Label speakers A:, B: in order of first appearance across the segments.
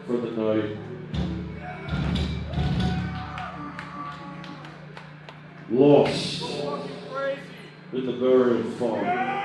A: for the night. Lost in the very fog.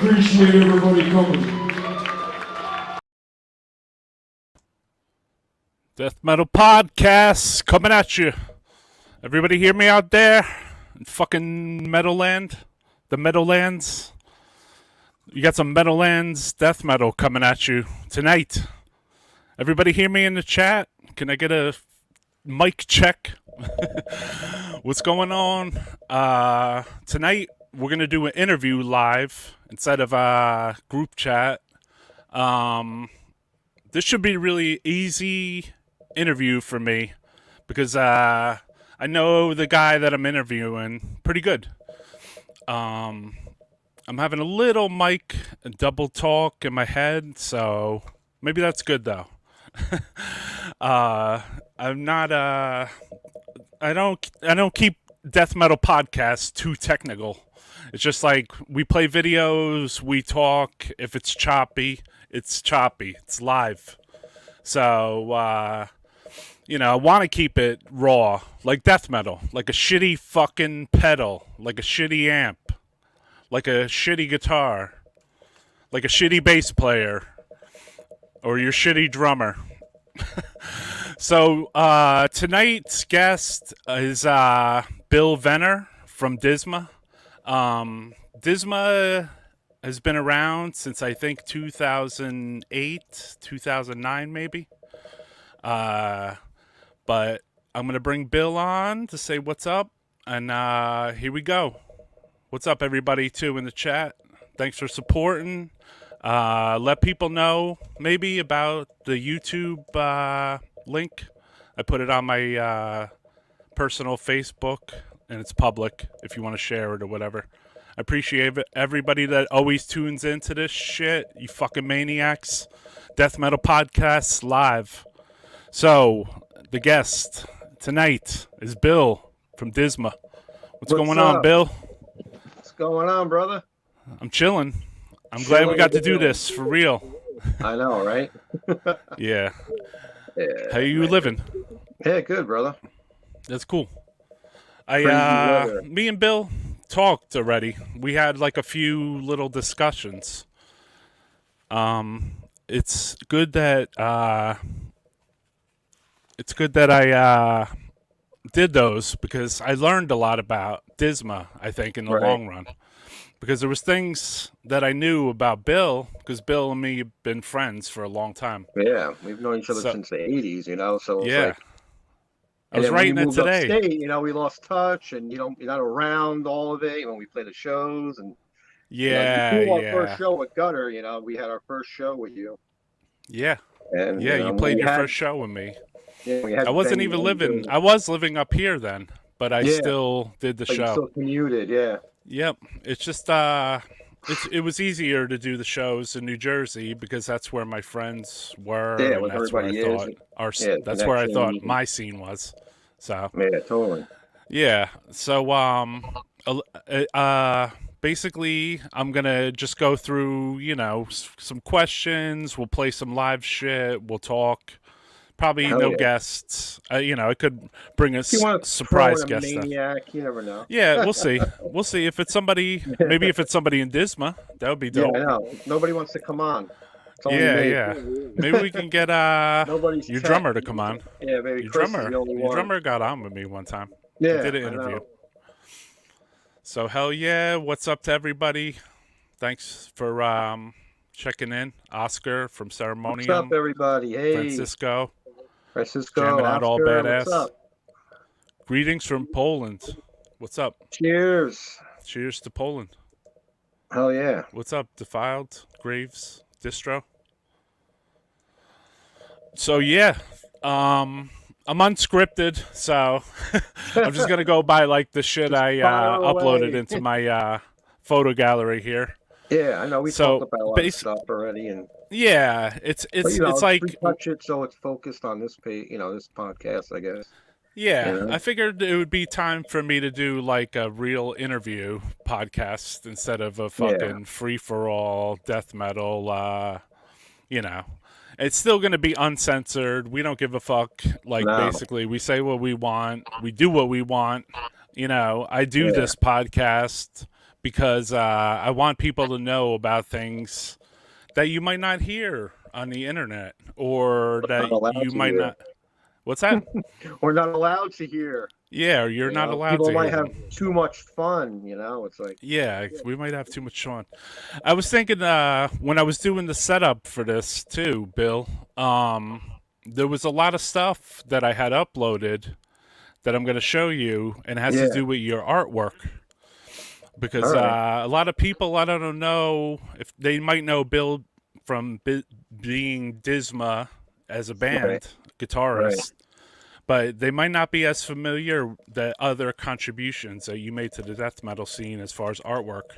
A: Appreciate everybody coming.
B: Death Metal Podcast coming at you. Everybody hear me out there? In fucking Meadowland? The Meadowlands? You got some Meadowlands death metal coming at you tonight. Everybody hear me in the chat? Can I get a mic check? What's going on? Tonight we're going to do an interview live instead of a group chat. This should be a really easy interview for me because I know the guy that I'm interviewing pretty good. I'm having a little mic double talk in my head, so maybe that's good though. I'm not I don't keep death metal podcasts too technical. It's just like we play videos, we talk. If it's choppy, it's choppy. It's live. So, I want to keep it raw, like death metal, like a shitty fucking pedal, like a shitty amp, like a shitty guitar, like a shitty bass player, or your shitty drummer. So, tonight's guest is Bill Venner from Disma. Disma has been around since I think 2008, 2009 maybe. But I'm going to bring Bill on to say what's up. And here we go. What's up, everybody, too, in the chat? Thanks for supporting. Let people know maybe about the YouTube link. I put it on my personal Facebook, and it's public if you want to share it or whatever. I appreciate everybody that always tunes into this shit, you fucking maniacs. Death Metal Podcasts live. So, the guest tonight is Bill from Disma. What's going on, Bill?
C: What's going on, brother?
B: I'm chilling. I'm glad we got to do this for real.
C: I know, right?
B: Yeah. How you living?
C: Yeah, good, brother.
B: That's cool. Me and Bill talked already. We had like a few little discussions. It's good that I did those because I learned a lot about Disma, I think, in the long run. Because there was things that I knew about Bill, because Bill and me have been friends for a long time.
C: Yeah, we've known each other since the 80s, so it's
B: like... I was writing it today.
C: Upstate, we lost touch, and you're not around all of it when we play the shows. And our first show with Gutter, we had our first show with you.
B: Yeah.
C: And
B: you played your first show with me.
C: Yeah,
B: I wasn't even living. I was living up here then, but I still did the show.
C: You still commuted, yeah.
B: Yep. It's just it was easier to do the shows in New Jersey because that's where my friends were.
C: Yeah,
B: and that's where I thought that's where I thought my scene was. So
C: yeah, totally.
B: Yeah. So basically, I'm gonna just go through some questions. We'll play some live shit. We'll talk. Probably no guests. I could bring a surprise guest.
C: Maniac, you never know.
B: Yeah, we'll see. We'll see if it's somebody. Maybe if it's somebody in Disma, that would be dope.
C: Yeah, I know. Nobody wants to come on. It's only me.
B: Yeah. Maybe we can get
C: Nobody's
B: your
C: chat.
B: drummer to come on.
C: Yeah, maybe
B: Your
C: Chris is the only
B: your
C: one.
B: drummer got on with me one time.
C: Yeah,
B: We did an interview.
C: I know.
B: So hell yeah, what's up to everybody? Thanks for checking in. Oscar from Ceremonium.
C: What's up, everybody? Hey,
B: Francisco,
C: jamming
B: out all
C: Oscar,
B: badass.
C: what's up?
B: Greetings from Poland. What's up?
C: Cheers.
B: Cheers to Poland.
C: Hell yeah.
B: What's up, Defiled, Graves, Distro? So yeah, I'm unscripted, so I'm just gonna go by like the shit I uploaded into my photo gallery here.
C: Yeah, I know we talked about a lot of stuff already, and
B: yeah, it's like
C: retouch it so it's focused on this page, this podcast, I guess.
B: Yeah, I figured it would be time for me to do like a real interview podcast instead of a fucking free-for-all death metal. It's still going to be uncensored. We don't give a fuck. Like, basically, we say what we want. We do what we want. I do this podcast because I want people to know about things that you might not hear on the internet or that you might not. What's that?
C: We're not allowed to hear.
B: Yeah, you're not allowed to.
C: People might have too much fun, It's like
B: we might have too much fun. I was thinking when I was doing the setup for this too, Bill. There was a lot of stuff that I had uploaded that I'm going to show you, and it has to do with your artwork. Because a lot of people, I don't know if they might know Bill from being Disma as a band guitarist. But they might not be as familiar the other contributions that you made to the death metal scene as far as artwork.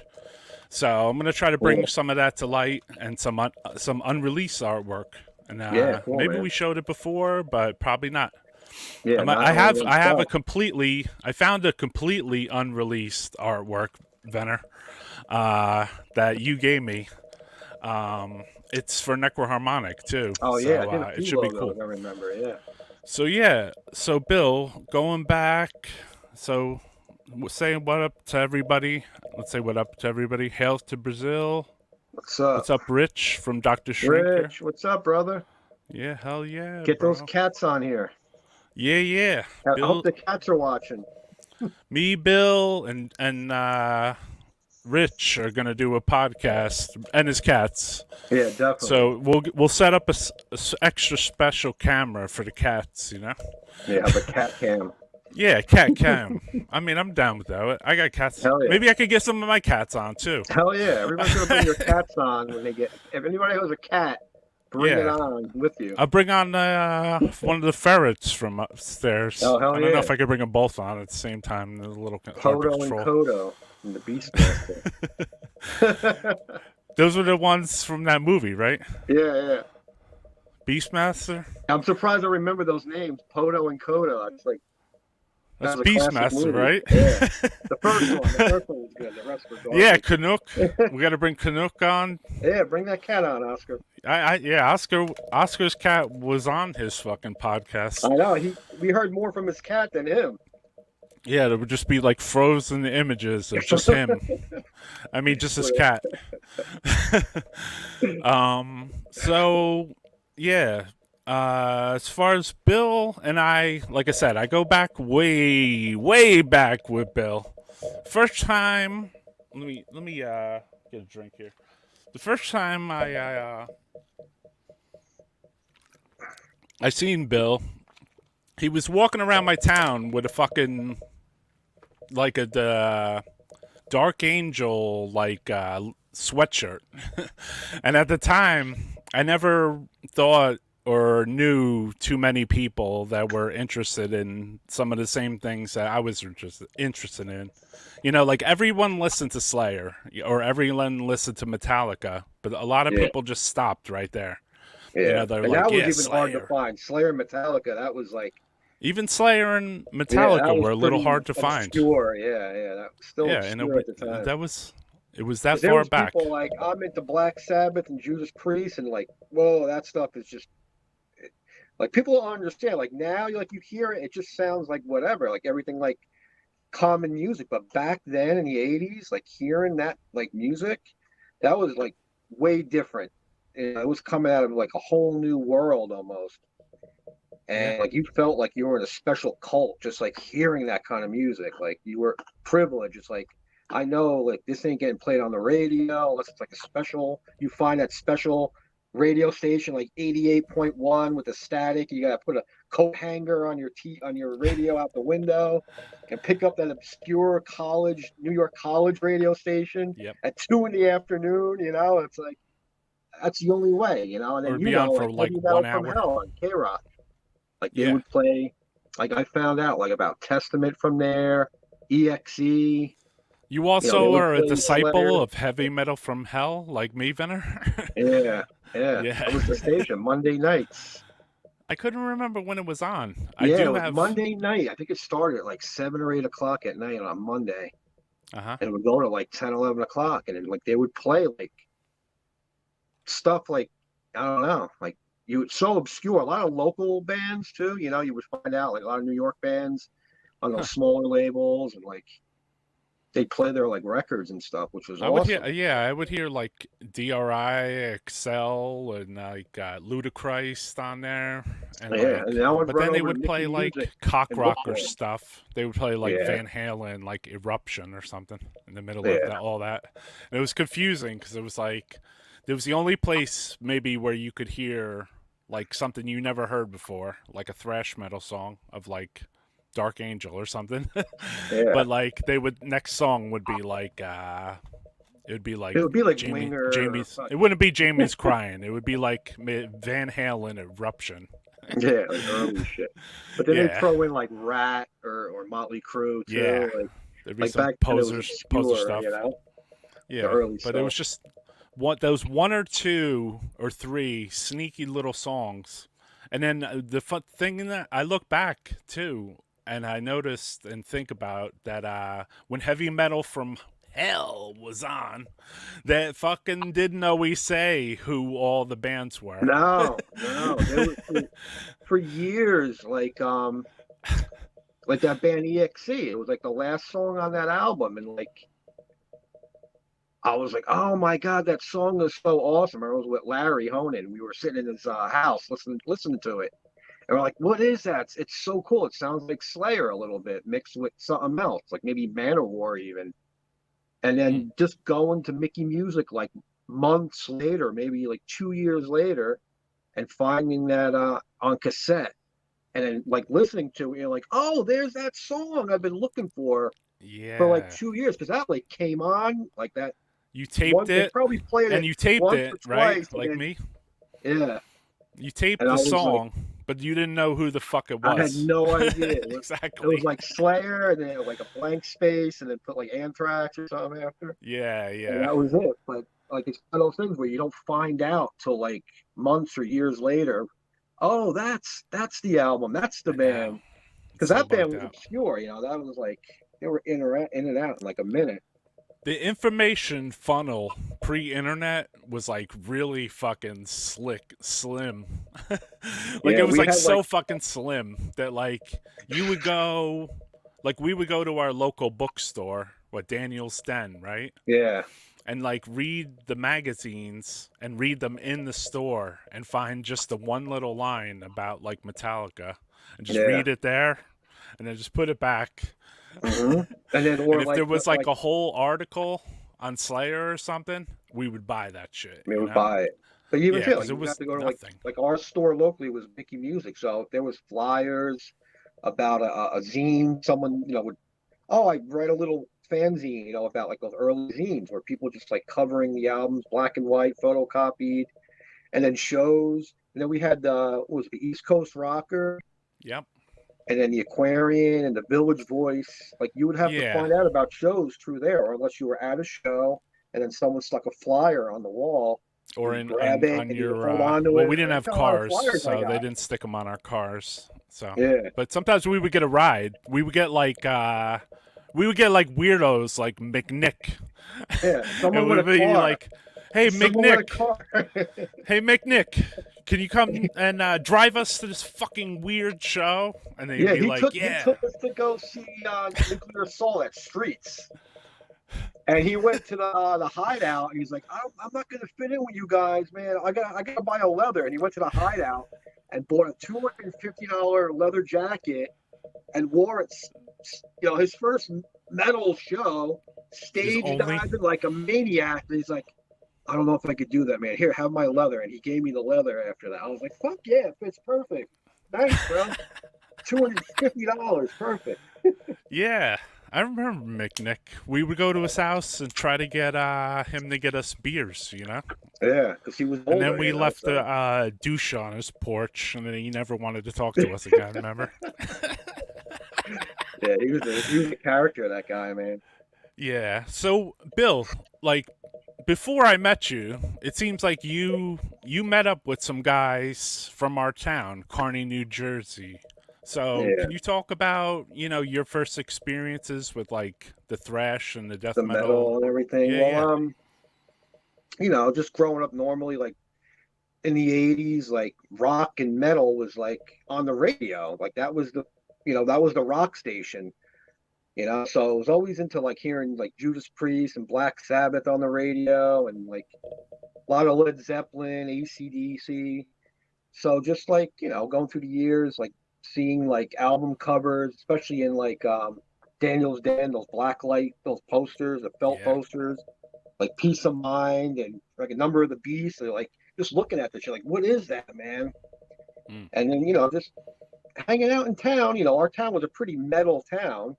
B: So I'm going to try to bring some of that to light and some unreleased artwork. And maybe we showed it before, but probably not. Yeah, I found a completely unreleased artwork, Venner, that you gave me. It's for Necroharmonic too.
C: Oh yeah,
B: it should be cool.
C: I remember, yeah.
B: So Bill, going back, so saying what up to everybody. Let's say what up to everybody. Hail to Brazil.
C: What's up?
B: What's up, Rich from Dr. Shrink?
C: Rich, what's up, brother?
B: Yeah, hell yeah.
C: Get those cats on here.
B: Yeah.
C: I hope the cats are watching.
B: Me, Bill, and Rich are gonna do a podcast, and his cats.
C: Yeah, definitely.
B: So we'll set up a extra special camera for the cats,
C: Yeah, the cat cam.
B: Yeah, cat cam. I mean, I'm down with that. I got cats.
C: Hell yeah.
B: Maybe I could get some of my cats on too.
C: Hell yeah! Everybody's gonna bring their cats on when they get. If anybody has a cat, bring it on with you.
B: I'll bring on one of the ferrets from upstairs.
C: Oh hell yeah!
B: I don't know if I could bring them both on at the same time. They're a little hard to control.
C: And Kodo. And the Beastmaster.
B: Those were the ones from that movie, right?
C: Yeah.
B: Beastmaster?
C: I'm surprised I remember those names, Podo and Kodo. It's like
B: that's Beastmaster, right?
C: Yeah. The first one was good. The rest were garbage.
B: Yeah, Canuck. We got to bring Canuck on.
C: Yeah, bring that cat on, Oscar.
B: Oscar's cat was on his fucking podcast.
C: I know. We heard more from his cat than him.
B: Yeah, there would just be like frozen images of just him. I mean, just his cat. So, yeah. As far as Bill and I, like I said, I go back way back with Bill. First time, let me get a drink here. The first time I seen Bill, he was walking around my town with a fucking like a Dark Angel sweatshirt. And at the time, I never thought or knew too many people that were interested in some of the same things that I was interested in. Like everyone listened to Slayer or everyone listened to Metallica, but a lot of people just stopped right there.
C: Yeah,
B: they're
C: and
B: like,
C: that was even
B: Slayer.
C: hard to find. Slayer and Metallica, that was like...
B: Even Slayer and Metallica were a little hard to find.
C: Sure, yeah. That was still obscure at the time.
B: It was that far back.
C: People like, I'm into Black Sabbath and Judas Priest, and like, whoa, that stuff is just... Like, people don't understand. Like, now, you hear it, it just sounds like whatever. Like, everything like common music. But back then in the 80s, like, hearing that, like, music, that was, like, way different. it was coming out of like a whole new world almost. And
B: Yeah.
C: like you felt like you were in a special cult, just like hearing that kind of music. Like you were privileged. It's like I know like this ain't getting played on the radio unless it's like a special. You find that special radio station like 88.1 with the static. You gotta put a coat hanger on your radio out the window and pick up that obscure college New York college radio station
B: Yep.
C: at 2 in the afternoon. It's like that's the only way. And
B: Or
C: then
B: it'd be on for
C: like
B: like
C: Heavy Metal
B: 1
C: from
B: hour.
C: Hell on K Rock. Like they
B: Yeah.
C: would play, like I found out like about Testament from there, EXE.
B: You
C: They
B: also
C: would
B: are a
C: play
B: disciple
C: Slayer.
B: of Heavy Metal from Hell, like me, Venner?
C: Yeah, yeah.
B: Yeah.
C: That was the station Monday nights.
B: I couldn't remember when it was on. I
C: Yeah, it
B: do
C: was
B: have.
C: Monday night. I think it started at like 7 or 8 o'clock at night on Monday,
B: Uh-huh.
C: and it would go to like 10, 11 o'clock, and then like they would play like stuff like I don't know, like so obscure. A lot of local bands too. You would find out like a lot of New York bands on those smaller labels, and like they play their like records and stuff, which was
B: I would
C: awesome.
B: hear, yeah, I would hear like DRI, Excel, and like Ludacris on there, and
C: Yeah,
B: like,
C: and I would
B: but
C: run
B: then they
C: over to
B: would play
C: Mickey
B: like
C: Music
B: cock
C: and look for
B: rocker
C: 'em.
B: stuff. They would play like
C: Yeah,
B: Van Halen, like Eruption or something in the middle of
C: yeah.
B: that, all that. And it was confusing because it was like it was the only place maybe where you could hear like something you never heard before, like a thrash metal song of like Dark Angel or something.
C: Yeah.
B: But like they would next song would be like it would be like
C: It would be like
B: Jamie
C: Winger or
B: Jamie's it wouldn't be Jamie's crying. It would be like Van Halen Eruption.
C: yeah, like early shit. But then they
B: Yeah.
C: throw in like Rat or Motley Crue
B: Yeah.
C: too.
B: There'd be
C: Like
B: some
C: back then it was
B: poser
C: obscure,
B: stuff.
C: the
B: Yeah.
C: early
B: But it was
C: stuff.
B: just those 1 or 2 or 3 sneaky little songs. And then the fun thing in that I look back too and I noticed and think about that when Heavy Metal from Hell was on, that fucking didn't always say who all the bands were.
C: No, they were for years like that band EXE. It was like the last song on that album, and like I was like, oh my god, that song is so awesome. I was with Larry Honan. We were sitting in his house listening to it. And we're like, what is that? It's so cool. It sounds like Slayer a little bit mixed with something else, like maybe Manowar even. And
B: Hmm.
C: then just going to Mickey Music like months later, maybe like 2 years later, and finding that on cassette, and then like listening to it, you're like, oh, there's that song I've been looking for like
B: Yeah.
C: 2 years, because that like came on like that
B: You taped
C: one. They
B: it
C: probably played
B: and
C: it
B: you taped
C: once
B: it,
C: or
B: right?
C: twice, and
B: Like
C: then
B: me?
C: yeah,
B: You taped
C: and I
B: the
C: was like,
B: song, but you didn't know who the fuck it
C: I had
B: was.
C: no idea. It was
B: Exactly.
C: like Slayer, and then like a blank space, and then put like Anthrax or something after,
B: Yeah,
C: and
B: yeah.
C: that was it. But like it's one of those things where you don't find out till like months or years later. Oh, that's the album. That's the
B: I know.
C: band. Because
B: So
C: that band
B: bugged
C: was
B: out.
C: obscure. That was like they were in and out in like a minute.
B: The information funnel pre-internet was like really fucking slim. Like
C: Yeah,
B: it was
C: we
B: like
C: had
B: so
C: like
B: fucking slim that like you would go, like we would go to our local bookstore, what Daniel's Den, right?
C: yeah,
B: And like read the magazines and read them in the store and find just the one little line about like Metallica and just
C: yeah.
B: read it there and then just put it back.
C: hmm And then
B: And
C: or
B: if there
C: like
B: was like a whole article on Slayer or something, we would buy that shit,
C: we
B: you
C: would
B: know?
C: buy it. But even
B: Yeah,
C: too,
B: because
C: like
B: it
C: you would
B: was
C: have to go to
B: nothing.
C: like our store locally was Mickey Music, so if there was flyers about a zine, someone would, oh, I write a little fanzine, about like those early zines where people just like covering the albums, black and white, photocopied, and then shows. And then we had what was it, the East Coast Rocker,
B: Yep.
C: and then the Aquarian and the Village Voice. Like you would have to
B: Yeah.
C: find out about shows through there, or unless you were at a show and then someone stuck a flyer on the wall.
B: Or
C: You grab it
B: on
C: and you
B: your
C: hold on to
B: well,
C: it.
B: we didn't
C: Look
B: have
C: how a lot of
B: cars,
C: flyers I
B: so they
C: got.
B: didn't stick them on our cars. So,
C: Yeah,
B: but sometimes we would get a ride. We would get like weirdos like McNick,
C: yeah.
B: and
C: Someone
B: we'd
C: with a
B: be
C: car.
B: like, "Hey
C: Someone with a
B: McNick,
C: car.
B: hey McNick, can you come and drive us to this fucking weird show?" And they'd
C: Yeah,
B: be like,
C: he
B: "Yeah."
C: took us to go see Nuclear Soul at Streets. And he went to the hideout, and he's like, I'm not gonna fit in with you guys, man. I gotta buy a leather. And he went to the hideout and bought a $250 leather jacket and wore it. His first metal show,
B: Is
C: stage
B: only
C: diving like a maniac. And he's like, I don't know if I could do that, man. Here, have my leather. And he gave me the leather after that. I was like, fuck yeah, it fits perfect. Thanks, bro. $250, perfect.
B: yeah. I remember McNick. We would go to his house and try to get him to get us beers, you know.
C: Yeah, because he was older.
B: And then we left
C: so.
B: the douche on his porch, and then he never wanted to talk to us again. Remember?
C: Yeah, he was a character, that guy, man.
B: Yeah. So, Bill, like before I met you, it seems like you met up with some guys from our town, Kearney, New Jersey. So,
C: Yeah,
B: can you talk about, your first experiences with like the thrash and the death
C: the metal and everything.
B: Yeah, yeah.
C: Just growing up normally, like in the '80s, like rock and metal was like on the radio. Like that was the rock station. So I was always into like hearing like Judas Priest and Black Sabbath on the radio, and like a lot of Led Zeppelin, AC/DC. So just like, going through the years, like seeing like album covers, especially in like Daniel's Den, those black light, those posters, the felt
B: Yeah.
C: posters, like Peace of Mind and like a Number of the Beast. They're like just looking at this, you're like, what is that, man?
B: Mm.
C: And then, just hanging out in town, our town was a pretty metal town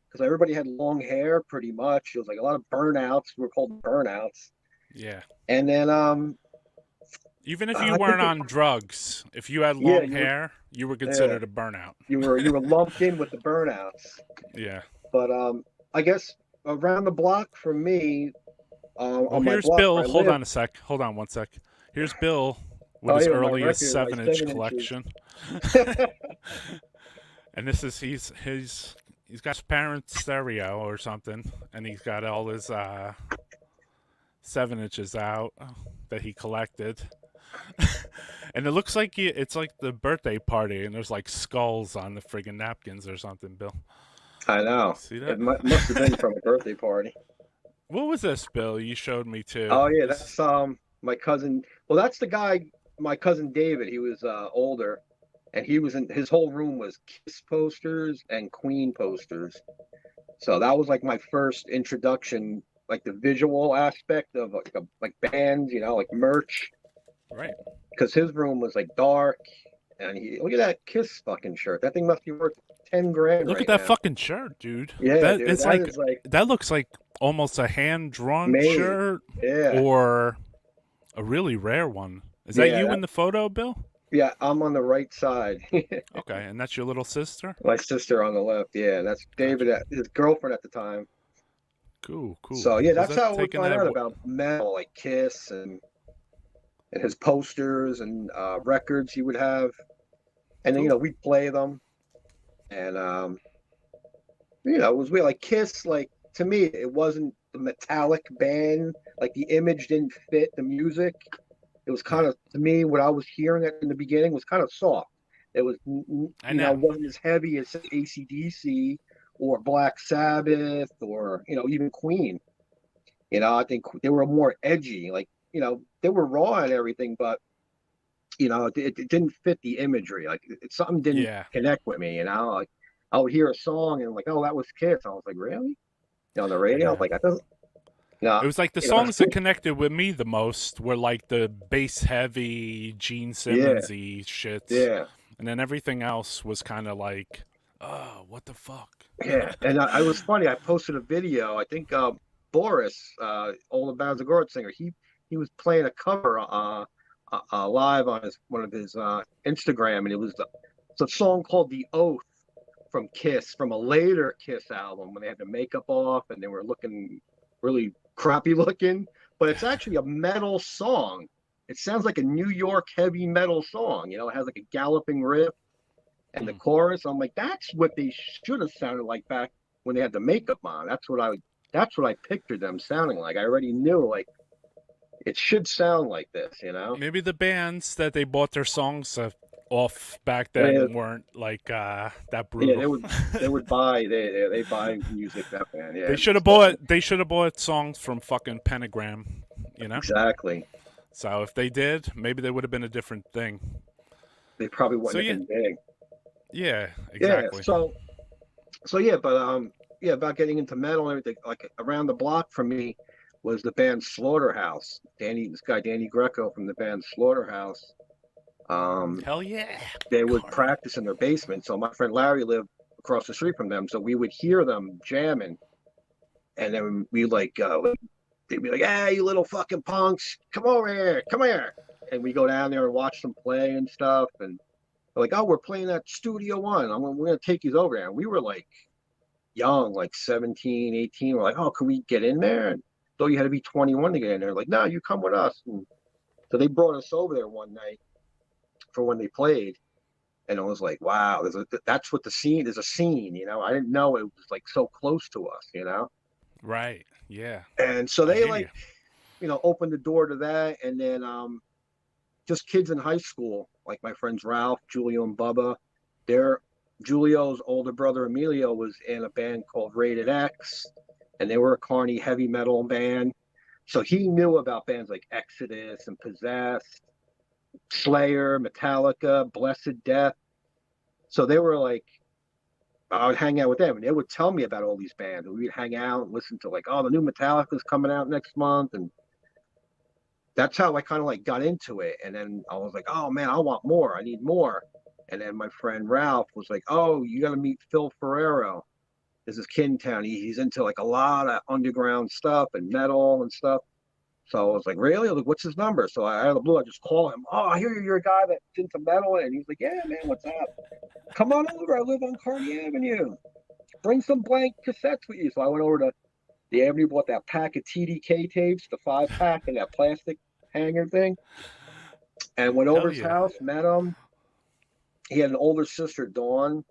C: because everybody had long hair pretty much. It was like a lot of burnouts. We were called burnouts.
B: Yeah.
C: And then
B: Even if
C: I
B: you
C: think
B: weren't on drugs, if you had
C: yeah,
B: long hair, you were considered a burnout.
C: you were lumped in with the burnouts.
B: Yeah.
C: But I guess around the block from me,
B: Well,
C: on my
B: here's
C: block
B: Bill.
C: where I
B: Hold
C: live.
B: on a sec. Hold on one sec. Here's Bill with
C: Oh
B: his
C: yeah, my
B: earliest
C: record, my
B: 7-inch
C: 7 inches.
B: collection. And this is he's got his parents' stereo or something, and he's got all his 7 inches out that he collected. And it looks like it's like the birthday party, and there's like skulls on the friggin' napkins or something. Bill,
C: I know.
B: see
C: It
B: that?
C: must have been from a birthday party.
B: What was this, Bill? You showed me too.
C: Oh yeah, that's my cousin. Well, that's the guy. My cousin David. He was older, and he was in his whole room was Kiss posters and Queen posters. So that was like my first introduction, like the visual aspect of like bands, like merch.
B: Right.
C: Because his room was like dark, and he look at that Kiss fucking shirt. That thing must be worth 10 grand
B: Look
C: right
B: at that
C: now.
B: fucking shirt, dude.
C: Yeah, dude,
B: it's
C: that
B: like
C: is like
B: that looks like almost a hand-drawn
C: made.
B: shirt
C: Yeah,
B: or a really rare one. Is that
C: yeah,
B: you in the photo, Bill?
C: yeah. I'm on the right side.
B: Okay, and that's your little sister?
C: My sister on the left. Yeah, that's David,
B: Gotcha.
C: his girlfriend at the time.
B: Cool.
C: So yeah,
B: Was
C: that's
B: that
C: how I would
B: taking
C: find
B: that?
C: out about metal, like Kiss and his posters and records he would have, and then
B: Cool.
C: we'd play them, and it was weird. Like Kiss, like to me, it wasn't the metallic band. Like the image didn't fit the music. It was kind of, to me, what I was hearing in the beginning was kind of soft. It was,
B: I know.
C: wasn't as heavy as AC/DC or Black Sabbath or, even Queen. I think they were more edgy. Like, they were raw and everything, but, it didn't fit the imagery. Like, something didn't
B: Yeah.
C: connect with me, Like, I would hear a song and like, oh, that was Kiss. I was like, really? On the radio? I was like, that doesn't. No,
B: It was like the songs that connected with me the most were like the bass heavy Gene Simmons-y shits.
C: Yeah.
B: And then everything else was kind of like, oh, what the fuck?
C: Yeah. And I was funny. I posted a video. I think Boris, All the Bands of Gourd singer, he was playing a cover live on one of his Instagram, and it's a song called "The Oath" from Kiss, from a later Kiss album when they had the makeup off and they were looking really crappy looking. But it's actually a metal song. It sounds like a New York heavy metal song. It has like a galloping riff and the chorus. I'm like, that's what they should have sounded like back when they had the makeup on. That's what I pictured them sounding like. I already knew like it should sound like this.
B: Maybe the bands that they bought their songs off back
C: Yeah,
B: then weren't like that
C: yeah,
B: brutal.
C: they would buy they buy music that band. Yeah,
B: They should have bought songs from fucking Pentagram, you know?
C: exactly.
B: So if they did, maybe they would have been a different thing.
C: They probably
B: So
C: wouldn't have
B: yeah,
C: been big.
B: yeah,
C: Yeah,
B: exactly.
C: so yeah, but yeah, about getting into metal and everything. Like around the block from me was the band Slaughterhouse. This guy Danny Greco from the band Slaughterhouse. Um,
B: Hell yeah.
C: they would
B: Carney.
C: practice in their basement. So my friend Larry lived across the street from them, so we would hear them jamming, and then we they'd be like, "Hey, you little fucking punks, come over here, come here," and we go down there and watch them play and stuff, and they're like, "Oh, we're playing at Studio One. We're gonna take you over there." And we were like young, like 17, 18. We're like, "Oh, can we get in there?" And so you had to be 21 to get in there. Like, no, you come with us. And so they brought us over there one night for when they played. And it was like, wow, that's what the scene is, a scene, you know. I didn't know it was like so close to us, you know.
B: Right. Yeah.
C: And so
B: I
C: they
B: hear you.
C: like, opened the door to that. And then just kids in high school, like my friends Ralph, Julio, and Bubba. They're Julio's older brother Emilio was in a band called Rated X, and they were a Carney heavy metal band. So he knew about bands like Exodus and Possessed, Slayer, Metallica, Blessed Death. So they were like, I would hang out with them, and they would tell me about all these bands, and we'd hang out and listen to like, oh, the new Metallica's coming out next month, and that's how I kind of like got into it. And then I was like, oh man, I want more. I need more. And then my friend Ralph was like, oh, you got to meet Phil Ferrero. This is Kid Town. He's into like a lot of underground stuff and metal and stuff. So I was like, really? I was like, what's his number? So I out of the blue, I just call him. Oh, I hear you're a guy that's into metal. And he's like, yeah, man, what's up? Come on over. I live on Kearney Avenue. Bring some blank cassettes with you. So I went over to the Avenue, bought that pack of TDK tapes, the 5-pack, and that plastic hanger thing, and went over
B: Hell
C: his
B: yeah.
C: house, met him. He had an older sister, Dawn,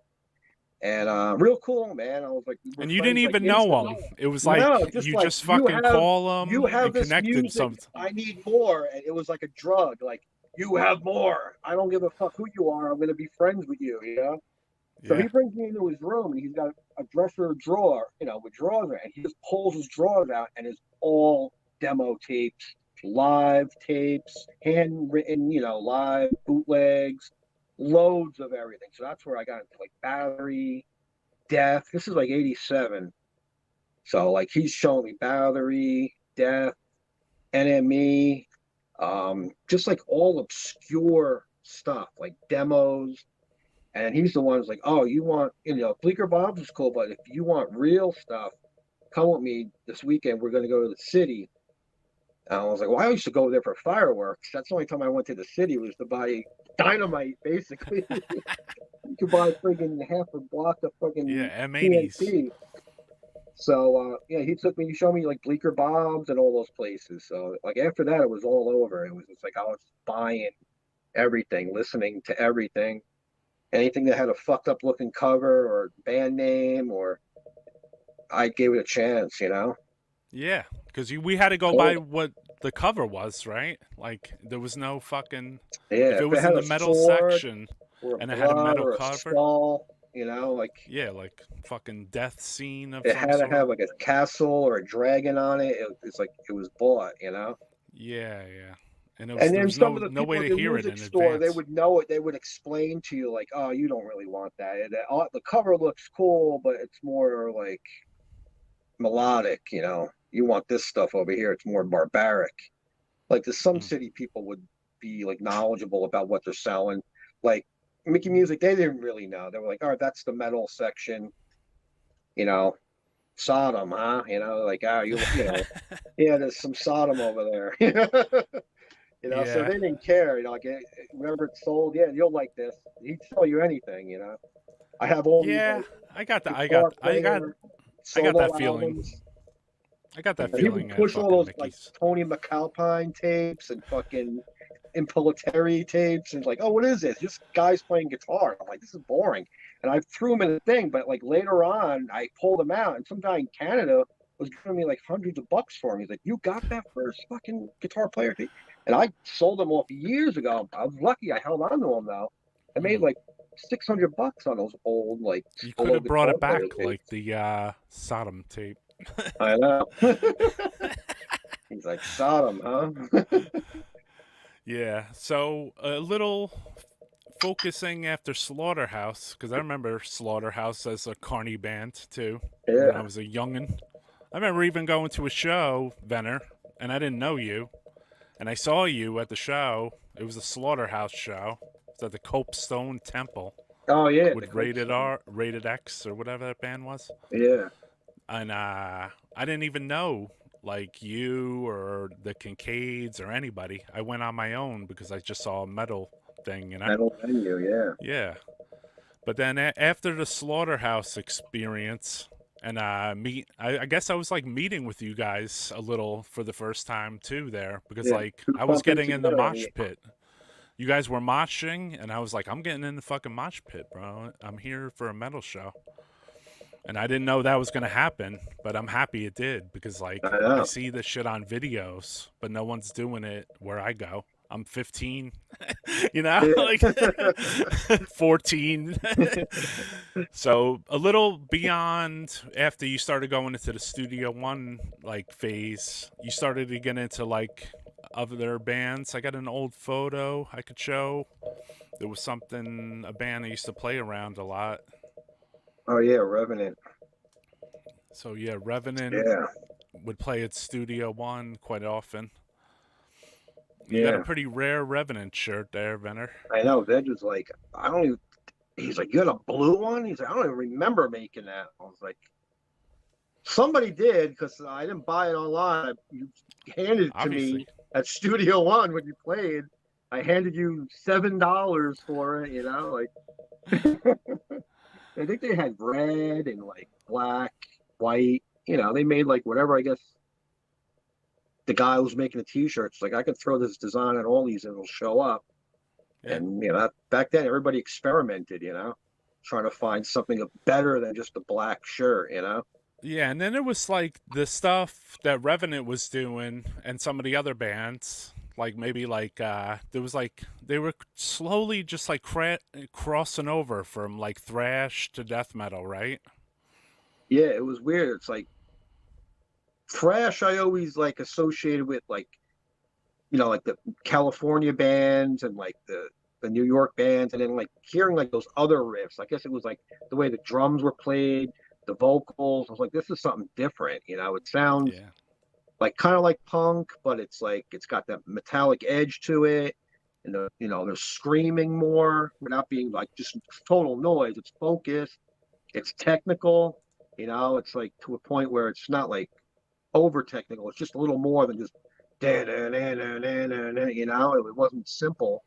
C: and real cool, man. I was like, we were
B: And you
C: friends
B: didn't
C: like
B: even know
C: instantly.
B: him. It was like
C: No, just
B: you
C: like
B: just fucking call
C: you
B: him
C: have
B: and
C: this
B: connected
C: music.
B: some.
C: I need more, and it was like a drug. Like you have more. I don't give a fuck who you are. I'm gonna be friends with you. You know. So he
B: Yeah.
C: brings me into his room, and he's got a dresser drawer, with drawers in it, and he just pulls his drawers out, and it's all demo tapes, live tapes, handwritten, live bootlegs, loads of everything. So that's where I got into like Battery, Death. This is like '87. So like he's showing me Battery, Death, NME, just like all obscure stuff, like demos. And he's the one who's like, oh, you want, Bleecker Bob's is cool, but if you want real stuff, come with me this weekend. We're going to go to the city. And I was like, well, I used to go there for fireworks. That's the only time I went to the city was to buy dynamite, basically. You could buy friggin' half a block of
B: Yeah.
C: fucking
B: M80s.
C: TNT. So, yeah, he showed me like Bleecker Bob's and all those places. So, like, after that, it was all over. It was just like I was buying everything, listening to everything. Anything that had a fucked up looking cover or band name, or I gave it a chance.
B: Yeah. Because we had to go by what the cover was, right? Like there was no fucking.
C: Yeah,
B: If it
C: if it
B: was in
C: had
B: the
C: a
B: metal
C: sword
B: section
C: or a
B: and it had a
C: blood
B: metal
C: or a
B: cover,
C: skull, like
B: yeah, like fucking death scene of
C: it
B: some
C: had to have
B: sort.
C: like a castle or a dragon on it. It's like it was bought.
B: Yeah, yeah. And
C: And
B: there
C: then
B: was
C: some of the
B: no way
C: people at
B: to
C: the
B: hear it
C: music
B: in
C: store, they
B: advance.
C: would know it. They would explain to you like, oh, you don't really want that. The cover looks cool, but it's more like melodic. You want this stuff over here. It's more barbaric. Like the Some
B: Mm.
C: City people would be like knowledgeable about what they're selling. Like Mickey Music, they didn't really know. They were like, all right, that's the metal section. You know, Sodom, huh? Like yeah, there's some Sodom over there. So
B: Yeah.
C: they didn't care. Like whenever it's sold, yeah, you'll like this. He'd sell you anything. I have all these
B: Yeah.
C: like
B: I got that.
C: guitar player
B: I got that
C: solo
B: feeling.
C: albums.
B: I got that
C: He would
B: feeling at
C: push all
B: fucking
C: those like
B: Mickey's.
C: Tony McAlpine tapes and fucking Impellitteri tapes, and like, oh, what is this? Just guys playing guitar. I'm like, this is boring. And I threw them in the thing, but like later on, I pulled them out, and some guy in Canada was giving me like hundreds of bucks for them. He's like, you got that first fucking guitar player tape? And I sold them off years ago. I was lucky I held on to them though. I made like $600 on those old like
B: You could
C: solo
B: have brought
C: guitar
B: it
C: player
B: back like
C: tapes.
B: the Sodom tape.
C: I know. He's like Sodom, huh?
B: Yeah. So a little focusing after Slaughterhouse, because I remember Slaughterhouse as a carny band too when I
C: Yeah.
B: was a youngin'. I remember even going to a show, Venner, and I didn't know you, and I saw you at the show. It was a Slaughterhouse show. It was at the Copestone Temple
C: Oh yeah, the
B: with
C: Coke
B: Rated
C: song.
B: R, Rated X, or whatever that band was.
C: Yeah.
B: And I didn't even know like you or the Kincaids or anybody. I went on my own because I just saw a metal thing, you know.
C: Metal venue, yeah.
B: Yeah. But then after the Slaughterhouse experience, and I guess I was like meeting with you guys a little for the first time too there because
C: Yeah.
B: like
C: Two
B: I was
C: bumping
B: getting in the
C: together on
B: mosh
C: the
B: pit. You guys were moshing, and I was like, I'm getting in the fucking mosh pit, bro. I'm here for a metal show. And I didn't know that was going to happen, but I'm happy it did because, like,
C: I
B: I
C: know.
B: see this shit on videos, but no one's doing it where I go. I'm 15, you know, like
C: Yeah.
B: 14. So a little beyond after you started going into the Studio One like phase, you started to get into like other bands. I got an old photo I could show. There was something a band I used to play around a lot.
C: Oh yeah, Revenant.
B: So yeah, Revenant
C: Yeah.
B: would play at Studio One quite often. You got a
C: Yeah.
B: pretty rare Revenant shirt there, Venner.
C: I know. Veg was like, I don't even he's like, you got a blue one? He's like, I don't even remember making that. I was like, somebody did because I didn't buy it online. You handed it to
B: Obviously.
C: me at Studio One when you played. I handed you $7 for it, like I think they had red and like black, white. They made like whatever I guess the guy who was making the t-shirts, like I could throw this design at all these and it'll show up.
B: Yeah.
C: And back then everybody experimented, trying to find something better than just a black shirt.
B: Yeah, and then it was like the stuff that Revenant was doing and some of the other bands. Like maybe like there was like they were slowly just like crossing over from like thrash to death metal, right?
C: Yeah, it was weird. It's like thrash I always like associated with like the California bands and like the New York bands, and then like hearing like those other riffs. I guess it was like the way the drums were played, the vocals. I was like, this is something different. It sounds
B: Yeah.
C: like kind of like punk, but it's like it's got that metallic edge to it, and they're screaming more without being like just total noise. It's focused, it's technical. It's like to a point where it's not like over technical. It's just a little more than just it wasn't simple.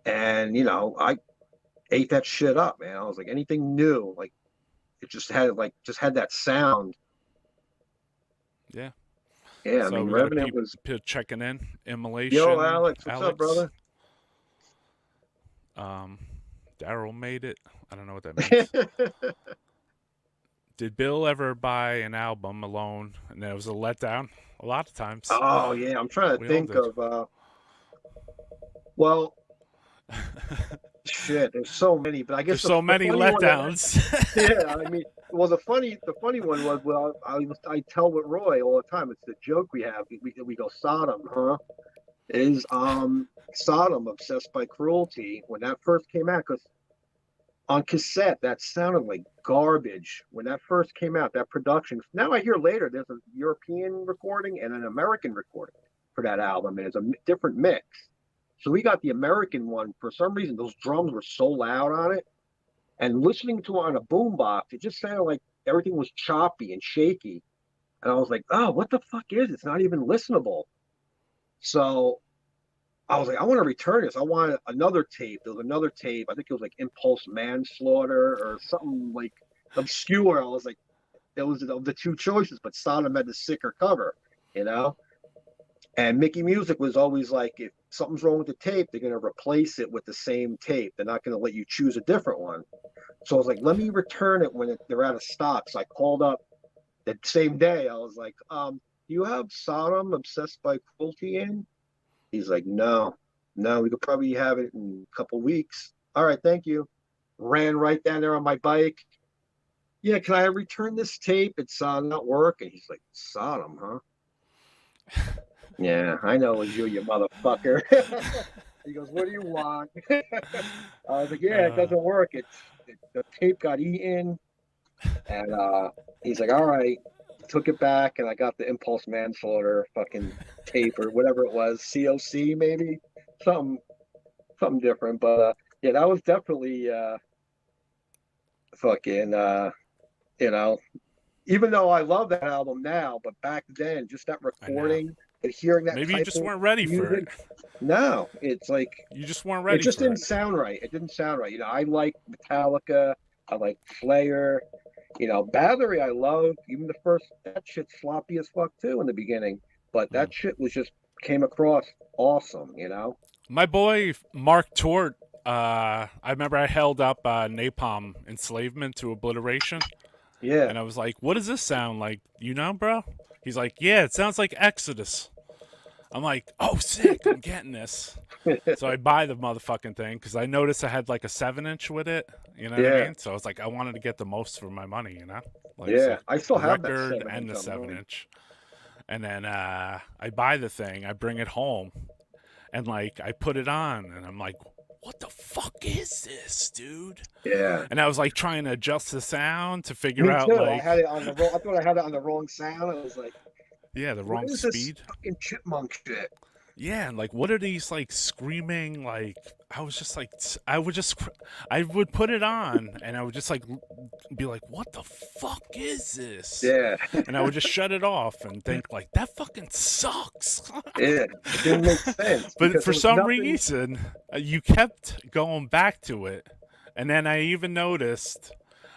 C: And I ate that shit up, man. I was like, anything new, like it just had that sound.
B: Yeah.
C: Yeah, I
B: So
C: mean,
B: we got a
C: Revenant was.
B: checking in.
C: Yo,
B: Immolation.
C: Alex, what's up, brother?
B: Um, Daryl made it. I don't know what that means. Did Bill ever buy an album alone and it was a letdown? A lot of times.
C: Oh yeah, I'm trying to
B: We all
C: think
B: did.
C: of. Well, shit, there's so many, but I guess
B: There's so
C: the
B: many
C: funny one that
B: letdowns.
C: yeah, I mean, well, the funny one was, well, I tell with Roy all the time. It's the joke we have. We go Sodom, huh? Is Sodom Obsessed by Cruelty when that first came out? Because on cassette that sounded like garbage when that first came out. That production. Now I hear later there's a European recording and an American recording for that album, and it's a different mix. So we got the American one. For some reason, those drums were so loud on it, and listening to it on a boombox, it just sounded like everything was choppy and shaky. And I was like, oh, what the fuck is it? It's not even listenable. So I was like, I want to return this. I want another tape. There was another tape. I think it was like Impulse Manslaughter or something like obscure. I was like, there was the two choices, but Sodom had the sicker cover. And Mickey Music was always like, if something's wrong with the tape, they're going to replace it with the same tape. They're not going to let you choose a different one. So I was like, let me return it when they're out of stock. So I called up that same day. I was like, do you have Sodom Obsessed by Cruelty in? He's like, no, we could probably have it in a couple weeks. All right, thank you. Ran right down there on my bike. Yeah, can I return this tape? It's not working. He's like, Sodom, huh? Yeah, I know it was you, you motherfucker. He goes, what do you want? I was like, yeah, it
B: Uh,
C: doesn't work. The tape got eaten. And he's like, all right. Took it back and I got the impulse manslaughter fucking tape or whatever it was, COC maybe, something something different. But yeah, that was definitely fucking you know, even though I love that album now, but back then, just that
B: I know.
C: recording and hearing that
B: Maybe you
C: type
B: just
C: of
B: weren't ready for it.
C: music, no, it's like
B: You just weren't
C: it
B: ready
C: just
B: for
C: didn't
B: it.
C: sound right. It didn't sound right. You know, I like Metallica, I like Slayer, you know, Battery. I love even the first that shit's sloppy as fuck too in the beginning, but
B: Mm.
C: that shit was just came across awesome. You know,
B: My boy Mark Tort. I remember I held up Napalm Enslavement to Obliteration,
C: yeah,
B: and I was like, "What does this sound like? You know, bro?" He's like, "Yeah, it sounds like Exodus." I'm like, "Oh, sick! I'm getting this." So I buy the motherfucking thing because I noticed I had like a 7-inch with it. You know what I
C: yeah,
B: mean? So I was like, I wanted to get the most for my money. You know, like
C: yeah.
B: so
C: I still
B: the
C: have that
B: record
C: seven
B: and
C: inch
B: the
C: on
B: seven
C: mine.
B: inch. And then I buy the thing, I bring it home, and like I put it on, and I'm like, "What the fuck is this, dude?"
C: Yeah,
B: And I was like trying to adjust the sound to figure
C: me
B: out
C: too. I had
B: like,
C: it on the wrong. I thought I had it on the wrong sound. I was like,
B: yeah, the
C: what
B: wrong
C: is this
B: speed.
C: fucking chipmunk shit?
B: Yeah, and like, what are these like screaming? Like, I was just like, I would just, I would put it on, and I would just like be like, "What the fuck is this?"
C: Yeah,
B: And I would just shut it off and think like, "That fucking sucks."
C: yeah. It didn't make sense
B: But
C: because
B: for
C: there was
B: some
C: nothing.
B: reason, you kept going back to it. And then I even noticed,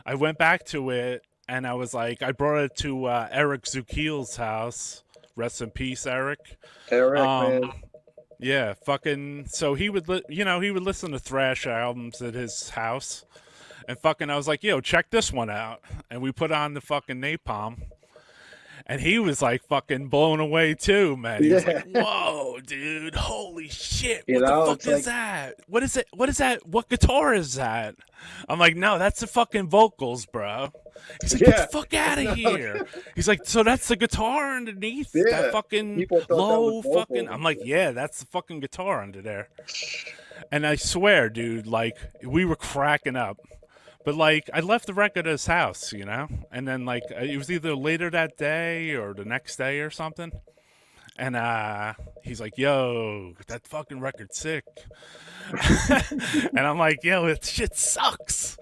B: I went back to it and I was like, I brought it to Eric Zukiel's house. Rest in peace, Eric.
C: Eric, man.
B: Um, yeah, fucking. So he would, he would listen to thrash albums at his house. And fucking, I was like, yo, check this one out. And we put on the fucking Napalm. And he was like fucking blown away too, man. He was like,
C: Yeah,
B: "Whoa, dude! Holy shit!
C: you
B: What the
C: know,
B: fuck
C: it's
B: is
C: like,
B: that? What is it? What is that? What guitar is that?" I'm like, "No, that's the fucking vocals, bro." He's like, "Get the
C: yeah,
B: fuck out of
C: no,
B: here!" He's like, "So that's the guitar underneath that
C: yeah.
B: fucking
C: People thought that was
B: low fucking?"
C: vocals and
B: I'm like,
C: shit.
B: "Yeah, that's the fucking guitar under there." And I swear, dude, like we were cracking up. But like I left the record at his house, and then like it was either later that day or the next day or something. And he's like, "Yo, that fucking record's sick." And I'm like, "Yo, it shit sucks."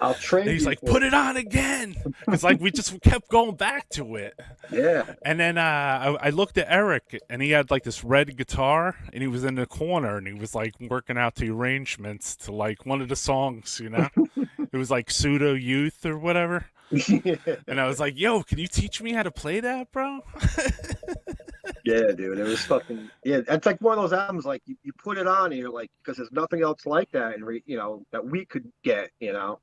C: I'll
B: And
C: trade
B: he's
C: you
B: like,
C: for
B: "Put it on again," because like we just kept going back to it.
C: it. Yeah,
B: And then I looked at Eric, and he had like this red guitar, and he was in the corner, and he was like working out the arrangements to like one of the songs. It was like Pseudo Youth or whatever. And I was like, "Yo, can you teach me how to play that, bro?"
C: yeah, dude. It was fucking yeah. It's like one of those albums like you put it on and you're like because there's nothing else like that and you know that we could get, you know.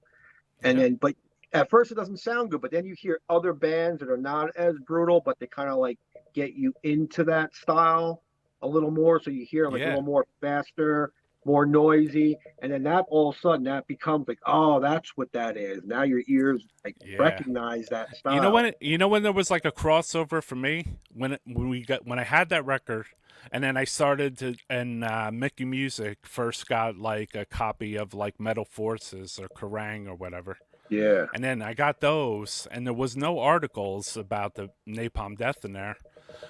C: And
B: Yeah.
C: then but at first it doesn't sound good, but then you hear other bands that are not as brutal, but they kind of like get you into that style a little more. So you hear like a
B: Yeah.
C: little more faster, more noisy, and then that all of a sudden that becomes like, oh, that's what that is. Now your ears like
B: Yeah.
C: recognize that
B: You know
C: style.
B: when there was like a crossover for me when I had that record, and then I started to and Mickey Music first got like a copy of like Metal Forces or Kerrang or whatever.
C: Yeah.
B: And then I got those, and there was no articles about the Napalm Death in there,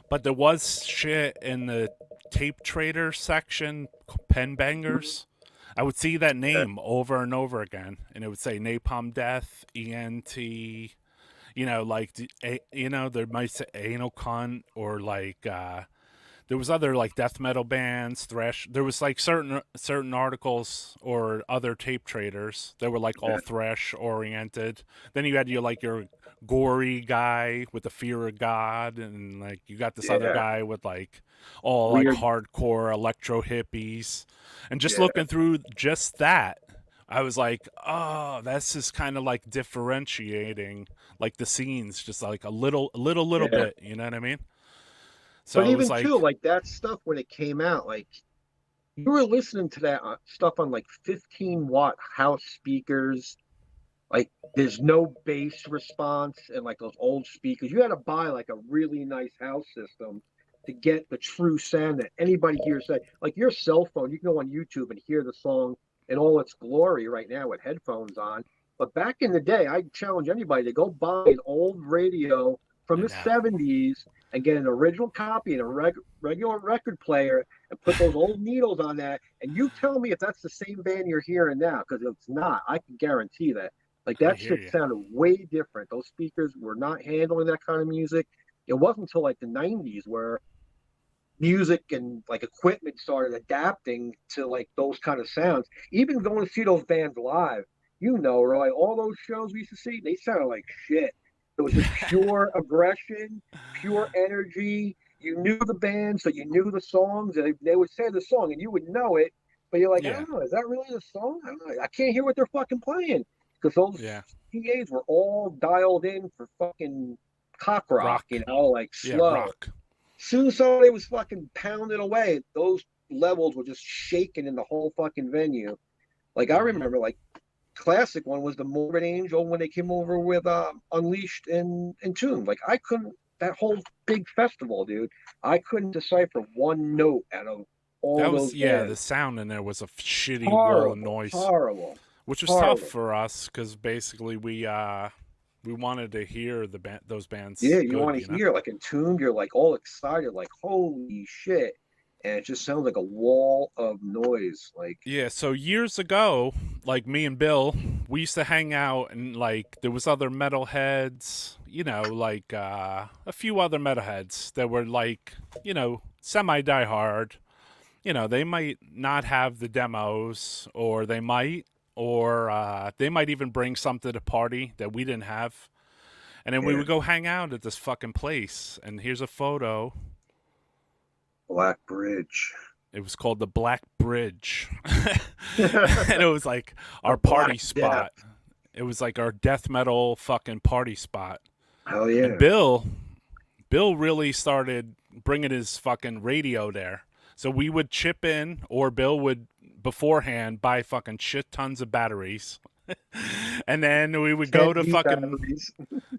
B: but there was shit in the tape trader section, pen bangers. I would see that name over and over again, and it would say Napalm Death, ENT. Like there might say Anal Cunt or like there was other like death metal bands, thrash. There was like certain articles or other tape traders that were like all thrash oriented. Then you had your gory guy with the fear of God, and like you got this other
C: Yeah.
B: guy with like all like
C: Weird.
B: hardcore electro hippies. And just
C: Yeah.
B: looking through just that, I was like, oh, that's just kind of like differentiating like the scenes, just like a little
C: Yeah.
B: bit. You know what I mean?
C: But
B: So it was
C: even
B: like,
C: too, like that stuff when it came out, like you were listening to that stuff on like 15-watt house speakers. Like there's no bass response and like those old speakers. You had to buy like a really nice house system to get the true sound that anybody hears. Like your cell phone, you can go on YouTube and hear the song in all its glory right now with headphones on. But back in the day, I challenge anybody to go buy an old radio from the 70s and get an original copy in a regular record player and put those old needles on that. And you tell me if that's the same band you're hearing now, because if it's not, I can guarantee that. Like that shit sounded way different. Those speakers were not handling that kind of music. It wasn't until like the 90s where music and like equipment started adapting to like those kind of sounds. Even going to see those bands live, you know, Roy, all those shows we used to see, they sounded like shit. It was just pure aggression, pure energy. You knew the band, so you knew the songs, and they would say the song, and you would know it. But you're like, I don't know, is that really the song? I don't know. I can't hear what they're fucking playing because those PAs were all dialed in for fucking cock rock. You know, like slow.
B: Rock.
C: Soon as somebody was fucking pounding away, those levels were just shaking in the whole fucking venue. Like I remember, like classic one was the Morbid Angel when they came over with Unleashed and Entombed. Like I couldn't, that whole big festival, dude, I couldn't decipher one note out of all those bands.
B: The sound in there was a shitty
C: horrible,
B: wall of noise.
C: Horrible.
B: Which was tough for us because basically we wanted to hear those bands.
C: Yeah, you want to hear like Entombed, you're like all excited, like holy shit. And it just sounds like a wall of noise. Like
B: so years ago, like me and Bill, we used to hang out and like there was other metalheads, you know, like a few other metalheads that were like, you know, semi diehard. You know, they might not have the demos, or they might even bring something to the party that we didn't have. And then we would go hang out at this fucking place. And here's a photo.
C: Black Bridge.
B: It was called the Black Bridge. And it was like our party spot. It was like our death metal fucking party spot.
C: Hell yeah.
B: And Bill really started bringing his fucking radio there. So we would chip in, or Bill would beforehand buy fucking shit tons of batteries. And then we would go to fucking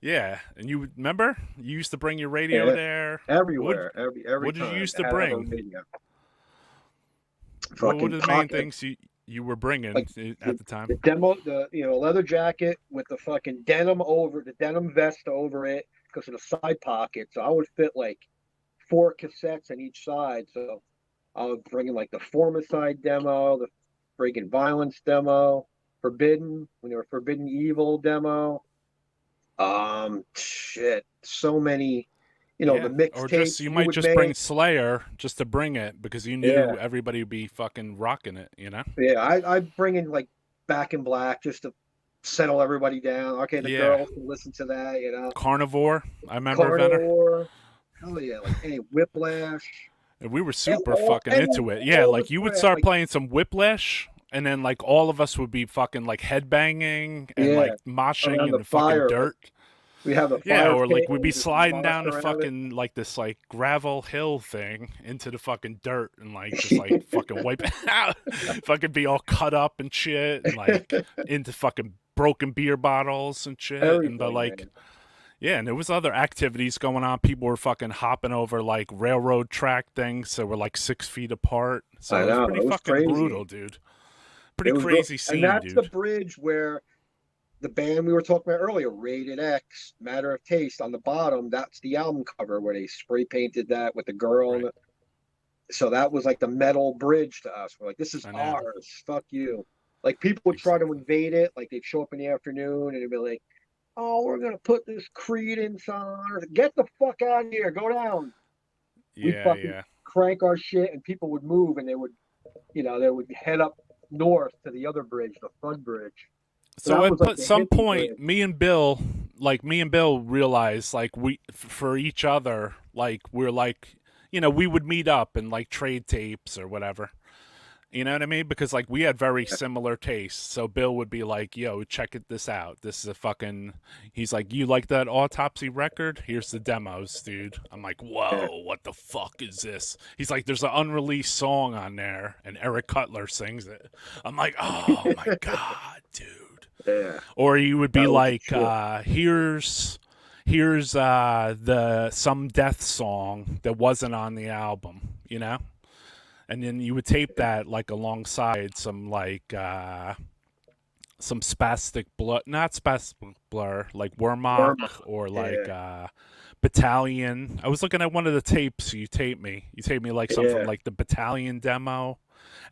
B: and you remember you used to bring your radio there
C: everywhere. Every
B: what did you used to bring? What were the main things you were bringing at the time?
C: The demo, leather jacket with the fucking denim vest over it because of the side pocket. So I would fit like 4 cassettes on each side. So I was bringing like the Formicide demo, the freaking Violence demo, Forbidden, when they were Forbidden Evil demo. So many, the mixtapes.
B: Or just you might just bring Slayer just to bring it because you knew everybody would be fucking rocking it, you know?
C: Yeah, I bring in like Back in Black just to settle everybody down. Okay, the girls can listen to that, you know.
B: Carnivore, I remember Venner.
C: Hell yeah, like Whiplash.
B: And we were super fucking into it. Yeah, like you would start playing some Whiplash, and then like all of us would be fucking like headbanging and like moshing in the fucking dirt.
C: We have a fire
B: or like we'd be sliding down the fucking like this like gravel hill thing into the fucking dirt and like just like fucking wipe it out, fucking be all cut up and shit, and like into fucking broken beer bottles and shit.
C: Everything,
B: and like. Yeah, and there was other activities going on. People were fucking hopping over like railroad track things that were like 6 feet apart. So it was pretty fucking brutal, dude. Pretty crazy scene,
C: and that's
B: dude.
C: The bridge where the band we were talking about earlier, Rated X, Matter of Taste, on the bottom, that's the album cover where they spray painted that with the girl. Right. So that was like the metal bridge to us. We're like, this is ours. Fuck you. Like people would try to invade it. Like they'd show up in the afternoon and it'd be like, oh, we're going to put this Creedence on. Get the fuck out of here. Go down. We'd crank our shit and people would move and they would head up north to the other bridge, the front bridge.
B: So at some point, me and Bill realized like for each other, like we're like, we would meet up and like trade tapes or whatever. You know what I mean? Because like we had very similar tastes. So Bill would be like, "Yo, this out. This is a fucking." He's like, "You like that Autopsy record? Here's the demos, dude." I'm like,
C: Yeah.
B: "Whoa, what the fuck is this?" He's like, "There's an unreleased song on there, and Eric Cutler sings it." I'm like, "Oh my god, dude!"
C: Yeah.
B: Or you would be
C: That was
B: like,
C: the shit.
B: "Here's the some death song that wasn't on the album," you know. And then you would tape that like alongside some like some spastic blur, not spastic blur, like Wormock
C: Burma.
B: or like
C: Yeah.
B: Battalion. I was looking at one of the tapes you taped me. You taped me like something from
C: Yeah.
B: like the Battalion demo,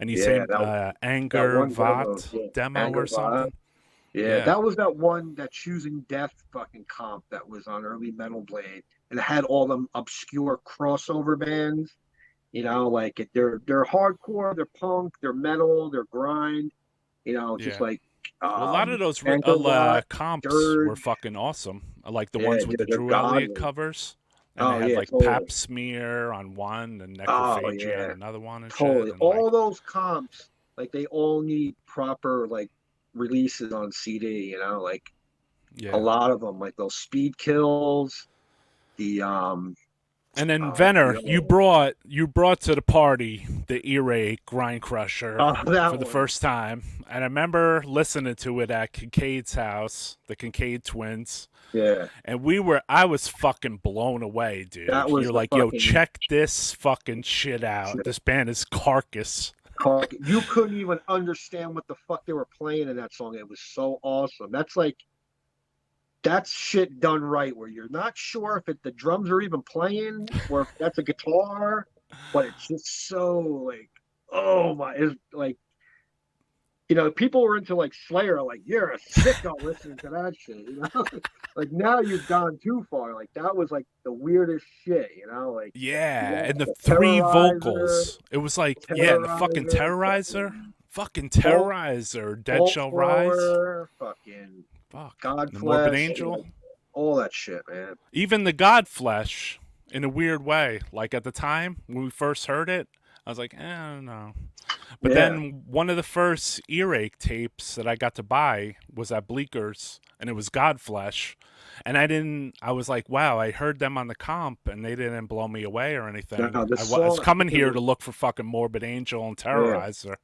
B: and you
C: Yeah.
B: taped
C: That
B: Anger
C: one demo.
B: Vot
C: Yeah.
B: demo or
C: Anger Vibe.
B: something.
C: Yeah.
B: Yeah,
C: That was that one, that Choosing Death fucking comp that was on early Metal Blade. And it had all them obscure crossover bands. Like they're hardcore, they're punk, they're metal, they're grind. Just
B: yeah.
C: like
B: Well, a lot of those
C: Anchorwatt,
B: comps were
C: Dirge.
B: fucking awesome. I like the
C: Yeah,
B: ones with
C: dude,
B: the
C: they're
B: Drew Elliott
C: godly.
B: covers, and they
C: Oh
B: had
C: yeah,
B: like
C: totally.
B: Pap Smear on one and
C: Oh
B: Necrophagia on
C: yeah,
B: another one and shit.
C: totally.
B: And like,
C: All those comps, like they all need proper like releases on CD. Like a
B: yeah.
C: lot of them, like those Speed Kills, the
B: And then
C: oh
B: Venner,
C: god,
B: you brought to the party the earache Grind Crusher
C: oh
B: for
C: that
B: the
C: one.
B: first time, and I remember listening to it at Kincaid's house, the Kincaid twins,
C: Yeah,
B: and I was fucking blown away,
C: that
B: dude.
C: was
B: You're
C: the
B: like, yo,
C: fucking
B: check this fucking shit out. This band is Carcass.
C: You couldn't even understand what the fuck they were playing in that song. It was so awesome. That's shit done right, where you're not sure if the drums are even playing or if that's a guitar, but it's just so like, oh my, it's like, people were into like Slayer, like you're a sicko listening to that shit. Like now you've gone too far. Like that was like the weirdest shit. Like you
B: Yeah,
C: got
B: and the
C: the
B: three
C: Terrorizer,
B: vocals. It was like, yeah, and the fucking
C: Terrorizer,
B: Terrorizer.
C: fucking
B: Fucking
C: Bolt,
B: Terrorizer. Dead
C: Bolt
B: Shall Rise.
C: Thrower, fucking
B: Fuck. The Morbid
C: Godflesh,
B: Angel.
C: like all that shit, man.
B: Even the Godflesh, in a weird way. Like at the time when we first heard it, I was like, I don't know. But
C: Yeah.
B: then one of the first earache tapes that I got to buy was at Bleeker's, and it was Godflesh. And I was like, wow, I heard them on the comp, and they didn't blow me away or anything.
C: No, the
B: I was
C: song, I
B: coming
C: think it
B: here
C: was,
B: to look for fucking Morbid Angel and
C: yeah,
B: Terrorizer.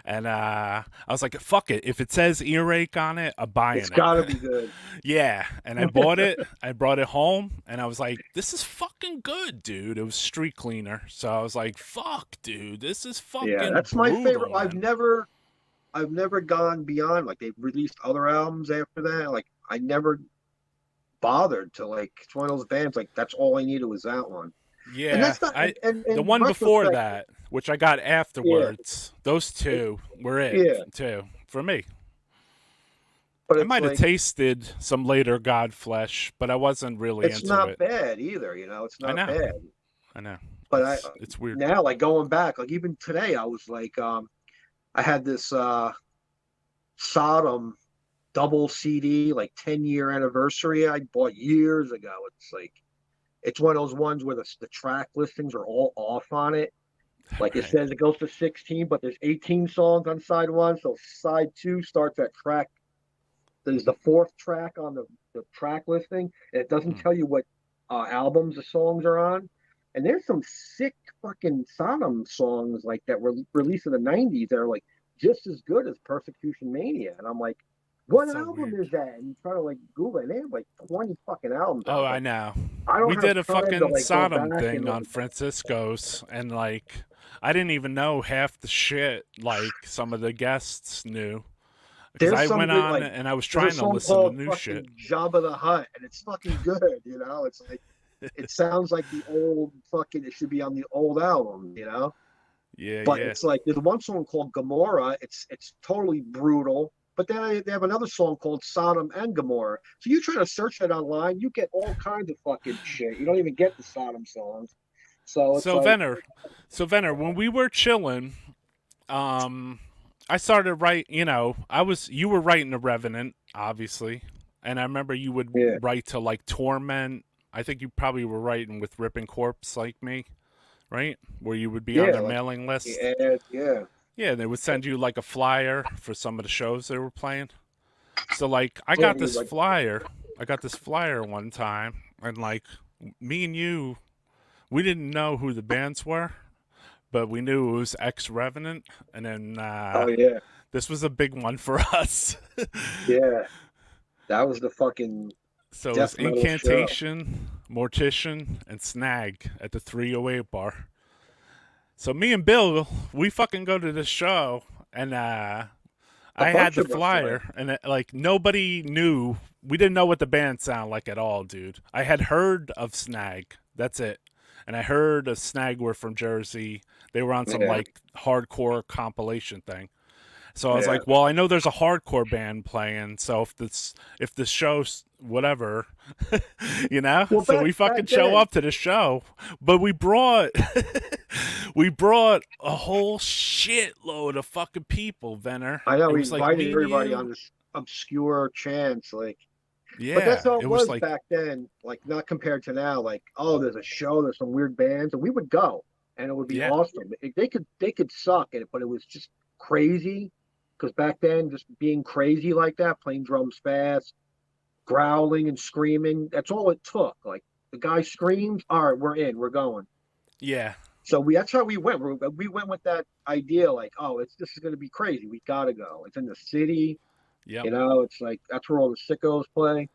B: And I was like, fuck it. If it says earache on it, I'm buying
C: it's got to
B: it.
C: be good.
B: Yeah, and I bought it. I brought it home, and I was like, "This is fucking good, dude." It was Street Cleaner, so I was like, "Fuck, dude, this is
C: Yeah,
B: fucking
C: that's my favorite.
B: brutal, man."
C: I've never gone beyond. Like they've released other albums after that. Like I never bothered to like. It's one of those bands. Like that's all I needed was that one. And
B: Yeah,
C: that's not. And
B: the
C: in
B: one before
C: retrospect,
B: that, which I got
C: yeah,
B: afterwards, those
C: it,
B: two were it
C: yeah.
B: too for me.
C: But
B: I
C: it's
B: might have
C: like
B: tasted some later Godflesh, but I wasn't really
C: it's
B: into
C: not
B: it.
C: bad either. It's
B: I
C: not
B: know,
C: bad.
B: I know.
C: But
B: It's weird.
C: now like going back, like even today, I was like, I had this Sodom double CD, like 10-year anniversary I bought years ago. It's one of those ones where the track listings are all off on it. Like it
B: Right.
C: says it goes to 16, but there's 18 songs on side one. So side two starts at track. There's the fourth track on the track listing, and it doesn't
B: Hmm.
C: tell you what albums the songs are on. And there's some sick fucking Sodom songs like that were released in the 90s that are like just as good as Persecution Mania. And I'm like, what
B: That's so
C: album
B: weird.
C: is that? And you try to like Google it, and they have like 20 fucking albums
B: Oh,
C: out
B: I
C: there.
B: know.
C: I
B: We
C: don't have
B: did a
C: time to
B: fucking
C: like go
B: Sodom
C: back and
B: thing on
C: like,
B: Francisco's, and like, I didn't even know half the shit like some of the guests knew. Because
C: there's
B: I
C: some
B: went
C: good
B: on
C: like
B: and I was
C: there's a
B: trying to
C: song
B: listen to
C: called
B: new shit.
C: fucking Jabba the Hutt, and it's fucking good. It's like it sounds like the old fucking. It should be on the old album.
B: Yeah,
C: But
B: yeah.
C: it's like there's one song called Gomorrah. It's totally brutal. But then they have another song called Sodom and Gomorrah. So you try to search that online, you get all kinds of fucking shit. You don't even get the Sodom songs. So it's
B: So
C: like,
B: Venner, when we were chilling, I started you were writing The Revenant, obviously. And I remember you would
C: yeah,
B: write to like Torment. I think you probably were writing with Ripping Corpse like me, right? Where you would be on
C: yeah,
B: their
C: like
B: mailing list.
C: yeah, yeah.
B: Yeah, they would send you like a flyer for some of the shows they were playing. So like I
C: Yeah,
B: got
C: he was
B: this
C: like,
B: flyer. I got this flyer one time and like me and you we didn't know who the bands were, but we knew it was Ex Revenant and then
C: oh yeah,
B: this was a big one for us.
C: yeah, that was the fucking
B: So it was
C: death metal show.
B: Incantation, Mortician, and Snag at the 308 bar. So me and Bill, we fucking go to the show and
C: A
B: I had
C: bunch
B: the
C: of us went.
B: flyer, and like nobody knew. We didn't know what the band sounded like at all, dude. I had heard of Snag. That's it. And I heard of Snag were from Jersey. They were on some
C: Yeah,
B: like hardcore compilation thing. So I was
C: yeah.
B: like, well, I know there's a hardcore band playing. So if the show's whatever, you know.
C: Well,
B: So
C: back
B: we
C: back
B: fucking show
C: then,
B: up to the show, but we brought we brought a whole shitload of fucking people, Venner.
C: I know
B: It
C: we
B: was like
C: invited
B: me and
C: everybody
B: you.
C: on this obscure chance, like, but that's
B: Yeah,
C: how it
B: it was
C: was
B: like
C: back then. Like, not compared to now. Like, oh, there's a show, there's some weird bands, and we would go, and it would be
B: yeah,
C: awesome. They could suck it, but it was just crazy. Because back then, just being crazy like that, playing drums fast, growling and screaming, that's all it took. Like the guy screams, all right, we're in, we're going.
B: yeah,
C: So that's how we went. We went with that idea, like, oh, this is going to be crazy. We gotta go. It's in the city,
B: yep.
C: It's like that's where all the sickos play.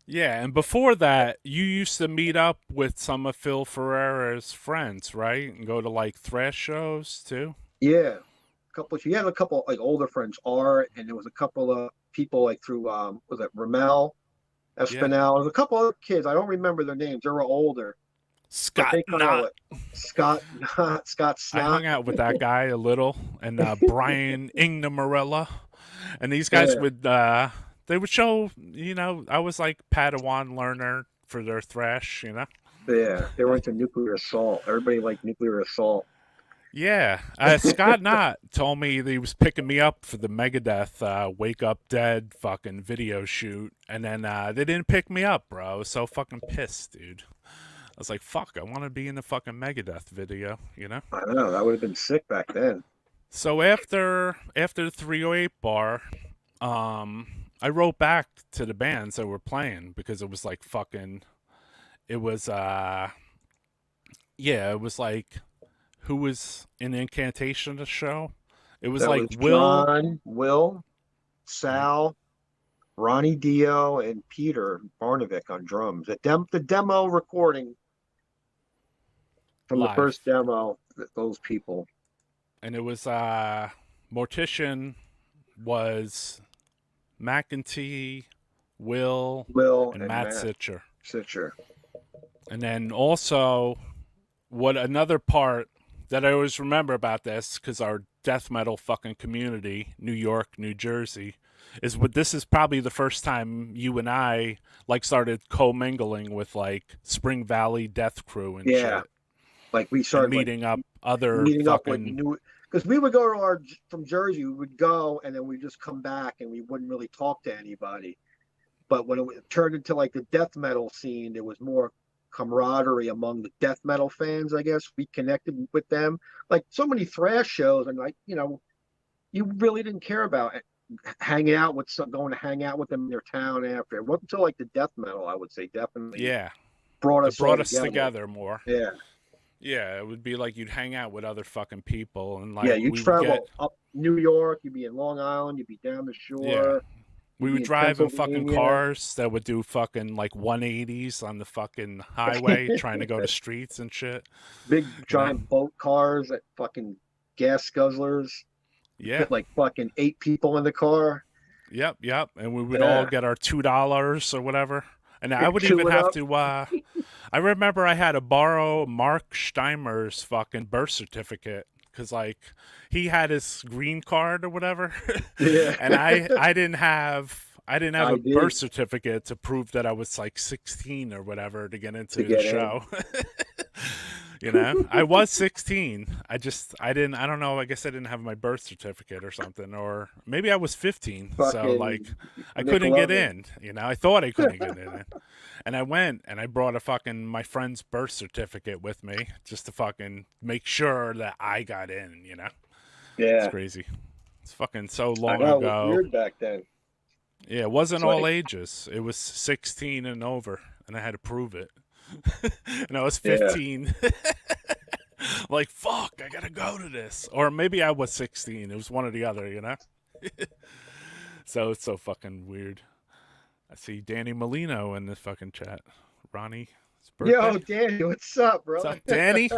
B: Yeah, and before that, you used to meet up with some of Phil Ferreira's friends, right? And go to like thrash shows too.
C: Yeah, he had a couple like older friends, Art, and there was a couple of people like through was it Ramel,
B: Yeah.
C: Espinal. There's a couple other kids. I don't remember their names. They were older, but
B: Scott
C: they kind of
B: Knott.
C: like Scott Scott
B: I
C: Snot.
B: hung out with that guy a little, and Brian Ignamarella, and these guys
C: Yeah,
B: would they would show. You know, I was like Padawan learner for their thrash. You know.
C: yeah, they were into nuclear assault. Everybody liked nuclear assault.
B: Yeah, Scott Knott told me that he was picking me up for the Megadeth "Wake Up Dead" fucking video shoot, and then they didn't pick me up, bro. I was so fucking pissed, dude. I was like, "Fuck, I want to be in the fucking Megadeth video," you know.
C: I don't know. That would have been sick back then.
B: So after the 308 bar, I wrote back to the bands that were playing because it was like fucking. It was yeah, it was like who was in Incantation the show? It was
C: That
B: like
C: was
B: Will,
C: John, Will,
B: right?
C: Sal, Ronnie Dio, and Peter Barnovic on drums. The demo recording from the
B: Live.
C: first demo, those people.
B: And it was Mortician was McEntee, Will,
C: Will
B: and
C: and
B: Matt
C: Matt
B: Sitcher.
C: Sitcher.
B: And then also what another part that I always remember about this, because our death metal fucking community, New York, New Jersey, is what this is probably the first time you and I like started commingling with like Spring Valley Death Crew and
C: Yeah,
B: shit,
C: like we
B: and
C: started like
B: meeting up other
C: meeting up with
B: fucking
C: new because we would go to our from Jersey. We would go and then we just come back and we wouldn't really talk to anybody. But when it turned into like the death metal scene, there was more camaraderie among the death metal fans. I guess we connected with them. Like so many thrash shows, and like you really didn't care about hanging out with some, going to hang out with them in their town after. It wasn't until like the death metal, I would say, definitely
B: yeah.
C: brought
B: It
C: us all
B: brought us
C: together.
B: together more.
C: Yeah,
B: Yeah, it would be like you'd hang out with other fucking people, and
C: yeah.
B: like
C: You
B: we would get
C: travel up New York, you'd be in Long Island, you'd be down the
B: yeah.
C: shore,
B: We
C: you'd
B: would
C: be in
B: drive in fucking
C: Pennsylvania.
B: cars that would do fucking like 180s on the fucking highway trying to go to streets and shit.
C: Big
B: You know?
C: giant boat cars that fucking gas guzzlers.
B: Yeah.
C: Fit like fucking 8 people in the car.
B: Yep, yep. And we would all
C: Yeah,
B: get our $2 or whatever. And I would
C: chew
B: even
C: it
B: have
C: up.
B: to I remember I had to borrow Mark Steimer's fucking birth certificate because like he had his green card or whatever,
C: Yeah,
B: and I didn't have a birth
C: ID
B: certificate to prove that I was like 16 or whatever to get
C: to
B: into the
C: get in.
B: show. You know, I was 16. I didn't, I don't know. I guess I didn't have my birth certificate or something, or maybe I was 15. So like,
C: Fucking
B: I couldn't get
C: Nickelodeon.
B: in. You know, I thought I couldn't get in, and I went and I brought a fucking my friend's birth certificate with me just to fucking make sure that I got in. You know, It's
C: Yeah.
B: crazy. It's fucking so
C: I
B: long
C: know, it was
B: ago.
C: weird back then.
B: Yeah, it wasn't
C: It's
B: all
C: like,
B: ages. It was 16 and over, and I had to prove it. And I was
C: yeah.
B: 15. Like, fuck, I gotta go to this. Or maybe I was 16. It was one or the other, you know? So it's so fucking weird. I see Danny Molino in this fucking chat. Ronnie's birthday.
C: Yo, Danny, what's up,
B: What's
C: bro?
B: up, Danny?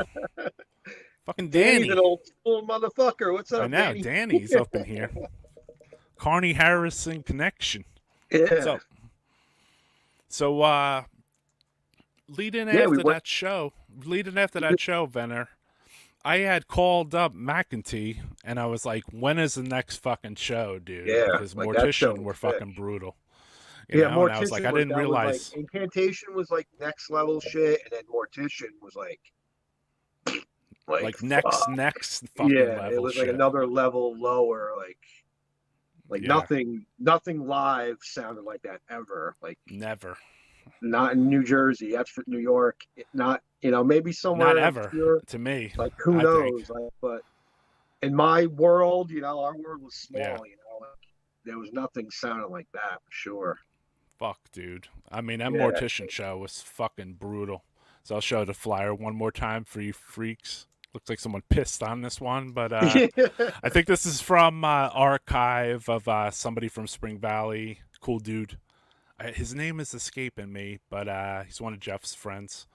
B: Fucking
C: Danny's
B: Danny.
C: an old school motherfucker. What's
B: I
C: up,
B: know,
C: Danny?
B: Danny's up in here. Carney Harrison connection.
C: Yeah.
B: What's up? So, leading
C: Yeah, we
B: after
C: went.
B: that show, Venner, I had called up McEntee, and I was like, when is the next fucking show, dude?
C: Yeah,
B: Because
C: like that show
B: Mortician were
C: was sick.
B: fucking brutal.
C: Yeah,
B: And I was like,
C: Mortician
B: I
C: was
B: didn't
C: that was like
B: realize.
C: Incantation was like next level shit, and then Mortician was like
B: Like,
C: fuck.
B: next fucking
C: Yeah,
B: level
C: it was
B: shit.
C: like another level lower, like
B: Yeah.
C: nothing live sounded like that ever. Like
B: Never.
C: not in New Jersey, that's for New York. Not maybe somewhere
B: Not ever,
C: obscure,
B: to me.
C: like who
B: I
C: knows?
B: think.
C: Like, but in my world, our world was small.
B: Yeah.
C: Like, there was nothing sounding like that for sure.
B: Fuck, dude. I mean, that
C: Yeah.
B: Mortician show was fucking brutal. So I'll show the flyer one more time for you freaks. Looks like someone pissed on this one, but I think this is from archive of somebody from Spring Valley. Cool dude. His name is escaping me, but he's one of Jeff's friends.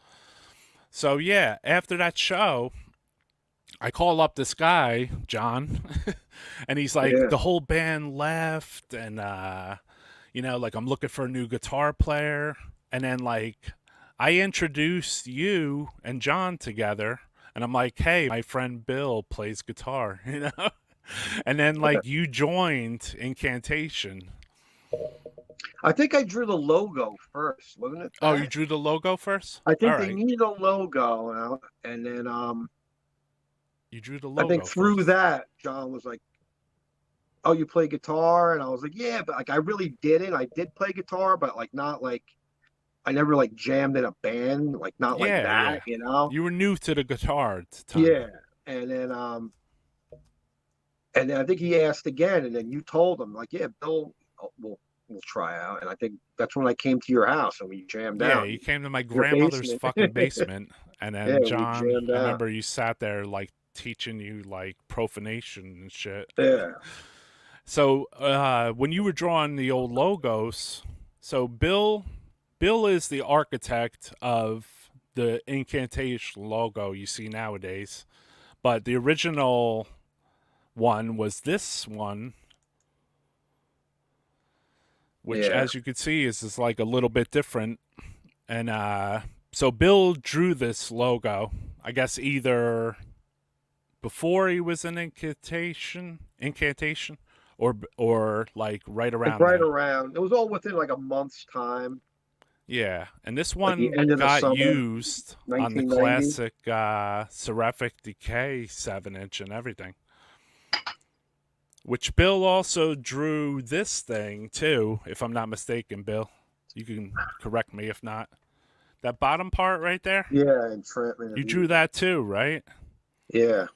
B: So yeah, after that show, I call up this guy, John, and he's like,
C: Yeah.
B: the whole band left, and like I'm looking for a new guitar player, and then like I introduced you and John together, and I'm like, hey, my friend Bill plays guitar, and then like you joined Incantation.
C: I think I drew the logo first, wasn't it?
B: Oh,
C: that?
B: you drew the logo first?
C: I think
B: All
C: they
B: right.
C: needed a logo, and then
B: You drew the logo.
C: I think through
B: first.
C: that, John was like, "Oh, you play guitar?" And I was like, "Yeah," but like I really didn't. I did play guitar, but like not like I never like jammed in a band, like not like that,
B: Yeah. You were new to the guitar at the time.
C: Yeah, and then I think he asked again, and then you told him like, "Yeah, Bill, we'll try out." And I think that's when I came to your house and we jammed out.
B: Yeah, you came to my grandmother's
C: basement.
B: fucking basement, and then
C: Yeah, we
B: John,
C: jammed
B: I
C: out.
B: remember you sat there like teaching you like profanation and shit.
C: Yeah.
B: So when you were drawing the old logos, so Bill is the architect of the Incantation logo you see nowadays, but the original one was this one, which
C: Yeah.
B: as you can see is like a little bit different. And so Bill drew this logo, I guess either before he was in Incantation, or like right around.
C: Like right around. It was all within like a month's time.
B: Yeah, and this
C: Like
B: one
C: the end of the
B: got
C: summer,
B: used on the
C: 1990.
B: classic Seraphic Decay 7-inch and everything. Which Bill also drew this thing too, if I'm not mistaken, Bill. You can correct me if not. That bottom part right there?
C: Yeah, entrapment.
B: You drew that too, right?
C: Yeah.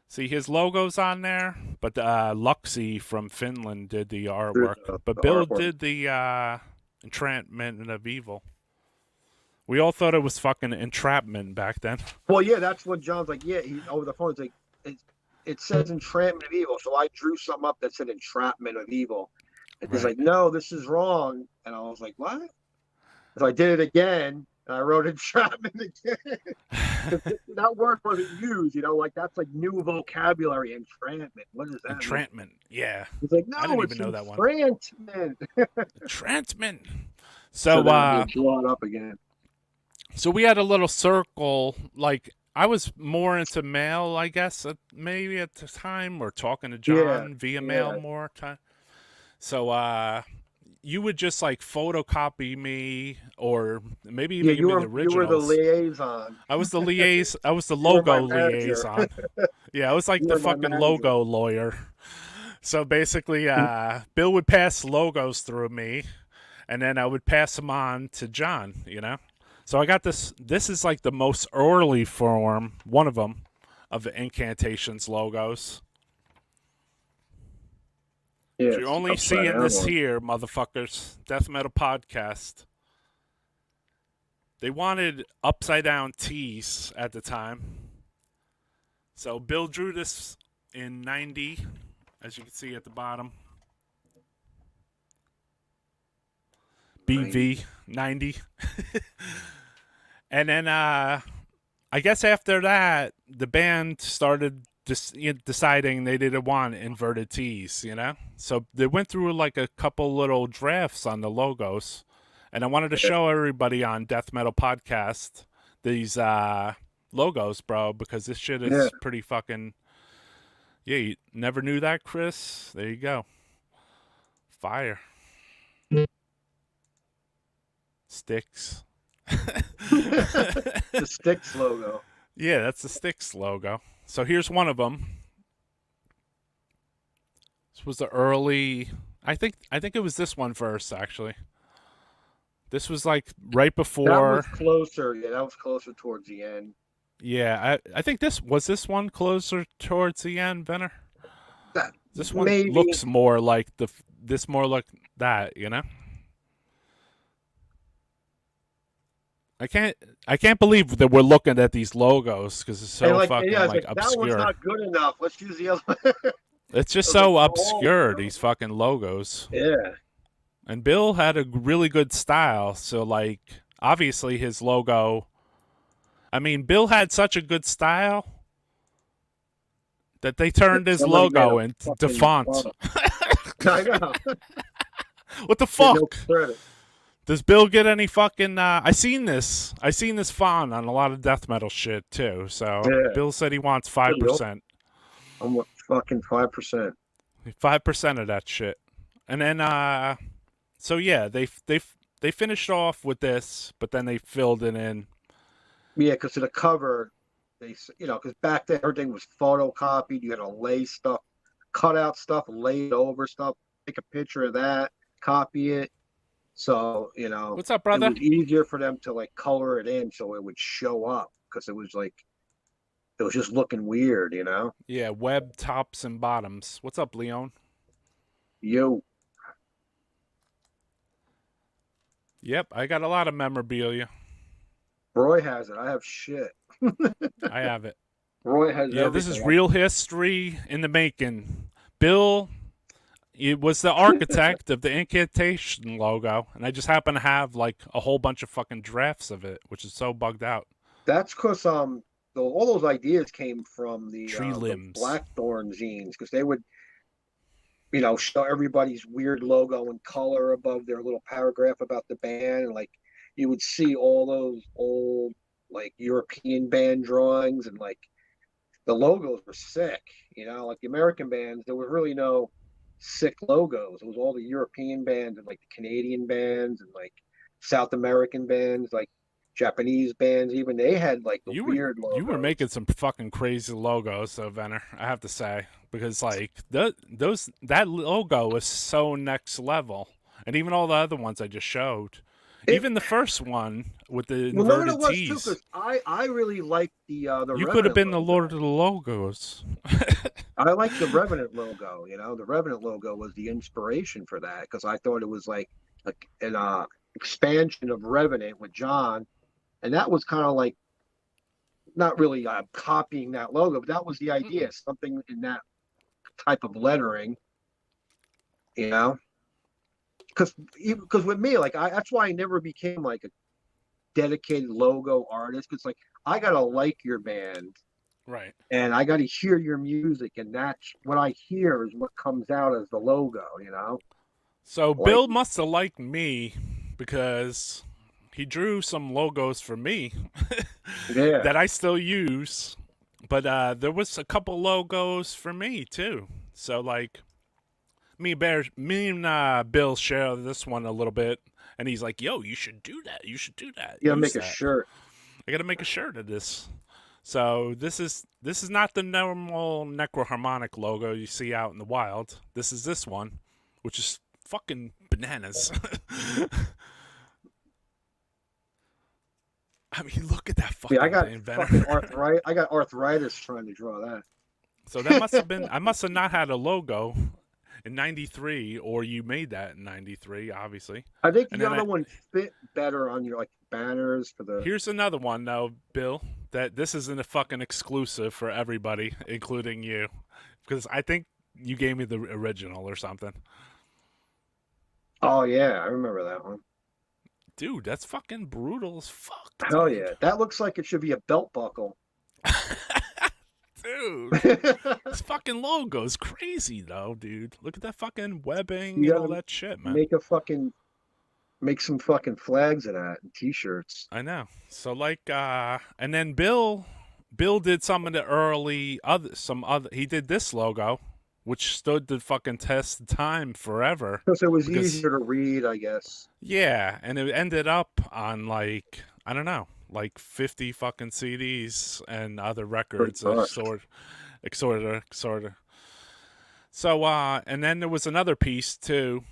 B: See his logo's on there, but Luxy from Finland did the artwork. But
C: the
B: Bill
C: artwork.
B: did the Entrapment of Evil. We all thought it was fucking entrapment back then.
C: Well, yeah, that's what John's like. Yeah, he over the phone. It's like it says entrapment of evil, so I drew something up that said entrapment of evil. And he's like, "No, this is wrong." And I was like, "What?" So I did it again, and I wrote entrapment again. That word wasn't used, like that's like new vocabulary. Entrapment. What is that?
B: Entrapment. Yeah.
C: He's like, "No,
B: I didn't
C: it's
B: even know that one.
C: entrapment."
B: Entrapment. So
C: then draw it up again.
B: So we had a little circle. Like I was more into mail, I guess, maybe at the time, or talking to John via mail more time. So you would just like photocopy me, or maybe even give me the originals.
C: You were the liaison.
B: I was the liaison. I was the logo liaison. Yeah, I was like the fucking logo lawyer. So basically, Bill would pass logos through me, and then I would pass them on to John. So I got this. This is like the most early form, one of them, of the Incantation's logos.
C: Yeah,
B: You're
C: it's
B: only
C: upside
B: seeing
C: down
B: this
C: one.
B: here, motherfuckers. Death Metal Podcast. They wanted upside down tees at the time. So Bill drew this in 90, as you can see at the bottom. BV 90. And then I guess after that, the band started deciding they didn't want inverted T's, you know? So they went through like a couple little drafts on the logos. And I wanted to show everybody on Death Metal Podcast these logos, bro, because this shit is pretty fucking... Yeah, you never knew that, Chris? There you go. Fire. Sticks.
C: The Styx logo.
B: Yeah, that's the Styx logo. So here's one of them. This was the early... I think it was this one first, actually. This was like right before...
C: That was closer. Yeah, that was closer towards the end.
B: Yeah, I think this one closer towards the end, Venner. This one
C: maybe
B: looks more like this more like that, you know? I can't believe that we're looking at these logos because it's so fucking like obscure.
C: That one's not good enough. Let's use the other one.
B: It's just so obscure, these fucking logos.
C: Yeah.
B: And Bill had a really good style, so like obviously his logo. I mean, Bill had such a good style that they turned his logo into font.
C: I know.
B: What the fuck?
C: No,
B: does Bill get any fucking... I seen this font on a lot of death metal shit, too. So Bill said he wants 5%.
C: I'm fucking 5%.
B: 5% of that shit. And then, so yeah, they finished off with this, but then they filled it in.
C: Yeah, because of the cover, because back then everything was photocopied. You had to lay stuff, cut out stuff, lay it over stuff, take a picture of that, copy it. So,
B: what's up, brother?
C: It was easier for them to like color it in so it would show up because it was just looking weird,
B: Yeah, web tops and bottoms. What's up, Leon?
C: Yo.
B: Yep, I got a lot of memorabilia.
C: Roy has it. I have shit.
B: I have it.
C: Roy has everything.
B: This is real history in the making. Bill... It was the architect of the Incantation logo, and I just happen to have like a whole bunch of fucking drafts of it, which is so bugged out.
C: That's because all those ideas came from the
B: Tree limbs,
C: the Blackthorn zines, because they would, show everybody's weird logo and color above their little paragraph about the band, and like you would see all those old like European band drawings, and like the logos were sick, like the American bands, there was really no sick logos. It was all the European bands and like the Canadian bands and like South American bands, like Japanese bands. Even they had like the weird logos.
B: You were making some fucking crazy logos, though, Venner. I have to say, because like that logo was so next level, and even all the other ones I just showed. Even the first one with the inverted T's.
C: Too, I really liked the
B: You could have been the Lord of the Logos.
C: I like the Revenant logo. The Revenant logo was the inspiration for that because I thought it was like an expansion of Revenant with John, and that was kind of like not really copying that logo, but that was the idea, something in that type of lettering, Because with me, like that's why I never became like a dedicated logo artist. Because like I gotta like your band,
B: right?
C: And I gotta hear your music, and that's what I hear is what comes out as the logo.
B: So like, Bill must have liked me because he drew some logos for me that I still use. But there was a couple logos for me too. So like. Me and Bill share this one a little bit, and he's like, "Yo, you should do that. You should do that.
C: You gotta make a shirt.
B: I gotta make a shirt of this." So this is not the normal Necroharmonic logo you see out in the wild. This is this one, which is fucking bananas. I mean, look at that fucking thing, Venner.
C: I got arthritis trying to draw that.
B: So that must have been. I must have not had a logo. in '93, or you made that in '93, obviously.
C: I think
B: And
C: the
B: then
C: other one fit better on your like banners for the.
B: here's another one though, Bill. That this isn't a fucking exclusive for everybody, including you, because I think you gave me the original or something.
C: Oh yeah, I remember that one.
B: Dude, that's fucking brutal as fuck,
C: Hell
B: dude.
C: yeah, that looks like it should be a belt buckle.
B: Dude, this fucking logo is crazy though, dude. Look at that fucking webbing
C: You
B: and all
C: gotta
B: that shit, man.
C: make some fucking flags of that and t-shirts.
B: I know. So like, and then Bill did some of the early he did this logo, which stood the fucking test of time forever.
C: Because it was
B: Because
C: easier to read, I guess.
B: yeah, and it ended up on like, I don't know, like 50 fucking CDs and other records,
C: Pretty much.
B: sort of. So and then there was another piece too,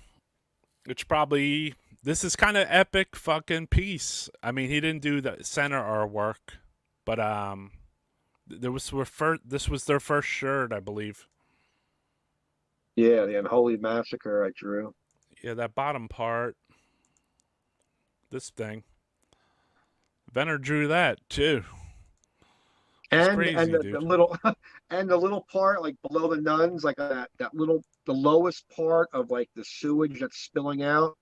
B: which probably this is kind of epic fucking piece. I mean, he didn't do the center artwork, but this was their first shirt, I believe.
C: Yeah, the Unholy Massacre I drew.
B: Yeah, that bottom part, this thing. Venner drew that too. It's
C: And
B: crazy,
C: the
B: dude.
C: little and the little part like below the nuns, like that little the lowest part of like the sewage that's spilling out.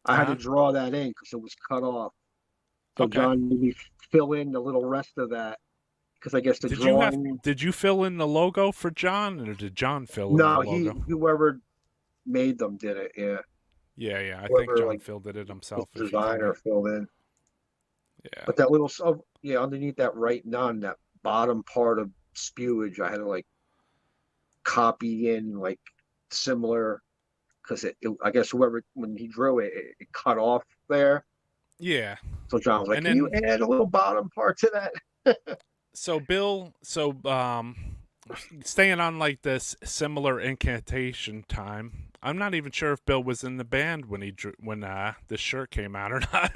C: I had to
B: Uh-huh.
C: draw that in because it was cut off. So
B: Okay.
C: John made me fill in the little rest of that because I guess the drawing.
B: Did you fill in the logo for John, or did John fill in the
C: No,
B: logo?
C: whoever made them did it. Yeah,
B: Yeah. I think
C: whoever
B: John
C: like
B: filled it
C: was
B: himself.
C: the
B: If you told me.
C: designer filled in.
B: Yeah.
C: But that little, yeah, underneath that right nun, that bottom part of spewage, I had to like copy in like similar because I guess whoever when he drew it, it cut off there.
B: Yeah.
C: So John was like,
B: And
C: "Can you
B: then
C: add a little bottom part to that?"
B: so Bill, staying on like this similar incantation time. I'm not even sure if Bill was in the band when this shirt came out or not.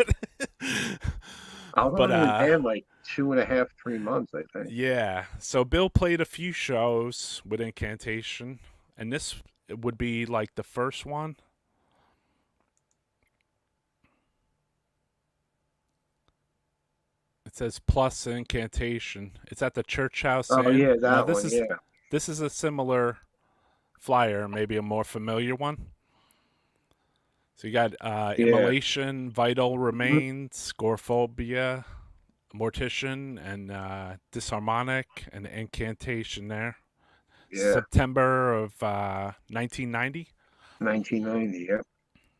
C: I was
B: But
C: only in the band like 2.5, 3 months, I think.
B: yeah. So Bill played a few shows with Incantation, and this would be like the first one. It says plus Incantation. It's at the Church House
C: Oh
B: Inn.
C: yeah,
B: Now
C: that one. Yeah,
B: this is a similar flyer, maybe a more familiar one. So you got
C: yeah,
B: Immolation, Vital Remains, Scorephobia, Mortician, and Disharmonic, and Incantation there.
C: yeah.
B: September of 1990.
C: 1990. Yeah,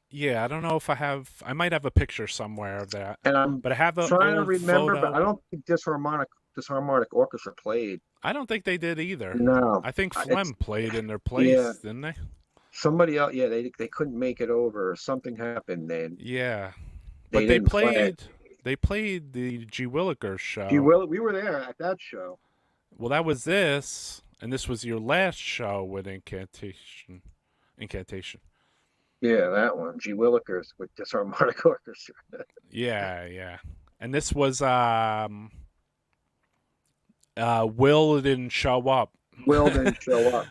B: Yeah, I don't know if I might have a picture somewhere of that,
C: and I'm
B: but I have an
C: trying to
B: old
C: remember, but I
B: photo.
C: don't think Disharmonic Orchestra played.
B: I don't think they did either.
C: No,
B: I think
C: it's
B: Phlegm played in their
C: yeah.
B: place, didn't they?
C: Somebody else, yeah, they couldn't make it over. Or something happened.
B: Yeah,
C: They
B: but they
C: didn't play.
B: played. They played the G Willikers
C: You
B: show.
C: will. We were there at that show.
B: Well, that was this, and this was your last show with Incantation. Incantation.
C: Yeah, that one. G Willikers with Disharmonic Orchestra.
B: Yeah. And this was Will didn't show up.
C: Will didn't show up.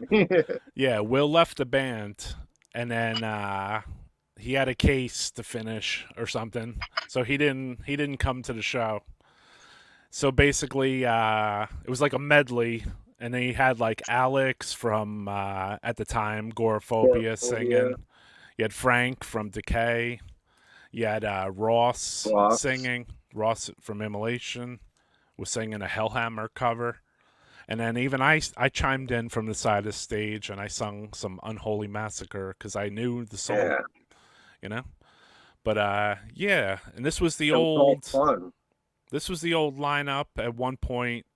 B: Yeah, Will left the band, and then he had a case to finish or something, so he didn't come to the show. So basically, it was like a medley, and then he had like Alex from at the time Goraphobia singing. You had Frank from Decay. You had Ross singing. Ross from Immolation was singing a Hellhammer cover. And then even I chimed in from the side of the stage, and I sung some Unholy Massacre because I knew the song,
C: Yeah,
B: you know. But yeah, and this was the
C: it was all
B: old
C: fun.
B: this was the old lineup at one point.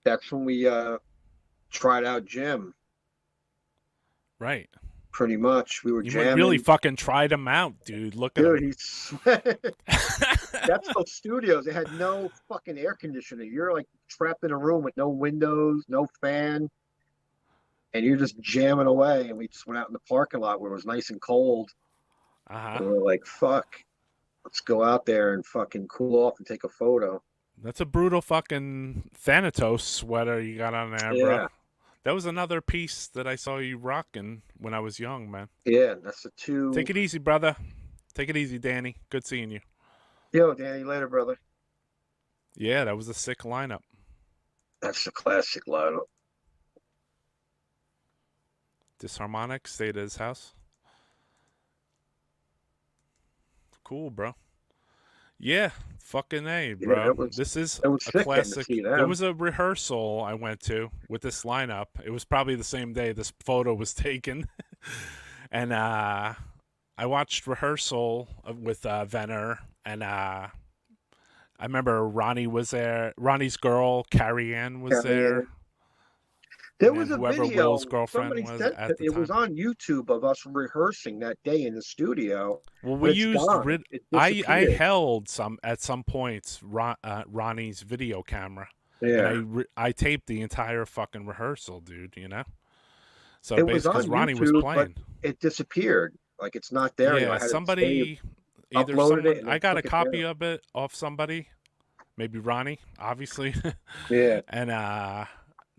C: That's when we tried out Jim.
B: Right.
C: Pretty much, we were
B: You
C: jamming.
B: really fucking tried him out, dude. Look at
C: Dude,
B: him.
C: he's that's those studios. They had no fucking air conditioning. You're like trapped in a room with no windows, no fan, and you're just jamming away. And we just went out in the parking lot where it was nice and cold.
B: Uh-huh.
C: And we were like, fuck, let's go out there and fucking cool off and take a photo.
B: That's a brutal fucking Thanatos sweater you got on there,
C: Yeah.
B: bro. That was another piece that I saw you rocking when I was young, man.
C: Yeah, that's the two.
B: Take it easy, brother. Take it easy, Danny. Good seeing you.
C: Yo, Danny, later, brother.
B: Yeah, that was a sick lineup.
C: That's the classic lineup.
B: Disharmonic stayed at his house. Cool, bro. Yeah, fucking A, bro. This is
C: was
B: a
C: sick getting to
B: classic.
C: see them.
B: There was a rehearsal I went to with this lineup. It was probably the same day this photo was taken. And I watched rehearsal with Venner, and I remember Ronnie was there. Ronnie's girl, Carrie Ann, was there.
C: There
B: And
C: was a
B: whoever
C: video.
B: Will's girlfriend
C: Somebody
B: was
C: sent
B: at the
C: it
B: time.
C: was on YouTube of us rehearsing that day in the studio.
B: Well,
C: but
B: we
C: it's
B: used
C: gone. It
B: I
C: disappeared.
B: held at some points Ronnie's video camera.
C: Yeah,
B: And I taped the entire fucking rehearsal, dude. You know. So
C: it was
B: basically,
C: on
B: Ronnie was
C: YouTube, but
B: playing.
C: it disappeared. Like it's not there.
B: Yeah,
C: I had
B: somebody
C: it
B: either
C: uploaded
B: someone
C: it and
B: I
C: then
B: got a
C: took it
B: copy
C: down.
B: of it off somebody, maybe Ronnie, obviously.
C: Yeah,
B: And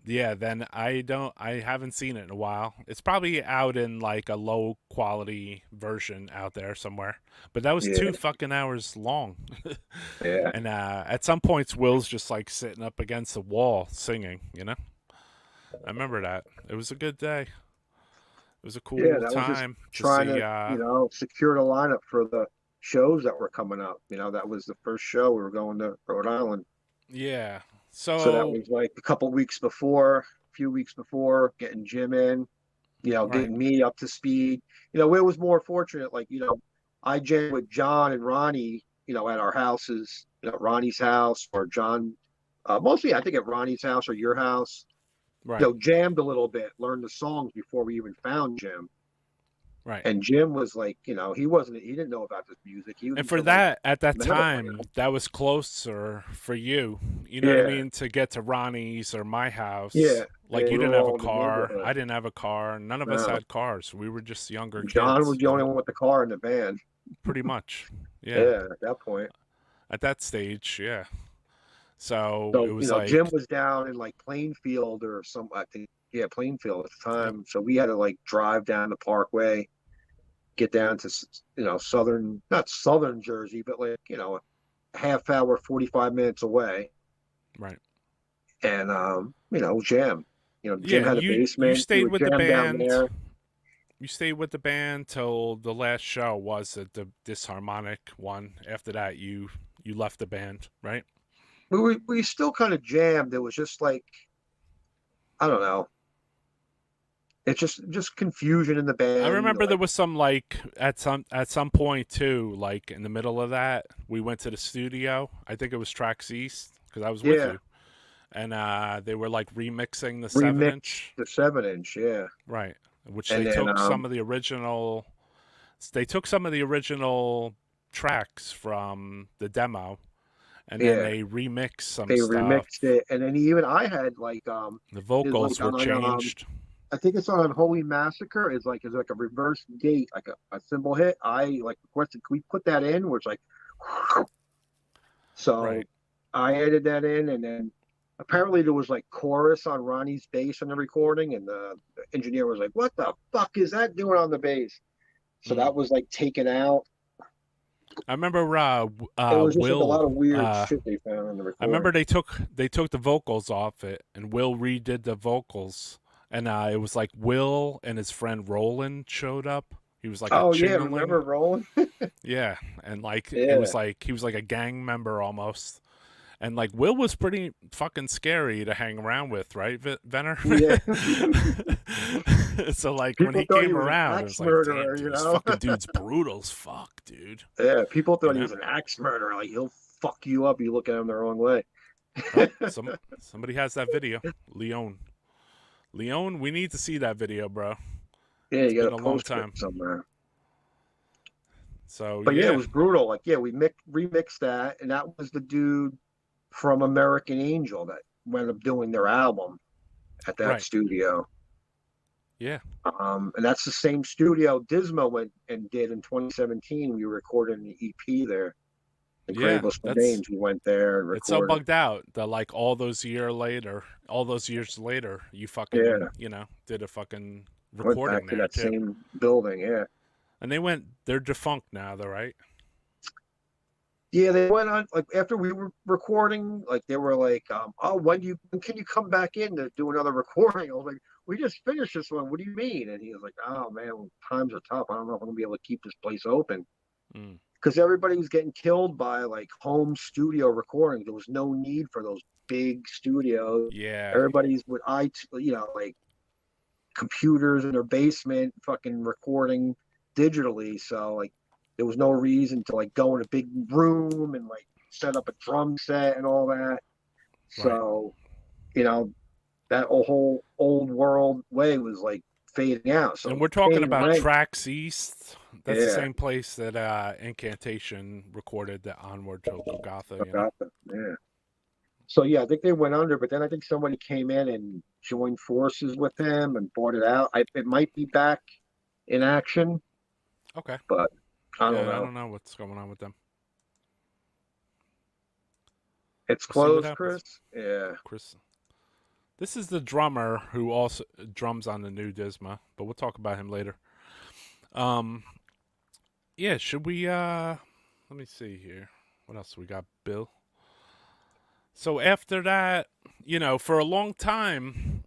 B: yeah, then I haven't seen it in a while. It's probably out in like a low quality version out there somewhere. But that was
C: yeah,
B: 2 fucking hours long.
C: yeah.
B: And at some points Will's just like sitting up against the wall singing, you know? I remember that. It was a good day. It was a
C: Yeah,
B: cool
C: that was just
B: time to
C: trying
B: see
C: to, secure the lineup for the shows that were coming up. That was the first show we were going to Rhode Island.
B: yeah.
C: So that
B: So
C: was like a couple weeks before, a few weeks before, getting Jim in,
B: right.
C: getting me up to speed. It was more fortunate, like, I jammed with John and Ronnie, at our houses, Ronnie's house or John, mostly I think at Ronnie's house or your house,
B: Right.
C: jammed a little bit, learned the songs before we even found Jim.
B: Right.
C: And Jim was like, he didn't know about this music. He was
B: And for
C: into,
B: that, at that
C: metal
B: time,
C: band.
B: that was closer for you. You know what I mean? To get to Ronnie's or my house.
C: Yeah.
B: Like,
C: Yeah,
B: you
C: we
B: didn't
C: were
B: have
C: all
B: a
C: in the
B: car.
C: neighborhood.
B: I didn't have a car. None of us
C: No.
B: had cars. We were just younger
C: John
B: kids.
C: was the only one with the car in the band.
B: Pretty much. Yeah.
C: Yeah, at that point.
B: At that stage, yeah. So
C: So,
B: it was like,
C: Jim was down in like Plainfield or I think, yeah, Plainfield at the time.
B: Yep.
C: So we had to like drive down the Parkway, get down to, not southern Jersey, but like, a half hour, 45 minutes away.
B: right.
C: And, jam. Jim
B: Yeah,
C: had a
B: you
C: basement.
B: stayed with the
C: jam down
B: band.
C: there.
B: You stayed with the band till the last show was the Disharmonic one. After that, you left the band, right?
C: We still kind of jammed. It was just like, I don't know. It's just confusion in the band.
B: I remember there was some like at some point too, like in the middle of that, we went to the studio. I think it was Tracks East because I was with you, and they were like remixing the 7-inch.
C: The 7-inch, yeah.
B: Right, which
C: And
B: they
C: then,
B: took some of the original. They took some of the original tracks from the demo, and then they remixed some
C: they
B: stuff.
C: remixed it, and then even I had like
B: the vocals were changed.
C: I think it's on Unholy Massacre. It's like a reverse gate, like a cymbal hit. I like requested, can we put that in? Where it's like, so
B: Right.
C: I added that in, and then apparently there was like chorus on Ronnie's bass in the recording, and the engineer was like, "What the fuck is that doing on the bass?" So that was like taken out.
B: I remember
C: It was just
B: Will.
C: like a lot of weird shit they found in the recording.
B: I remember they took the vocals off it, and Will redid the vocals, and it was like Will and his friend Roland showed up. He was like a Chingaling.
C: Remember Roland?
B: Yeah, and like it was like he was like a gang member almost. And like Will was pretty fucking scary to hang around with, right, Venner?
C: Yeah.
B: So like
C: People
B: when he
C: thought
B: came
C: he was an
B: around, it
C: axe
B: was like,
C: murderer,
B: damn, dude, this fucking dude's brutal as fuck, dude.
C: Yeah, people thought
B: You
C: he
B: know?
C: was an axe murderer. Like he'll fuck you up. You look at him the wrong way.
B: Oh, somebody has that video, Leon. Leon, we need to see that video, bro.
C: Yeah, you got
B: been
C: to
B: a long
C: post
B: time.
C: it somewhere.
B: So
C: But yeah, it was brutal. Like, yeah, we remixed that, and that was the dude from American Angel that wound up doing their album at that studio.
B: Yeah.
C: And that's the same studio Disma went and did in 2017. We recorded an EP there. in
B: Yeah,
C: Graveless
B: that's
C: Dames. We went there and
B: it's so
C: recorded.
B: bugged out that like all those years later, you
C: Yeah,
B: fucking did a fucking
C: went
B: recording
C: back to
B: there
C: that
B: too.
C: same building. Yeah.
B: And they're defunct now, though, right?
C: Yeah, they went on like after we were recording, like they were like, "Oh, when can you come back in to do another recording?" I was like, "We just finished this one. What do you mean?" And he was like, "Oh man, well, times are tough. I don't know if I'm gonna be able to keep this place open
B: Mm.
C: because everybody was getting killed by like home studio recordings. There was no need for those big studios.
B: Yeah,
C: Everybody's with like computers in their basement, fucking recording digitally. So like there was no reason to like go in a big room and like set up a drum set and all that.
B: right.
C: So, you know, that whole old world way was like fading out.
B: And
C: So
B: we're talking
C: paying
B: about
C: rent,
B: Tracks East. That's the
C: yeah,
B: same place that Incantation recorded the Onward to Golgotha.
C: forgot that, yeah. So yeah, I think they went under, but then I think somebody came in and joined forces with them and bought it out. It might be back in action,
B: Okay.
C: but I don't
B: Yeah, I
C: know.
B: don't know what's going on with them.
C: It's
B: We'll see what
C: closed,
B: happens.
C: Chris. Yeah.
B: Chris, this is the drummer who also drums on the new Disma, but we'll talk about him later. Um, yeah, should we? Let me see here. What else we got, Bill? So after that, for a long time,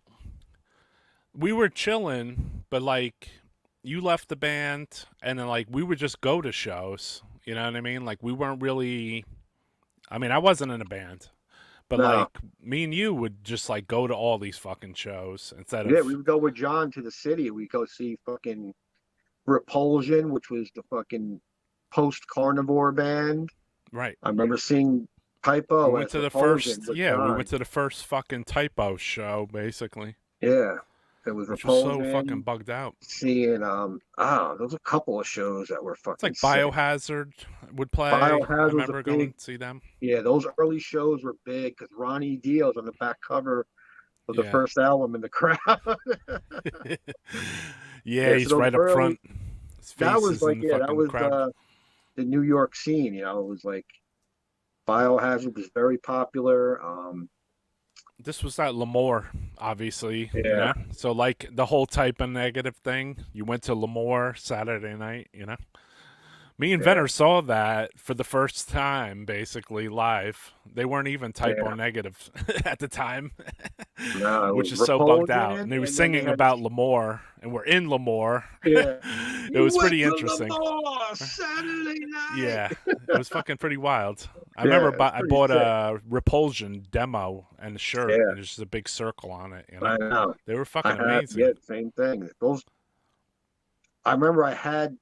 B: we were chilling, but like you left the band, and then like we would just go to shows. You know what I mean? Like we weren't really. I mean, I wasn't in a band, but
C: No.
B: like me and you would just like go to all these fucking shows instead
C: Yeah, we
B: of
C: would go with John to the city. We go see fucking Repulsion, which was the fucking post carnivore band.
B: right.
C: I remember seeing
B: We
C: Typo
B: went
C: as
B: to the
C: Repulsion
B: first,
C: with
B: yeah, we went
C: John.
B: to the first fucking Typo show basically,
C: Yeah. It was
B: which was so fucking
C: Repulsion.
B: bugged out.
C: Seeing there was a couple of shows that were
B: It's
C: fucking
B: like
C: sick.
B: Biohazard would play. I
C: Biohazard was a
B: remember going
C: big,
B: to see them.
C: yeah, those early shows were big because Ronnie Dio was on the back cover of the
B: Yeah.
C: first album in the crowd.
B: Yeah,
C: Yeah, so
B: he's
C: those
B: right up
C: early,
B: front. His
C: that
B: face
C: was
B: is
C: like,
B: in the
C: yeah, that
B: fucking
C: was
B: crowd.
C: the New York scene. It was like Biohazard was very popular.
B: This was at Lemoore, obviously,
C: Yeah,
B: So like the whole type of negative thing, you went to Lemoore Saturday night, Me and
C: yeah,
B: Venner saw that for the first time, basically live. They weren't even typo
C: yeah.
B: negative at the time,
C: No, it
B: which
C: was
B: is so bugged out.
C: Repulsion,
B: And they were
C: and then they
B: singing
C: had
B: about Lemoore, and we're in Lemoore.
C: yeah.
B: It
C: You
B: was
C: went
B: pretty
C: to
B: interesting.
C: the Saturday night.
B: Yeah, it was fucking pretty wild. I remember
C: Yeah, it's
B: I
C: pretty
B: bought
C: sick.
B: a Repulsion demo and a shirt,
C: Yeah,
B: and there's just a big circle on it.
C: I know.
B: They were
C: I
B: fucking
C: had yeah,
B: amazing.
C: same thing. Those I remember I had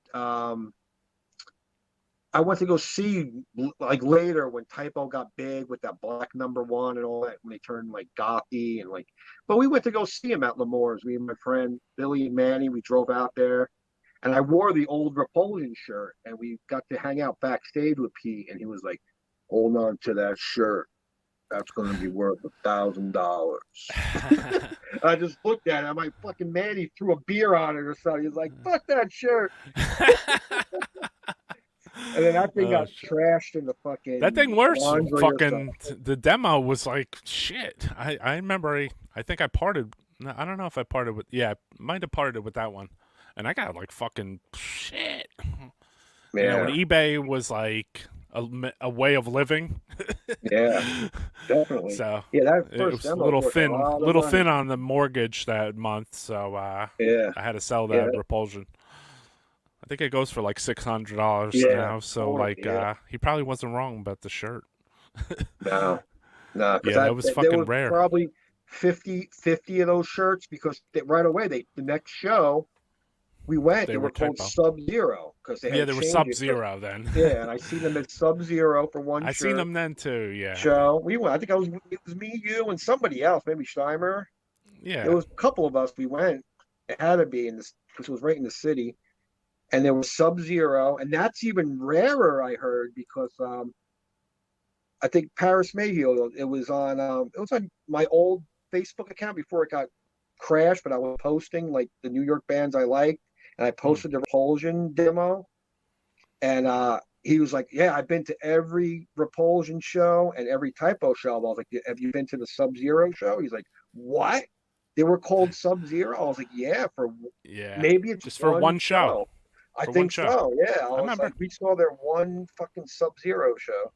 C: I went to go see like later when Typo got big with that black number 1 and all that when they turned like gothy and like but we went to go see him at Lemoore's. Me and my friend Billy and Manny, we drove out there and I wore the old Repulsion shirt and we got to hang out backstage with Pete and he was like, hold on to that shirt. That's gonna be worth $1,000. I just looked at it. I'm like, fucking Manny threw a beer on it or something. He's like, fuck that shirt. And then that thing
B: Oh
C: got
B: shit.
C: trashed in the
B: That
C: fucking
B: thing worse.
C: laundry or something.
B: Fucking the demo was like shit. I remember. I think I parted. No, I don't know if I parted with. Yeah, I might have parted with that one. And I got like fucking shit. When
C: Yeah,
B: eBay was like a way of living.
C: yeah, definitely.
B: So
C: Yeah, that
B: it
C: first
B: was a
C: demo was worth a lot of
B: little
C: money.
B: thin on the mortgage that month. So
C: Yeah,
B: I had to sell
C: yeah,
B: that Repulsion. I think it goes for like $600
C: yeah.
B: now. So
C: Oh,
B: like
C: yeah.
B: he probably wasn't wrong about the shirt.
C: No, no, because
B: Yeah, that was
C: there
B: fucking
C: was
B: rare.
C: probably 50 of those shirts because right away the next show we went,
B: They
C: they
B: were
C: were called
B: typo.
C: Sub Zero because they had
B: Yeah,
C: to
B: they were
C: change it.
B: Sub-Zero then.
C: Yeah, and I seen them at Sub Zero for one
B: I seen
C: shirt
B: them then too. Yeah,
C: show. We went. I think it was me, you, and somebody else, maybe Steimer. It
B: yeah.
C: was a couple of us. We went. It had to be in this because it was right in the city. And there was Sub Zero, and that's even rarer. I heard because I think Paris Mayhew. It was on my old Facebook account before it got crashed. But I was posting like the New York bands I liked, and I
B: Hmm.
C: posted the Repulsion demo, and he was like, yeah, I've been to every Repulsion show and every Typo show. I was like, have you been to the Sub-Zero show? He's like, what? They were called Sub-Zero? I was like, yeah, for
B: Yeah.
C: maybe it's
B: Just for one show.
C: I
B: For one
C: think
B: show.
C: so. Yeah, I was
B: remember.
C: like, we saw their one fucking Sub-Zero show,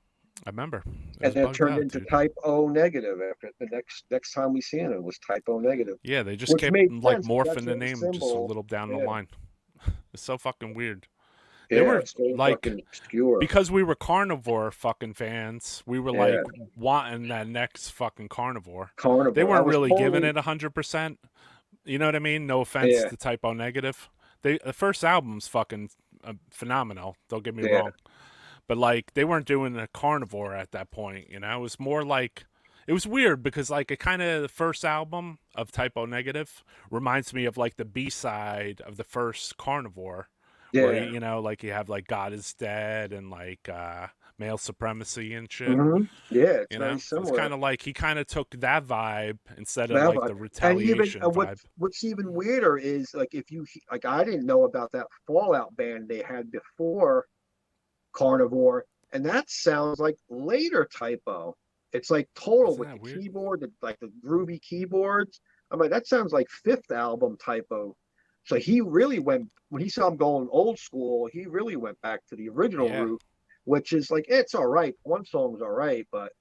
B: I remember.
C: and then it turned
B: out,
C: into
B: dude.
C: Type O negative. After the next time we seen it was Type O negative.
B: Yeah, they just
C: Which
B: kept
C: made
B: like
C: sense,
B: morphing the
C: that's a
B: name just a
C: symbol.
B: little down the
C: Yeah.
B: line. It's so fucking weird.
C: Yeah,
B: They were
C: it's so
B: like
C: fucking obscure.
B: because we were carnivore fucking fans. We were
C: Yeah.
B: like wanting that next fucking carnivore.
C: Carnivore.
B: They
C: I
B: weren't
C: was
B: really
C: totally-
B: giving it 100%. You know what I mean? No offense
C: Yeah.
B: to Typo Negative. The first album's fucking phenomenal. Don't get me
C: Yeah.
B: wrong. But like they weren't doing a carnivore at that point. You know, it was more like it was weird because like it kind of the first album of Typo Negative reminds me of like the B-side of the first Carnivore.
C: Yeah.
B: Where, you know, like you have like God is Dead and like male supremacy and shit.
C: Mm-hmm. Yeah, it's
B: You
C: very
B: know,
C: similar.
B: it's kind of like he kind of took that vibe instead of
C: That
B: like
C: vibe.
B: the
C: And
B: retaliation
C: even
B: vibe.
C: what's even weirder is like if you like I didn't know about that Fallout band they had before Carnivore, and that sounds like later Typo. It's like total
B: Isn't
C: with
B: that
C: the
B: weird?
C: keyboard, like the groovy keyboards. I'm like, that sounds like fifth album Typo. So he really went when he saw him going old school. He really went back to the original
B: Yeah.
C: route, which is like it's all right. One song's all right, but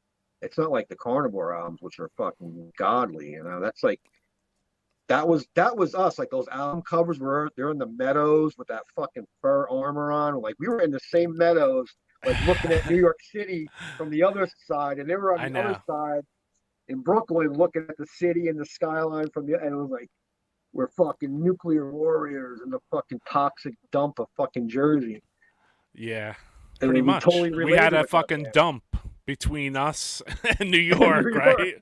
C: it's not like the Carnivore albums, which are fucking godly. You know, that's like that was us. Like those album covers were they're in the meadows with that fucking fur armor on. Like we were in the same meadows, like looking at New York City from the other side, and they were on the other side in Brooklyn looking at the city and the skyline from the. And it was like we're fucking nuclear warriors in the fucking toxic dump of fucking Jersey.
B: Yeah,
C: And
B: pretty
C: we
B: much.
C: totally
B: We
C: related
B: had a
C: with that
B: fucking
C: band.
B: dump between us and New York,
C: New
B: right?
C: York.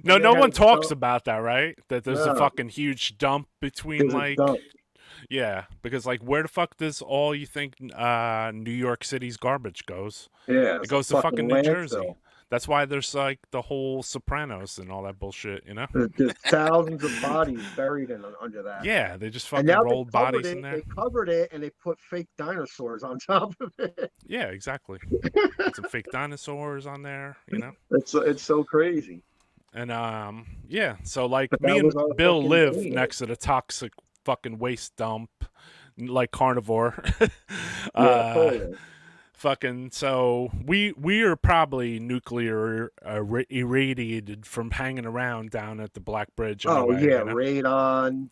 B: No,
C: They
B: no
C: had
B: one
C: a
B: talks
C: dump.
B: about that, right? That there's a
C: No.
B: fucking huge dump between
C: There's a
B: like
C: dump.
B: yeah, because like where the fuck does all you think New York City's garbage goes?
C: Yeah,
B: It
C: it's
B: goes
C: a
B: to fucking New Jersey.
C: landfill.
B: That's why there's like the whole Sopranos and all that bullshit, you know?
C: There's thousands of bodies buried under that.
B: Yeah, they just
C: And
B: fucking
C: now
B: rolled bodies in there.
C: They covered it and they put fake dinosaurs on top of it.
B: Yeah, exactly. Put some fake dinosaurs on there, you know?
C: It's so crazy.
B: And yeah, so like
C: But
B: me
C: that
B: and
C: was our
B: Bill
C: fucking
B: live
C: thing.
B: next to the toxic fucking waste dump, like Carnivore.
C: Yeah, totally.
B: Fucking so we are probably nuclear irradiated from hanging around down at the Black Bridge.
C: Oh
B: Anyway,
C: yeah,
B: you know?
C: radon.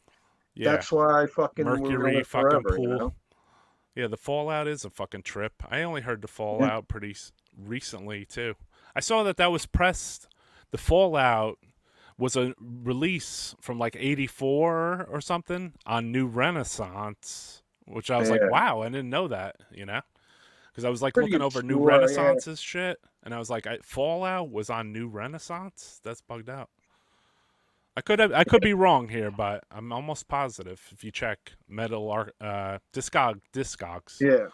B: Yeah,
C: That's why I fucking
B: Mercury
C: we're in it
B: fucking
C: forever,
B: pool.
C: you know?
B: Yeah, the Fallout is a fucking trip. I only heard the Fallout pretty recently too. I saw that was pressed. The Fallout was a release from like '84 or something on New Renaissance, which I was like,
C: Yeah.
B: wow, I didn't know that, you know, because I was like
C: Pretty
B: looking over New
C: obscure, yeah.
B: Renaissance's shit, and I was like, Fallout was on New Renaissance. That's bugged out. I could be wrong here, but I'm almost positive if you check Discogs.
C: Yeah.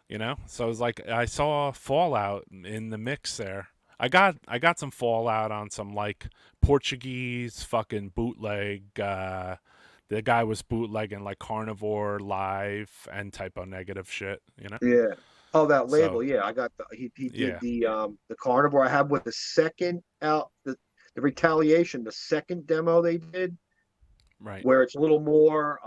B: You know, so it was like I saw Fallout in the mix there. I got some Fallout on some like Portuguese fucking bootleg. The guy was bootlegging like Carnivore Live and Typo Negative shit. You know.
C: Yeah. Oh, that label.
B: So-
C: Yeah, I got he did
B: Yeah.
C: the Carnivore. I have with the second out the Retaliation, the second demo they did,
B: Right.
C: where it's a little more.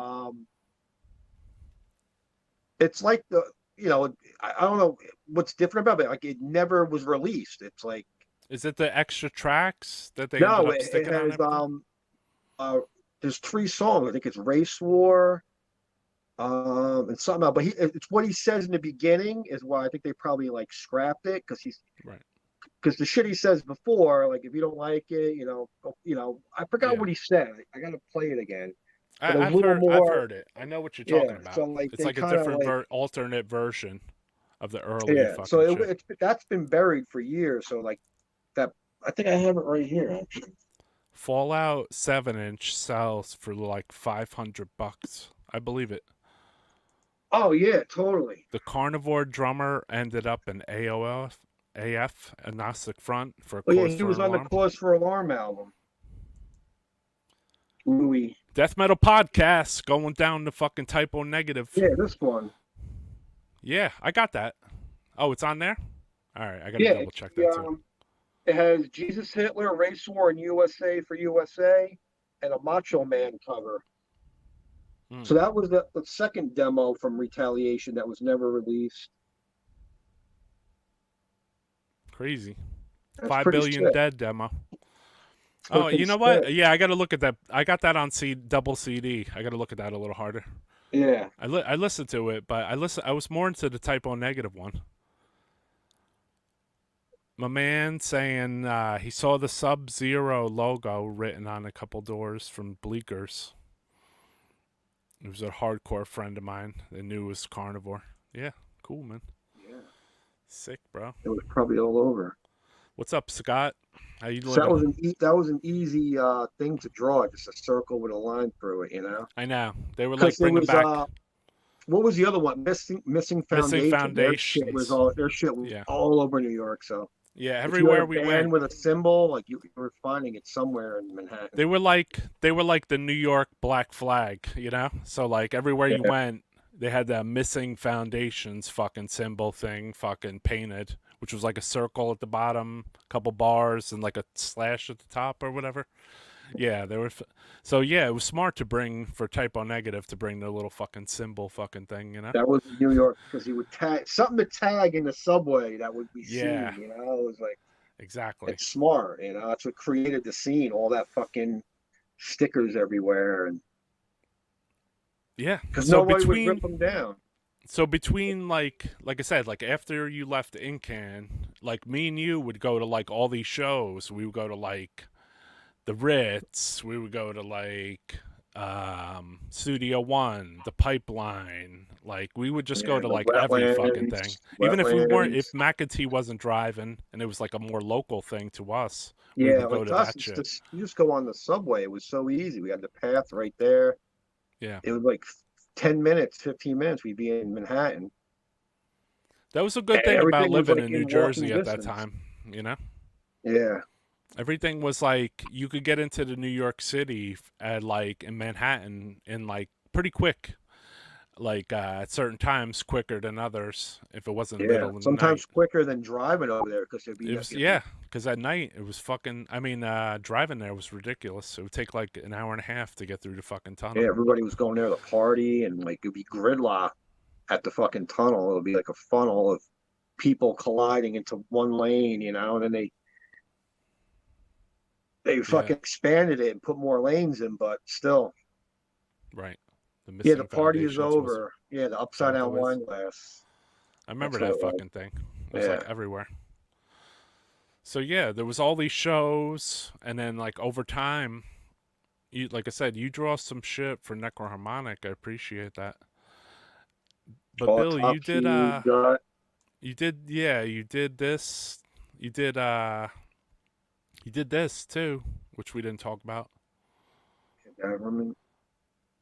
C: It's like I don't know what's different about it. Like it never was released. It's like
B: Is it the extra tracks that they
C: no,
B: ended up
C: it
B: sticking on
C: has
B: everything?
C: there's 3 songs. I think it's Race War, and something else. But it's what he says in the beginning is why I think they probably like scrapped it
B: Right.
C: because the shit he says before, like if you don't like it, I forgot
B: Yeah.
C: what he said. I gotta play it again. But a
B: I've
C: little
B: I've
C: more-
B: heard it. I know what you're talking
C: Yeah,
B: about.
C: so, like,
B: It's
C: they
B: like a
C: kinda,
B: different
C: like-
B: alternate version of the early
C: Yeah,
B: fucking
C: so
B: shit.
C: that's been buried for years. So like that, I think I have it right here. Actually.
B: Fallout 7-inch sells for like $500. I believe it.
C: Oh yeah, totally.
B: The Carnivore drummer ended up in AF, Agnostic Front for a
C: Oh yeah,
B: Cause
C: he
B: for
C: was on the
B: Alarm.
C: Cause for Alarm album. Louis.
B: Death Metal Podcast going down to fucking Typo Negative.
C: Yeah, this one.
B: Yeah, I got that. Oh, it's on there. All right, I gotta
C: Yeah,
B: double check that too.
C: it has Jesus Hitler, Race War in USA for USA, and a Macho Man cover.
B: Hmm.
C: So that was the second demo from Retaliation that was never released.
B: Crazy.
C: That's
B: 5
C: pretty
B: billion
C: sick.
B: dead demo. Oh,
C: Freaking
B: you know
C: sick.
B: what? Yeah, I gotta look at that. I got that on double CD. I gotta look at that a little harder.
C: Yeah.
B: I listened to it, but I was more into the Typo Negative one. My man saying he saw the Sub-Zero logo written on a couple doors from Bleakers. It was a hardcore friend of mine that knew it was carnivore. Yeah, cool, man.
C: Yeah.
B: Sick, bro.
C: It was probably all over.
B: What's up, Scott? How you
C: So
B: living?
C: that was an easy thing to draw, just a circle with a line through it,
B: I know. They were like
C: Because there
B: bringing
C: was
B: back
C: what was the other one? Missing
B: Missing
C: Foundation.
B: Foundations.
C: Their shit was
B: Yeah.
C: all over New York. So
B: Yeah,
C: if you had a
B: everywhere we
C: band
B: went,
C: with a symbol, like you were finding it somewhere in Manhattan.
B: they were like the New York Black Flag, you know? So like everywhere you
C: Yeah.
B: went, they had that Missing Foundations fucking symbol thing fucking painted, which was like a circle at the bottom, a couple bars and like a slash at the top or whatever. Yeah, they were so yeah, it was smart to bring for Typo Negative to bring the little fucking symbol fucking thing, you know?
C: That was New York because he would tag something to tag in the subway that would be
B: Yeah,
C: seen. It was like
B: exactly.
C: it's smart. That's what created the scene. All that fucking stickers everywhere, and
B: Yeah.
C: because nobody would rip them down.
B: So between like I said, like after you left Incan, like me and you would go to like all these shows. We would go to like the Ritz. We would go to like Studio One, the Pipeline. Like we would just go
C: Yeah,
B: to
C: the
B: like every fucking thing. Even if
C: wetlands.
B: if McAtee wasn't driving and it was like a more local thing to us, we
C: Yeah,
B: would go
C: like
B: to
C: to us,
B: that shit.
C: you just go on the subway. It was so easy. We had the path right there.
B: Yeah.
C: It was like 10 minutes, 15 minutes. We'd be in Manhattan,
B: That was a good
C: and
B: thing about
C: everything was
B: living
C: like
B: in New
C: in walking
B: Jersey at that
C: distance.
B: time, you know?
C: Yeah,
B: Everything was like you could get into the New York City at like in Manhattan in like pretty quick, like at certain times quicker than others if it wasn't
C: yeah.
B: middle of the night.
C: Sometimes quicker than driving over there because there'd be
B: It
C: like
B: was yeah, because at night it was fucking. I mean, driving there was ridiculous. It would take like an hour and a half to get through the fucking tunnel.
C: yeah, everybody was going there to party, and like it'd be gridlock at the fucking tunnel. It would be like a funnel of people colliding into one lane, and then they
B: Yeah,
C: fucking expanded it and put more lanes in, but still,
B: right. The
C: yeah, the
B: missing
C: party is
B: foundations was.
C: over. Yeah, the
B: Is that
C: upside
B: what that
C: down
B: was?
C: wine glass.
B: I remember
C: That's what
B: that
C: it was.
B: fucking thing. It was like
C: Yeah.
B: everywhere. So yeah, there was all these shows, and then like over time, you like I said, you draw some shit for Necroharmonic. I appreciate that. But Bill,
C: Autopsy, gut.
B: you did yeah, you did you did this too, which we didn't talk about.
C: Government.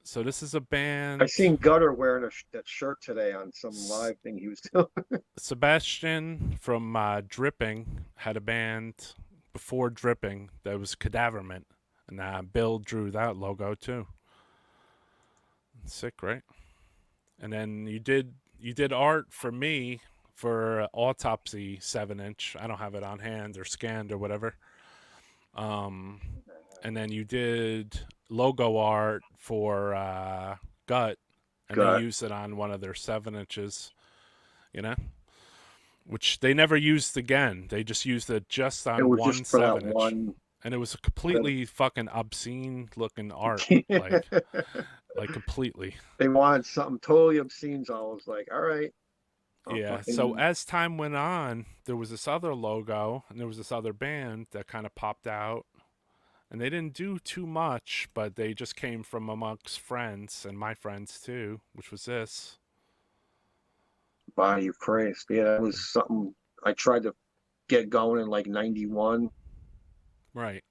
B: So this is a
C: I
B: band.
C: seen Gutter wearing that shirt today on some live thing he was doing.
B: Sebastian from Dripping had a band before Dripping that was Cadaverment, and Bill drew that logo too. Sick, right? And then you did art for me for Autopsy 7-inch. I don't have it on hand or scanned or whatever. And then you did logo art for Gut, and they
C: Gut.
B: used it on one of their 7-inches. You know, which they never used again. They just used it just
C: It
B: on
C: was
B: one
C: just for that
B: 7-inch,
C: one.
B: and it was a completely fucking obscene looking art, like completely.
C: They wanted something totally obscene, so I was like, all right.
B: Yeah. So as time went on, there was this other logo and there was this other band that kind of popped out, and they didn't do too much, but they just came from amongst friends and my friends too, which was this.
C: Body of Christ. Yeah, that was something I tried to get going in like 91.
B: Right.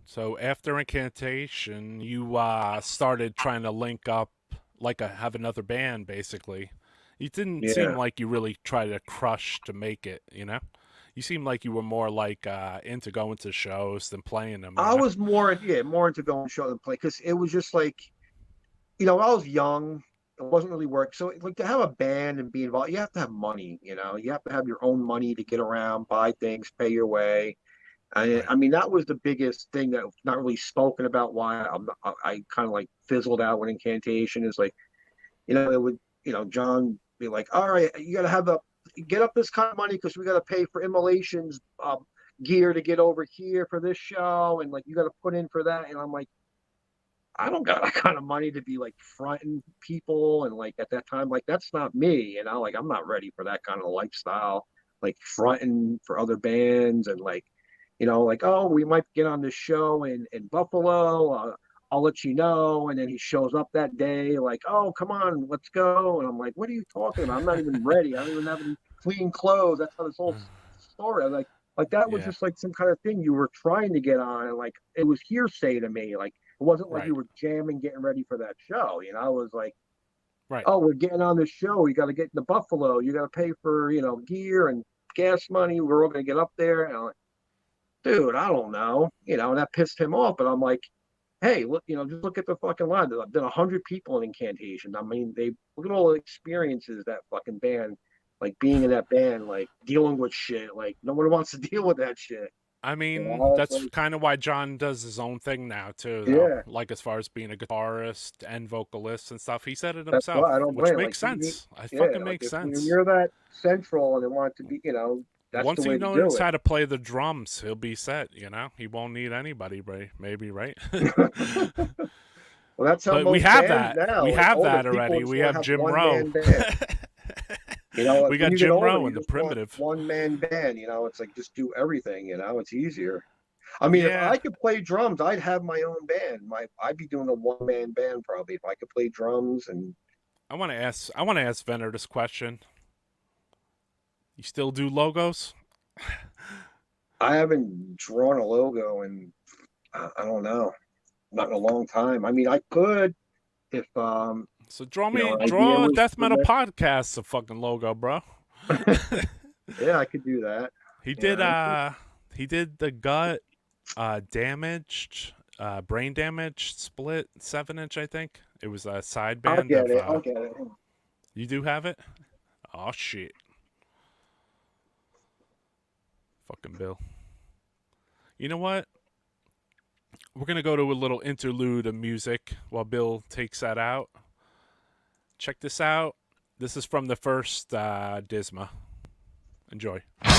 B: So after Incantation, you started trying to link up, like have another band, basically. You didn't seem
C: Yeah.
B: like you really tried to crush to make it, you know? You seemed like you were more like into going to shows than playing them, you
C: I
B: know?
C: was more into going show than play because it was just like, I was young it wasn't really work. So like to have a band and be involved, you have to have money. You know, you have to have your own money to get around, buy things, pay your way.
B: Right.
C: I mean, that was the biggest thing that was not really spoken about. Why I kind of like fizzled out with Incantation is like, it would, John be like, all right, you got to have get up this kind of money because we got to pay for immolations gear to get over here for this show, and like you got to put in for that. And I'm like, I don't got that kind of money to be like fronting people, and like at that time, like that's not me, like I'm not ready for that kind of lifestyle, like fronting for other bands and like, like, oh, we might get on this show in Buffalo. I'll let you know. And then he shows up that day, like, oh, come on, let's go. And I'm like, what are you talking about? I'm not even ready. I don't even have any clean clothes. That's how this whole story. I'm like that was
B: Yeah.
C: just like some kind of thing you were trying to get on, and like it was hearsay to me. Like it wasn't like
B: Right.
C: you were jamming, getting ready for that show. It was like,
B: Right.
C: oh, we're getting on this show. You got to get into Buffalo. You got to pay for, gear and gas money. We're all going to get up there. And I'm like, dude, I don't know. And that pissed him off. But I'm like, hey, look, just look at the fucking line. There's been 100 people in Incantation. I mean, they look at all the experiences that fucking band, like being in that band, like dealing with shit. Like no one wants to deal with that shit.
B: I mean, that's
C: like,
B: kind of why John does his own thing now too, though.
C: Yeah.
B: Like as far as being a guitarist and vocalist and stuff, he said it
C: That's
B: himself,
C: why I don't
B: which
C: blame.
B: makes
C: Like,
B: sense. It
C: yeah,
B: fucking
C: like
B: makes
C: if
B: sense.
C: you're that central and they want to be, that's
B: Once
C: the way
B: he
C: to do
B: knows
C: it.
B: how to play the drums, he'll be set. He won't need anybody, maybe, right?
C: Well, that's how
B: But
C: most
B: we have
C: bands
B: that.
C: now.
B: We
C: like,
B: have
C: older
B: that
C: people
B: already.
C: just
B: We
C: wanna
B: have Jim
C: one-man
B: Rowe.
C: band. Like,
B: We got
C: when you
B: Jim
C: get older,
B: Rowe
C: you
B: and the
C: just want
B: Primitive.
C: one-man band. It's like just do everything. It's easier. I mean, if
B: Yeah.
C: I could play drums, I'd have my own band. I'd be doing a one-man band probably if I could play drums. And
B: I want to ask Venner this question. You still do logos?
C: I haven't drawn a logo in I don't know, not in a long time. I mean, I could if
B: So draw
C: an idea
B: a
C: was
B: death metal
C: presented.
B: podcast a fucking logo, bro.
C: Yeah, I could do that.
B: He
C: Yeah.
B: did he did the gut damaged brain damaged split 7-inch, I think. It was a side
C: I'll
B: band
C: get
B: of
C: it. I'll get it.
B: You do have it? Oh shit. Fucking Bill. You know what? We're going to go to a little interlude of music while Bill takes that out. Check this out. This is from the first Disma. Enjoy.
D: Cemetery.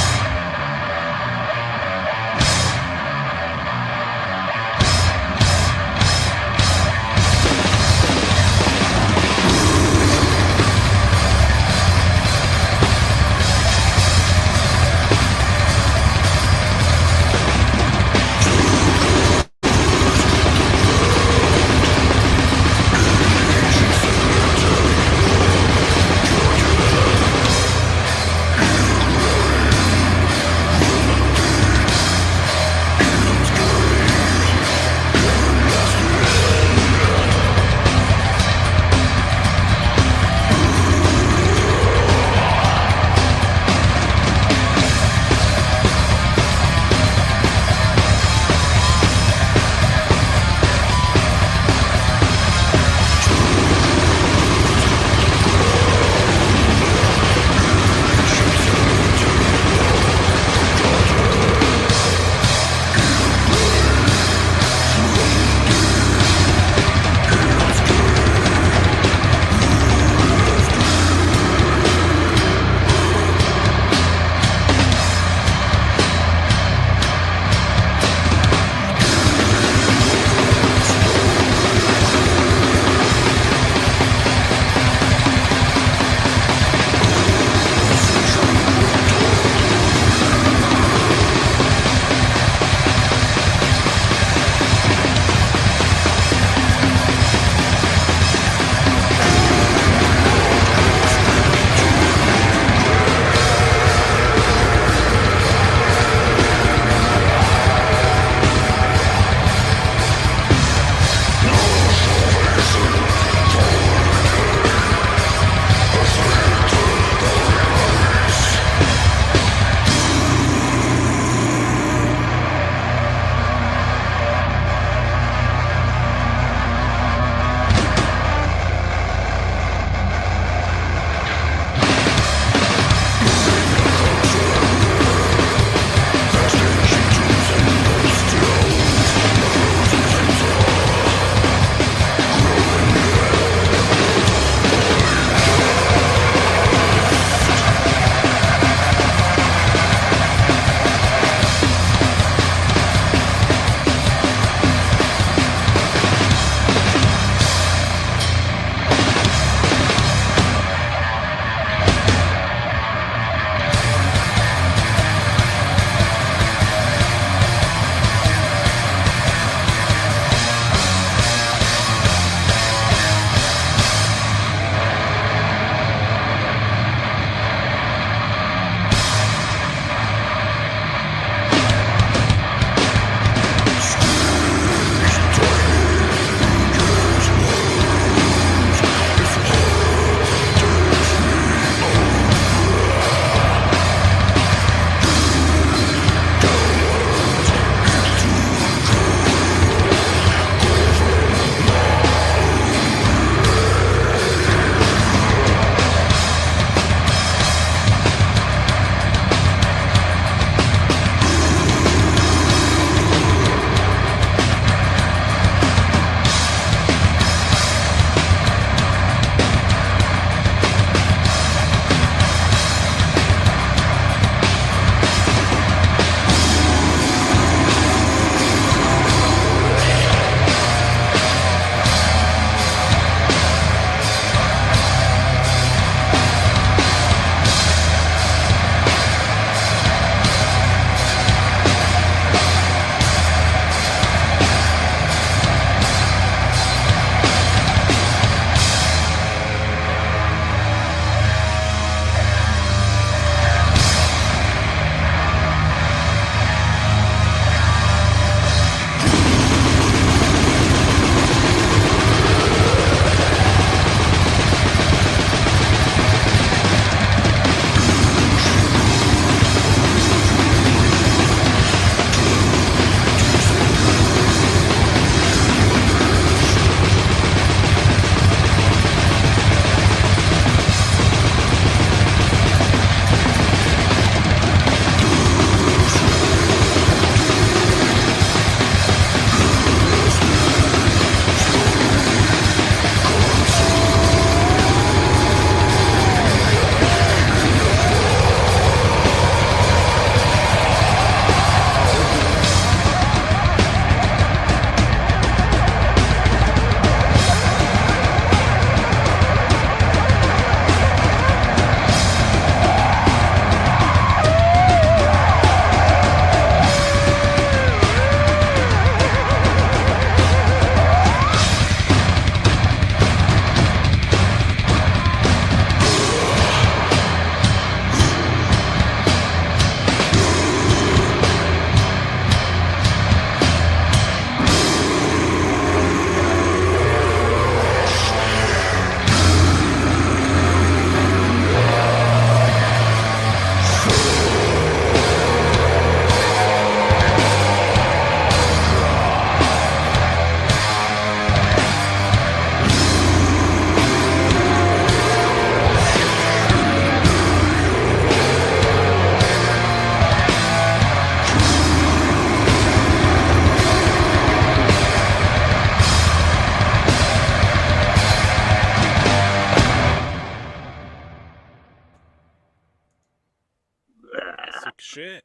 B: shit.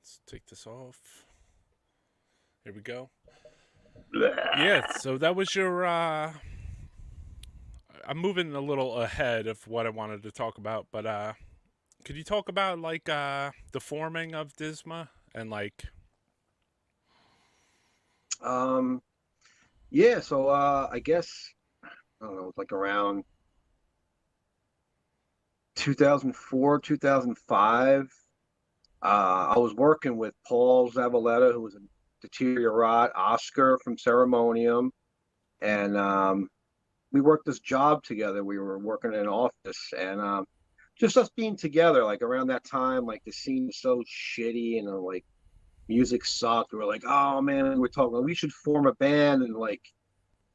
B: Let's take this off. Here we go. Yeah, so that was your I'm moving a little ahead of what I wanted to talk about, but could you talk about like the forming of Disma and like
C: Yeah, so I guess I don't know, it's like around 2004, 2005. I was working with Paul Zavaleta, who was a deteriorate, Oscar from Ceremonium, and we worked this job together. We were working in an office, and just us being together, like around that time, like the scene was so shitty, and like music sucked. We were like, oh man, we're talking, we should form a band and like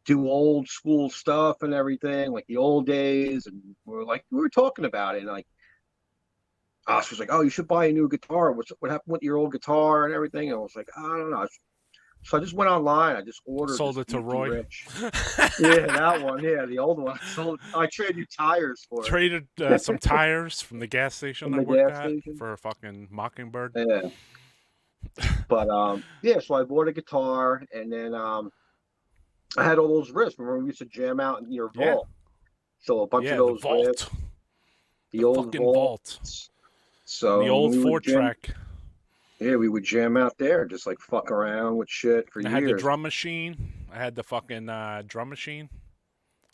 C: do old school stuff and everything, like the old days. And we were talking about it, and like Oscar was like, oh, you should buy a new guitar. What happened with your old guitar and everything? And I was like, I don't know. So I just went online. I just ordered.
B: sold it to Roy?
C: Rich. Yeah, that one. Yeah, the old one. I traded you tires for it.
B: Traded some tires from the gas station I worked at for a fucking Mockingbird.
C: Yeah. But yeah, so I bought a guitar, and then I had all those riffs. Remember, we used to jam out in your vault. So a bunch of those
B: the vault.
C: riffs. The old
B: fucking vault.
C: So
B: the old 4-track.
C: Yeah, we would jam out there, just like fuck around with shit for years.
B: I had the drum machine. I had the fucking drum machine.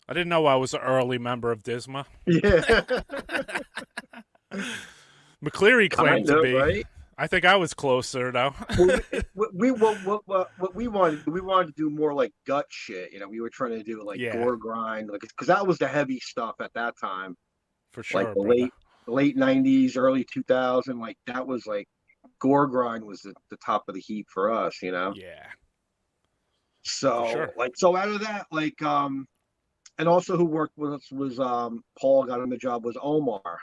B: I didn't know I was an early member of Disma.
C: Yeah.
B: McCleary claimed to be.
C: Right?
B: I think I was closer though.
C: What we wanted to do more like gut shit. You know, we were trying to do like gore grind, like because that was the heavy stuff at that time.
B: For sure,
C: like the late 90s, early 2000, like that was like gore grind was the top of the heap for us, you know.
B: Yeah.
C: So so out of that, like and also who worked with us was Paul got him the job was Omar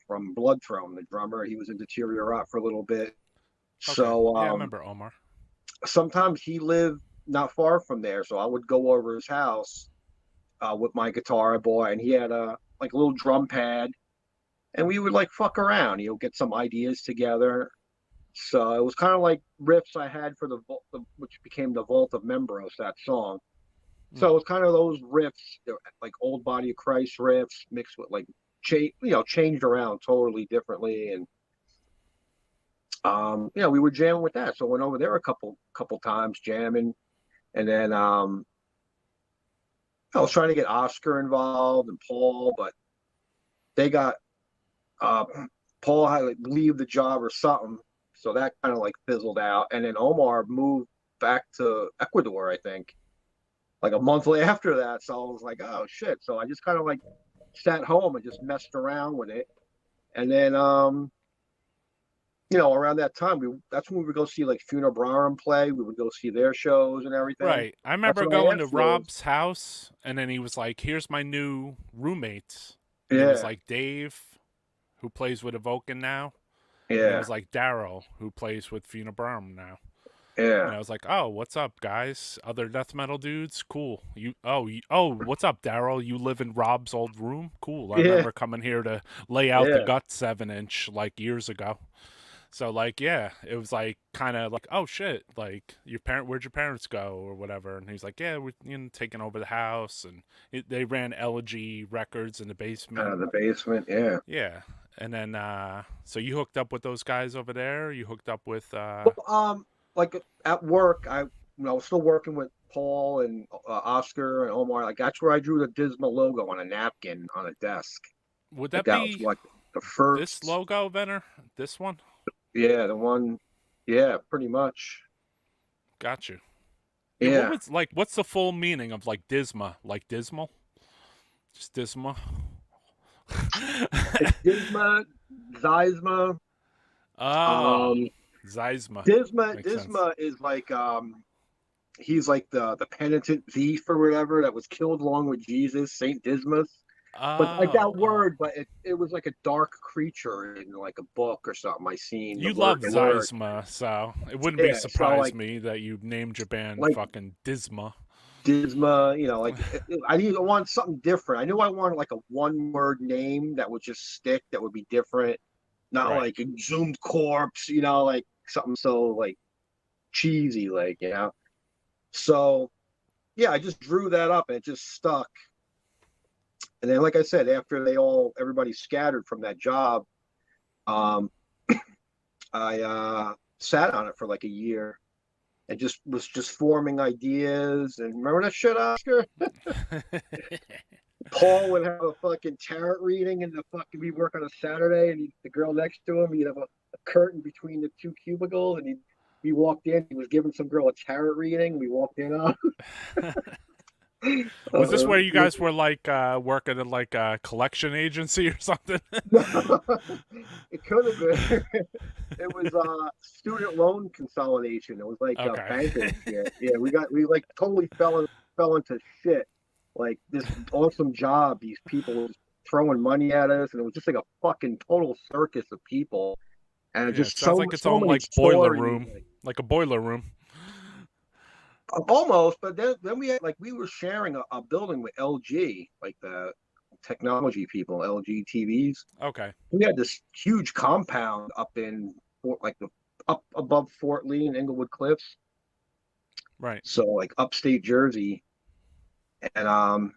C: from Blood Throne, the drummer. He was in Deteriorate for a little bit.
B: Okay.
C: So
B: yeah, I remember Omar.
C: Sometimes he lived not far from there, so I would go over his house with my guitar I bought, and he had a little drum pad, and we would like fuck around, get some ideas together. So it was kind of like riffs I had for the which became the Vault of Membros, that song. So it was kind of those riffs, like old Body of Christ riffs mixed with like changed around totally differently, and we were jamming with that. So I went over there a couple times jamming, and then I was trying to get Oscar involved and Paul, but they got Paul had to leave the job or something, so that kind of like fizzled out. And then Omar moved back to Ecuador, I think, like a month after that. So I was like, oh shit. So I just kind of like sat home and just messed around with it. And then around that time, that's when we would go see like Funebrarum play. We would go see their shows and everything.
B: Right. I remember going to Rob's house, and then he was like, here's my new roommates. And it was like Dave, who plays with Evoken now. Yeah. And it was like Daryl, who plays with Funebrarum now.
C: Yeah.
B: And I was like, oh, what's up, guys? Other death metal dudes? Cool. What's up, Daryl? You live in Rob's old room? Cool. I remember coming here to lay out the gut 7-inch like years ago. So like, yeah, it was like kind of like, oh shit, like where'd your parents go or whatever? And he's like, yeah, we're taking over the house, and they ran Elegy Records in the basement.
C: The basement, yeah.
B: Yeah, and then so you hooked up with those guys over there. You hooked up with
C: like at work, I was still working with Paul and Oscar and Omar. Like that's where I drew the Disma logo on a napkin on a desk.
B: Would that be
C: was like the first
B: this logo, Venner? This one?
C: Yeah, the one. Yeah, pretty much.
B: Got you.
C: Yeah.
B: What's the full meaning of like Disma? Like dismal? Just Disma.
C: It's Disma, Zeisma.
B: Zeisma.
C: Disma is like he's like the penitent thief or whatever that was killed along with Jesus, Saint Dismas. But like that word, but it was like a dark creature in like a book or something I seen.
B: You love Zeisma, so it wouldn't be surprised me that you named your band like, fucking Disma.
C: Disma, I want something different. I knew I wanted like a one-word name that would just stick, that would be different. not
B: Right.
C: like exhumed corpse, you know, like something so like cheesy, like, you know. So yeah, I just drew that up and it just stuck. And then, like I said, after everybody scattered from that job, um, I sat on it for like a year and just was just forming ideas. And remember that shit, Oscar? Paul would have a fucking tarot reading, and we work on a Saturday, and the girl next to him, he'd have a curtain between the two cubicles, and we walked in. He was giving some girl a tarot reading. We walked in on.
B: Was this where you guys were like working at like a collection agency or something?
C: It could have been. It was student loan consolidation. It was like
B: Okay.
C: banking shit. Yeah, we like totally fell into shit. Like this awesome job, these people were just throwing money at us, and it was just like a fucking total circus of people, and
B: Yeah, it
C: just
B: sounds like its
C: so
B: own
C: many
B: like boiler
C: stories.
B: room, like a boiler room.
C: Almost, but then we had like we were sharing a building with LG, like the technology people, LG TVs.
B: Okay.
C: We had this huge compound up in up above Fort Lee and Englewood Cliffs,
B: Right.
C: so like upstate Jersey, and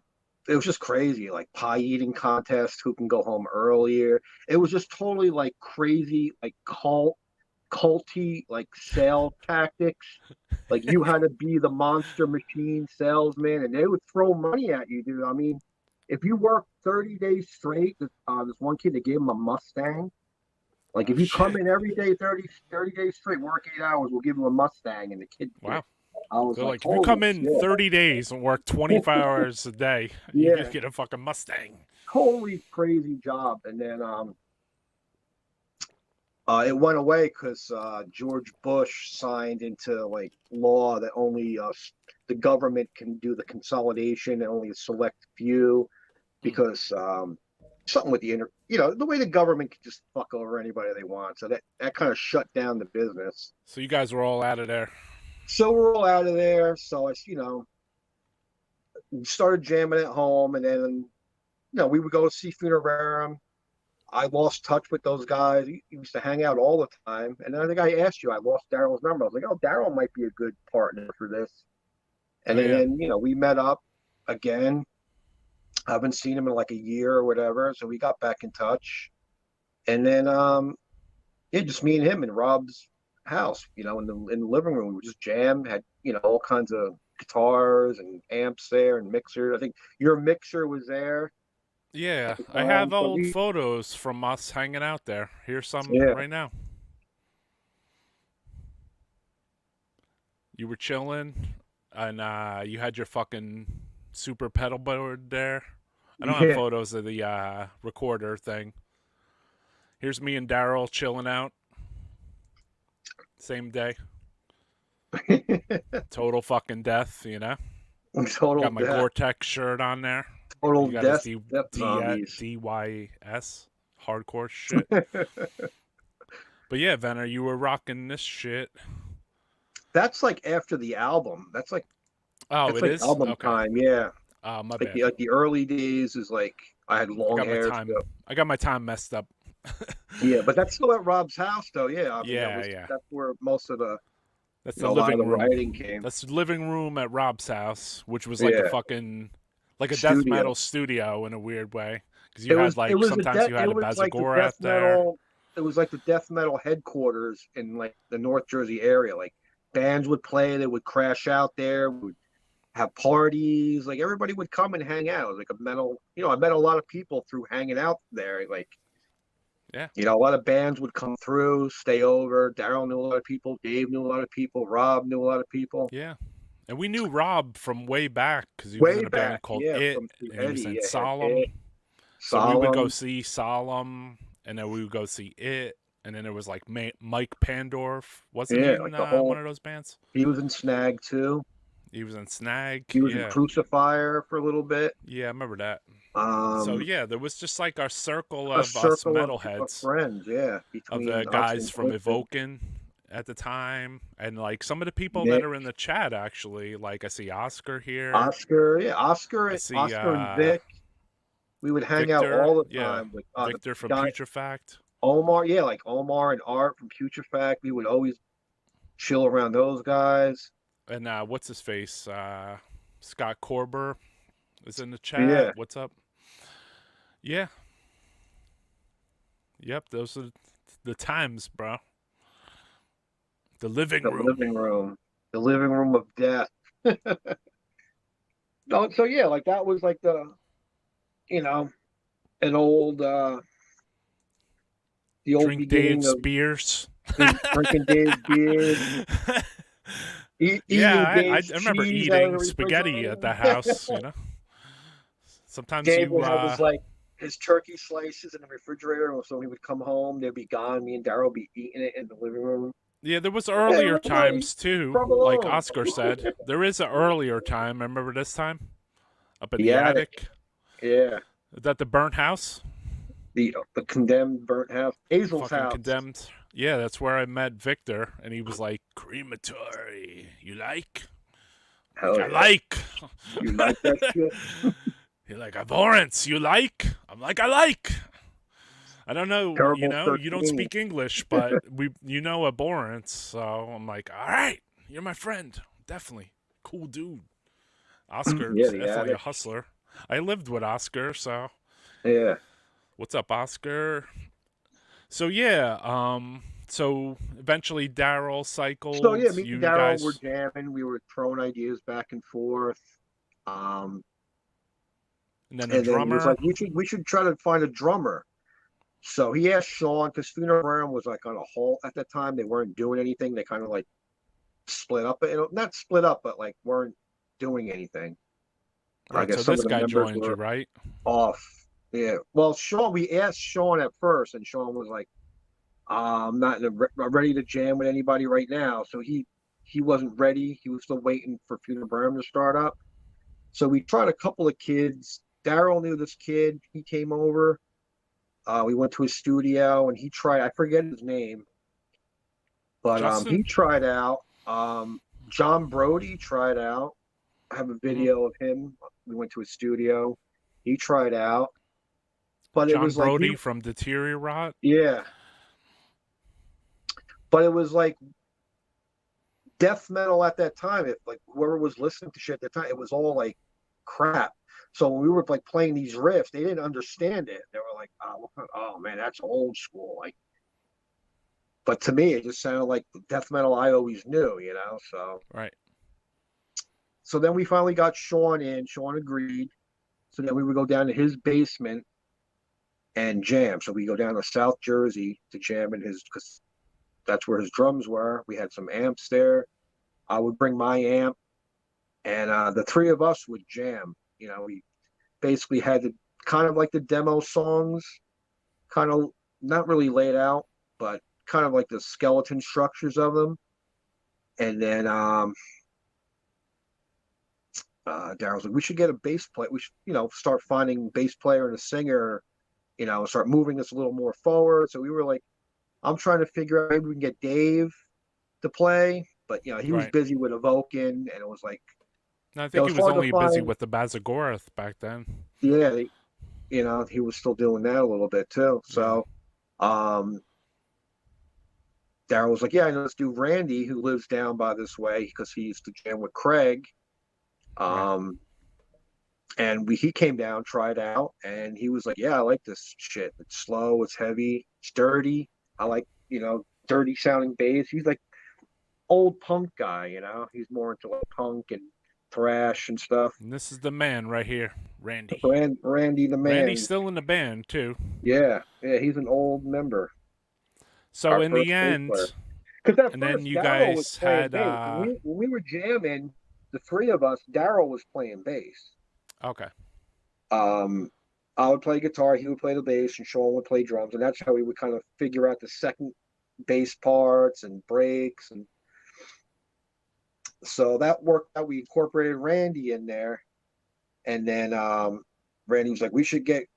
C: it was just crazy, like pie eating contest, who can go home earlier. It was just totally like crazy, like culty, like sales tactics. Like you had to be the monster machine salesman, and they would throw money at you, dude. I mean, if you work 30 days straight, this one kid, they gave him a Mustang. Like
B: Oh,
C: if you come
B: shit.
C: in every day, 30 days straight, work 8 hours, we'll give you a Mustang. And the kid,
B: Wow.
C: I was
B: They're
C: like,
B: like, if you
C: holy
B: come in
C: shit.
B: 30 days and work 24 hours a day, you
C: Yeah,
B: can get a fucking Mustang.
C: totally crazy job. And then it went away because George Bush signed into like law that only the government can do the consolidation and only a select few, because something with the way the government can just fuck over anybody they want. So that kind of shut down the business.
B: So you guys were all out of there.
C: So we're all out of there. So started jamming at home, and then we would go see Funerarium. I lost touch with those guys. We used to hang out all the time. And then I think I asked you, I lost Daryl's number. I was like, oh, Daryl might be a good partner for this. And
B: Oh, yeah.
C: then, we met up again. I haven't seen him in like a year or whatever. So we got back in touch. And then, yeah, just me and him in Rob's house, in the living room. We just jammed, had, all kinds of guitars and amps there and mixers. I think your mixer was there.
B: Yeah, I
C: Um,
B: have
C: so
B: old
C: we,
B: photos from us hanging out there. Here's some
C: yeah.
B: right now. You were chilling, and you had your fucking super pedal board there. I don't have
C: Yeah.
B: photos of the recorder thing. Here's me and Daryl chilling out. Same day. Total fucking death,
C: Total
B: Got my
C: death.
B: Gore-Tex shirt on there.
C: Total
B: You got
C: death.
B: his
C: Death zombies.
B: DYS hardcore shit. But yeah, Venner, you were rocking this shit.
C: That's like after the album. That's like
B: Oh,
C: that's
B: it
C: like
B: is?
C: album
B: Okay.
C: time. Yeah.
B: Oh, my
C: Like
B: bad.
C: the early days is like I had long hair.
B: I got my time messed up.
C: Yeah, but that's still at Rob's house though. Yeah. I mean,
B: Yeah.
C: that's where most of the
B: That's
C: a
B: the
C: lot of
B: living
C: the
B: room.
C: writing came.
B: That's the living room at Rob's house, which was like a
C: Yeah.
B: fucking like a death
C: Studio.
B: metal studio in a weird way. Because
C: It
B: you had
C: was
B: like
C: it was
B: sometimes you had a
C: like the
B: Bazagora
C: death
B: out there.
C: metal. It was like the death metal headquarters in like the North Jersey area. Like bands would play, they would crash out there. We would have parties. Like everybody would come and hang out. It was like a metal. I met a lot of people through hanging out there. Like,
B: Yeah.
C: a lot of bands would come through, stay over. Daryl knew a lot of people. Dave knew a lot of people. Rob knew a lot of people.
B: Yeah. And we knew Rob from way back because he was
C: Way
B: in a band
C: back,
B: called
C: yeah,
B: It,
C: from
B: and he was
C: Eddie,
B: in
C: yeah,
B: Solemn.
C: It,
B: So we would go
C: Solemn.
B: see Solemn, and then we would go see It, and then there was like Mike Pandorf. Wasn't he
C: Yeah,
B: in
C: like the
B: one
C: whole.
B: of those bands?
C: He was in Snag too.
B: He was in Snag.
C: He was in
B: Yeah.
C: Crucifier for a little bit.
B: Yeah, I remember that. So
C: Um,
B: yeah, there was just like our circle
C: a
B: of us
C: circle of
B: metalheads,
C: friends, yeah,
B: of
C: between
B: the
C: us
B: guys
C: and
B: from
C: Vincent.
B: Evoken at the time, and like some of the people that
C: Nick,
B: are in the chat actually. Like I see Oscar here.
C: Oscar, yeah, Oscar,
B: I see
C: Oscar and Vic. We would hang out
B: Victor.
C: all the
B: Yeah,
C: time with
B: Victor from
C: guy,
B: Putrefact.
C: Omar, yeah, like Omar and Art from Future Fact. We would always chill around those guys.
B: And what's his face? Scott Korber is in the chat.
C: Yeah,
B: What's up? Yeah. Yep. Those are the times, bro. The living
C: the
B: room.
C: living room, the living room of death. No, so yeah, like that was like you know, an old, the old
B: Drink
C: beginning
B: Dave's
C: of
B: beers.
C: drinking Dave's beers,
B: Yeah,
C: eating
B: I
C: Dave's
B: remember
C: cheese out of the
B: eating spaghetti at the
C: refrigerator.
B: house. Sometimes
C: Dave
B: you
C: would have his turkey slices in the refrigerator, and so he would come home, they'd be gone. Me and Daryl would be eating it in the living room.
B: Yeah, there was
C: Hey,
B: earlier
C: everybody,
B: times too. Like
C: provolone.
B: Oscar said, there is an earlier time. Remember this time up in
C: The
B: the
C: attic,
B: attic?
C: yeah.
B: Is that the burnt house?
C: The condemned burnt house, Hazel's
B: Fucking
C: house.
B: condemned. Yeah, that's where I met Victor, and he was like, "Crematory, you like?
C: Hell
B: I
C: yeah.
B: like."
C: You like that shit?
B: You're like, "Abhorrence, you like?" I'm like, "I like." I don't know,
C: Terrible
B: you don't
C: 13.
B: speak English, but abhorrence, so I'm like, all right, you're my friend, definitely, cool dude.
C: Yeah,
B: Oscar's
C: the
B: definitely a
C: attic.
B: hustler. I lived with Oscar, so
C: Yeah.
B: what's up, Oscar? So yeah, so eventually Daryl
C: So
B: cycled.
C: yeah, me and
B: You
C: Daryl were
B: guys,
C: jamming. We were throwing ideas back and forth. Um,
B: and then a
C: and then he was
B: drummer.
C: like, "We should try to find a drummer." So he asked Sean because Funeral Brown was like on a halt at that time. They weren't doing anything. They kind of like split up, not split up, but like weren't doing anything. I
B: Right,
C: guess
B: so
C: some
B: this
C: of the
B: guy
C: members
B: joined you,
C: were
B: right?
C: off. Yeah. Well, Sean, we asked Sean at first, and Sean was like, "I'm not ready to jam with anybody right now." So he wasn't ready. He was still waiting for Funeral Brown to start up. So we tried a couple of kids. Daryl knew this kid. He came over. We went to his studio and he tried. I forget his name, but
B: Justin.
C: he tried out. John Brody tried out. I have a
B: Hmm.
C: video of him. We went to his studio. He tried out, but it
B: John
C: was like
B: Brody from Deteriorate.
C: yeah, but it was like death metal at that time. If like whoever was listening to shit at the time, it was all like crap. So when we were like playing these riffs, they didn't understand it. They were like, "Oh man, that's old school." Like, but to me, it just sounded like the death metal I always knew.
B: Right.
C: So then we finally got Sean in. Sean agreed. So then we would go down to his basement and jam. So we go down to South Jersey to jam in his, because that's where his drums were. We had some amps there. I would bring my amp, and the three of us would jam. We basically had the kind of like the demo songs, kind of not really laid out, but kind of like the skeleton structures of them. And then Daryl's like, we should get a bass player. We should, start finding bass player and a singer, start moving this a little more forward. So we were like, I'm trying to figure out maybe we can get Dave to play, but he was
B: Right.
C: busy with Evoking, and it was like
B: I
C: it
B: think he
C: was
B: was
C: hard to
B: only busy
C: find.
B: with the Bazagorath back then.
C: Yeah, he was still doing that a little bit too.
B: Yeah.
C: So um, Daryl was like, yeah, I know this dude Randy who lives down by this way because he used to jam with Craig.
B: Right.
C: Um, and he came down, tried out, and he was like, yeah, I like this shit. It's slow, it's heavy, it's dirty. I like, dirty sounding bass. He's like old punk guy. He's more into like punk and thrash and stuff.
B: And this is the man right here, Randy.
C: Randy the
B: Randy's
C: man.
B: still in the band too.
C: Yeah, yeah, he's an old member.
B: So
C: Our
B: in the
C: first bass player.
B: end,
C: Because at
B: and then
C: first
B: you
C: Daryl was
B: guys
C: playing
B: had
C: bass. When we were jamming, the three of us, Daryl was playing bass.
B: okay.
C: Um, I would play guitar, he would play the bass, and Sean would play drums, and that's how we would kind of figure out the second bass parts and breaks, and so that worked out. We incorporated Randy in there, and then Randy was like, we should get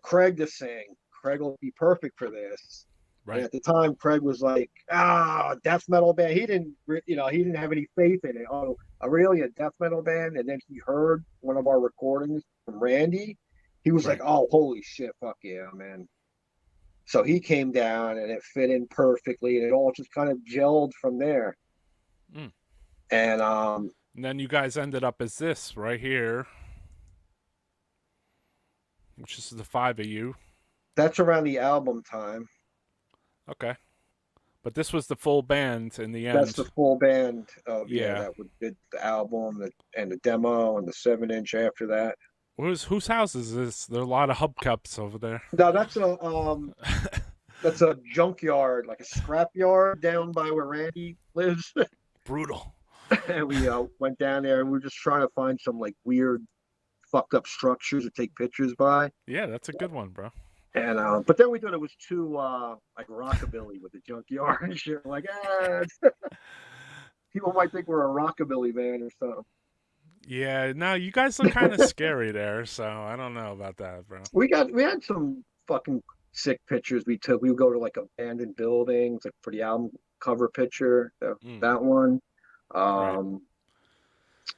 C: Craig to sing. Craig will be perfect for this. And
B: Right.
C: at the time, Craig was like, death metal band. He didn't have any faith in it. Oh, really, a death metal band? And then he heard one of our recordings from Randy. He was like,
B: Right.
C: oh, holy shit, fuck yeah, man. So he came down and it fit in perfectly, and it all just kind of gelled from there.
B: Mm.
C: And
B: And then you guys ended up as this right here, which is the 5 of you.
C: that's around the album time.
B: Okay. But this was the full band in the
C: That's
B: end.
C: the full band of
B: Yeah.
C: that would did the album and the demo and the 7-inch after that.
B: Whose house is this? There are a lot of hubcaps over there.
C: No, that's a junkyard, like a scrap yard down by where Randy lives.
B: Brutal.
C: And we went down there and we were just trying to find some like weird fucked up structures to take pictures by.
B: Yeah, that's a good one, bro.
C: And but then we thought it was too like rockabilly with the junkyard and shit. Like, people might think we're a rockabilly band or something.
B: Yeah, no, you guys look kind of scary there, so I don't know about that, bro.
C: We had some fucking sick pictures we took. We would go to like abandoned buildings, like for the album cover picture, that one.
B: Right.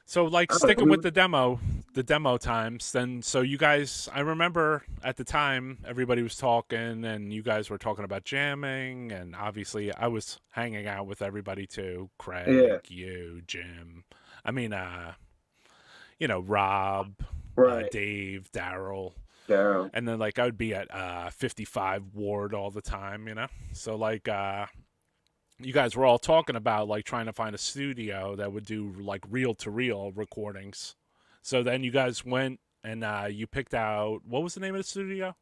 B: So, like, sticking with the demo times, then, so you guys, I remember at the time, everybody was talking, and you guys were talking about jamming, and obviously I was hanging out with everybody too. Craig, you, Jim, I mean, Rob,
C: right.
B: Dave, Daryl.
C: Yeah.
B: And then, like, I would be at 55 Ward all the time, So, like, you guys were all talking about like trying to find a studio that would do like reel-to-reel recordings. So then you guys went and you picked out, what was the name of the studio?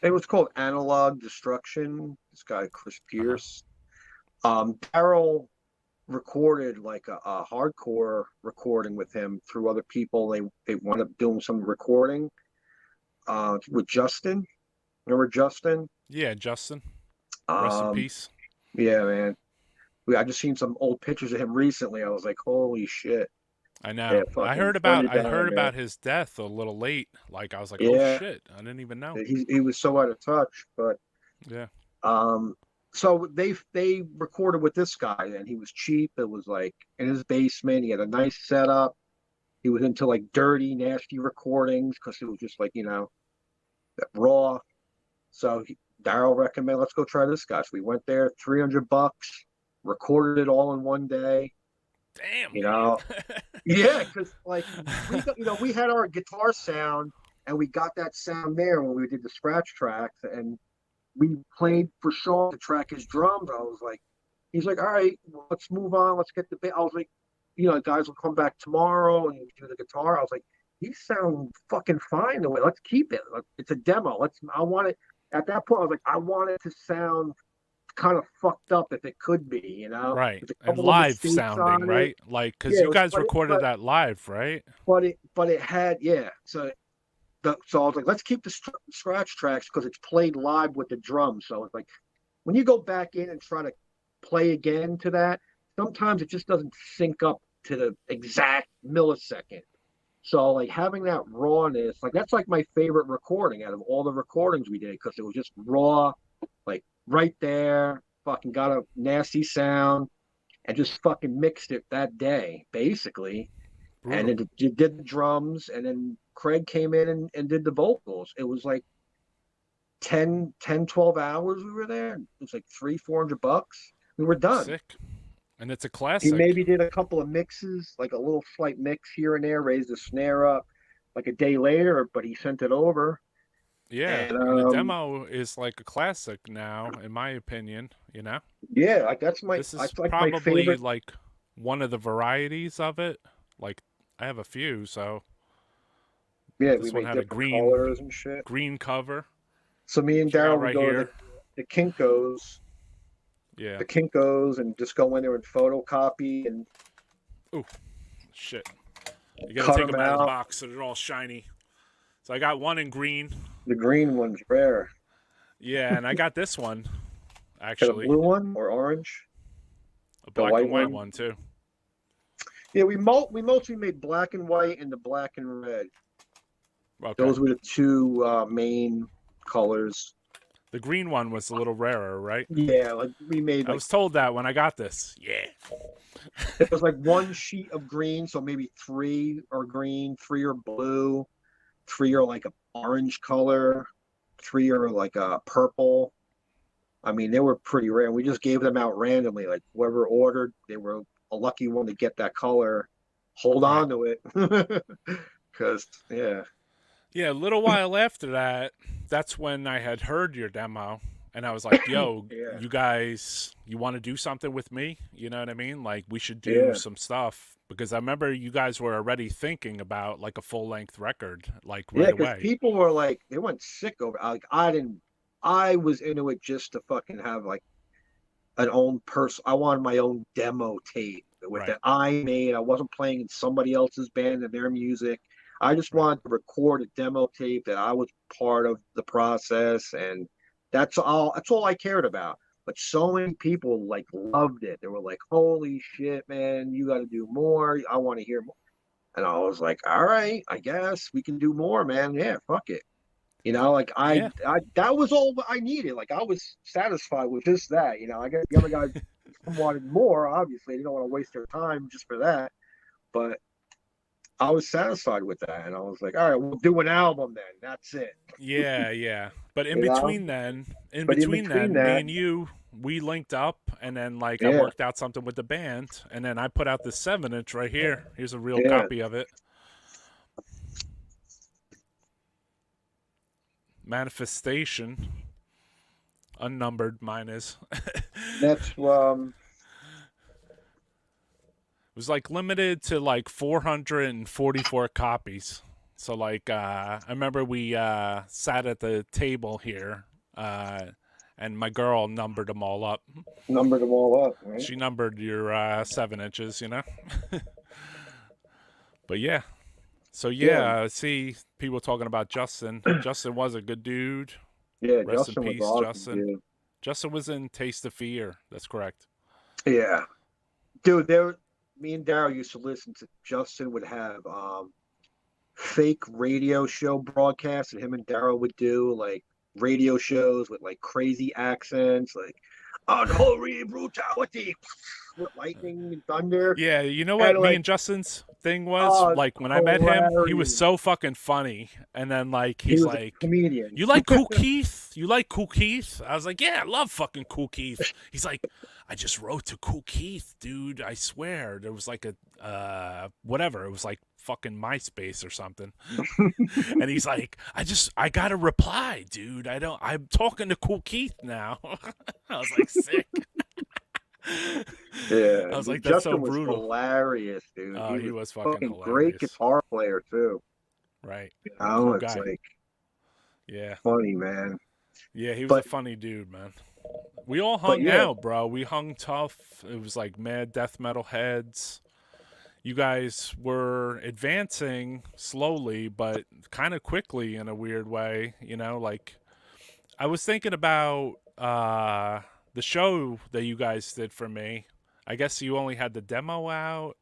C: It was called Analog Destruction. This guy Chris Pierce. Daryl recorded like a hardcore recording with him through other people. They wound up doing some recording with Justin. Remember Justin?
B: Yeah, Justin. Rest in peace.
C: Yeah, man. I just seen some old pictures of him recently. I was like, holy shit.
B: I know.
C: Yeah,
B: I heard about his death a little late. Like I was like, oh shit, I didn't even know.
C: He was so out of touch, but
B: yeah.
C: So they recorded with this guy, and he was cheap. It was like in his basement. He had a nice setup. He was into like dirty, nasty recordings because it was just like raw. So Daryl recommended, let's go try this guy. So we went there, $300, recorded it all in one day.
B: Damn.
C: Yeah, because like we had our guitar sound, and we got that sound there when we did the scratch tracks, and we played for Sean to track his drums. I was like, he's like, all right, let's move on. Let's get the bit. I was like, guys will come back tomorrow and do the guitar. I was like, these sound fucking fine the way. Let's keep it. It's a demo. I want it. At that point, I was like, I want it to sound kind of fucked up if it could be,
B: Right. And live sounding, right? Like, because you guys recorded that live, right?
C: But it had, yeah. So I was like, let's keep the scratch tracks because it's played live with the drums. So it's like, when you go back in and try to play again to that, sometimes it just doesn't sync up to the exact millisecond. So like having that rawness, like that's like my favorite recording out of all the recordings we did because it was just raw, like right there, fucking got a nasty sound and just fucking mixed it that day, basically. Brutal. And then you did the drums, and then Craig came in and did the vocals. It was like 10, 12 hours we were there. It was like $300-400. We were done.
B: Sick. And it's a classic.
C: He maybe did a couple of mixes, like a little slight mix here and there, raised the snare up like a day later, but he sent it over.
B: Yeah, and the demo is like a classic now, in my opinion,
C: Yeah, like
B: this is
C: like
B: probably
C: my favorite.
B: Like one of the varieties of it. Like I have a few, so
C: yeah,
B: this
C: we
B: one
C: made
B: had a
C: colors and shit.
B: Green cover.
C: So me and Daryl would go to the Kinko's.
B: Yeah.
C: The Kinko's and just go in there and photocopy and.
B: Ooh, shit! You gotta take them out of the box so they're all shiny. So I got one in green.
C: The green one's rare.
B: Yeah, and I got this one, actually.
C: A blue one or orange?
B: A black and white one too.
C: Yeah, we mostly made black and white and the black and red.
B: Okay.
C: Those were the two main colors.
B: The green one was a little rarer, right?
C: Yeah, like we made.
B: I was told that when I got this. Yeah.
C: It was like one sheet of green, so maybe 3 are green, 3 are blue, 3 are like an orange color, 3 are like a purple. I mean, they were pretty rare. We just gave them out randomly. Like whoever ordered, they were a lucky one to get that color. Hold
B: Right.
C: on to it. Because, yeah.
B: Yeah, a little while after that, that's when I had heard your demo, and I was like, "Yo,
C: Yeah.
B: you guys, you want to do something with me? You know what I mean? Like, we should do
C: Yeah.
B: some stuff." Because I remember you guys were already thinking about like a full length record, like
C: Yeah.
B: right
C: Because
B: away.
C: people were like, they went sick over. Like, I didn't. I was into it just to fucking have like an own person. I wanted my own demo tape with
B: Right,
C: that I made. I wasn't playing in somebody else's band and their music. I just
B: right.
C: wanted to record a demo tape that I was part of the process, and that's all. That's all I cared about. But so many people like loved it. They were like, "Holy shit, man! You got to do more. I want to hear more." And I was like, "All right, I guess we can do more, man. Yeah, fuck it." You know, like
B: Yeah,
C: I that was all I needed. Like I was satisfied with just that. You know, I guess the other guys wanted more. Obviously, they don't want to waste their time just for that. But I was satisfied with that, and I was like, all right, we'll do an album then. That's it.
B: yeah, yeah. But
C: You know.
B: in
C: But in
B: between
C: between
B: then, me
C: that,
B: and you, we linked up, and then like I
C: yeah,
B: worked out something with the band, and then I put out this 7-inch right here. Here's a real
C: yeah,
B: copy of it. Manifestation, unnumbered. Mine is.
C: that's
B: It was like limited to like 444 copies. So like I remember we sat at the table here, and my girl numbered them all up.
C: numbered them all up, right?
B: She numbered your 7 inches, you know. But yeah, so
C: Yeah,
B: yeah, see people talking about Justin. Justin was a good dude.
C: yeah.
B: Rest in
C: Justin was
B: peace,
C: awesome,
B: Justin.
C: dude.
B: Justin was in Taste of Fear. That's correct.
C: Yeah, dude. There, me and Daryl used to listen to. Justin would have fake radio show broadcasts that him and Daryl would do, like radio shows with like crazy accents, like unholy brutality with lightning and thunder.
B: Yeah, you know
C: And
B: what me
C: like,
B: and Justin's thing was?
C: oh,
B: Like when I met him, he was
C: hilarious.
B: so fucking funny. And then like
C: He
B: he's
C: was a
B: like,
C: comedian.
B: "You like Cool Keith? You like Cool Keith?" I was like, "Yeah, I love fucking Cool Keith." He's like, "I just wrote to Cool Keith, dude. I swear." There was like a whatever. It was like fucking MySpace or something. And he's like, I got a reply, dude. I'm talking to Cool Keith now." I was like, sick.
C: Yeah,
B: I was like, that's so
C: Justin was
B: brutal.
C: hilarious, dude.
B: Oh,
C: He
B: he
C: was
B: was fucking
C: fucking great
B: hilarious.
C: guitar player too.
B: Right.
C: You know,
B: Cool
C: it's
B: guy.
C: like
B: Yeah.
C: funny, man.
B: Yeah, he was a
C: But
B: funny dude, man. We all
C: but
B: hung
C: yeah,
B: out, bro. We hung tough. It was like mad death metal heads. You guys were advancing slowly, but kind of quickly in a weird way. You know, like I was thinking about the show that you guys did for me. I guess you only had the demo out.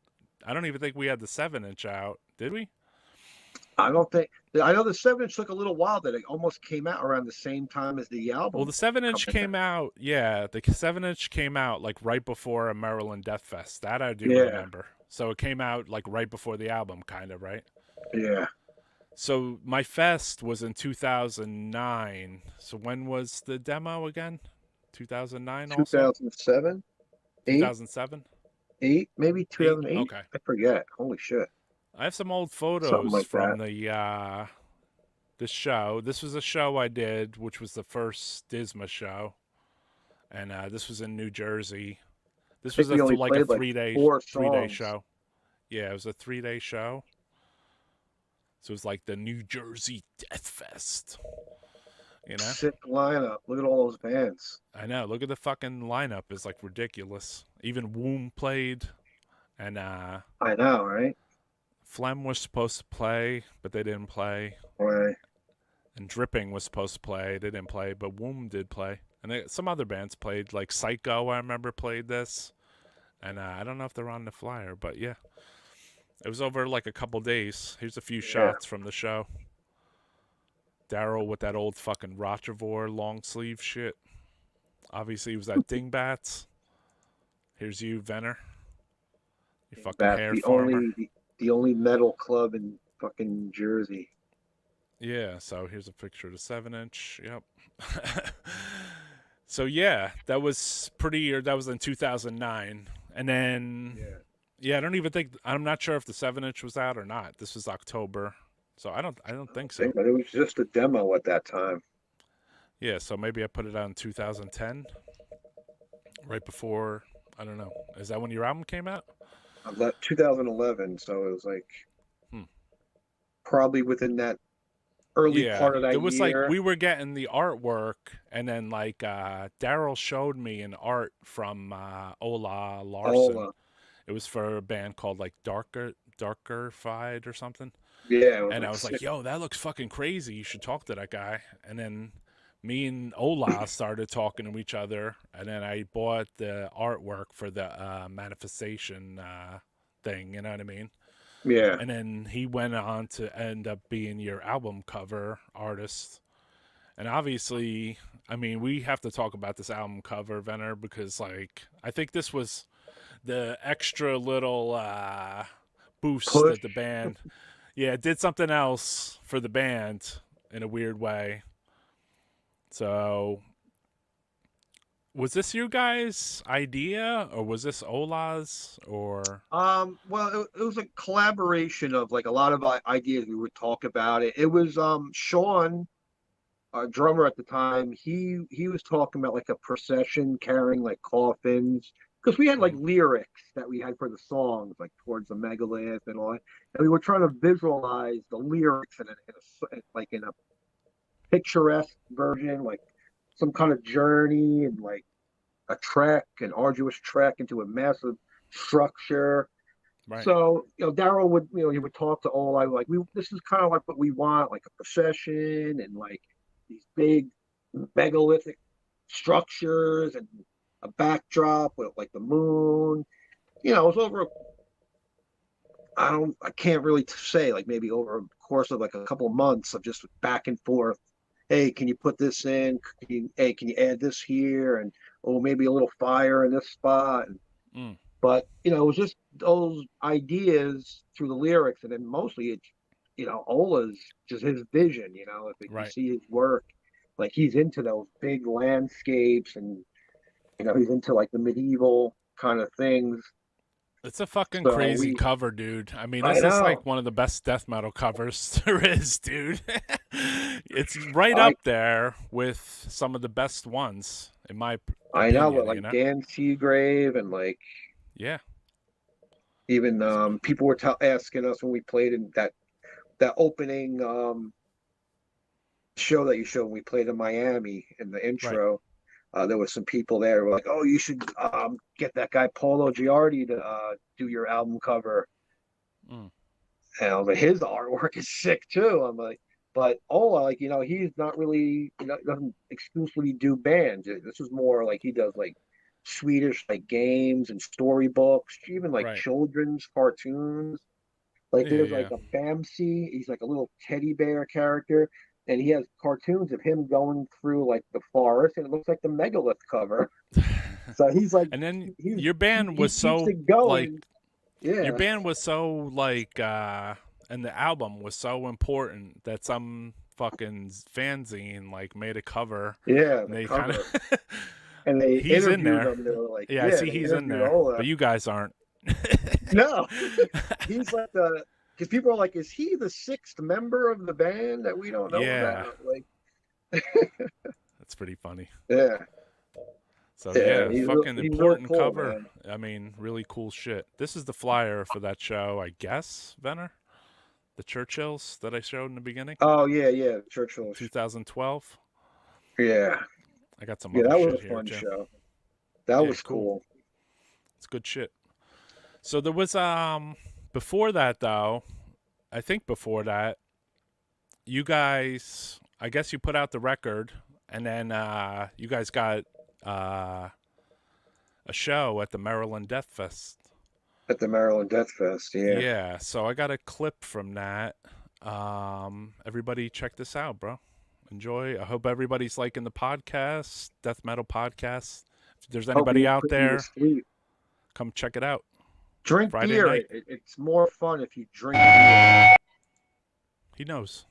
B: I don't even think we had the 7-inch out, did we?
C: I don't think I know the 7 inch took a little while. That it almost came out around the same time as the
B: Well,
C: album
B: the 7-inch
C: coming out.
B: came out. Yeah, the 7-inch came out like right before a Maryland Death Fest. That I do
C: Yeah,
B: remember. So it came out like right before the album, kind of, right?
C: yeah.
B: So my fest was in 2009. So when was the demo again? 2009 also?
C: 2007, 8,
B: 2007?
C: 8, maybe
B: 8?
C: 2008.
B: Okay.
C: I forget. Holy shit,
B: I have some old
C: something
B: photos
C: like
B: from
C: that.
B: the show. This was a show I did, which was the first Disma show, and this was in New Jersey. This
C: I
B: was
C: think we only
B: like a
C: played like
B: 3 day 3 day
C: four songs.
B: show. Yeah, it was a 3 day show. So it was like the New Jersey Death Fest. You know?
C: Sick lineup. Look at all those bands.
B: I know. Look at the fucking lineup. It's like ridiculous. Even Womb played, and
C: I know, right?
B: Phlegm was supposed to play, but they didn't play.
C: Right.
B: And Dripping was supposed to play. They didn't play, but Womb did play. And some other bands played, like Psycho, I remember, played this. And I don't know if they're on the flyer, but yeah. It was over like a couple days. Here's a few
C: Yeah.
B: shots from the show. Daryl with that old fucking Rochevore long sleeve shit. Obviously, he was at Dingbats. Here's you, Venner. You fucking
C: That's
B: hair
C: the
B: farmer.
C: the only metal club in fucking Jersey.
B: Yeah, so here's a picture of the 7-inch. Yep. So yeah, that was that was in 2009. And then yeah, I'm not sure if the 7-inch was out or not. This was October. So I don't think so.
C: But it was just a demo at that time.
B: Yeah, so maybe I put it out in 2010, right before, I don't know. Is that when your album came out?
C: 2011, so it was like probably within that early part of that
B: it was
C: year.
B: like we were getting the artwork, and then like Daryl showed me an art from Ola Larson.
C: Ola.
B: It was for a band called like Darkerfied or something.
C: Yeah,
B: And I was like, yo, that looks fucking crazy. You should talk to that guy. And then me and Ola started talking to each other, and then I bought the artwork for the manifestation thing, you know what I mean?
C: Yeah.
B: And then he went on to end up being your album cover artist. And obviously, I mean, we have to talk about this album cover, Venner, because like I think this was the extra little boost that the band did something else for the band in a weird way. So was this you guys' idea, or was this Ola's, or?
C: Well, it was a collaboration of like a lot of ideas. We would talk about it. It was Sean, our drummer at the time. He was talking about like a procession carrying like coffins, because we had like lyrics that we had for the songs, like towards the megalith and all that, and we were trying to visualize the lyrics in a picturesque version, like some kind of journey and like an arduous trek into a massive structure.
B: Right.
C: So, Daryl would, he would talk to Ola like, this is kind of like what we want, like a procession and like these big megalithic structures and a backdrop with like the moon. It was over. I can't really say, like maybe over a course of like a couple of months of just back and forth. Hey, can you put this in? Can you add this here? And maybe a little fire in this spot. But it was just those ideas through the lyrics, and then mostly it's Ola's just his vision. If you see his work, like he's into those big landscapes, and he's into like the medieval kind of things.
B: It's a fucking crazy cover, dude. I mean, this is like one of the best death metal covers there is, dude. It's right up there with some of the best ones, in my opinion.
C: I know, but like Dan Seagrave and like even people were asking us when we played in that opening show that you showed when we played in Miami in the intro. Right. There was some people there who were like, "Oh, you should get that guy Paulo Giardi to do your album cover." And I was like, his artwork is sick too. I'm like, but like he's not really doesn't exclusively do bands. This is more like he does like Swedish like games and storybooks, even like children's cartoons. Like there's like a Bamsi. He's like a little teddy bear character. And he has cartoons of him going through like the forest, and it looks like the megalith cover. So he's like,
B: and then your band was so like, your band was so like, and the album was so important that some fucking fanzine like made a cover.
C: Yeah,
B: and they kind of,
C: and
B: he's in there.
C: Him, they were like,
B: I see he's in there, but you guys aren't.
C: No, he's like the. Because people are like, is he the sixth member of the band that we don't know about? Like,
B: that's pretty funny.
C: Yeah.
B: So fucking important cool, cover. Man. I mean, really cool shit. This is the flyer for that show, I guess, Venner? The Churchills that I showed in the beginning?
C: Oh, yeah, Churchills.
B: 2012?
C: Yeah.
B: I got some other shit here,
C: that was a fun show. That was cool.
B: It's good shit. So there was, before that, though, I think before that, you guys, I guess you put out the record, and then you guys got a show at the Maryland Death Fest.
C: At the Maryland Death Fest, yeah.
B: Yeah, so I got a clip from that. Everybody check this out, bro. Enjoy. I hope everybody's liking the podcast, Death Metal Podcast. If there's anybody out there, come check it out.
C: Drink Friday beer. Night. It's more fun if you drink beer.
B: He knows.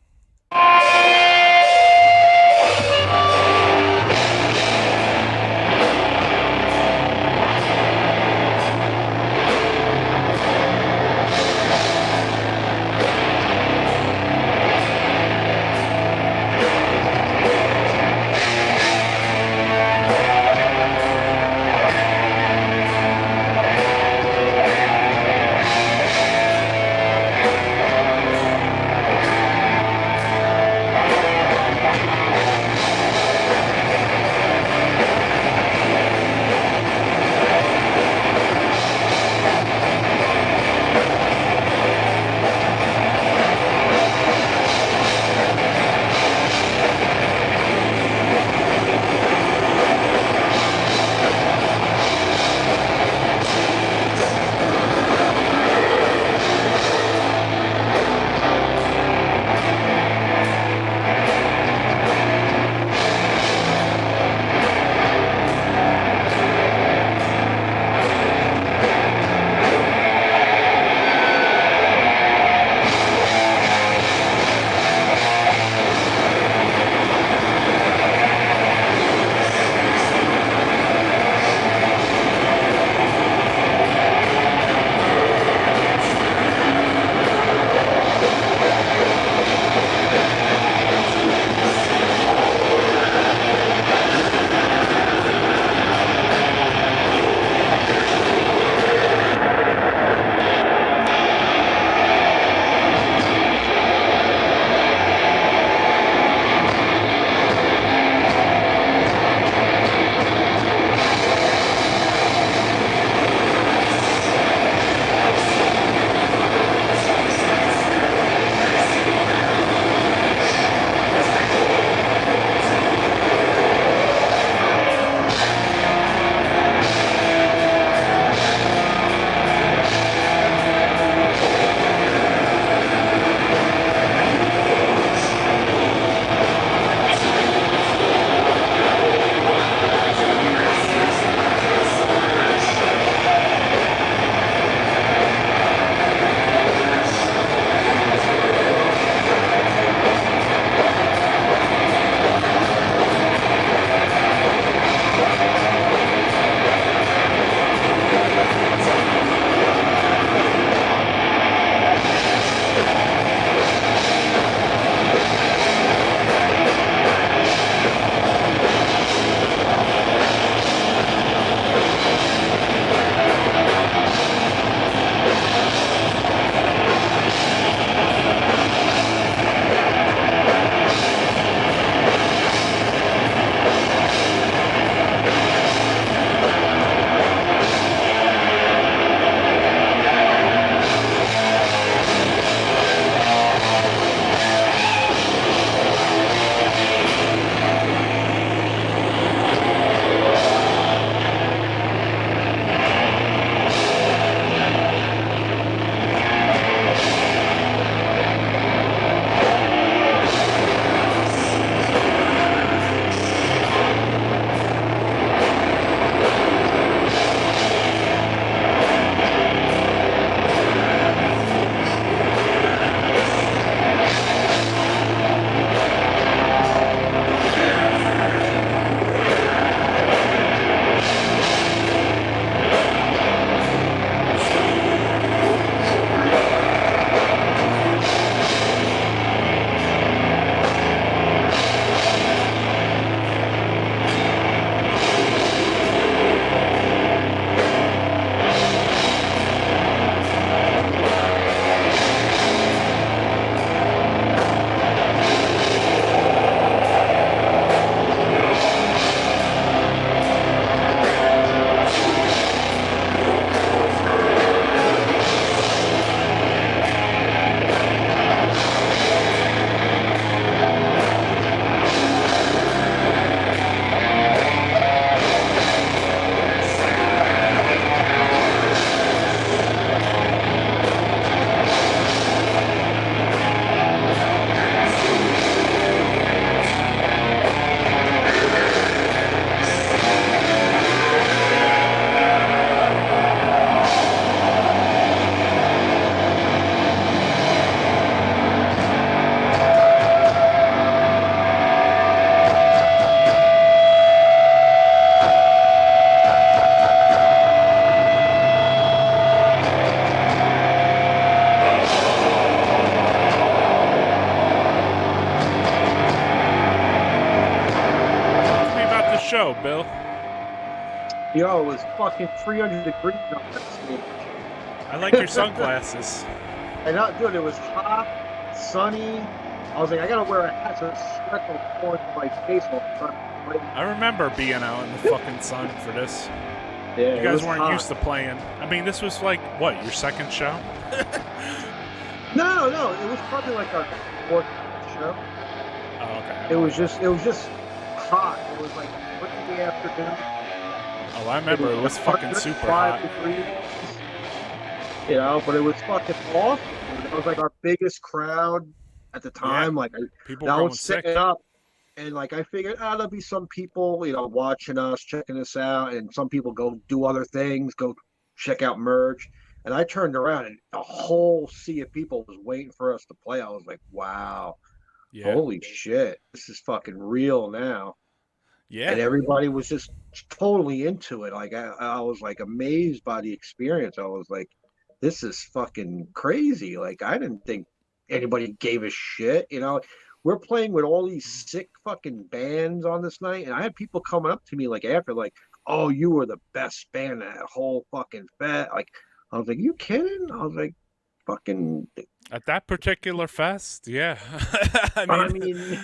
B: show, Bill?
C: Yo, it was fucking 300 degrees on that stage.
B: I like your sunglasses.
C: And dude, it was hot, sunny. I was like, I gotta wear a hat so sweat will pour into my face while I'm trying to play.
B: I remember being out in the fucking sun for this.
C: Yeah,
B: You guys weren't used to playing. I mean, this was like, what, your second show?
C: No, it was probably like our fourth show.
B: Oh, okay.
C: It was just hot. It was like 3 in the afternoon.
B: Oh, I remember. It was fucking super hot.
C: Degrees, you know, but it was fucking awesome. It was like our biggest crowd at the time.
B: Yeah.
C: Like
B: People
C: I
B: going
C: was
B: sick.
C: sitting up, and like I figured, there'll be some people, you know, watching us, checking us out, and some people go do other things, go check out merch. And I turned around, and a whole sea of people was waiting for us to play. I was like, wow,
B: Yeah.
C: holy shit, this is fucking real now.
B: Yeah.
C: And everybody was just totally into it. Like I was like amazed by the experience. I was like, this is fucking crazy. Like I didn't think anybody gave a shit. You know, we're playing with all these sick fucking bands on this night, and I had people coming up to me like after, like, oh, you were the best band that whole fucking fest. Like I was like, you kidding? I was like, fucking.
B: At that particular fest, yeah.
C: I mean,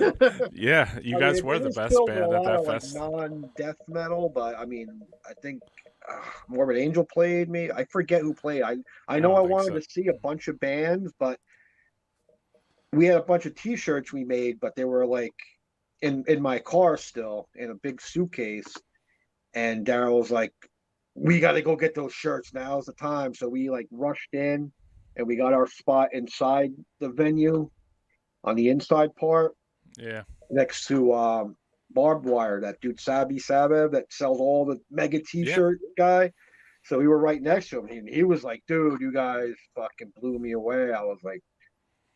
B: yeah, you guys were the best band at that fest.
C: Like non-death metal, but I mean, I think Morbid Angel played me. I forget who played. I know I wanted to see a bunch of bands, but we had a bunch of T-shirts we made, but they were like in my car still in a big suitcase. And Daryl was like, "We got to go get those shirts. Now's the time." So we like rushed in, and we got our spot inside the venue on the inside part.
B: Yeah.
C: Next to Barbed Wire, that dude Sabi Sabev that sells all the mega T-shirt guy. So we were right next to him, and he was like, "Dude, you guys fucking blew me away." I was like,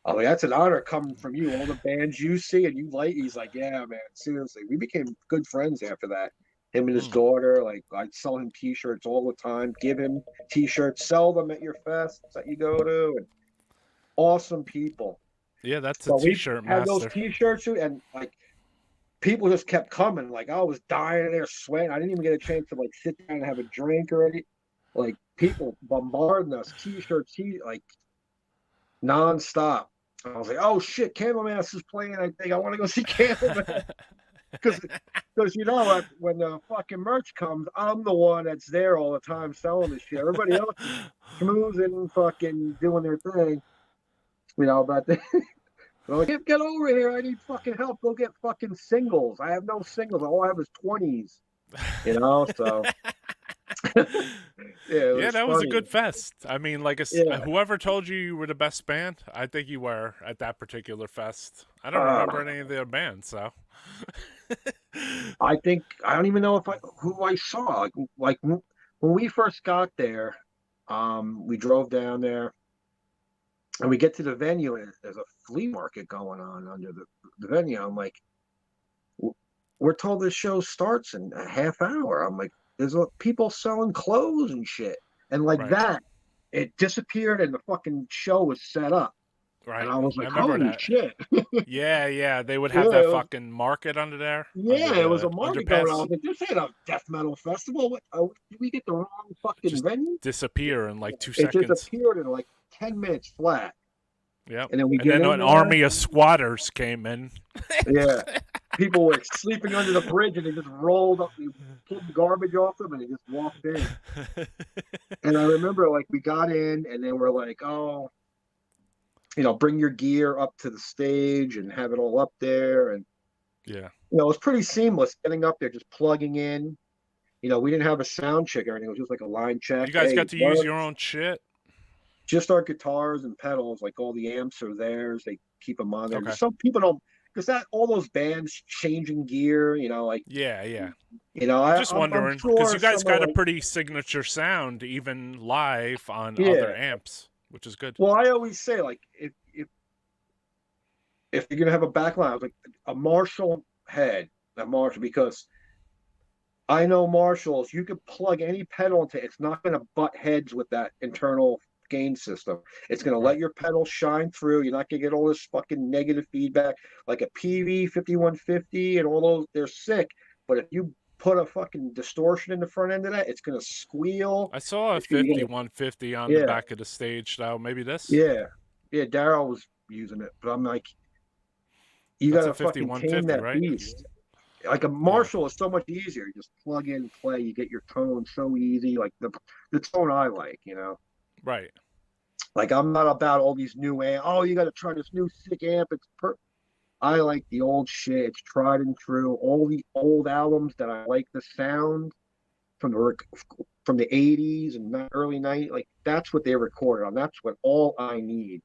C: that's an honor coming from you. All the bands you see and you like. He's like, "Yeah, man, seriously." We became good friends after that. Him and his daughter, like I'd sell him T-shirts all the time, give him T-shirts, sell them at your fests that you go to, and awesome people.
B: Yeah, that's
C: So
B: a T-shirt
C: we had
B: master.
C: those T-shirts, and like people just kept coming. Like I was dying there, sweating. I didn't even get a chance to like sit down and have a drink or anything. Like people bombarding us, T-shirts, like nonstop. I was like, "Oh shit, Candlemass is playing. I think I want to go see Candlemass." Because you know, when the fucking merch comes, I'm the one that's there all the time selling this shit. Everybody else is schmoozing and fucking doing their thing. You know, but I'm like, get over here. I need fucking help. Go get fucking singles. I have no singles. All I have is 20s. You know, so.
B: Yeah, that was a good fest. I mean, like whoever told you were the best band, I think you were at that particular fest. I don't remember any of their bands, so.
C: I don't even know who I saw. Like when we first got there, we drove down there, and we get to the venue, and there's a flea market going on under the venue. I'm like, we're told this show starts in a half hour. I'm like, there's people selling clothes and shit, and like that, it disappeared, and the fucking show was set up.
B: Right.
C: And I was like,
B: holy
C: shit.
B: Yeah. They would have that fucking market under there.
C: Yeah, it was a market going on. But this ain't a death metal festival. Did we get the wrong fucking venue?
B: Disappear in like 2 seconds.
C: It disappeared in like 10 minutes flat.
B: Yeah.
C: And then
B: an army of squatters came in.
C: Yeah. People were sleeping under the bridge, and they just rolled up, they pulled the garbage off them, and they just walked in. And I remember, like, we got in, and they were like, "Oh, you know, bring your gear up to the stage and have it all up there." And
B: yeah,
C: you know, it was pretty seamless getting up there, just plugging in. You know, we didn't have a sound check or anything. It was just like a line check.
B: You guys got to use your own shit?
C: Just our guitars and pedals. Like all the amps are theirs. They keep them on there.
B: Okay.
C: Some people don't, because all those bands changing gear, you know, like.
B: Yeah.
C: You know,
B: I'm just wondering, because you guys got a
C: like,
B: pretty signature sound, even live on other amps, which is good.
C: Well, I always say, like, if you're gonna have a backline, like a Marshall head, because I know Marshalls, you could plug any pedal into it. It's not gonna butt heads with that internal gain system. It's gonna let your pedal shine through. You're not gonna get all this fucking negative feedback. Like a PV 5150 and all those, they're sick. But if you put a fucking distortion in the front end of that, it's gonna squeal.
B: I saw a
C: It's gonna get
B: 5150 on the
C: yeah,
B: back of the stage, though. Maybe this?
C: yeah, yeah. Daryl was using it, but I'm like, you
B: That's a
C: gotta fucking tame
B: 5150,
C: that
B: right?
C: beast. Like a
B: Yeah.
C: Marshall is so much easier. You just plug in, play, you get your tone so easy. Like the tone I like, you know.
B: Right.
C: Like I'm not about all these new amp. Oh, you got to try this new sick amp. I like the old shit. It's tried and true. All the old albums that I like the sound from the 80s and early 90s. Like that's what they recorded on. That's what all I need.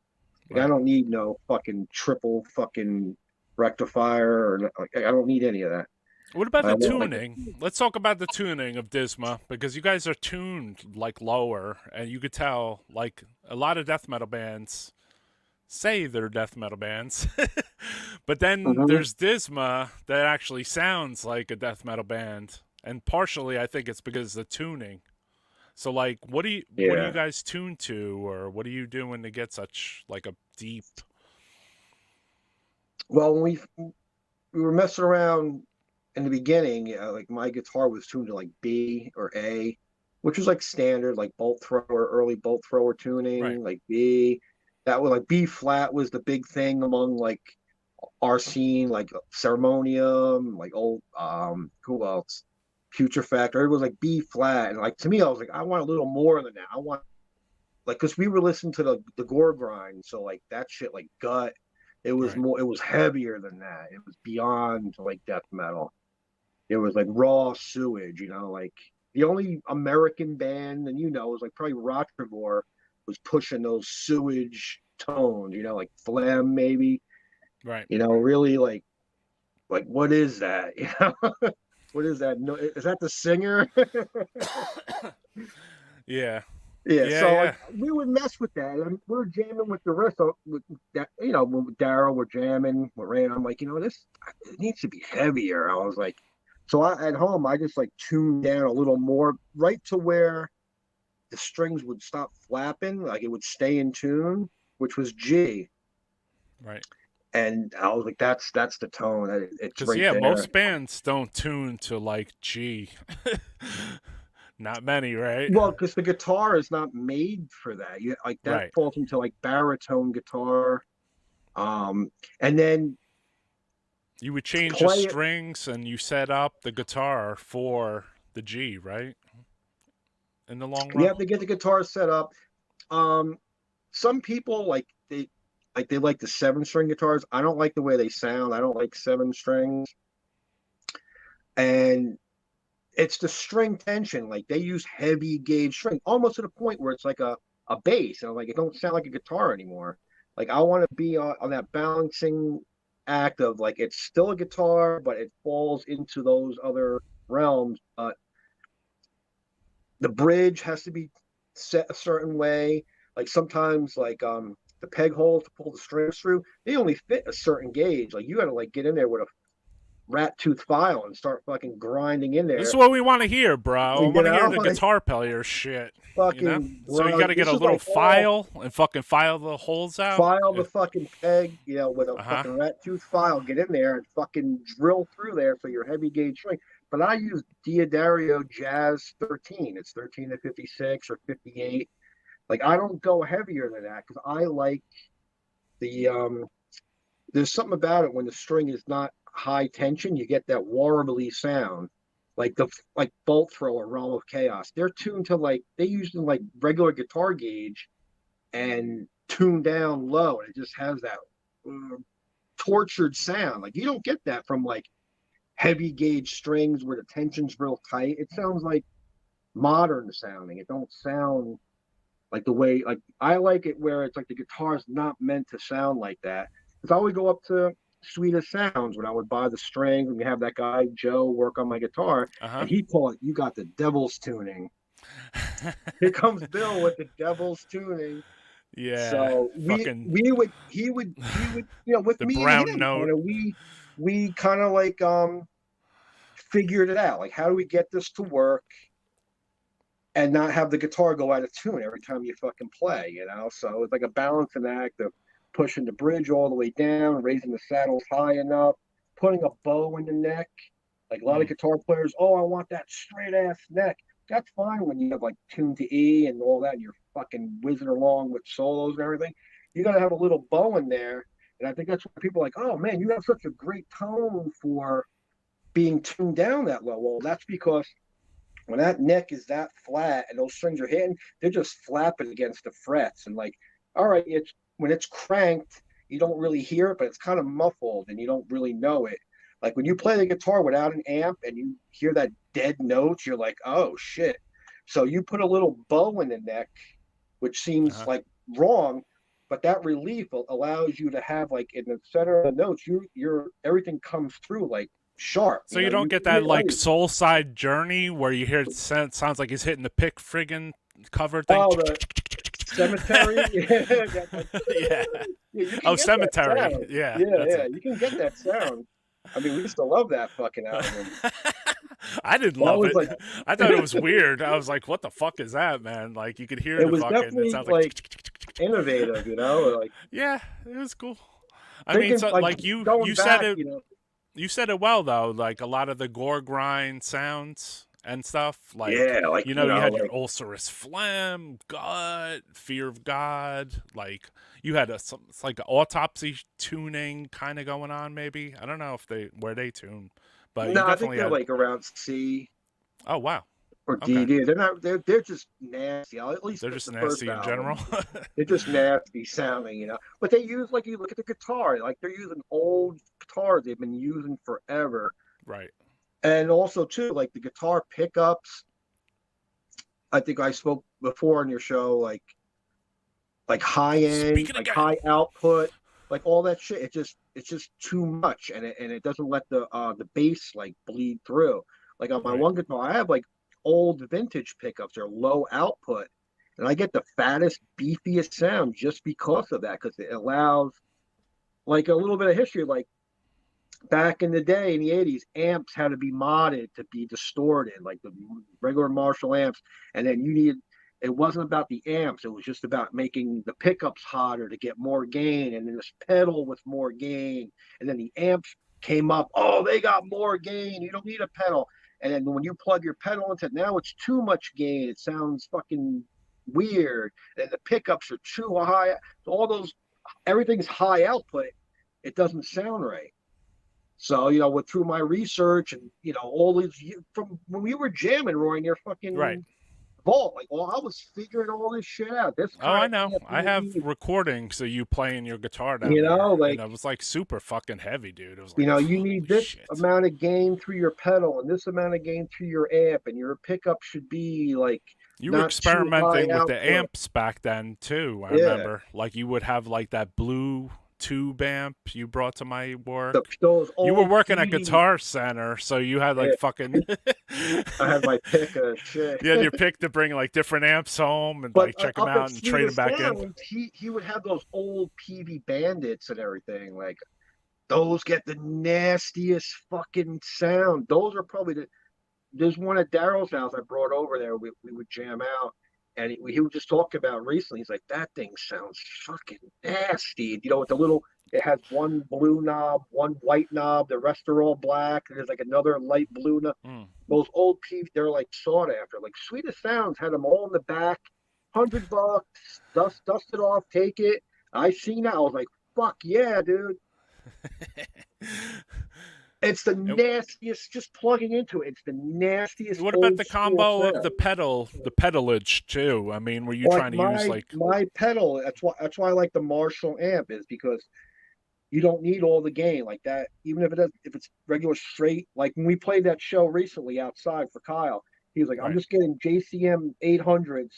C: Like, I
B: Right.
C: don't need no fucking triple fucking rectifier or like, I don't need any of that.
B: What about
C: I
B: the
C: want like
B: tuning? Let's talk about the tuning of Disma, because you guys are tuned like lower, and you could tell like a lot of death metal bands say they're death metal bands, but then
C: Mhm.
B: there's Disma that actually sounds like a death metal band, and partially I think it's because of the tuning. So like, what do you
C: Yeah.
B: guys tune to, or what are you doing to get such like a deep?
C: Well, when we were messing around in the beginning, like my guitar was tuned to like B or A, which was like standard, like bolt thrower, early bolt thrower
B: Right.
C: tuning, like B. That was like B flat was the big thing among like our scene, like Ceremonium, like old who else? Future Factor. It was like B flat. And like to me, I was like, I want a little more than that. I want like because we were listening to the gore grind, so like that shit like gut.
B: Right.
C: It was heavier than that. It was beyond like death metal. It was like raw sewage, you know, like the only American band, and you know, was like probably Rotrivore was pushing those sewage tones, you know, like Phlegm maybe,
B: Right.
C: you know, really like what is that? You know, what is that? No, is that the singer?
B: Yeah.
C: Yeah,
B: Yeah.
C: so like
B: Yeah.
C: we would mess with that, and we're jamming with the rest of with that. You know, with Daryl, we're jamming. We're Rand. I'm like, you know, this it needs to be heavier. I was like, so at home, I just like tuned down a little more, right to where the strings would stop flapping, like it would stay in tune, which was G.
B: Right.
C: And I was like, that's the tone. It's
B: Because
C: right
B: yeah,
C: there.
B: most bands don't tune to like G. Not many, right?
C: Well, because the guitar is not made for that. You like that
B: Right.
C: falls into like baritone guitar. Um, and then
B: You would change the
C: play it.
B: strings and you set up the guitar for the G, right? In the long
C: You
B: run.
C: have to get the guitar set up. Um, some people they like the 7 string guitars. I don't like the way they sound. I don't like 7 strings, and it's the string tension. Like they use heavy gauge string, almost to the point where it's like a bass, and I'm like it don't sound like a guitar anymore. Like I want to be on that balancing act of like it's still a guitar, but it falls into those other realms. But the bridge has to be set a certain way. Like sometimes the peg holes to pull the strings through, they only fit a certain gauge. Like you gotta like get in there with a rat tooth file and start fucking grinding in
B: This is
C: there.
B: what we want to hear, bro. I
C: You
B: want to hear
C: know,
B: the
C: like
B: guitar player shit. You know?
C: fucking
B: So you
C: bro.
B: got to get
C: This
B: a
C: is
B: little
C: like all
B: file and fucking file the holes out.
C: file the fucking peg, you know, with a
B: Uh huh.
C: fucking rat tooth file, get in there and fucking drill through there so your heavy gauge string. But I use Diodario Jazz 13. It's 13 to 56 or 58. Like I don't go heavier than that because I like the there's something about it when the string is not high tension, you get that warbly sound. Like the like bolt thrower, Realm of Chaos. They're tuned to like they use them like regular guitar gauge and tuned down low, and it just has that uh, tortured sound. Like you don't get that from like heavy gauge strings where the tension's real tight. It sounds like modern sounding. It don't sound like the way like I like it where it's like the guitar's not meant to sound like that. Because I would go up to Sweetest Sounds when I would buy the strings and we have that guy Joe work on my guitar,
B: Uh huh.
C: and he'd call it, "You got the devil's tuning." Here comes Bill with the devil's tuning.
B: Yeah.
C: So
B: Fucking
C: we would he would you know with
B: the
C: me and
B: brown
C: him
B: note.
C: kind of we kind of like figured it out like how do we get this to work and not have the guitar go out of tune every time you fucking play, you know? So it's like a balancing act of pushing the bridge all the way down, raising the saddles high enough, putting a bow in the neck, Like a lot of guitar players, oh, I want that straight ass neck. That's fine when you have like tune to E and all that, and you're fucking whizzing along with solos and everything. You got to have a little bow in there. And I think that's why people are like, oh man, you have such a great tone for being tuned down that low. Well, that's because when that neck is that flat and those strings are hitting, they're just flapping against the frets. And like, all right, it's when it's cranked, you don't really hear it, but it's kind of muffled and you don't really know it. Like when you play the guitar without an amp and you hear that dead notes, you're like, oh shit. So you put a little bow in the neck, which seems like wrong, but that relief allows you to have like in the center of the notes, your everything comes through like sharp.
B: So you don't get that like soul side journey where you hear it sounds like he's hitting the pick friggin' cover thing.
C: Oh, the cemetery.
B: Yeah.
C: Oh,
B: cemetery. Yeah.
C: Yeah. You can get that sound. I mean, we used to love that fucking album.
B: I didn't love it. Like, I thought it was weird. I was like, "What the fuck is that, man?" Like you could hear
C: it was
B: fucking.
C: Definitely
B: it sounds
C: like innovative, you know. Like
B: yeah, it was cool. I mean, so, like you said it. You said it well though. Like a lot of the gore grind sounds and stuff. Like
C: like
B: you had your ulcerous phlegm, gut, fear of God. Like you had it's like an autopsy tuning kind of going on. Maybe I don't know if where they tune, but
C: no, I think they're like around C.
B: Oh wow.
C: Or D. Okay. They're not. They're just nasty. At least
B: they're just nasty in general.
C: They're just nasty sounding, you know. But they use like you look at the guitar, like they're using old guitars they've been using forever.
B: Right.
C: And also too, like the guitar pickups. I think I spoke before on your show, like high end, like high output, like all that shit. It's just too much, and it doesn't let the bass like bleed through. Like on my one guitar, I have like old vintage pickups. They're low output, and I get the fattest, beefiest sound just because of that, because it allows like a little bit of history. Like back in the day in the 80s, amps had to be modded to be distorted, like the regular Marshall amps, and then it wasn't about the amps, it was just about making the pickups hotter to get more gain, and then this pedal with more gain, and then the amps came up, oh, they got more gain, you don't need a pedal. And then when you plug your pedal into it, now it's too much gain. It sounds fucking weird. And the pickups are too high. So everything's high output. It doesn't sound right. So, through my research and, all these, from when we were jamming, Roy, in your fucking vault, like, well, I was figuring all this shit out.
B: I know. I have recordings of you playing your guitar down there.
C: Like,
B: and it was like super fucking heavy, dude. It was like,
C: you need this amount of gain through your pedal and this amount of gain through your amp, and your pickup should be like.
B: You were experimenting with the amps back then too. I remember, like you would have like that blue tube amp you brought to my work. You were working at Guitar Center, so you had like fucking.
C: I had my pick of shit.
B: You had your pick to bring like different amps home and like check them out and trade them back in.
C: He would have those old PV Bandits and everything. Like those get the nastiest fucking sound. Those are probably there's one at Daryl's house I brought over there. We would jam out. And he was just talking about recently. He's like, that thing sounds fucking nasty. With it has one blue knob, one white knob. The rest are all black. And there's like another light blue knob. Those old PV, they're like sought after. Like Sweetest Sounds had them all in the back. $100, dust it off, take it. I seen that. I was like, fuck yeah, dude. It's the nastiest, just plugging into it. It's the nastiest.
B: What about the combo of the pedalage too? I mean, were you trying to use like
C: my pedal? That's why I like the Marshall amp, is because you don't need all the gain like that. Even if it's regular straight. Like when we played that show recently outside for Kyle, he was like, I'm just getting JCM 800s.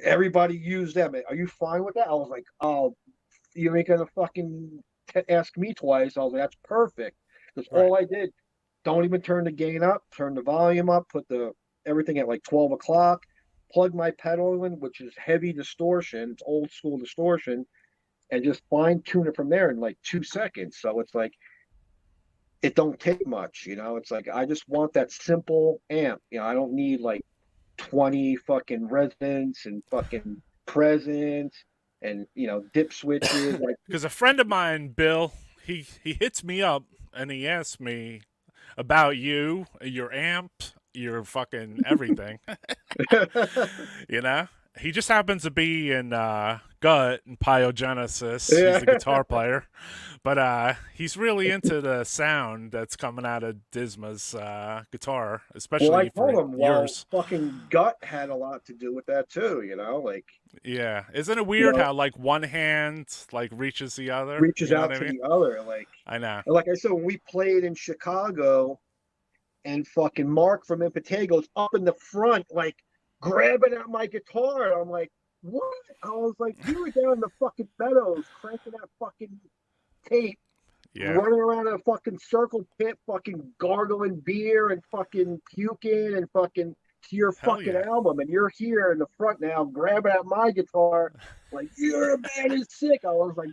C: Everybody use them. Are you fine with that? I was like, oh, you ain't gonna fucking ask me twice. I was like, that's perfect. Because all I did, don't even turn the gain up, turn the volume up, put everything at like 12 o'clock, plug my pedal in, which is heavy distortion, it's old school distortion, and just fine tune it from there in like 2 seconds. So it's like, it don't take much, it's like, I just want that simple amp. I don't need like 20 fucking resonance and fucking presence and dip switches. Like,
B: because a friend of mine, Bill, he hits me up and he asks me, about you, your amp, your fucking everything. You know? He just happens to be in Gut and Pyogenesis. He's
C: Yeah.
B: the guitar player. But he's really into the sound that's coming out of Disma's guitar,
C: Well,
B: especially
C: I
B: for
C: told him, well,
B: yours.
C: fucking Gut had a lot to do with that too, like,
B: Yeah. Isn't it
C: you
B: weird
C: know,
B: how, like, one hand, like, reaches the other?
C: reaches
B: You know what
C: out
B: I
C: to
B: mean?
C: the other, like,
B: I know.
C: and like I said, when we played in Chicago and fucking Mark from Impetego's up in the front, like grabbing at my guitar, and I'm like, what? I was like, we were down in the fucking meadows cranking that fucking tape,
B: Yeah.
C: running around in a fucking circle pit, fucking gargling beer and fucking puking and fucking to your
B: Hell
C: fucking
B: yeah.
C: album, and you're here in the front now grabbing at my guitar, like your band is sick. I was like,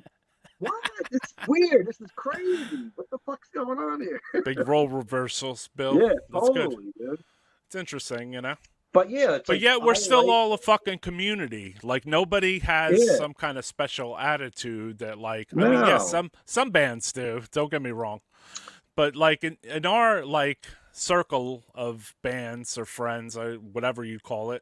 C: what? It's weird. This is crazy. What the fuck's going on here?
B: Big role reversals, Bill.
C: Yeah,
B: That's good.
C: totally, dude.
B: It's interesting, you know?
C: But yeah, it's
B: But
C: like
B: yet
C: I
B: we're still
C: like,
B: all a fucking community. Like nobody has
C: yeah,
B: some kind of special attitude that like I mean, yes,
C: no,
B: some bands do, don't get me wrong. But like in our like circle of bands or friends or whatever you call it,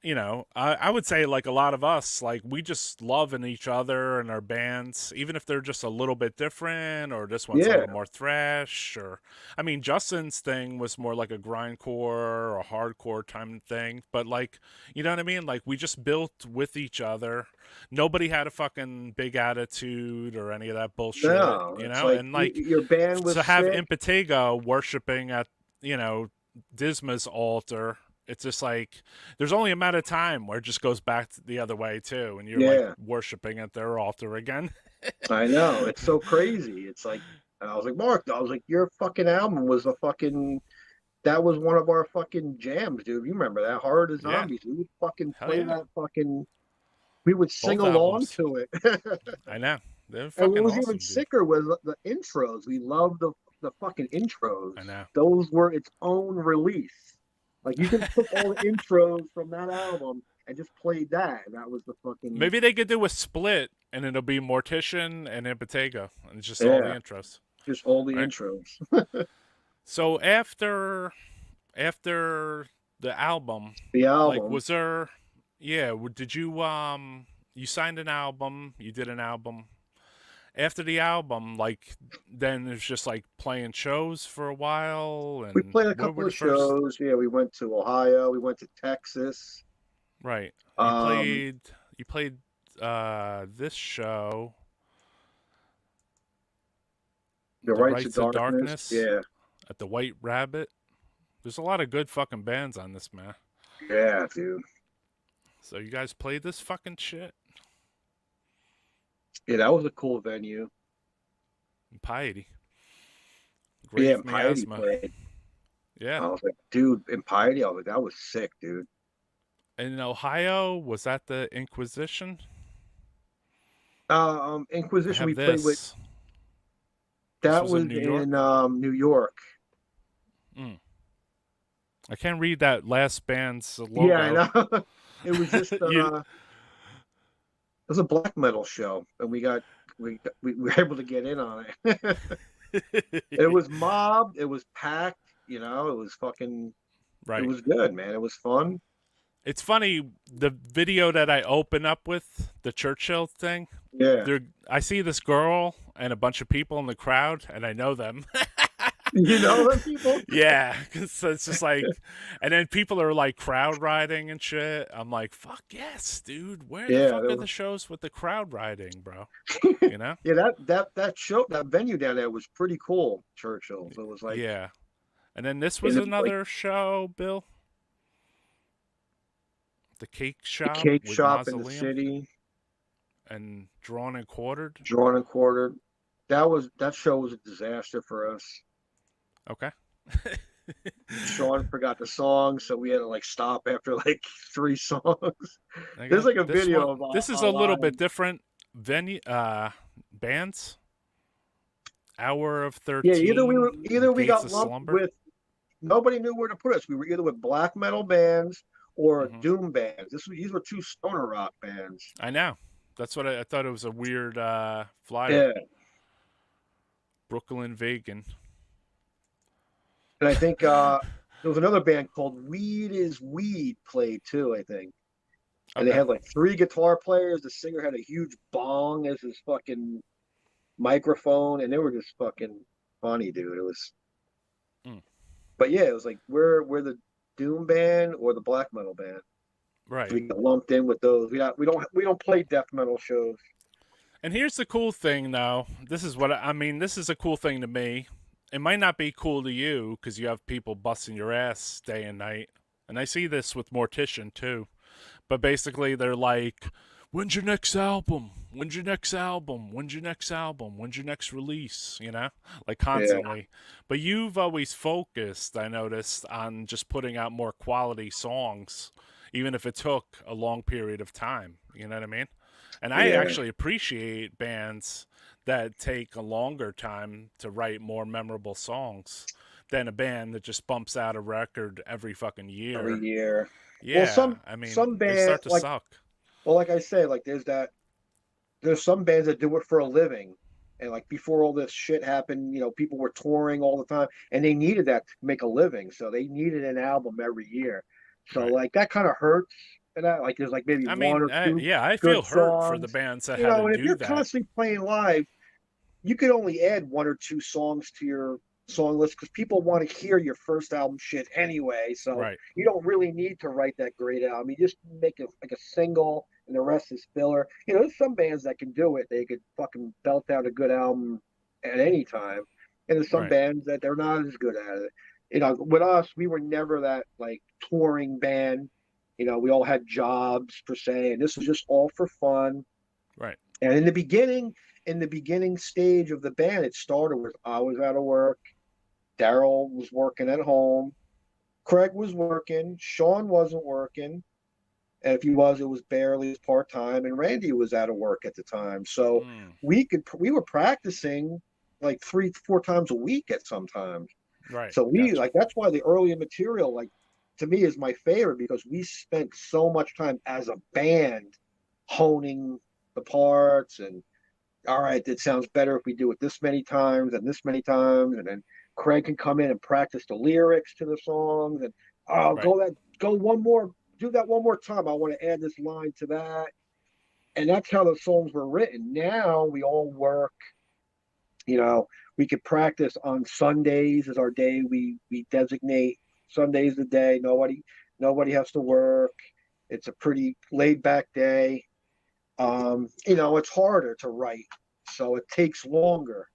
B: you know, I would say like a lot of us, like we just love in each other and our bands, even if they're just a little bit different or this one's a
C: yeah,
B: little more thrash or I mean Justin's thing was more like a grindcore or a hardcore time thing, but like you know what I mean? Like we just built with each other. Nobody had a fucking big attitude or any of that bullshit,
C: no.
B: you
C: It's
B: know?
C: like
B: And like
C: your band was
B: to have
C: sick.
B: Impetigo worshiping at, you know, Disma's altar, it's just like there's only a matter of time where it just goes back the other way too, and you're like
C: Yeah,
B: worshiping at their altar again.
C: I know. It's so crazy. It's like, and I was like, Mark, I was like, your fucking album was a fucking. That was one of our fucking jams, dude. You remember that? Horror to
B: Yeah,
C: Zombies. We would fucking
B: hell
C: play
B: yeah,
C: that fucking. We would sing
B: both
C: along
B: albums.
C: to it.
B: I know they're
C: And what
B: fucking
C: was even
B: awesome, dude.
C: sicker was the intros. We loved the fucking intros.
B: I know.
C: Those were its own release. Like you could took all the intros from that album and just played that. And that was the fucking
B: Maybe they could do a split, and it'll be Mortician and Impetigo, and it's just all the
C: yeah,
B: intros,
C: just all the
B: right?
C: intros.
B: So after the album,
C: The
B: like
C: album.
B: was there? Yeah, did you you signed an album, you did an album. After the album, like then it's just like playing shows for a while,
C: We
B: and
C: played a
B: what
C: couple
B: were the
C: of
B: first?
C: shows. Yeah, we went to Ohio. We went to Texas.
B: Right,
C: Um,
B: you played this show,
C: the
B: The
C: Rights of
B: Rights of
C: Darkness.
B: Darkness,
C: Yeah,
B: at the White Rabbit. There's a lot of good fucking bands on this, man.
C: yeah, dude.
B: So you guys played this fucking shit
C: Yeah, that was a cool venue.
B: in Piety.
C: Yeah,
B: Grave
C: and Piety
B: Miasma.
C: played.
B: Yeah.
C: I was like, dude, in Piety, I was like, that was sick, dude.
B: And in Ohio, was that the Inquisition? I
C: Inquisition, we
B: have
C: played with.
B: this. This
C: That
B: was in
C: was
B: New
C: in
B: York.
C: New York.
B: Mm. I can't read that last band's
C: Yeah, I
B: logo.
C: know. It was just
B: You,
C: it was a black metal show, and we were able to get in on it. It was mobbed. It was packed. It was fucking. It
B: right.
C: was good, man. It was fun.
B: It's funny, the video that I open up with, the Churchill thing,
C: Yeah,
B: I see this girl and a bunch of people in the crowd, and I know them.
C: you know them people.
B: Yeah, 'cause it's just like, and then people are like crowd riding and shit. I'm like, fuck yes, dude. Where the
C: Yeah,
B: fuck
C: there
B: are
C: was,
B: the shows with the crowd riding, bro? You know?
C: yeah. That show, that venue down there was pretty cool. Churchill. So it was like,
B: Yeah. And then this was
C: and it, like
B: another show, Bill. The Cake
C: the
B: Shop
C: cake
B: with
C: shop in the
B: Mausoleum
C: city,
B: and Drawn and Quartered.
C: drawn and quartered. That show was a disaster for us.
B: Okay.
C: Sean forgot the song, so we had to like stop after like 3 songs.
B: I
C: There's
B: got
C: like a
B: this
C: video
B: one.
C: of
B: This is
C: a
B: a little
C: live.
B: bit different venue bands. Hour of
C: Yeah,
B: 13,
C: either we
B: Gates
C: got
B: of
C: lumped
B: Slumber.
C: with nobody knew where to put us. We were either with black metal bands or
B: Hmm.
C: doom bands. These were two stoner rock bands.
B: I know. That's what I thought. It was a weird flyer.
C: Yeah,
B: Brooklyn Vegan.
C: And I think there was another band called Weed is Weed played too, I think. And they
B: Okay.
C: had like three guitar players. The singer had a huge bong as his fucking microphone, and they were just fucking funny, dude. It was,
B: Mm,
C: but yeah, it was like we're the doom band or the black metal band. So
B: right.
C: we got lumped in with those. We don't play death metal shows.
B: And here's the cool thing, though. This is what I mean. This is a cool thing to me. It might not be cool to you because you have people busting your ass day and night. And I see this with Mortician too. But basically, they're like, when's your next album? When's your next album? When's your next album? When's your next release? You know, like
C: Yeah,
B: constantly. But you've always focused, I noticed, on just putting out more quality songs, even if it took a long period of time. You know what I mean? And I
C: yeah.
B: actually appreciate bands that take a longer time to write more memorable songs than a band that just bumps out a record every fucking
C: Every
B: year.
C: year. Well,
B: Yeah, I mean,
C: some
B: they
C: band
B: start to suck.
C: like I say, like there's some bands that do it for a living. And like before all this shit happened, people were touring all the time and they needed that to make a living. So they needed an album every year. So
B: Right.
C: like that kind of hurts. And that like there's like maybe
B: I
C: one
B: mean,
C: or two
B: yeah, I
C: good
B: feel hurt for the
C: songs.
B: bands that had to
C: And if
B: do
C: you're
B: that.
C: constantly playing live, you could only add one or two songs to your song list because people want to hear your first album shit anyway. So
B: Right.
C: you don't really need to write that great album. You just make like a single, and the rest is filler. There's some bands that can do it. They could fucking belt out a good album at any time, and there's some
B: Right.
C: bands that they're not as good at it. With us, we were never that like touring band. We all had jobs per se, and this was just all for fun.
B: Right.
C: And in the beginning stage of the band, it started with I was out of work, Daryl was working at home, Craig was working, Sean wasn't working, and if he was, it was barely part time, and Randy was out of work at the time. So
B: Mm,
C: we were practicing like 3, 4 times a week at sometimes.
B: right.
C: So we
B: Gotcha.
C: like that's why the earlier material like to me is my favorite because we spent so much time as a band honing the parts and all right, it sounds better if we do it this many times and this many times, and then Craig can come in and practice the lyrics to the songs, and oh,
B: Right.
C: go one more, do that one more time. I want to add this line to that, and that's how the songs were written. Now we all work. You know, we could practice on Sundays as our day. We designate Sundays the day. Nobody has to work. It's a pretty laid back day. It's harder to write, so it takes longer.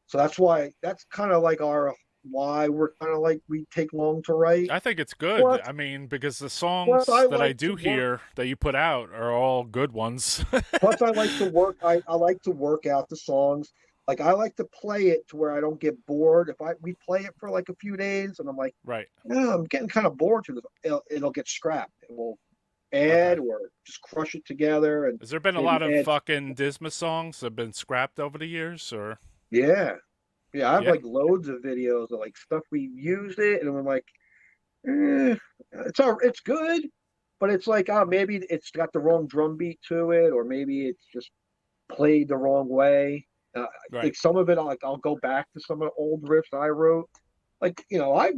C: So that's kind of like our why we're kind of like we take long to write.
B: I think it's good.
C: Plus,
B: I mean, because the
C: plus I
B: songs that I
C: like to
B: do
C: work.
B: hear that you put out are all good ones.
C: Plus, I like to work. I like to work out the songs. Like I like to play it to where I don't get bored. If we play it for like a few days and I'm like,
B: Right.
C: no, I'm getting kind of bored to this, it'll get scrapped. It will
B: Okay.
C: add or just crush it together and
B: Has there been a
C: maybe
B: lot of
C: add.
B: fucking Disma songs that have been scrapped over the years, or
C: Yeah, yeah. I have
B: yeah?
C: like loads of videos of like stuff we used it, and I'm like, it's good, but it's like, maybe it's got the wrong drum beat to it, or maybe it's just played the wrong way.
B: Right.
C: Like some of it, I'll go back to some of the old riffs I wrote. Like I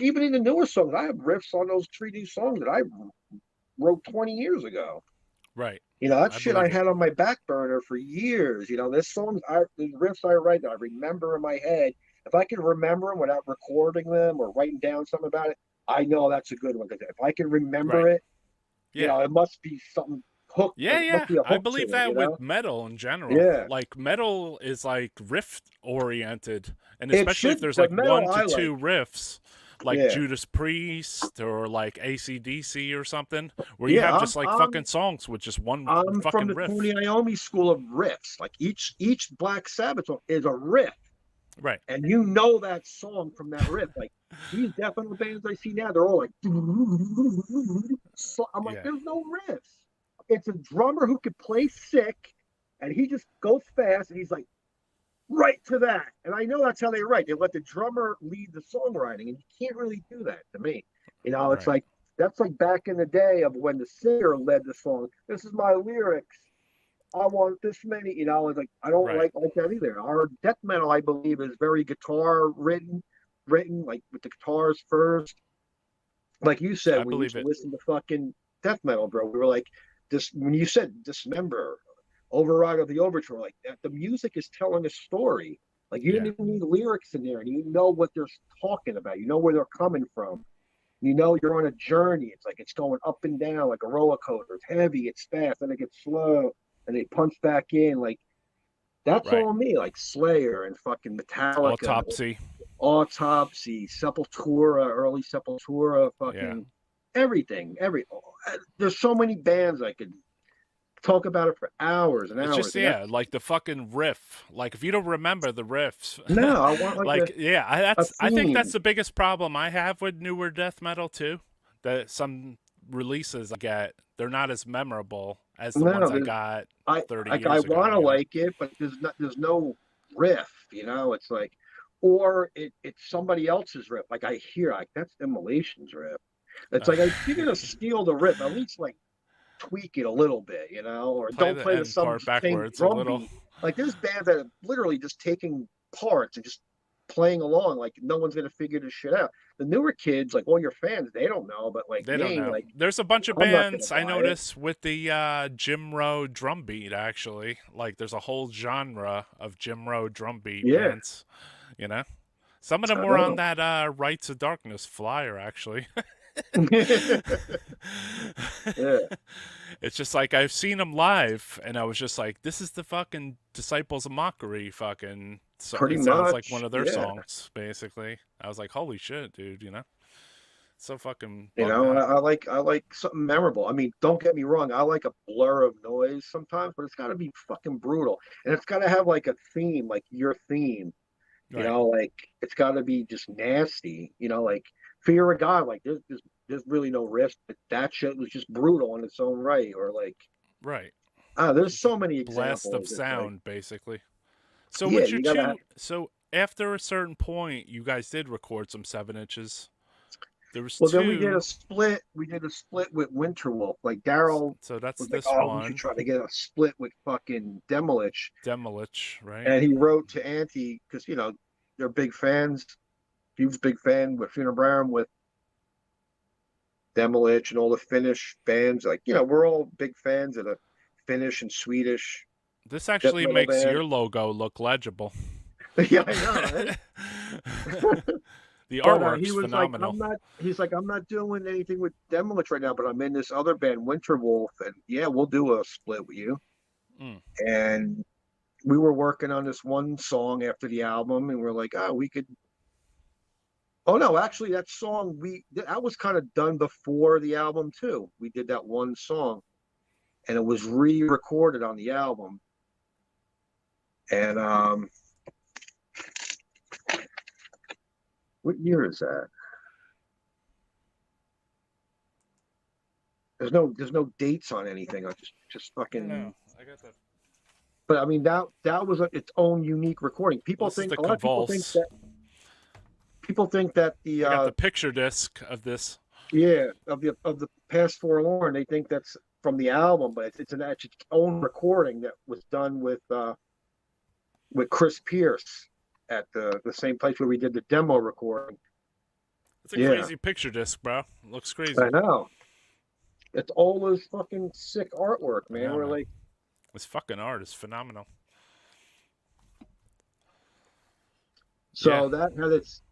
C: even in the newer songs, I have riffs on those 3D songs that I wrote 20 years ago.
B: Right.
C: That
B: I
C: shit I
B: believe it.
C: had on my back burner for years. There's songs, the riffs I write that I remember in my head. If I can remember them without recording them or writing down something about it, I know that's a good one. Because if I can remember
B: Right.
C: it,
B: Yeah.
C: it must be something hook.
B: Yeah,
C: It must
B: yeah.
C: be a
B: I
C: hook to
B: believe
C: it.
B: that with metal in general.
C: Yeah,
B: Like metal is like riff oriented, and
C: it
B: especially if
C: should.
B: there's
C: The
B: like
C: metal
B: one to
C: I
B: two
C: like.
B: riffs, like
C: Yeah,
B: Judas Priest or like AC/DC or something, where you
C: yeah.
B: have
C: I'm
B: just like
C: I'm
B: fucking songs with just one
C: I'm from
B: fucking
C: the Tony
B: riff.
C: Iommi school of riffs. Like each Black Sabbath song is a riff.
B: Right.
C: And that song from that riff. Like these death metal bands I see now, they're all like, so I'm like,
B: Yeah.
C: there's no riffs. It's a drummer who could play sick, and he just goes fast, and he's like, right to that. And I know that's how they write. They let the drummer lead the songwriting, and you can't really do that to me. It's
B: Right.
C: like that's like back in the day of when the singer led the song. This is my lyrics. I want this many. It's like I don't
B: Right.
C: like that either. Our death metal, I believe, is very guitar written. written, like with the guitars first. Like you said,
B: I
C: we used
B: believe
C: to
B: it.
C: listen to fucking death metal, bro. We were like, this when you said Dismember, Override of the Overture, like that, the music is telling a story. Like you
B: Yeah.
C: didn't even need lyrics in there, and you know what they're talking about. You know where they're coming from. You know you're on a journey. It's like it's going up and down like a roller coaster. It's heavy, it's fast, then it gets slow, and they punch back in. Like that's
B: Right.
C: all me. Like Slayer and fucking Metallica,
B: Autopsy.
C: Autopsy, Sepultura, early Sepultura,
B: Yeah.
C: fucking everything. There's so many bands I could talk about it for hours and
B: It's
C: hours.
B: just,
C: And
B: yeah,
C: that's
B: like the fucking riff. Like if you don't remember the riffs,
C: no, I want like
B: like yeah,
C: a
B: I think that's
C: theme.
B: the biggest problem I have with newer death metal too. That some releases I get, they're not as memorable as the
C: No,
B: ones I got
C: I
B: 30
C: like I
B: years ago,
C: want to
B: you know?
C: like it, but there's no riff. It's like, or it's somebody else's riff. Like I hear like that's Immolation's riff. It's like if you're gonna steal the riff, at least like tweak it a little bit, or
B: Play
C: don't
B: the
C: play the
B: end part
C: same
B: backwards a
C: drum
B: little.
C: beat. Like there's bands that are literally just taking parts and just playing along, like no one's gonna figure this shit out. The newer kids, like all your fans, they don't know, but like
B: They don't
C: me,
B: know.
C: like
B: There's a bunch of
C: I'm not gonna
B: bands I
C: buy it.
B: notice with the Jim Row drum beat, actually. Like, there's a whole genre of Jim Row drum beat
C: Yeah,
B: bands, you know? Some of them
C: I
B: were on
C: know.
B: that Rights of Darkness flyer, actually.
C: Yeah,
B: It's just like I've seen them live, and I was just like, this is the fucking Disciples of Mockery fucking. So
C: pretty
B: it sounds like one
C: much.
B: of their
C: Yeah.
B: songs, basically. I was like, holy shit, dude, you know? So fucking
C: You
B: bugged
C: know,
B: out.
C: I like something memorable. I mean, don't get me wrong, I like a blur of noise sometimes, but it's got to be fucking brutal, and it's got to have like a theme, like your theme.
B: Right,
C: Like it's got to be just nasty. Like Fear of God, like there's really no risk, but that shit was just brutal in its own right. Or like,
B: right.
C: there's
B: Just a
C: so many
B: blast of
C: examples. It's like,
B: sound, basically. So
C: yeah,
B: would you
C: you gotta have.
B: two? So after a certain point, you guys did record some 7 inches. There was
C: Well, then we did a
B: two.
C: split. We did a split with Winterwolf. Like Daryl
B: So that's
C: was like,
B: this
C: "Oh, we should
B: one,
C: try to get a split with fucking Demolish."
B: Demolich, right?
C: And he wrote to Auntie because they're big fans. He was a big fan with Funeral with Demolish and all the Finnish bands. Like we're all big fans of the Finnish and Swedish
B: This
C: death
B: actually
C: metal
B: makes
C: band.
B: your logo look legible.
C: Yeah, I know, right?
B: The
C: But he
B: artwork's
C: was like,
B: phenomenal.
C: He's like, I'm not doing anything with Demolish right now, but I'm in this other band, Winterwolf, and yeah, we'll do a split with you.
B: Mm.
C: And we were working on this one song after the album, and we're like, oh, we could. Oh no, actually, that song that was kind of done before the album too. We did that one song, and it was re-recorded on the album. And what year is that? There's no dates on anything. I just fucking.
B: No, I got that.
C: But I mean that was its own unique recording.
B: Well, this is the
C: A lot of
B: Convulse.
C: people think that
B: I got the picture disc of this.
C: yeah, of the past forlorn, they think that's from the album, but it's its own recording that was done with Chris Pierce at the same place where we did the demo recording.
B: It's a
C: Yeah,
B: crazy picture disc, bro. It looks crazy.
C: I know. It's all this fucking sick artwork,
B: I
C: man.
B: know,
C: We're
B: man.
C: like,
B: This fucking art is phenomenal. Yeah.
C: so that had its.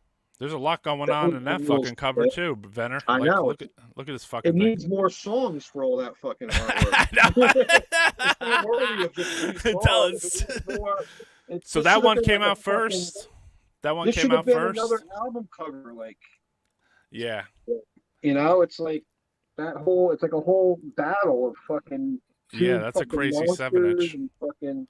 B: There's a lot going
C: That
B: on
C: was
B: in
C: a
B: that
C: little
B: fucking cover
C: split.
B: too, Venner.
C: I
B: Like,
C: know.
B: look at this
C: It
B: fucking thing.
C: needs more songs for all that fucking
B: I
C: artwork.
B: know.
C: It's not worthy of just 3
B: It
C: songs.
B: does.
C: It needs more.
B: So
C: This
B: that
C: should have
B: one
C: been
B: came
C: like a
B: out first. That one
C: This
B: came
C: should have
B: out
C: been
B: first.
C: another album cover. Like,
B: Yeah.
C: it's like it's like a whole battle of fucking
B: Yeah,
C: two
B: that's a
C: fucking
B: crazy
C: monsters
B: 7 inch.
C: and fucking,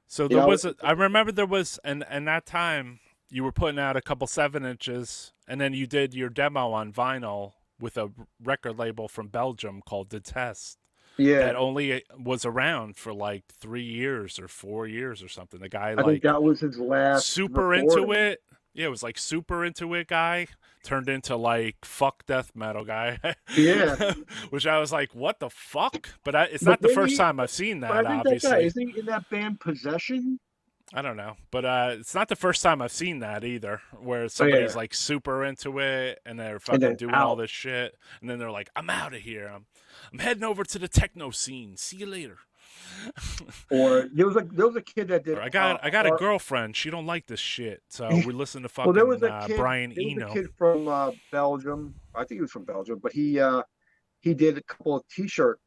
B: So
C: you
B: there
C: know,
B: was I remember there was and that time you were putting out a couple 7 inches, and then you did your demo on vinyl with a record label from Belgium called Detest.
C: yeah.
B: That only was around for like 3 years or 4 years or something. The guy
C: I think
B: like
C: that was his last
B: super into
C: recording.
B: it. Yeah, it was like super into it guy turned into like fuck death metal guy.
C: Yeah.
B: Which I was like, what the fuck? But it's
C: But
B: not the
C: then
B: first time I've seen
C: but I
B: that,
C: think that guy,
B: obviously.
C: isn't he in that band Possession?
B: I don't know, but it's not the first time I've seen that either, where
C: Oh
B: somebody's
C: yeah,
B: like super into it and they're
C: and
B: fucking
C: then
B: doing all
C: out.
B: this shit, and then they're like, "I'm out of here. I'm heading over to the techno scene. See you later."
C: Or there was a kid that did
B: Or I got a
C: art.
B: girlfriend. She don't like this shit, so we listen to
C: Well,
B: fucking Brian
C: there was a
B: Eno.
C: kid from Belgium. I think he was from Belgium, but he did a couple of T-shirt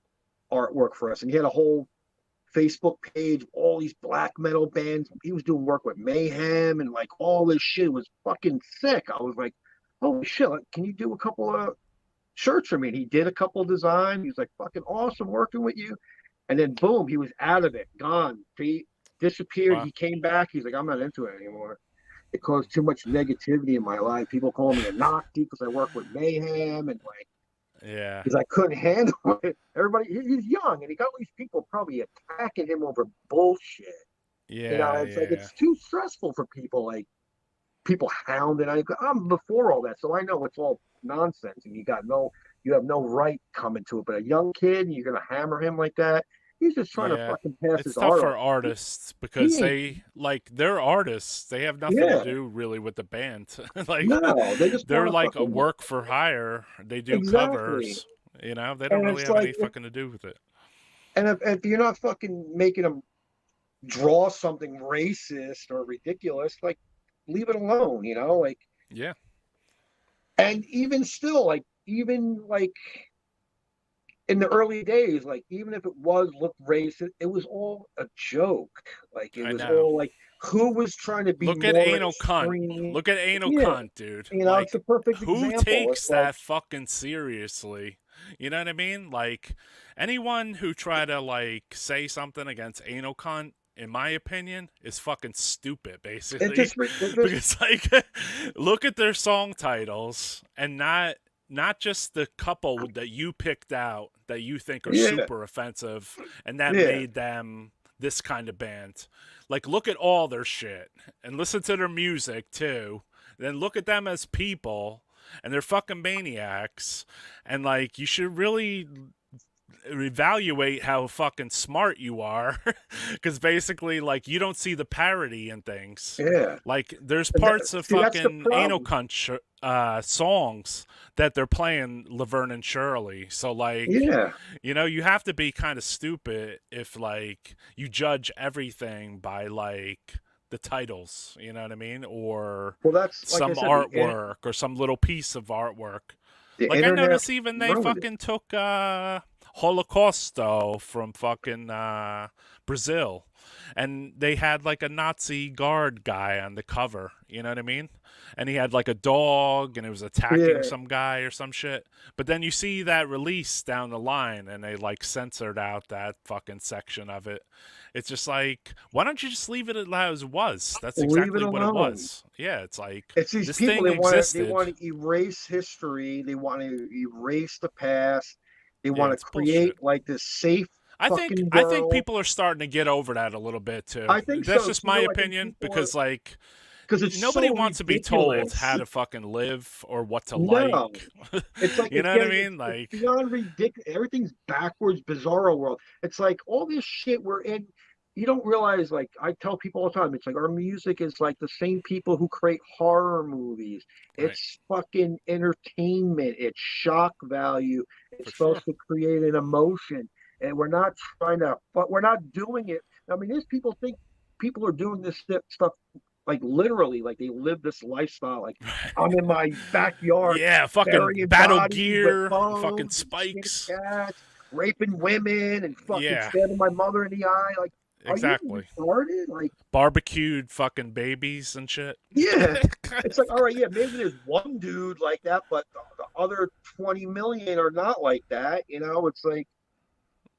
C: artwork for us, and he had a whole Facebook page, all these black metal bands. He was doing work with Mayhem and like all this shit. It was fucking sick. I was like, holy shit, like, can you do a couple of shirts for me? And he did a couple of designs. He was like, fucking awesome working with you. And then boom, he was out of it, gone. He disappeared.
B: Wow.
C: He came back. He's like, I'm not into it anymore. It caused too much negativity in my life. People call me a Nazi because I work with Mayhem, and like
B: Yeah.
C: because I couldn't handle it. Everybody, he's young, and he got all these people probably attacking him over bullshit.
B: Yeah.
C: It's like
B: Yeah.
C: it's too stressful for people. Like people hounding. I'm before all that, so I know it's all nonsense, and you have no right coming to it. But a young kid, you're gonna hammer him like that. He's just trying to
B: Yeah.
C: fucking pass
B: It's
C: his
B: tough
C: art
B: for
C: off.
B: artists because
C: He ain't.
B: they're artists. They have nothing to
C: Yeah,
B: do really with the band. Like
C: no, they just
B: they're
C: want to
B: like a
C: fucking
B: work for hire. They do
C: exactly.
B: covers. They don't
C: And
B: really
C: it's
B: have
C: like,
B: any fucking to do with it.
C: and if you're not fucking making them draw something racist or ridiculous, like leave it alone, like,
B: Yeah.
C: and even still, like, even like in the early days, like, even if it was looked racist, it was all a joke. Like, it
B: I
C: was
B: know.
C: all like, who was trying to be
B: Look at
C: more
B: Anal Cunt.
C: extreme?
B: Look at Anal
C: Yeah,
B: Cunt, dude.
C: it's a
B: Like,
C: perfect
B: who
C: example. It's
B: takes
C: like,
B: that fucking seriously? You know what I mean? Like, anyone who try to like say something against Anal Cunt, in my opinion, is fucking stupid,
C: it
B: basically.
C: just, it just,
B: Because like, look at their song titles and not just the couple that you picked out that you think are
C: yeah,
B: super offensive and that
C: yeah,
B: made them this kind of band. Like, look at all their shit and listen to their music too. Then look at them as people, and they're fucking maniacs. And like, you should really evaluate how fucking smart you are, because basically, like, you don't see the parody in things.
C: yeah.
B: Like, there's parts of
C: See, that's the
B: fucking Anal
C: problem.
B: Cunt songs that they're playing Laverne and Shirley. So like,
C: Yeah.
B: you have to be kind of stupid if like you judge everything by like the titles, you know what I mean, or
C: Well, that's like I
B: some
C: said,
B: artwork or some little piece of artwork.
C: the
B: Like I
C: internet
B: noticed even they
C: ruined it.
B: fucking took Holocausto from fucking Brazil, and they had like a Nazi guard guy on the cover. You know what I mean? And he had like a dog, and it was attacking
C: Yeah.
B: some guy or some shit. But then you see that release down the line, and they like censored out that fucking section of it. It's just like, why don't you just leave it as it was? That's
C: Leave it
B: exactly what it
C: alone.
B: was. Yeah, it's like
C: It's these
B: this
C: people,
B: thing
C: they
B: existed.
C: want to erase history. They want to erase the past. They
B: Yeah,
C: want to
B: it's
C: create
B: bullshit.
C: like this safe
B: I think
C: fucking
B: I think
C: world.
B: people are starting to get over that a little bit too.
C: I think
B: That's
C: so
B: just
C: too.
B: my
C: Like, and
B: opinion
C: people are
B: because like
C: because it's
B: nobody
C: so
B: wants to be told
C: ridiculous.
B: how to fucking live or what to
C: No,
B: like.
C: it's like
B: You know what I mean?
C: it's
B: Like,
C: beyond ridiculous. Everything's backwards, bizarro world. It's like all this shit we're in. You don't realize, like I tell people all the time, it's like our music is like the same people who create horror movies.
B: right,
C: It's fucking entertainment. It's shock value.
B: for
C: It's
B: sure.
C: supposed to create an emotion, and we're not trying to. But we're not doing it. I mean, these people think people are doing this stuff like literally, like they live this lifestyle. Like I'm in my backyard
B: Yeah, fucking
C: burying
B: battle
C: bodies with
B: gear, fucking
C: bones and skinning
B: spikes.
C: cats, raping women, and fucking
B: Yeah,
C: stabbing my mother in the eye. Like, are you
B: exactly.
C: retarded? Like,
B: Barbecued fucking babies and shit.
C: yeah. It's like, all right, yeah, maybe there's one dude like that, but the other 20 million are not like that. It's like,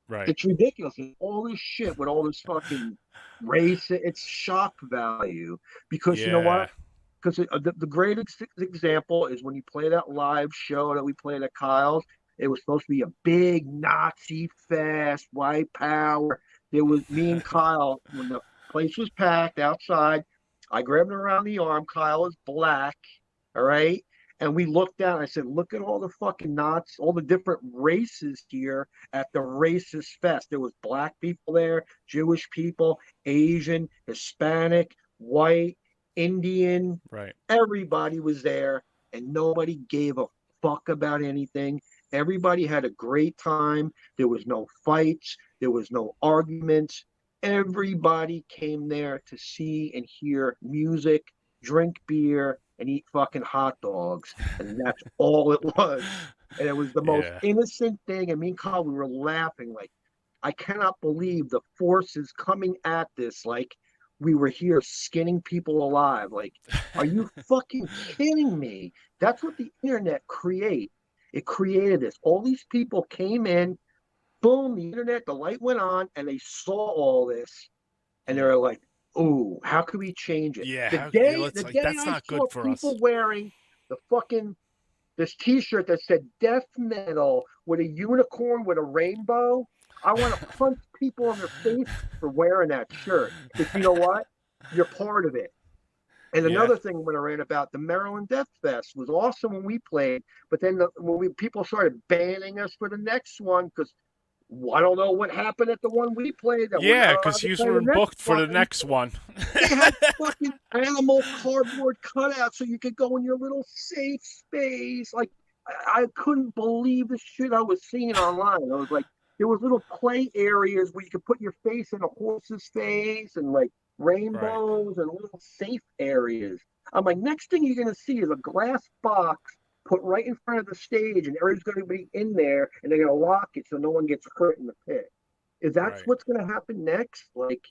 B: Right.
C: it's ridiculous. And all this shit with all this fucking race, it's shock value. Because you know
B: Yeah.
C: what? Because the greatest example is when you play that live show that we played at Kyle's. It was supposed to be a big Nazi fest, white power. There was me and Kyle when the place was packed outside. I grabbed him around the arm. Kyle is black, all right, And we looked down. I said, look at all the fucking knots, all the different races here at the racist fest. There was black people there, Jewish people, Asian, Hispanic, white, Indian.
B: Right.
C: Everybody was there, and nobody gave a fuck about anything. Everybody had a great time. There was no fights. There was no arguments. Everybody came there to see and hear music, drink beer, and eat fucking hot dogs. And that's all it was. And it was the most innocent thing. And me and Kyle, we were laughing like, I cannot believe the forces coming at this. Like, we were here skinning people alive. Like, are you fucking kidding me? That's what the internet create. It created this. All these people came in, boom, the internet, the light went on, and they saw all this, and they were like, "Ooh, how can we change it?"
B: Yeah,
C: the day
B: that's
C: I
B: not
C: saw
B: good for
C: people
B: us.
C: wearing the fucking this T-shirt that said "death metal" with a unicorn with a rainbow, I want to punch people in their face for wearing that shirt. Because you know what? You're part of it. And another thing went around about the Maryland Death Fest was awesome when we played, but then people started banning us for the next one because I don't know what happened at the one we played. That
B: Yeah, because you were booked for the next one.
C: They had fucking animal cardboard cutouts so you could go in your little safe space. Like, I couldn't believe the shit I was seeing online. I was like, there was little play areas where you could put your face in a horse's face and like rainbows and little safe areas. I'm like, next thing you're going to see is a glass box put right in front of the stage, and everybody's going to be in there, and they're going to lock it so no one gets hurt in the pit. Is that what's going to happen next? Like,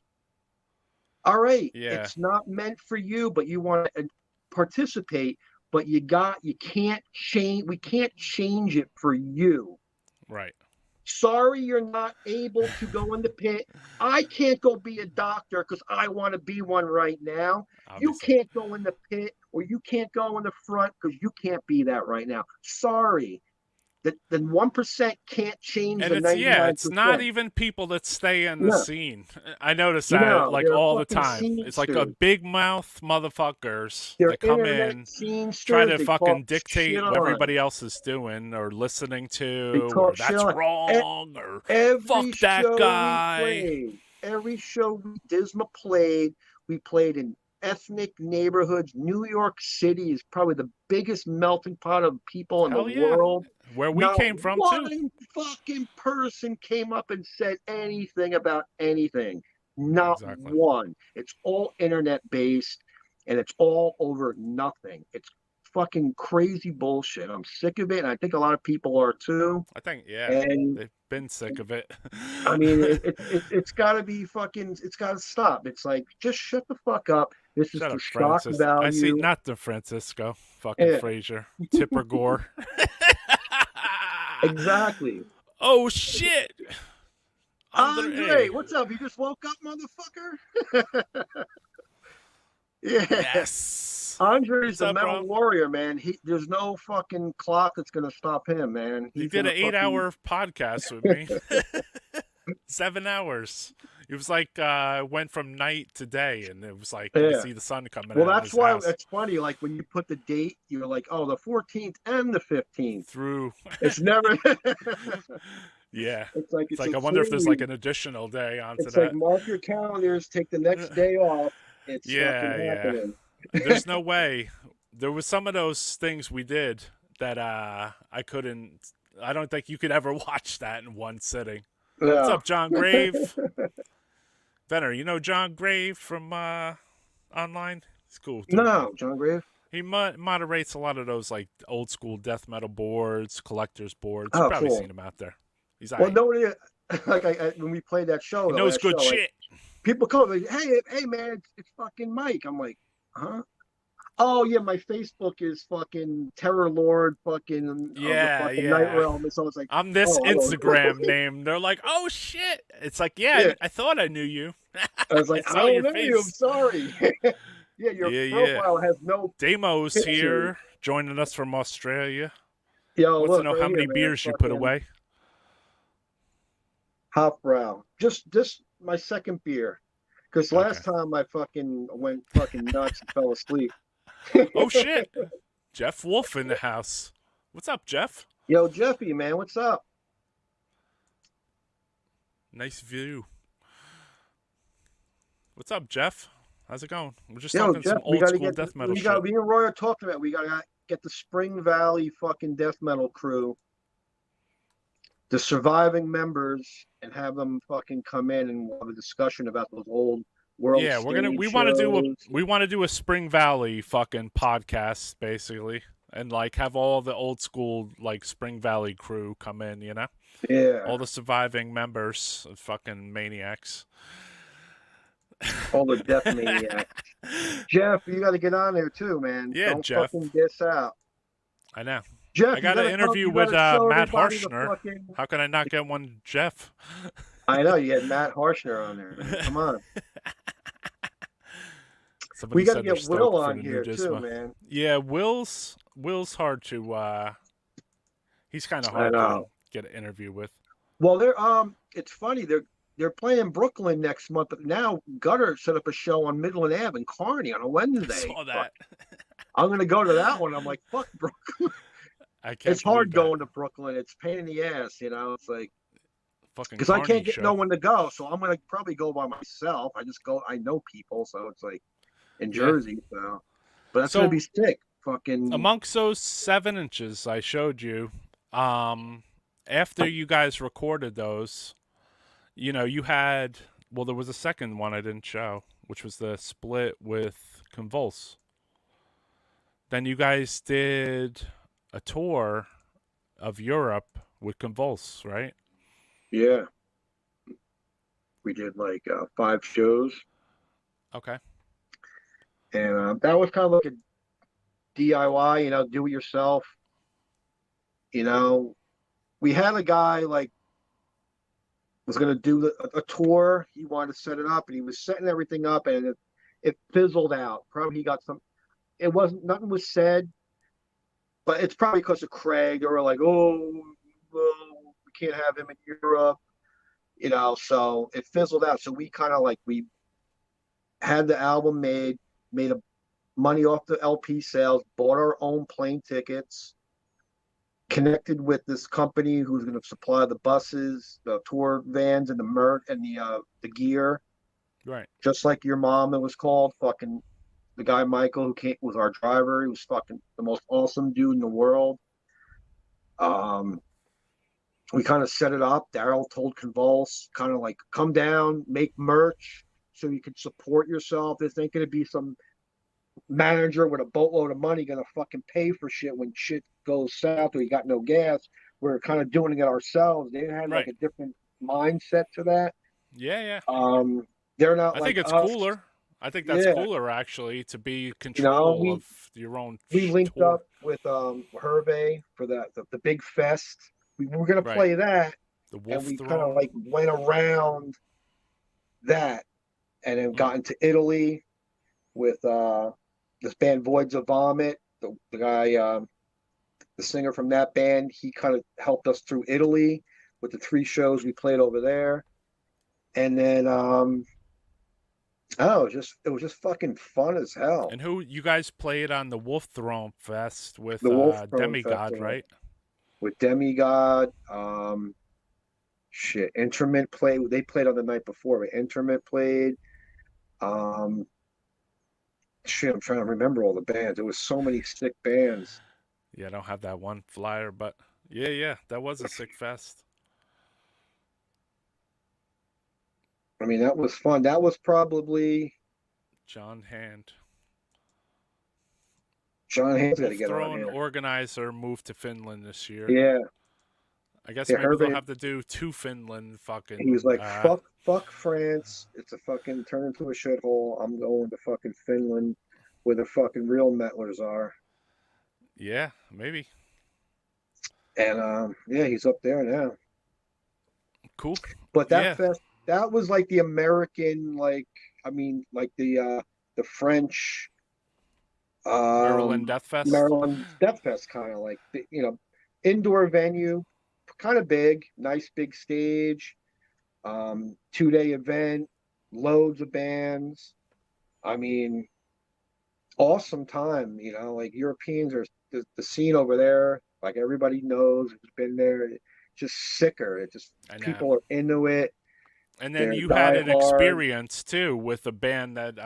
C: all right, it's not meant for you, but you want to participate, but you can't change. We can't change it for you.
B: Right.
C: Sorry, you're not able to go in the pit. I can't go be a doctor because I want to be one right now. Obviously. You can't go in the pit, or you can't go in the front because you can't be that right now. Sorry. The 1% can't change
B: and
C: the 99%.
B: It's not even people that stay in the scene. I notice that like all the time. It's like a big mouth motherfuckers that come in, try to fucking dictate what everybody else is doing or listening to, or that's wrong, or fuck that guy.
C: Every show Disma played, we played in ethnic neighborhoods. New York City is probably the biggest melting pot of people in the world.
B: Where we came from,
C: one fucking person came up and said anything about anything. Not one. It's all internet based, and it's all over nothing. It's fucking crazy bullshit. I'm sick of it, and I think a lot of people are too.
B: I think, and they've been sick of it.
C: I mean, it's got to be fucking. It's got to stop. It's like, just shut the fuck up. This is the shock value.
B: I see, not the Francisco, fucking Frazier, Tipper Gore.
C: Exactly.
B: Oh shit,
C: Andre, what's up? You just woke up, motherfucker?
B: Yes.
C: Andre's the metal warrior, man. There's no fucking clock that's gonna stop him, man.
B: He did an 8-hour podcast with me. 7 hours. It was like went from night to day, and it was like you see the sun coming out.
C: Well, that's why it's funny. Like when you put the date, you're like, oh, the 14th and the 15th.
B: Through.
C: It's never.
B: Yeah.
C: It's like
B: I wonder if there's like an additional day onto that.
C: It's like, mark your calendars, take the next day off. It's happening.
B: There's no way. There was some of those things we did that I couldn't. I don't think you could ever watch that in one sitting. No. What's up, John Grave? Venner, you know John Grave from online? It's cool.
C: No, John Grave.
B: He moderates a lot of those like old school death metal boards, collectors boards. You've probably seen him out there. He's
C: nobody like when we played that show.
B: He knows good shit.
C: Like, people come like, hey man, it's fucking Mike. I'm like, huh? Oh yeah, my Facebook is fucking Terror Lord, fucking Night Realm. And so it's like,
B: I'm this Instagram name. They're like, oh shit. It's like, I thought I knew you.
C: I was like, I don't know you. I'm sorry. Yeah, your profile has no.
B: Demo's picture. Here, joining us from Australia.
C: Yo,
B: wants to know how many beers you put away.
C: Hofbrau. Just my second beer, because last time I fucking went fucking nuts and fell asleep.
B: Oh shit! Jeff Wolf in the house. What's up, Jeff?
C: Yo, Jeffy, man, what's up?
B: Nice view. What's up, Jeff? How's it going? We're just
C: Yo,
B: talking
C: Jeff,
B: some
C: we
B: old
C: gotta
B: school
C: get
B: death metal
C: we
B: shit.
C: got me and Roy are talking about we gotta get the Spring Valley fucking death metal crew, the surviving members, and have them fucking come in and have a discussion about those old world
B: Yeah,
C: stage
B: we want to
C: shows.
B: do a Spring Valley fucking podcast basically, and like have all the old school like Spring Valley crew come in, you know?
C: Yeah,
B: All the surviving members of fucking maniacs.
C: all the death maniacs. Jeff, you got to get on there too, man.
B: Yeah,
C: Don't
B: Jeff.
C: fucking diss out.
B: I know.
C: Jeff,
B: I got an interview with
C: show
B: Matt
C: everybody the
B: Harshner.
C: fucking.
B: How can I not get one, Jeff?
C: I know you had Matt Harshner on there, man. Come on.
B: Somebody
C: We got to
B: said they're
C: get Will
B: stoked for
C: on
B: the new
C: here too,
B: Disma.
C: man.
B: Yeah, Will's hard to. He's kind of
C: I
B: hard to
C: know.
B: get an interview with.
C: Well, it's funny they're playing Brooklyn next month, but now Gutter set up a show on Midland Ave in Kearney on a
B: I
C: Wednesday.
B: saw that.
C: I'm gonna go to that one. I'm like, fuck Brooklyn.
B: I can't.
C: It's hard
B: believe that.
C: going to Brooklyn. It's a pain in the ass, you know. It's like
B: Fucking
C: because I
B: Carney
C: can't get
B: show.
C: no one to go, so I'm gonna probably go by myself. I just go. I know people, so it's like in Jersey, so. But that's gonna be sick. Fucking
B: amongst those 7 inches I showed you, after you guys recorded those, you know, you had there was a second one I didn't show, which was the split with Convulse. Then you guys did a tour of Europe with Convulse, right?
C: yeah. We did like 5 shows,
B: Okay.
C: and that was kind of like a DIY, you know, do it yourself. You know, we had a guy like was going to do a tour. He wanted to set it up, and he was setting everything up, and it fizzled out. Probably he got some. It wasn't nothing was said, but it's probably because of Craig. They were like, "Oh, well, we can't have him in Europe," you know. So it fizzled out. So we kind of like we had the album made a money off the LP sales, bought our own plane tickets, connected with this company who's going to supply the buses, the tour vans, and the and the gear.
B: Right.
C: Just like your mom, it was called. Fucking the guy Michael who was our driver. He was fucking the most awesome dude in the world. We kind of set it up. Daryl told Convulse, kind of like, come down, make merch so you can support yourself. This ain't going to be some manager with a boatload of money going to fucking pay for shit when shit goes south or you got no gas. We're kind of doing it ourselves. They had like a different mindset to that.
B: Yeah.
C: They're not
B: I
C: like
B: think it's
C: us.
B: cooler. I think that's cooler actually to be control of your own.
C: We linked
B: tour.
C: up with Hervé for the big fest. We were gonna play that, and we kind of like went around that, and then got into Italy with this band Voids of Vomit. The guy, the singer from that band, he kind of helped us through Italy with the 3 shows we played over there, and then it was just fucking fun as hell.
B: And who you guys played on the Wolf Throne Fest with
C: Demigod,
B: right?
C: With Demigod, Interment played. They played on the night before, but Interment played. I'm trying to remember all the bands. There was so many sick bands.
B: Yeah, I don't have that one flyer, but yeah, that was a sick fest.
C: I mean, that was fun. That was probably
B: John Hand.
C: John Hand's got to
B: Wolf
C: get
B: Throne
C: on here.
B: organizer moved to Finland this year.
C: Yeah.
B: I guess maybe they'll have to do 2 Finland fucking.
C: He was like, fuck France. It's a fucking turn into a shithole. I'm going to fucking Finland where the fucking real metlers are.
B: Yeah, maybe.
C: And he's up there now.
B: Cool.
C: But that fest, that was like the American, like the French
B: Maryland Death Fest.
C: Maryland Death Fest, kind of like indoor venue, kind of big, nice big stage, 2-day event, loads of bands. I mean, awesome time. Like Europeans are the scene over there. Like everybody knows, who's been there. It's just sicker. It just
B: I know.
C: people are into it.
B: And then
C: They're
B: you had
C: die
B: an
C: hard.
B: experience too with a band that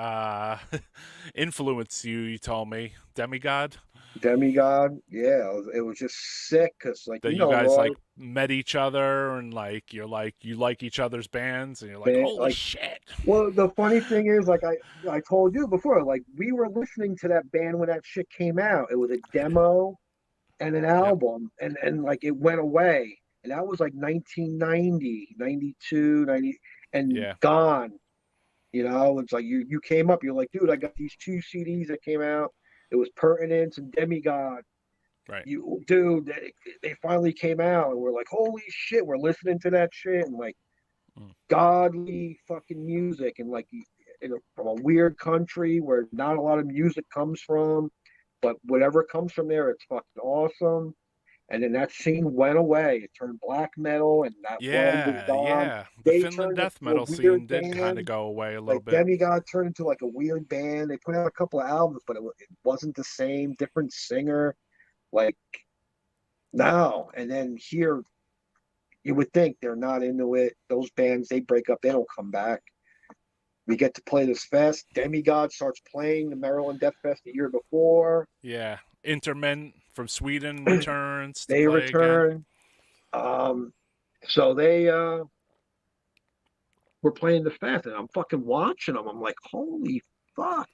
B: influenced you. You told me Demigod
C: Demigod, yeah, it was just sick because, like,
B: that you guys
C: Roy,
B: like met each other and like you like each other's bands and you're like, holy
C: like,
B: shit.
C: well, the funny thing is, like, I told you before, like, we were listening to that band when that shit came out. It was a demo and an
B: Yep.
C: album, and like it went away, and that was like 1990, 92, 90, and
B: Yeah.
C: gone. It's like you came up, you're like, dude, I got these two CDs that came out. It was Pertinence and Demigod.
B: Right.
C: Dude, they finally came out, and we're like, holy shit, we're listening to that shit, and like
B: Mm.
C: godly fucking music, and like from a weird country where not a lot of music comes from, but whatever comes from there, it's fucking awesome. And then that scene went away. It turned black metal, and that world was
B: Yeah,
C: gone.
B: yeah. The
C: They
B: Finland
C: turned
B: death
C: into a
B: metal scene
C: weird
B: did kind of
C: band.
B: go away a little
C: Like
B: bit.
C: Demigod turned into like a weird band. They put out a couple of albums, but it wasn't the same. Different singer. Like no. And then here, you would think they're not into it. Those bands, they break up. They don't come back. We get to play this fest. Demigod starts playing the Maryland Death Fest the year before.
B: Yeah. Interment from Sweden returns to
C: They
B: play again.
C: return. So they were playing the fest, and I'm fucking watching them. I'm like, holy fuck.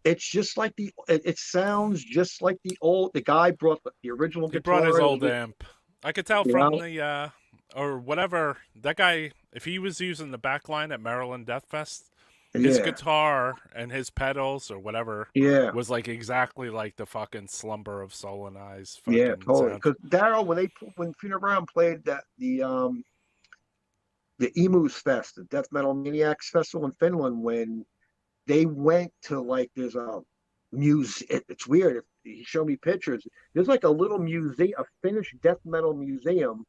C: It's just like it sounds just like the guy brought the original
B: He brought his
C: guitar.
B: old amp. I could tell
C: You
B: from
C: know,
B: the or whatever that guy, if he was using the back line at Maryland Death Fest, his
C: yeah,
B: guitar and his pedals or whatever
C: yeah,
B: was like exactly like the fucking Slumber of Soul and Eyes
C: yeah,
B: fucking
C: totally.
B: sound.
C: Because Daryl, when Funeral Brown played the Emus Fest, the Death Metal Maniacs Festival in Finland, when they went to like there's a museum. It's weird. He showed me pictures. There's like a little museum, a Finnish death metal museum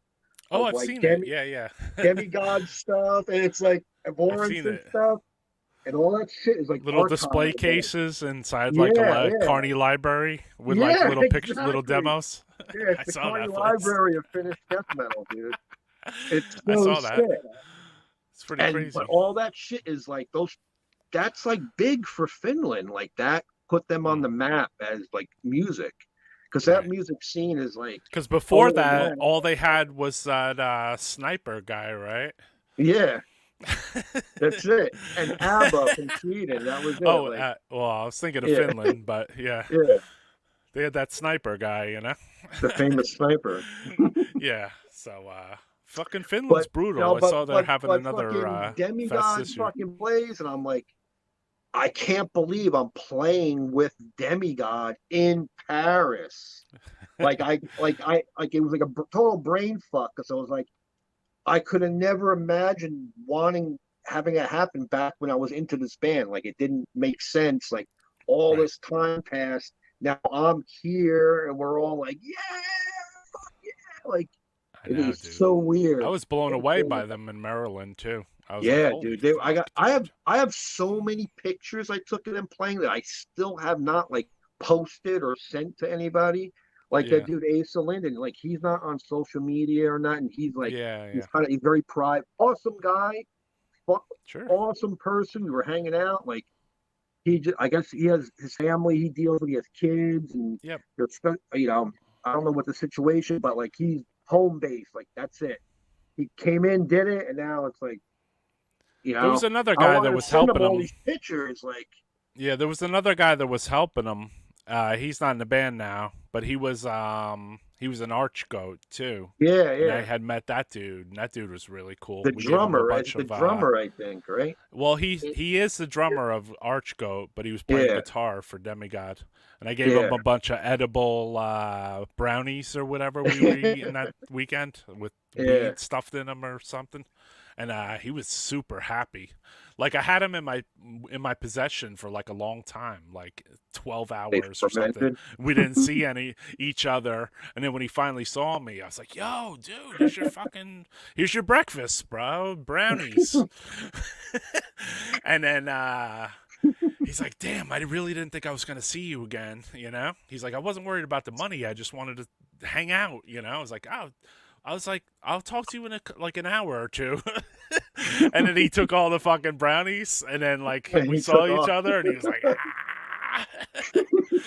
B: Oh,
C: of
B: I've
C: like
B: seen it. Yeah, yeah.
C: demigod stuff, and it's like
B: I've
C: abhorrence
B: seen
C: and
B: it.
C: stuff, and all that shit is like
B: Little display
C: archived.
B: cases inside like a
C: Yeah, yeah,
B: Carney library with like
C: yeah,
B: little pictures, little
C: exactly.
B: demos.
C: Yeah, it's
B: I
C: the
B: saw
C: Carney
B: that place.
C: Library of Finnish death metal, dude. It's
B: I
C: so
B: saw that.
C: sick.
B: It's pretty
C: And but
B: crazy.
C: all that shit is like those. That's like big for Finland. Like that put them on
B: Mm,
C: the map as like music, because that
B: right.
C: music scene is like,
B: Because before
C: oh
B: that,
C: man,
B: all they had was that sniper guy, right?
C: yeah, that's it. And ABBA from Sweden, that was it.
B: Oh,
C: Like,
B: well, I was thinking of
C: yeah,
B: Finland, but yeah,
C: yeah,
B: they had that sniper guy, you know?
C: the famous sniper.
B: Yeah, so fucking Finland's
C: But
B: brutal. I saw they're having
C: but
B: another
C: fucking
B: fest
C: Demigod
B: this year.
C: fucking plays, and I'm like, I can't believe I'm playing with Demigod in Paris. Like it was like a total brain fuck, because I was like, I could have never imagined having it happen back when I was into this band. Like it didn't make sense. Like all
B: Right.
C: this time passed. Now I'm here, and we're all like, yeah, fuck yeah. Like
B: I
C: it
B: know,
C: was
B: dude.
C: so
B: I
C: weird.
B: was blown
C: So
B: away
C: cool.
B: by them in Maryland too. I was like,
C: Yeah,
B: holy
C: dude.
B: fuck, dude.
C: I have so many pictures I took of them playing that I still have not like posted or sent to anybody. Like that
B: Yeah,
C: dude Asa Linden, like he's not on social media or not, and he's like
B: yeah,
C: he's
B: yeah.
C: kind of he's very private, awesome guy,
B: Sure.
C: awesome person. We were hanging out, like I guess he has his family he deals with, he has kids, and
B: Yep.
C: they're I don't know what the situation, but like he's home based, like that's it. He came in, did it, and now it's like, you
B: There was
C: know,
B: another
C: I
B: guy that
C: want to
B: was
C: send him
B: helping
C: all
B: him.
C: these pictures. Like,
B: Yeah, there was another guy that was helping him. He's not in the band now, but he was an arch goat too.
C: yeah,
B: And I
C: yeah.
B: had met that dude, and that dude was really cool.
C: The
B: We gave him a
C: drummer, right?
B: bunch
C: The
B: of
C: drummer, I think, right?
B: well, he is the drummer of Archgoat, but he was playing
C: Yeah,
B: guitar for Demigod, and I gave him
C: yeah.
B: a bunch of edible brownies or whatever we were eating that weekend with
C: Yeah.
B: weed stuffed in them or something, and he was super happy. Like I had him in my possession for like a long time, like 12
C: They
B: hours or something.
C: fermented.
B: We didn't see each other, and then when he finally saw me, I was like, "Yo, dude, here's your breakfast, bro, brownies." And then He's like, damn, I really didn't think I was going to see you again, you know? He's like, I wasn't worried about the money. I just wanted to hang out, you know? I was like, oh. I was like, I'll talk to you in like an hour or two. And then he took all the fucking brownies, and then like
C: And
B: we
C: he
B: saw
C: took
B: each
C: off.
B: other, and he was like, ah.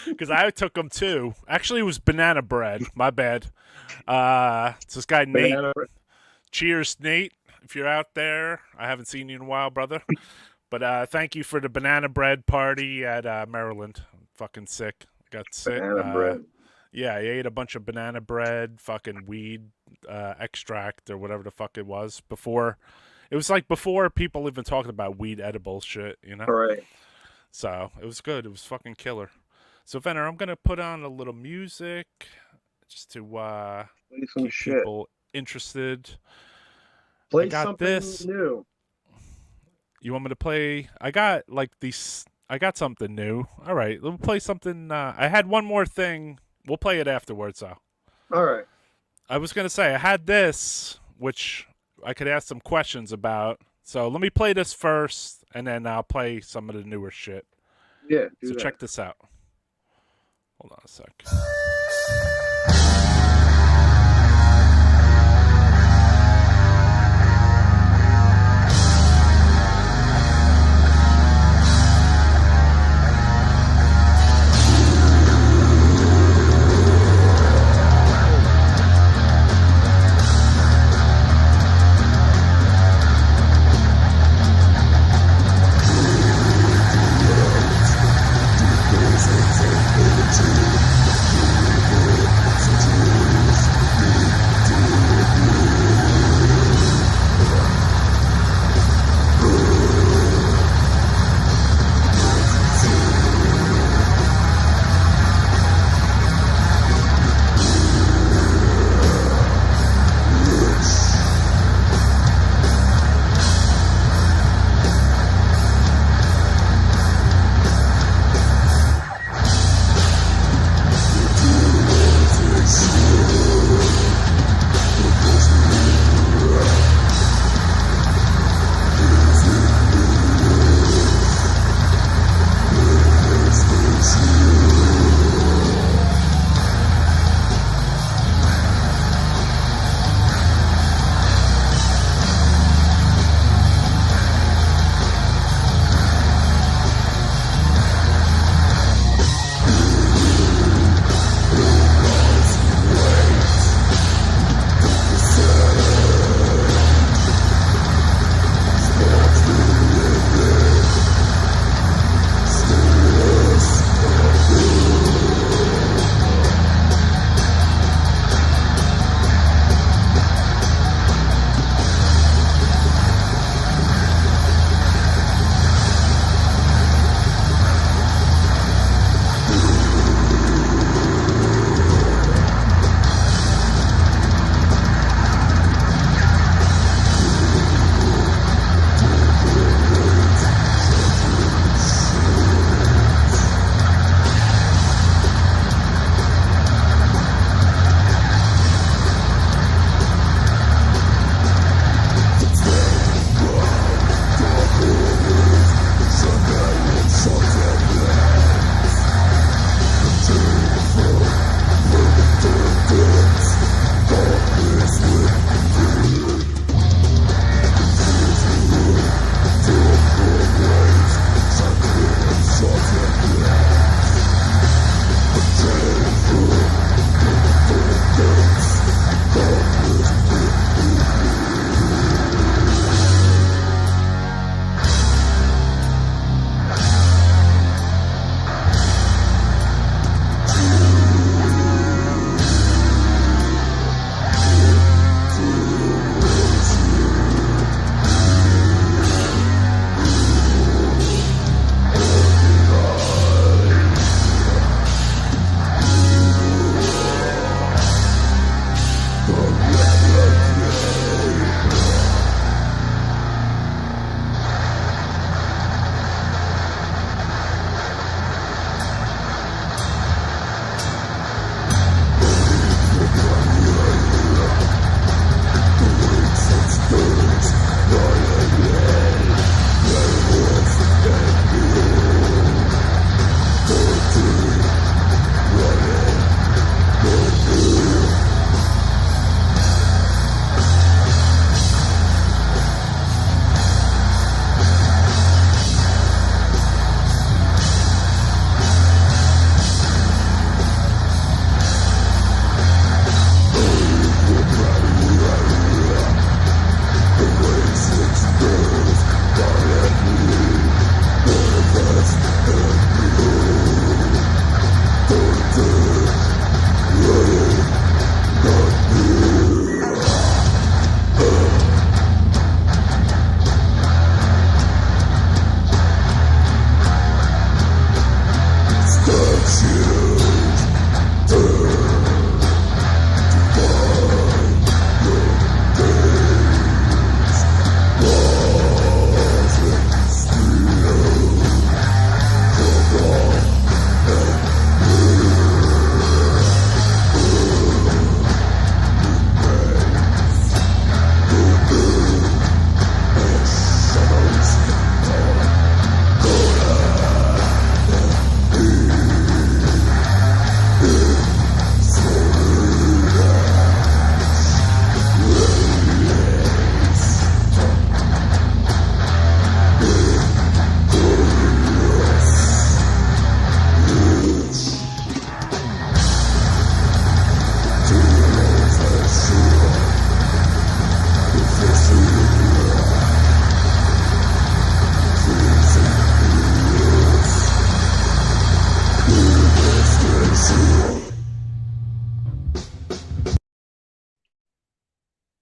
B: Because I took them too. Actually, it was banana bread. My bad. It's this guy, Nate.
C: Banana bread.
B: Cheers, Nate. If you're out there, I haven't seen you in a while, brother. But thank you for the banana bread party at Maryland. I'm fucking sick. I got sick.
C: Banana bread.
B: Yeah, I ate a bunch of banana bread, fucking weed extract or whatever the fuck it was before. It was like before people even talking about weed edible shit, you know?
C: All right.
B: So it was good. It was fucking killer. So Venner, I'm gonna put on a little music just to
C: Play some
B: keep
C: shit.
B: people interested.
C: Play
B: I got
C: something
B: this.
C: new.
B: You want me to play? I got like these. I got something new. All right, we'll play something. I had one more thing. We'll play it afterwards, though.
C: All right.
B: I was gonna say I had this, which I could ask some questions about. So let me play this first, and then I'll play some of the newer shit.
C: Yeah. Do
B: So
C: that.
B: check this out. Hold on a sec.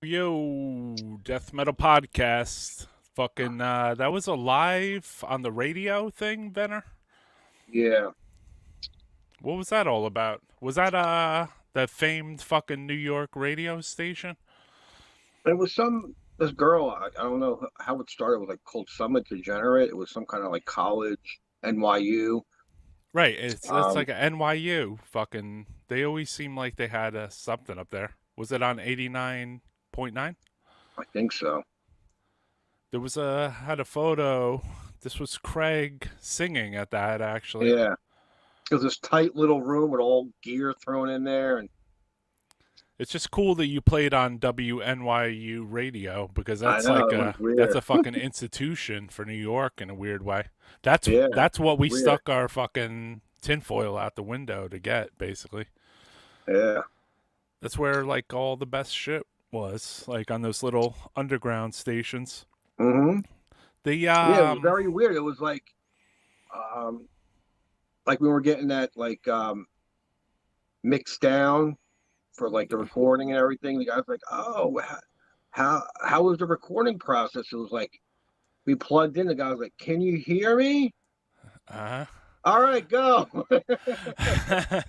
B: Yo, Death Metal Podcast. Fucking, that was a live on the radio thing, Venner?
C: Yeah.
B: What was that all about? Was that, that famed fucking New York radio station?
C: It was this girl, I don't know how it started. It was like called Summit Degenerate. It was some kind of like college, NYU.
B: Right, it's
C: Um,
B: like a NYU. Fucking, they always seem like they had something up there. Was it on 89.9?
C: I think so.
B: There was had a photo. This was Craig singing at that, actually.
C: Yeah. It was this tight little room with all gear thrown in there, and
B: It's just cool that you played on WNYU radio because
C: I
B: that's
C: know
B: like
C: it was
B: that's
C: weird.
B: a fucking institution for New York in a weird way. That's
C: Yeah,
B: that's what we
C: weird.
B: stuck our fucking tinfoil out the window to get, basically.
C: Yeah.
B: That's where like all the best shit was, like on those little underground stations.
C: hmm
B: The
C: Yeah, it was very weird. It was um, like we were getting that mixed down for like the recording and everything. The guy's like, "Oh, how was the recording process?" It was like we plugged in. The guy was like, "Can you hear me?
B: uh
C: All right, go." I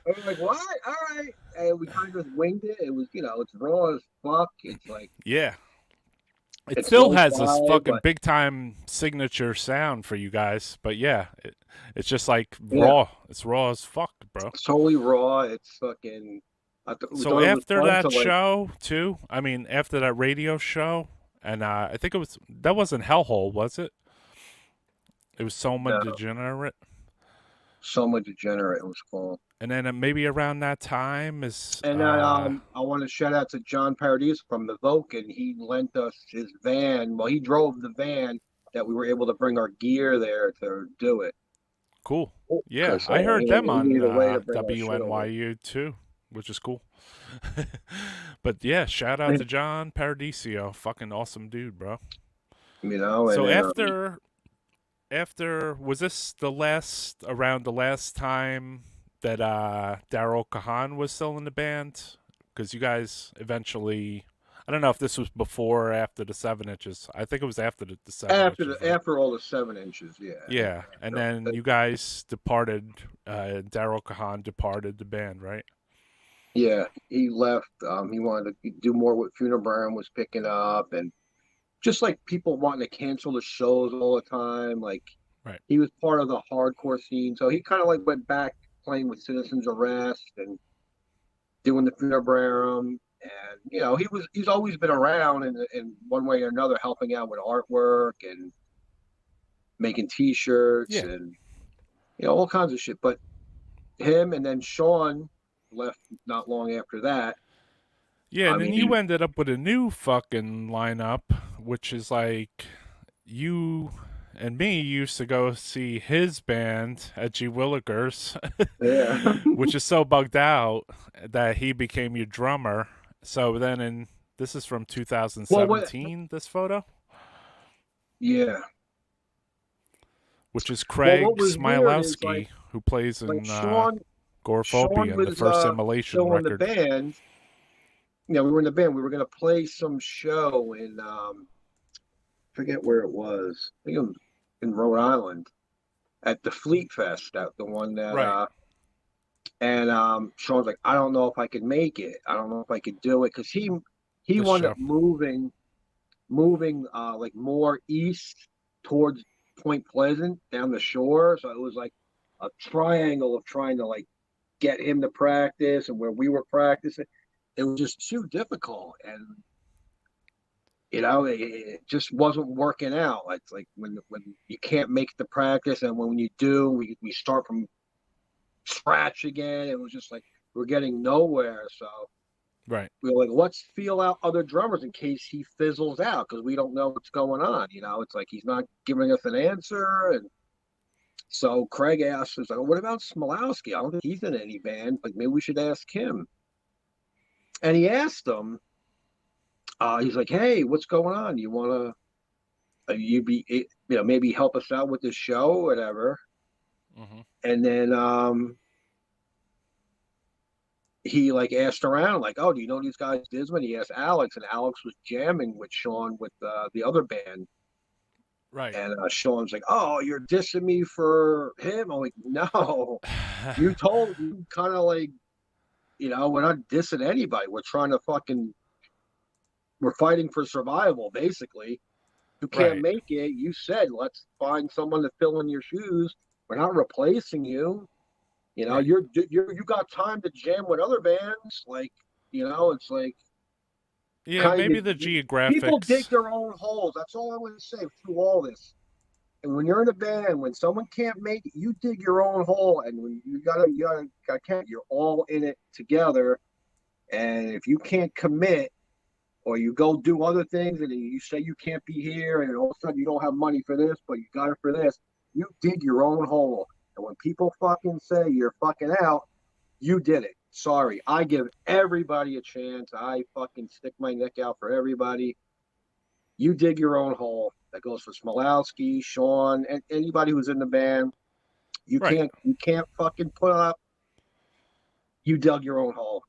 C: was like, "What? All right." And we kind of just winged it. It was, it's raw as fuck. It's like
B: yeah. It
C: it's
B: still
C: low
B: has this
C: fi,
B: fucking
C: but
B: big time signature sound for you guys, but yeah, it's just like
C: yeah,
B: raw. It's raw as fuck, bro.
C: it's totally raw. It's fucking. We
B: So
C: thought it was
B: after
C: fun to
B: that
C: like.
B: show, too, I mean, after that radio show, and I think that wasn't Hellhole, was it? It was Soma Degenerate.
C: Soma Degenerate, it was called.
B: And then maybe around that time is,
C: And I want to shout out to John Paradise from the Vulcan. He lent us his van. Well, he drove the van that we were able to bring our gear there to do it.
B: cool. Yeah,
C: Because
B: I heard them
C: he
B: on
C: needed a way to bring our shit over.
B: WNYU, too, which is cool. But yeah, shout out to John Paradisio. Fucking awesome dude, bro. So
C: And
B: after was this around the last time that Daryl Kahan was still in the band? Because you guys eventually, I don't know if this was before or after the 7 inches. I think it was after the 7 inches. Right?
C: after all the 7 inches, yeah.
B: Yeah, and then you guys departed. Daryl Kahan departed the band, right?
C: Yeah, he left. He wanted to do more what Funebrand was picking up, and just like people wanting to cancel the shows all the time. Like
B: Right.
C: he was part of the hardcore scene, so he kind of like went back playing with Citizens Arrest and doing the Funebrarium. And he's always been around in one way or another, helping out with artwork and making T-shirts
B: Yeah.
C: and all kinds of shit. But him and then Sean left not long after that.
B: Yeah,
C: I
B: and then
C: mean,
B: you ended up with a new fucking lineup, which is like you and me used to go see his band at G. Willikers,
C: yeah.
B: which is so bugged out that he became your drummer. So then this is from 2017, this photo,
C: Yeah.
B: which is Craig
C: what was weird is,
B: Smilowski, who plays in
C: Sean
B: Gorephobia, the first Immolation
C: still in the
B: record.
C: band. We were in the band. We were going to play some show in forget where it was. I think it was in Rhode Island at the Fleet Fest, the one that
B: Right.
C: And Sean's like, I don't know if I could make it. I don't know if I could do it, because he
B: This
C: wound
B: show.
C: up moving like more east towards Point Pleasant down the shore. So it was like a triangle of trying to like get him to practice, and where we were practicing, it was just too difficult, and it just wasn't working out. It's like when you can't make the practice, and when you do, we start from scratch again. It was just like we're getting nowhere. So
B: Right.
C: we were like, let's feel out other drummers in case he fizzles out, because we don't know what's going on. It's like he's not giving us an answer. And so Craig asked us, like, what about Smilowski? I don't think he's in any band, but maybe we should ask him. And he asked him, he's like, hey, what's going on? You want to maybe help us out with this show or whatever.
B: Mm-hmm.
C: And then he like asked around, like, "Oh, do you know these guys, Disma?" He asked Alex, and Alex was jamming with Sean with the other band.
B: Right.
C: And Sean's like, "Oh, you're dissing me for him." I'm like, "No, you kind of like, we're not dissing anybody. We're trying to we're fighting for survival, basically. You can't
B: Right.
C: make it. You said, let's find someone to fill in your shoes. We're not replacing you.
B: Right.
C: You got time to jam with other bands. Like, it's like
B: Yeah,
C: kind
B: maybe
C: of
B: the
C: people dig
B: geographics.
C: their own holes. That's all I want to say through all this. And when you're in a band, when someone can't make it, you dig your own hole. And when you're all in it together. And if you can't commit, or you go do other things and you say you can't be here, and all of a sudden you don't have money for this, but you got it for this, you dig your own hole. And when people fucking say you're fucking out, you did it. Sorry. I give everybody a chance. I fucking stick my neck out for everybody. You dig your own hole. That goes for Smolowski, Sean, and anybody who's in the band.
B: Right.
C: You can't fucking put up. You dug your own hole.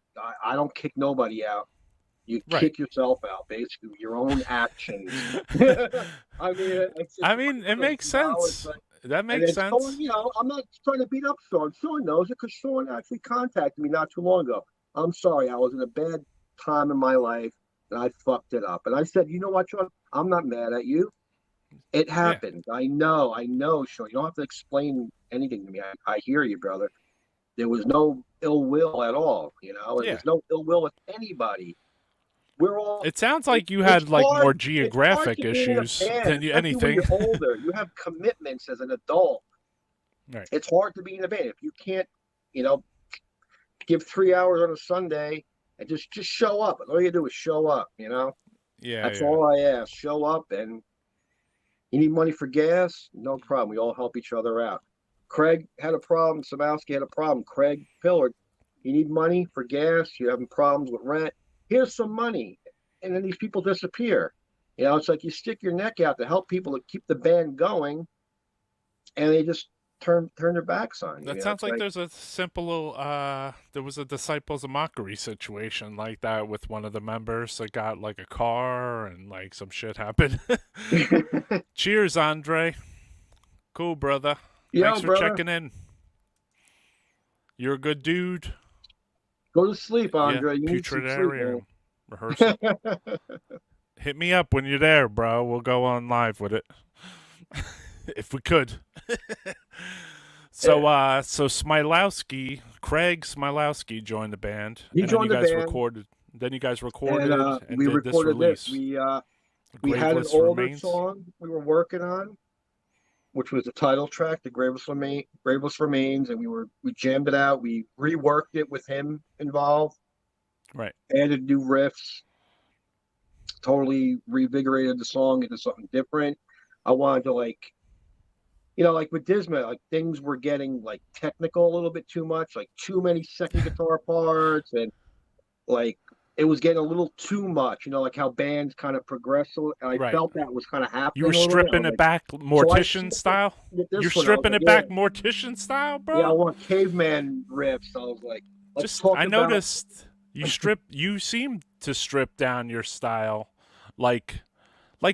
C: I don't kick nobody out. You
B: Right.
C: kick yourself out, basically, your own actions. I mean, it's
B: I
C: what
B: mean,
C: it
B: it
C: is,
B: makes
C: It's
B: sense.
C: like,
B: That
C: and
B: makes
C: it's going,
B: sense.
C: I'm not trying to beat up Sean. Sean knows it because Sean actually contacted me not too long ago. I'm sorry, I was in a bad time in my life and I fucked it up. And I said, you know what, Sean? I'm not mad at you. It
B: Yeah.
C: happened. I know, Sean. You don't have to explain anything to me. I hear you, brother. There was no ill will at all, and
B: Yeah.
C: there's no ill will with anybody. We're all
B: It sounds like you
C: it's
B: had like
C: hard
B: more
C: it's hard
B: geographic
C: to be in a
B: issues
C: band,
B: than
C: especially when
B: anything.
C: you're older. You have commitments as an adult.
B: Right.
C: It's hard to be in a band if you can't, you know, give 3 hours on a Sunday and just show up. All you do is show up.
B: Yeah,
C: That's
B: yeah.
C: all I ask. Show up, and you need money for gas, no problem. We all help each other out. Craig had a problem. Samowski had a problem. Craig Pillard, you need money for gas. You're having problems with rent. Here's some money. And then these people disappear. It's like you stick your neck out to help people to keep the band going, and they just turn their backs on you.
B: That sounds
C: It's
B: like
C: like,
B: there's a simple little, there was a Disciples of Mockery situation like that with one of the members that got like a car and like some shit happened. Cheers, Andre. Cool, brother. Thanks
C: yo,
B: for
C: brother,
B: checking in. You're a good dude.
C: go to sleep,
B: Yeah,
C: Andre. You need some sleep, man.
B: putridarium rehearsal. Hit me up when you're there, bro. We'll go on live with it. If we could. So Smilowski, Craig Smilowski joined the band,
C: He
B: and then
C: joined
B: you
C: the
B: guys
C: band,
B: recorded. Then you guys
C: and
B: recorded and
C: we
B: did this
C: recorded this.
B: release.
C: We had an
B: Graveless
C: older
B: Remains.
C: song we were working on, which was the title track, "The Graveless Remains," and we jammed it out. We reworked it with him involved,
B: Right.
C: added new riffs, totally revigorated the song into something different. I wanted to like with Disma, like things were getting like technical a little bit too much, like too many second guitar parts, and like it was getting a little too much, like how bands kind of progress. And I
B: Right.
C: felt that was kind of
B: You were
C: happening a little bit. I
B: stripping
C: was
B: it
C: like,
B: back
C: so I
B: Mortician
C: slipped up
B: style?
C: with
B: You're
C: this one. I was
B: stripping
C: like,
B: it back Mortician style,
C: yeah, I
B: bro?
C: want caveman riffs. I was like, let's
B: Just
C: talk
B: I
C: about
B: noticed you seem to strip down your style like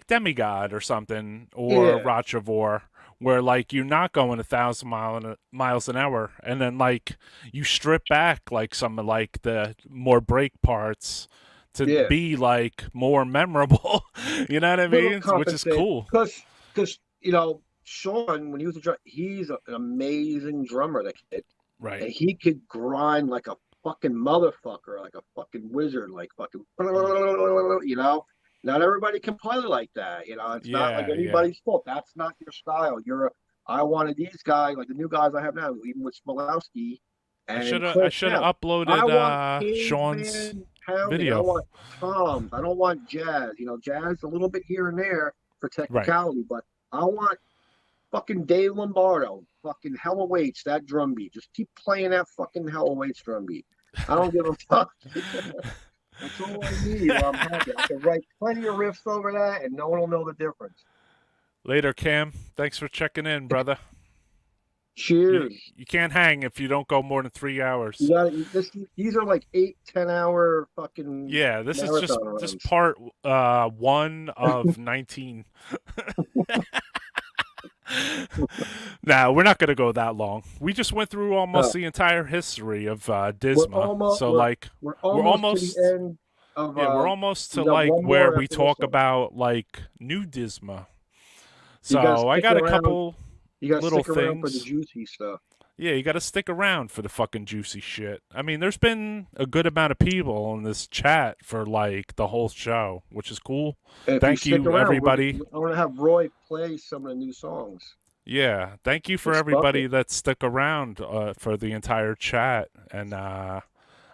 B: Demigod or something, or
C: yeah,
B: Rochavor, where like you're not going 1,000 miles an hour, and then like you strip back like some of like the more break parts to
C: yeah,
B: be like more memorable. You know what I
C: little
B: mean? Which is
C: compensate
B: cool.
C: because Sean, when he was a drummer, he's an amazing drummer. That kid,
B: Right.
C: and he could grind like a fucking motherfucker, like a fucking wizard, like fucking,
B: Mm.
C: you know. Not everybody can play like that. It's not like
B: Yeah, yeah.
C: anybody's fault. That's not your style. I wanted these guys, like the new guys I have now, even with Smolowski
B: I should
C: and
B: have I
C: Cliff.
B: should have
C: Now, I
B: uploaded
C: want
B: Sean's
C: caveman pounding. I
B: video.
C: want toms. I don't want jazz. Jazz a little bit here and there for
B: Right.
C: technicality, but I want fucking Dave Lombardo, fucking Hella Waits, that drum beat. Just keep playing that fucking Hella Waits drum beat. I don't give a fuck. That's all I need. I'm happy. I can write plenty of riffs over that, and no one will know the difference.
B: Later, Cam. Thanks for checking in, brother.
C: Cheers.
B: You can't hang if you don't go more than 3 hours.
C: You got these are like 8-10 hour fucking
B: Yeah, this is
C: marathon
B: just
C: runs.
B: part 1 of 19. Now, we're not going to go that long. We just went through almost the entire history of Disma. So, like,
C: we're
B: we're
C: almost to
B: almost,
C: the end of
B: yeah, we're almost to
C: we got
B: like
C: one
B: where
C: more
B: we
C: after this
B: talk
C: one.
B: about like new Disma.
C: You gotta
B: So I
C: stick
B: got a
C: around.
B: couple
C: You gotta
B: little
C: stick around for the
B: things.
C: juicy stuff.
B: Yeah, you got to stick around for the fucking juicy shit. I mean, there's been a good amount of people in this chat for like the whole show, which is cool.
C: And if you
B: Thank
C: stick
B: you,
C: around,
B: everybody.
C: I want to have Roy play some of the new songs.
B: Yeah, thank you for
C: Let's
B: everybody
C: fuck
B: that stuck around for the entire chat, and I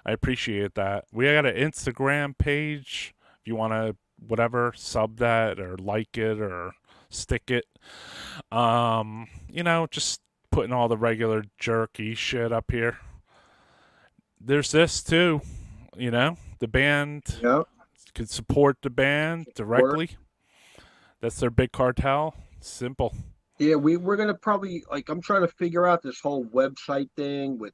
B: appreciate that. We got an Instagram page. If you want to, whatever, sub that or like it or stick it. Just putting all the regular jerky shit up here. There's this too, the band
C: Yeah.
B: can support the band directly. That's their big cartel. Simple.
C: Yeah, we're gonna probably I'm trying to figure out this whole website thing with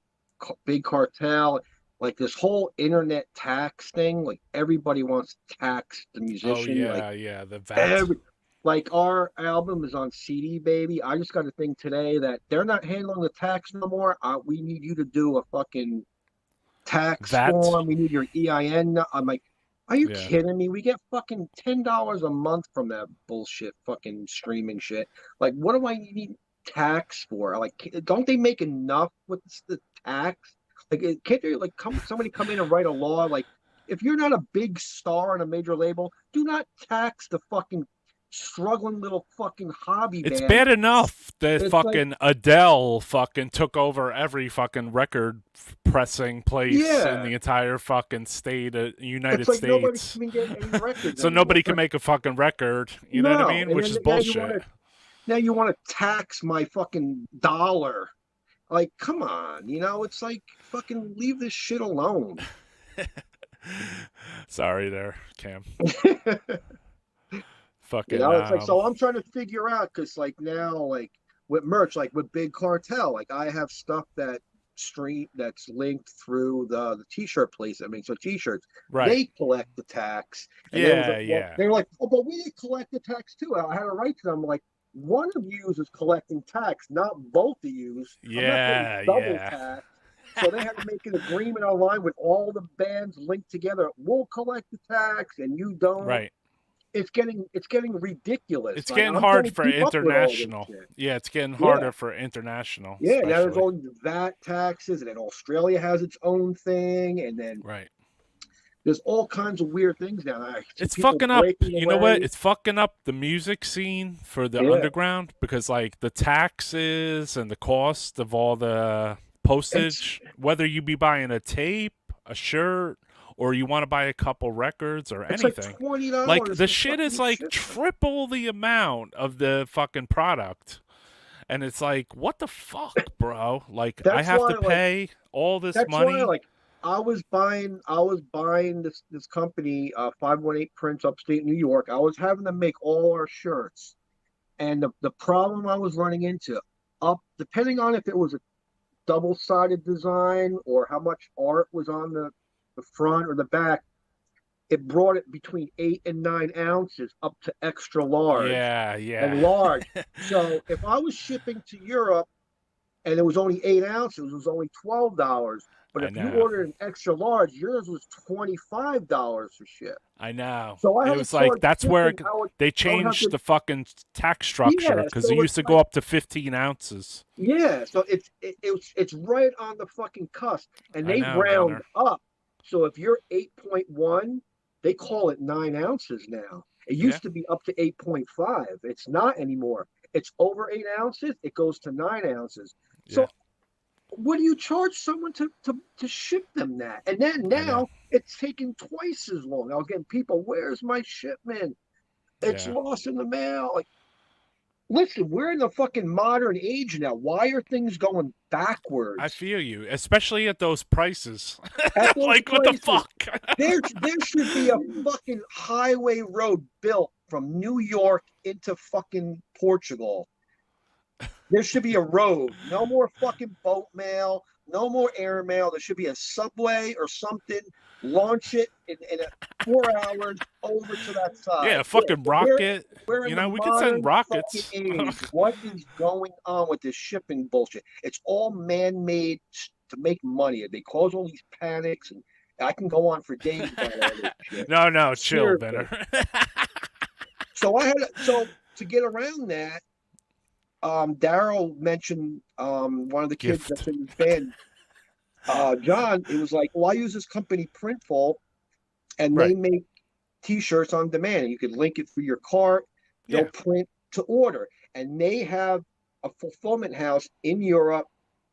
C: big cartel, like this whole internet tax thing. Like everybody wants to tax the musician.
B: Yeah, the VAT.
C: Like our album is on CD, baby. I just got a thing today that they're not handling the tax no more. We need you to do a fucking tax
B: VAT?
C: form. We need your EIN. I'm like, are you kidding me? We get fucking $10 a month from that bullshit fucking streaming shit. Like, what do I need tax for? Like, don't they make enough with the tax? Like, can't there somebody come in and write a law? Like, if you're not a big star on a major label, do not tax the fucking struggling little fucking hobby band.
B: It's bad enough that fucking Adele fucking took over every fucking record pressing place in the entire fucking state of United States.
C: Nobody can even get any records
B: so nobody can make a fucking record. You know what I mean? Which is bullshit.
C: Now you want to tax my fucking dollar. Like, come on. It's like fucking leave this shit alone.
B: Sorry there, Cam. Fucking,
C: it's like, so I'm trying to figure out, because now with merch, like with Big Cartel, like I have stuff that's linked through the t-shirt place that makes the t-shirts.
B: Right.
C: They collect the tax. And they were like, oh, but we collect the tax too. I had to write to them like, one of you is collecting tax, not both of you.
B: Yeah,
C: double tax. So they had to make an agreement online with all the bands linked together. We'll collect the tax and you don't.
B: Right.
C: It's getting ridiculous.
B: It's getting hard for international. Yeah, it's getting harder for international.
C: Yeah, now there's all VAT taxes, and then Australia has its own thing, and then there's all kinds of weird things now.
B: It's fucking up. You know what? It's fucking up the music scene for the underground, because like the taxes and the cost of all the postage, whether you be buying a tape, a shirt, or you want to buy a couple records or anything.
C: Like $20.
B: Like the shit is like triple the amount of the fucking product. And it's like, what the fuck, bro? Like I have to pay all this money.
C: That's why, I was buying this company, 518 Prints, upstate New York. I was having them make all our shirts. And the problem I was running into, depending on if it was a double-sided design or how much art was on the front or the back, it brought it between 8 and 9 ounces up to extra large.
B: Yeah.
C: And large. So if I was shipping to Europe and it was only 8 ounces, it was only $12. But if you ordered an extra large, yours was $25 for ship.
B: I know.
C: So
B: it was like, that's where they changed the fucking tax structure, because it used to go up to 15 ounces.
C: Yeah, so it's right on the fucking cusp. And they round up. So if you're 8.1, they call it 9 ounces now. It used to be up to 8.5. It's not anymore. It's over 8 ounces. It goes to 9 ounces. So what do you charge someone to ship them that? And then now it's taking twice as long. I was getting people, where's my shipment? It's lost in the mail. Like, listen, we're in the fucking modern age now. Why are things going backwards?
B: I feel you, especially at those prices. What the fuck?
C: there should be a fucking highway road built from New York into fucking Portugal. There should be a road. No more fucking boat mail. No more air mail. There should be a subway or something. Launch it in 4 hours over to that
B: Yeah,
C: side.
B: a fucking
C: We're
B: rocket.
C: we're in
B: You
C: the
B: know, we could send
C: modern fucking
B: rockets.
C: age. What is going on with this shipping bullshit? It's all man-made to make money. They cause all these panics, and I can go on for days about all this shit.
B: No, chill,
C: Seriously.
B: Venner.
C: So to get around that, Daryl mentioned one of the kids
B: Gift.
C: that's in his band, John. It was like, well, I use this company Printful, and they
B: Right.
C: make T-shirts on demand, and you can link it through your cart. They'll
B: Yeah.
C: print to order, and they have a fulfillment house in Europe,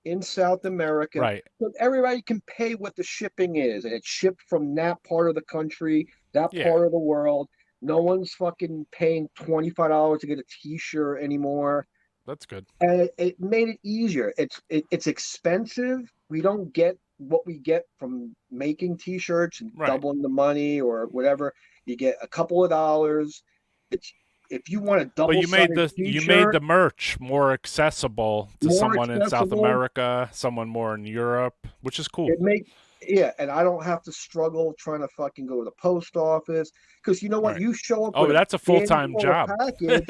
C: in South America,
B: Right.
C: so everybody can pay what the shipping is, and it's shipped from that part of the country, that
B: Yeah.
C: part of the world. No one's fucking paying $25 to get a T-shirt anymore.
B: That's good.
C: And it made it easier. It's expensive. We don't get what we get from making T-shirts and
B: Right.
C: doubling the money or whatever. You get a couple of dollars. It's if you want a
B: But you made
C: double-sided
B: the
C: T-shirt,
B: merch more accessible to
C: more
B: someone in South
C: accessible.
B: America, someone more in Europe, which is cool.
C: It make yeah, and I don't have to struggle trying to fucking go to the post office because you know what?
B: Right.
C: You show up
B: Oh,
C: with
B: that's a full-time
C: full
B: job.
C: package,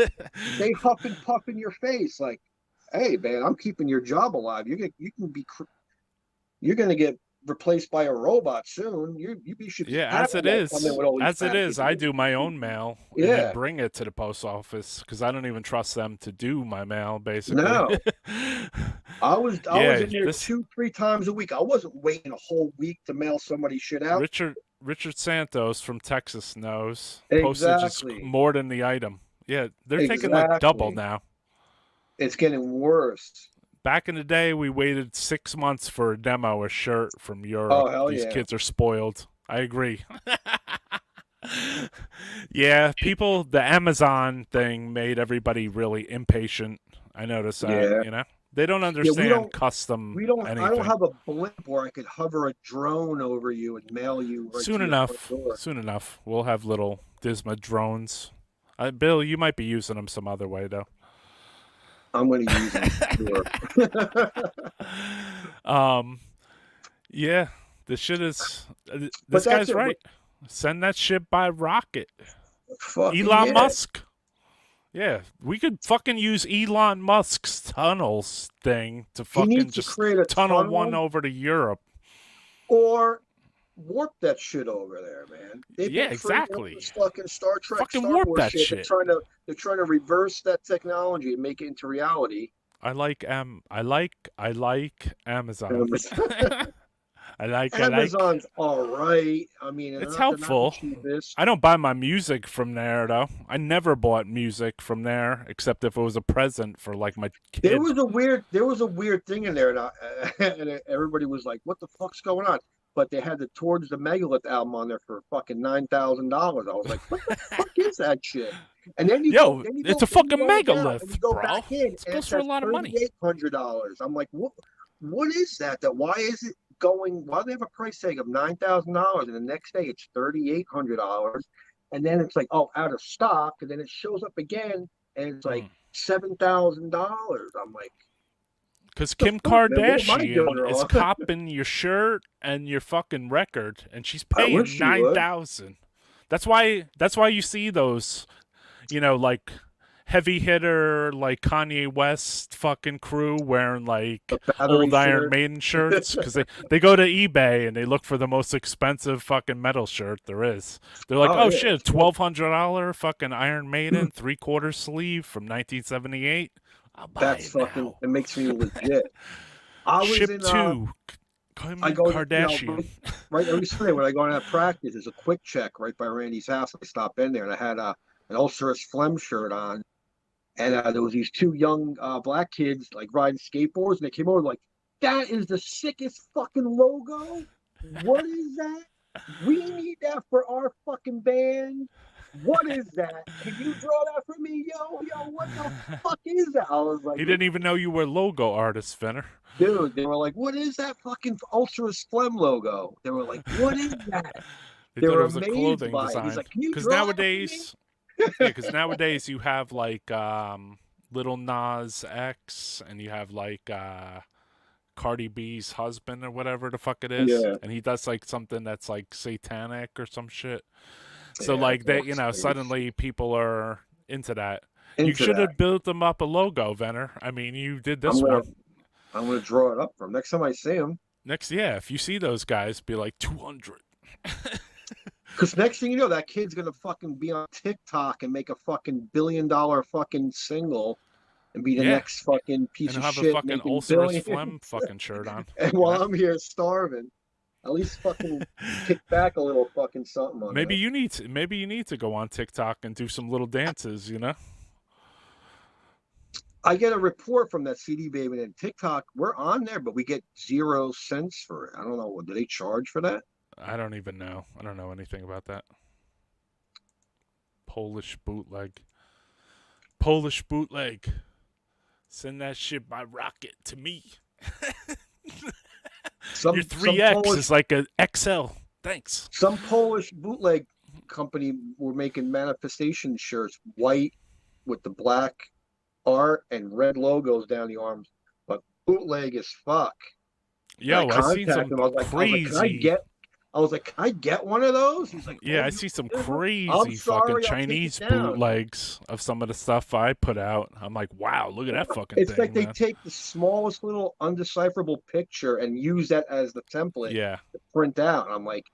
C: they huff and puff in your face like, "Hey, man, I'm keeping your job alive. You're gonna get replaced by a robot soon. You should be
B: Yeah,
C: happy
B: as it
C: that
B: is.
C: come in with all these
B: As it is, I
C: packages."
B: do my own mail and
C: Yeah.
B: then bring it to the post office because I don't even trust them to do my mail, basically.
C: No, I was
B: Yeah,
C: in there
B: this-
C: 2-3 times a week. I wasn't waiting a whole week to mail somebody shit out.
B: Richard Santos from Texas knows postage
C: Exactly.
B: is more than the item. Yeah, they're taking like double
C: Exactly.
B: now.
C: It's getting worse.
B: Back in the day, we waited 6 months for a demo, a shirt from Europe.
C: Oh, hell
B: These
C: yeah.
B: kids are spoiled. I agree. Yeah, the Amazon thing made everybody really impatient. I noticed that,
C: Yeah.
B: you know? They don't understand
C: don't-
B: custom
C: I don't
B: anything.
C: have a blimp where I could hover a drone over you and mail you right
B: Soon
C: to your
B: enough.
C: front door.
B: Soon enough. We'll have little Disma drones. Bill, you might be using them some other way, though.
C: I'm going to use it. Sure.
B: Yeah, this shit is. This
C: that's
B: guy's
C: it.
B: right. Send that shit by rocket.
C: Fucking
B: Elon
C: yeah.
B: Musk. Yeah, we could fucking use Elon Musk's tunnels thing to
C: He
B: fucking
C: needs to
B: just
C: create a
B: tunnel one over to Europe.
C: or warp that shit over there, man. They've
B: Yeah,
C: been creating
B: exactly.
C: this fucking Star Trek,
B: Fucking
C: Star
B: warp
C: Wars
B: that
C: shit.
B: shit.
C: They're trying to reverse that technology and make it into reality.
B: I like Amazon. I like
C: Amazon's all right. I mean,
B: It's
C: they're not
B: helpful.
C: the cheapest.
B: I don't buy my music from there though. I never bought music from there except if it was a present for like my kid.
C: There was a weird thing in there, and everybody was like, "What the fuck's going on?" But they had the Towards the Megalith album on there for fucking $9,000. I was like, "What the fuck is that shit?" And then
B: it's a fucking megalith,
C: and you go
B: bro.
C: back in,
B: It's
C: and
B: supposed for a lot of money.
C: $3,800. I'm like, what is that? Why is it going? Why do they have a price tag of $9,000, and the next day it's $3,800, and then it's like, oh, out of stock, and then it shows up again, and it's like $7,000. I'm like,
B: because Kim
C: fuck, man? What am I doing
B: Kardashian is
C: wrong?
B: copping your shirt and your fucking record, and she's
C: I
B: paying
C: wish she would.
B: $9,000. That's why you see those, like heavy hitter like Kanye West fucking crew wearing like
C: battery
B: old Iron
C: shirt.
B: Maiden shirts because they go to eBay and they look for the most expensive fucking metal shirt there is. They're like,
C: Oh,
B: oh
C: yeah.
B: shit, $1,200 fucking Iron Maiden 3/4 sleeve from 1978. I'll buy
C: That's
B: it
C: fucking.
B: now.
C: It makes me legit. I was
B: Ship
C: in
B: to Kim
C: I go
B: Kardashian.
C: right every Sunday when I go to practice. There's a quick check right by Randy's house. I stop in there and I had an ulcerous phlegm shirt on, and there was these two young black kids like riding skateboards, and they came over like, "That is the sickest fucking logo. What is that? We need that for our fucking band. What is that? Can you draw that for me, yo? What the fuck is that?" I was like,
B: He didn't even know you were logo artist, Venner.
C: dude, they were like, "What is that fucking ulcerous phlegm logo?" They were like, "What is that?"
B: They
C: They
B: thought
C: were
B: it was a
C: amazed
B: clothing
C: by it.
B: design.
C: He's like, "Can you
B: Because
C: draw that for me?"
B: nowadays you have like Lil Nas X, and you have like Cardi B's husband or whatever the fuck it is,
C: Yeah.
B: and he does like something that's like satanic or some shit. So
C: Yeah,
B: like they,
C: that's
B: suddenly people are into that. You
C: into
B: should
C: that.
B: have built them up a logo, Venner. I mean, you did this
C: I'm gonna,
B: one.
C: I'm gonna draw it up for him next time I see him.
B: Next, yeah, if you see those guys, be like 200.
C: Because next thing you know, that kid's gonna fucking be on TikTok and make a fucking $1 billion fucking single and be the
B: Yeah.
C: next fucking piece
B: And
C: of
B: have a
C: shit
B: fucking
C: making
B: ulcerous
C: billions.
B: phlegm fucking shirt on.
C: And while I'm here starving, at least fucking kick back a little fucking something on
B: Maybe
C: that.
B: you need to go on TikTok and do some little dances,
C: I get a report from that CD Baby and TikTok. We're on there, but we get 0 cents for it. I don't know. Do they charge for that?
B: I don't even know. I don't know anything about that. Polish bootleg. Send that shit by rocket to me. Your 3X is like a XL. Thanks.
C: Some Polish bootleg company were making manifestation shirts, white with the black art and red logos down the arms, but bootleg as fuck.
B: Yo, I seen some crazy.
C: I was like, can I get one of those? He's like,
B: yeah,
C: oh,
B: I see some
C: I'm
B: crazy
C: sorry,
B: fucking
C: I'll take it
B: Chinese
C: down.
B: bootlegs of some of the stuff I put out. I'm like, wow, look at that fucking
C: It's
B: thing.
C: like they
B: man.
C: take the smallest little undecipherable picture and use that as the template
B: Yeah.
C: to print out. I'm like,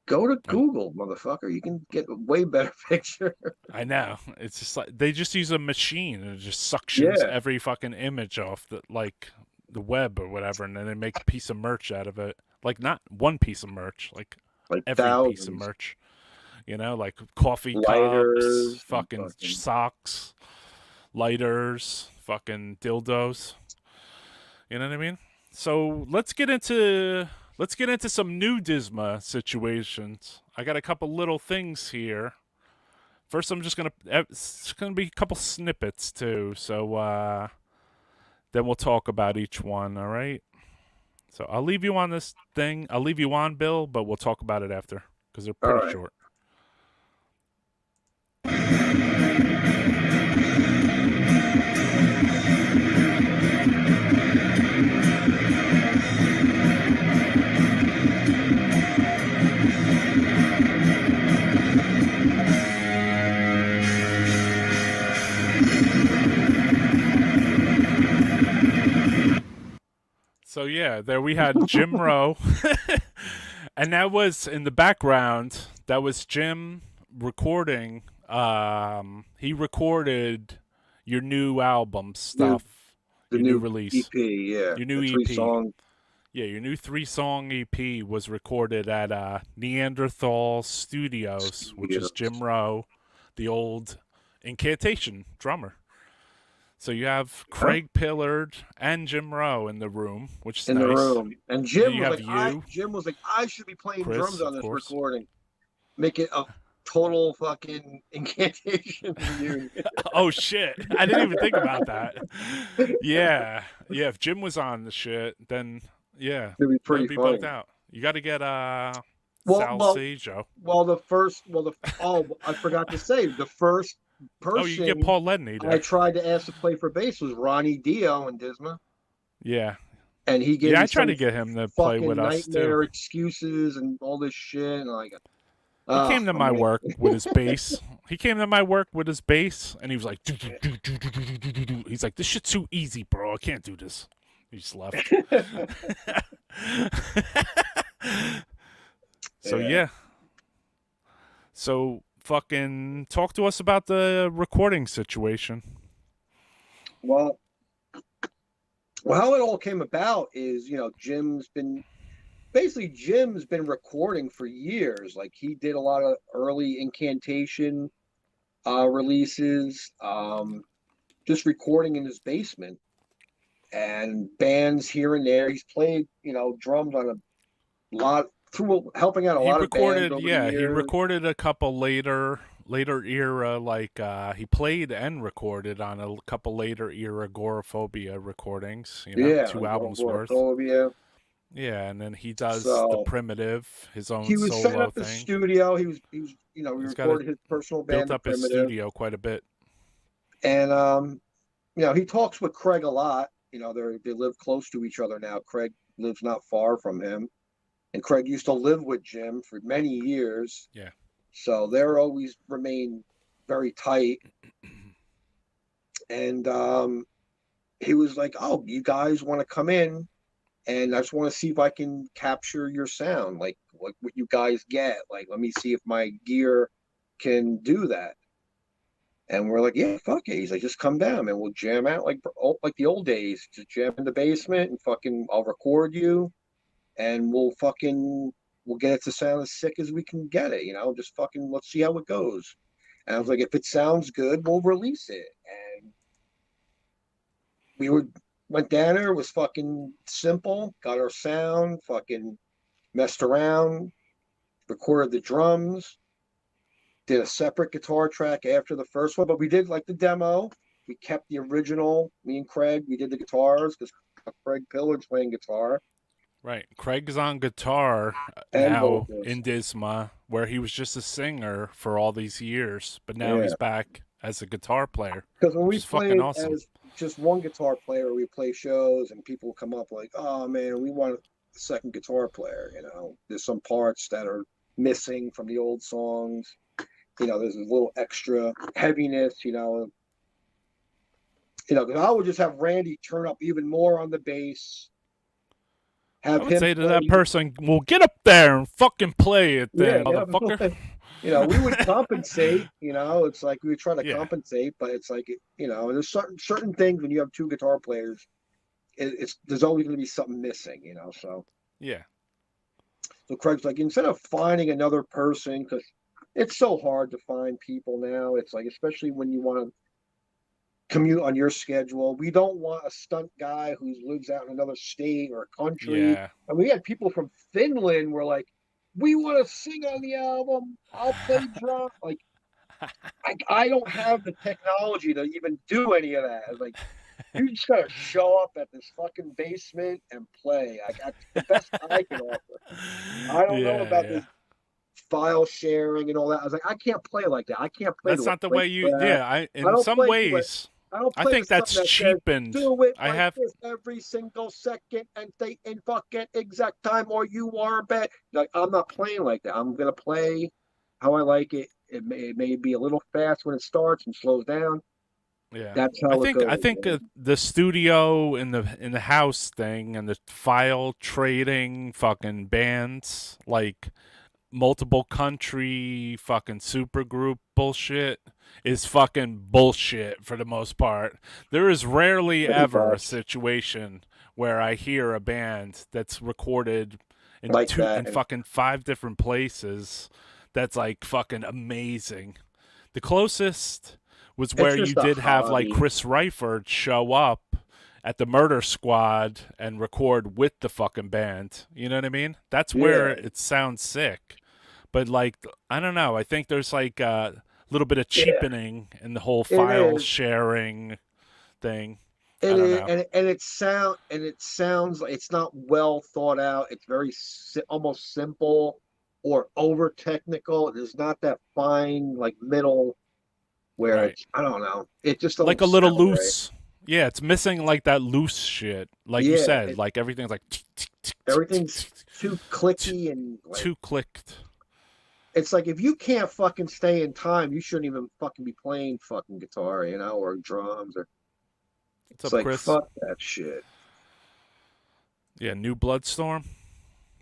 C: go to Google, motherfucker. You can get a way better picture.
B: I know. It's just like they just use a machine and it just suctions
C: Yeah.
B: every fucking image off the web or whatever, and then they make a piece of merch out of it. Like not one piece of merch, like every
C: thousands.
B: piece of merch. Like coffee
C: Lighters,
B: cups, fucking socks, lighters, fucking dildos. You know what I mean? So let's get into some new Disma situations. I got a couple little things here. First, it's gonna be a couple snippets too. So then we'll talk about each one. All right. So I'll leave you on this thing. I'll leave you on, Bill, but we'll talk about it after because they're pretty short. So yeah, there we had Jim Rowe, and that was in the background. That was Jim recording. He recorded your new album stuff,
C: the
B: your new release,
C: EP, yeah,
B: your new
C: the
B: EP.
C: 3-song.
B: Yeah, your new 3-song EP was recorded at Neanderthal Studios, which is Jim Rowe, the old Incantation drummer. So you have Craig Pillard and Jim Rowe in the room, which is
C: in
B: nice.
C: the room. And Jim
B: And
C: was like, Jim was like, I should be playing
B: Chris,
C: drums on this
B: of course.
C: recording. Make it a total fucking Incantation reunion.
B: Oh shit! I didn't even think about that. Yeah. If Jim was on the shit, then yeah,
C: It'd be pretty
B: it'd be
C: funny.
B: bugged out. You got to get Sal Saggio.
C: I forgot to say the first person.
B: Oh, you can get Paul Ledney.
C: I tried to ask to play for bass was Ronnie Dio in Disma.
B: Yeah.
C: And he gave me
B: I tried to get him to play with us too.
C: Excuses and all this shit, and like.
B: He came to my work with his bass. He came to my work with his bass, and he was like, he's like, this shit's too easy, bro. I can't do this. He just left. So yeah. So fucking talk to us about the recording situation.
C: Well, how it all came about is, Jim's been recording for years. Like he did a lot of early Incantation releases, just recording in his basement and bands here and there. He's played, drums on a lot helping out a lot of bands over the years.
B: He recorded a couple later era, like he played and recorded on a couple later era Agoraphobia recordings, 2 albums worth. Yeah, and then he does the Primitive, his own solo thing. He was setting up the
C: studio. He recorded his personal band.
B: Built up his studio quite a bit.
C: And he talks with Craig a lot. They live close to each other now. Craig lives not far from him, and Craig used to live with Jim for many years.
B: Yeah.
C: So they're always remain very tight. And he was like, "Oh, you guys want to come in, and I just want to see if I can capture your sound, like what you guys get. Like, let me see if my gear can do that." And we're like, "Yeah, fuck it." He's like, "Just come down and we'll jam out like the old days. Just jam in the basement and fucking I'll record you, and we'll get it to sound as sick as we can get it. Just fucking let's see how it goes." And I was like, "If it sounds good, we'll release it." And we went down there. It was fucking simple. Got our sound. Fucking messed around. Recorded the drums. Did a separate guitar track after the first one, but we did like the demo. We kept the original. Me and Craig, we did the guitars because Craig Pillard's playing guitar
B: Right. Craig's on guitar
C: and
B: now
C: vocals.
B: in Disma, where he was just a singer for all these years, but now
C: Yeah.
B: he's back as a guitar player.
C: Because when we
B: Which is fucking
C: played
B: awesome.
C: as just one guitar player, we play shows and people will come up like, "Oh man, we want a second guitar player." There's some parts that are missing from the old songs. There's a little extra heaviness. Because I would just have Randy turn up even more on the bass.
B: I would say to that person, "Well, get up there and fucking play it, then, motherfucker."
C: We would compensate. It's like we would try to
B: Yeah.
C: compensate, but it's like there's certain things when you have two guitar players, there's always going to be something missing. So
B: Yeah.
C: Craig's like, instead of finding another person, because it's so hard to find people now. It's like, especially when you want to commute on your schedule. We don't want a stunt guy who lives out in another state or country.
B: Yeah.
C: And we had people from Finland were like, "We want to sing on the album. I'll play drum." Like, I don't have the technology to even do any of that. I was like, you just gotta show up at this fucking basement and play. I got the best I can offer. I don't know about this file sharing and all that. I was like, I can't play like that. I can't play.
B: That's not the way you. Yeah. In some ways,
C: I
B: think that's cheapened.
C: Do it
B: I
C: like
B: have
C: this every single second and stay in fucking exact time, or you are bad. Like, I'm not playing like that. I'm gonna play how I like it. It may be a little fast when it starts and slows down.
B: Yeah,
C: That's how it goes.
B: I think the studio in the house thing and the file trading fucking bands, like multiple country fucking supergroup bullshit, is fucking bullshit for the most part. There is rarely ever a situation where I hear a band that's recorded in
C: like that.
B: in fucking 5 different places that's like fucking amazing. The closest was where you did have like Chris Reifert show up at the Murder Squad and record with the fucking band. You know what I mean? That's where it sounds sick. But like, I don't know. I think there's like a little bit of cheapening in the whole file sharing thing.
C: It is, and it sounds like it's not well thought out. It's very almost simple or over technical. There's not that fine like middle where it's, I don't know. It just
B: like a little loose. Right. Yeah, it's missing like that loose shit. Like you said, like everything's like
C: everything's too clicky and like,
B: too clicked.
C: It's like, if you can't fucking stay in time, you shouldn't even fucking be playing fucking guitar, or drums or.
B: What's up,
C: like,
B: Chris?
C: Fuck that shit.
B: Yeah, New Bloodstorm.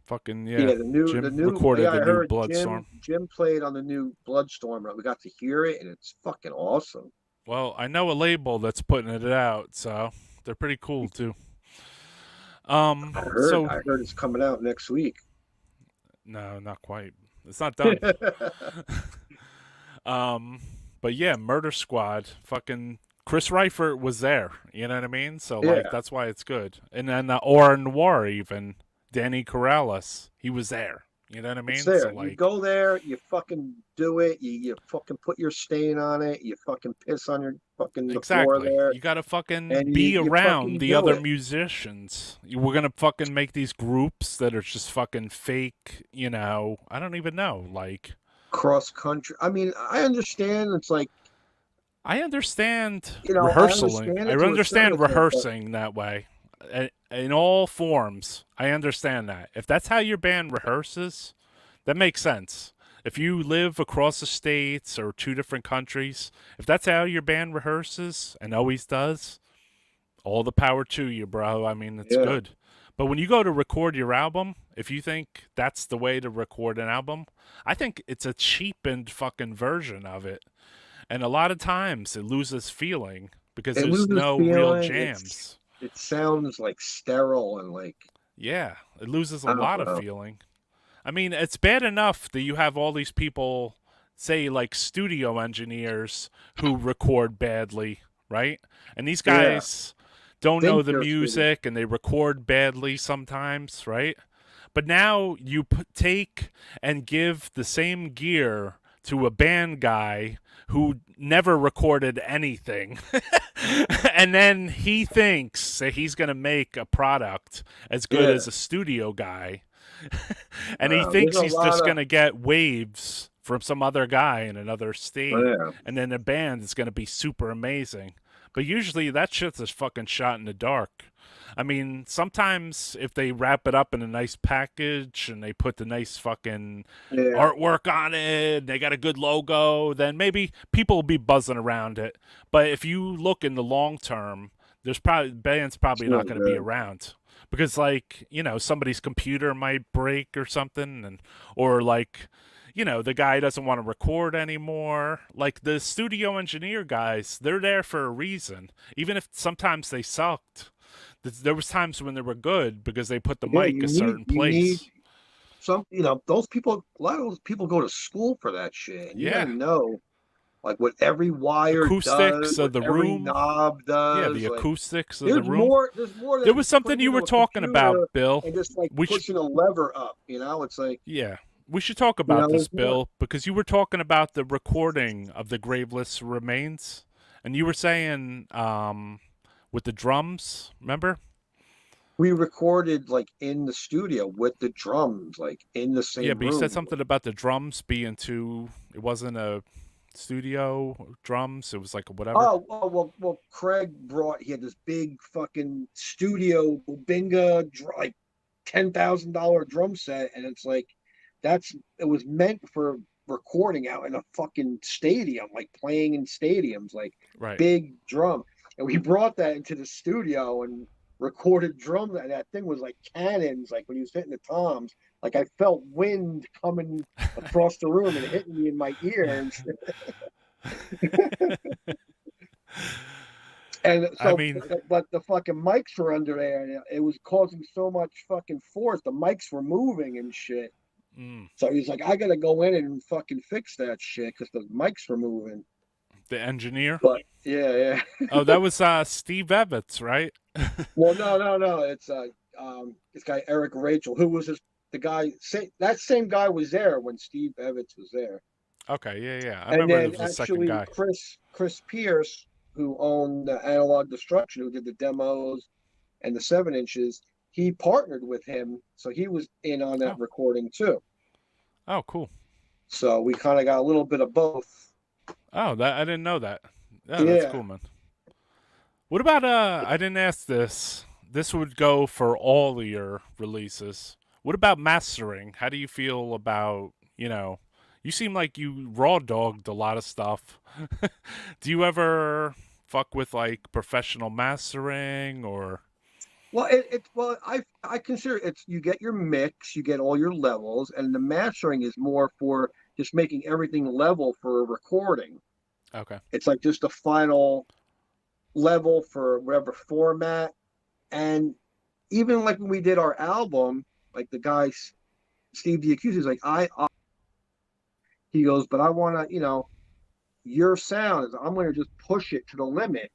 B: Fucking
C: the new
B: recorded the new Bloodstorm.
C: Jim played on the new Bloodstorm. We got to hear it, and it's fucking awesome.
B: Well, I know a label that's putting it out, so they're pretty cool too. I
C: heard it's coming out next week.
B: No, not quite. It's not done. But yeah, Murder Squad. Fucking Chris Reifert was there. You know what I mean? So like that's why it's good. And then Or Noir, even Danny Corrales, he was there. You know what I mean?
C: It's there.
B: So, like,
C: you go there, you fucking do it. You fucking put your stain on it. You fucking piss on your fucking floor there.
B: You gotta fucking be around the other musicians. We're gonna fucking make these groups that are just fucking fake. I don't even know. Like
C: cross country. I mean, I understand. It's like
B: I understand
C: I
B: rehearsing.
C: understand
B: I
C: it to a certain
B: understand
C: extent, but
B: rehearsing that way. In all forms, I understand that. If that's how your band rehearses, that makes sense. If you live across the states or two different countries, if that's how your band rehearses and always does, all the power to you, bro. I mean, it's
C: yeah,
B: good. But when you go to record your album, if you think that's the way to record an album, I think it's a cheapened fucking version of it. And a lot of times it loses feeling because
C: it
B: there's
C: loses
B: no real
C: feeling.
B: jams.
C: It sounds like sterile and like
B: Yeah, it loses a
C: I don't
B: lot of
C: know.
B: feeling. I mean, it's bad enough that you have all these people, say, like studio engineers, who record badly, right? And these
C: Yeah,
B: guys don't know
C: think
B: the
C: they're studio.
B: music and they record badly sometimes, right? But now you take and give the same gear to a band guy who never recorded anything. And then he thinks that he's going to make a product as good
C: Yeah,
B: as a studio guy. And he
C: there's
B: thinks
C: a
B: he's
C: lot
B: just
C: of
B: going to get waves from some other guy in another state.
C: yeah.
B: And then the band is going to be super amazing. But usually that shit's just fucking shot in the dark. I mean, sometimes if they wrap it up in a nice package and they put the nice fucking
C: Yeah,
B: artwork on it, they got a good logo, then maybe people will be buzzing around it. But if you look in the long term, there's probably band's
C: it's
B: probably
C: no
B: not going to be
C: good.
B: around because, like, somebody's computer might break or something, and or like, the guy doesn't want to record anymore. Like the studio engineer guys, they're there for a reason, even if sometimes they sucked. There was times when they were good because they put the
C: Yeah,
B: mic a certain
C: you need
B: place.
C: some. Those people. A lot of those people go to school for that shit, and you got to
B: Yeah,
C: know like what every wire does,
B: acoustics of
C: what
B: the
C: every
B: room.
C: knob
B: Yeah,
C: does.
B: the
C: Like
B: acoustics of the
C: there's
B: room.
C: more. There's more
B: There
C: than
B: was
C: just
B: something
C: putting
B: you
C: into
B: were
C: a
B: talking about,
C: computer
B: Bill.
C: and just like
B: We sh-
C: pushing a lever up. It's like
B: yeah, we should talk about this,
C: there's more.
B: Bill, because you were talking about the recording of the Graveless Remains, and you were saying with the drums. Remember?
C: We recorded like in the studio with the drums, like in the
B: Yeah,
C: same
B: but you said
C: room.
B: something about the drums being too. It wasn't a studio drums. It was like a whatever.
C: Well, Craig brought. He had this big fucking studio Binga, like $10,000 drum set, and it's like it was meant for recording out in a fucking stadium, like playing in stadiums, like
B: Right.
C: big drum. And we brought that into the studio and recorded drum. And that thing was like cannons, like when he was hitting the toms. Like I felt wind coming across the room and hitting me in my ear and shit. And
B: I
C: so,
B: mean,
C: but the fucking mics were under there, and it was causing so much fucking force. The mics were moving and shit.
B: mm,
C: So he's like, I gotta go in and fucking fix that shit because the mics were moving.
B: the engineer.
C: But yeah.
B: Oh, that was Steve Evans, right?
C: Well, no. It's this guy Eric Rachel, who was the guy. That same guy was there when Steve Evans was there,
B: Okay, yeah. I
C: and
B: remember it
C: then
B: was the second
C: actually
B: guy.
C: Chris Pierce, who owned Analog Destruction, who did the demos and the 7 inches, he partnered with him, so he was in on that
B: Oh,
C: recording too.
B: oh, cool.
C: So we kind of got a little bit of both.
B: Oh, that I didn't know that. Yeah, that's
C: Yeah.
B: cool, man. What about I didn't ask this. This would go for all of your releases. What about mastering? How do you feel about, you seem like you raw dogged a lot of stuff. Do you ever fuck with like professional mastering or
C: Well, I consider it's you get your mix, you get all your levels, and the mastering is more for just making everything level for a recording.
B: okay.
C: It's like just the final level for whatever format. And even like when we did our album, like the guy Steve the Accused is like, he goes, but I want to, your sound is I'm going to just push it to the limit.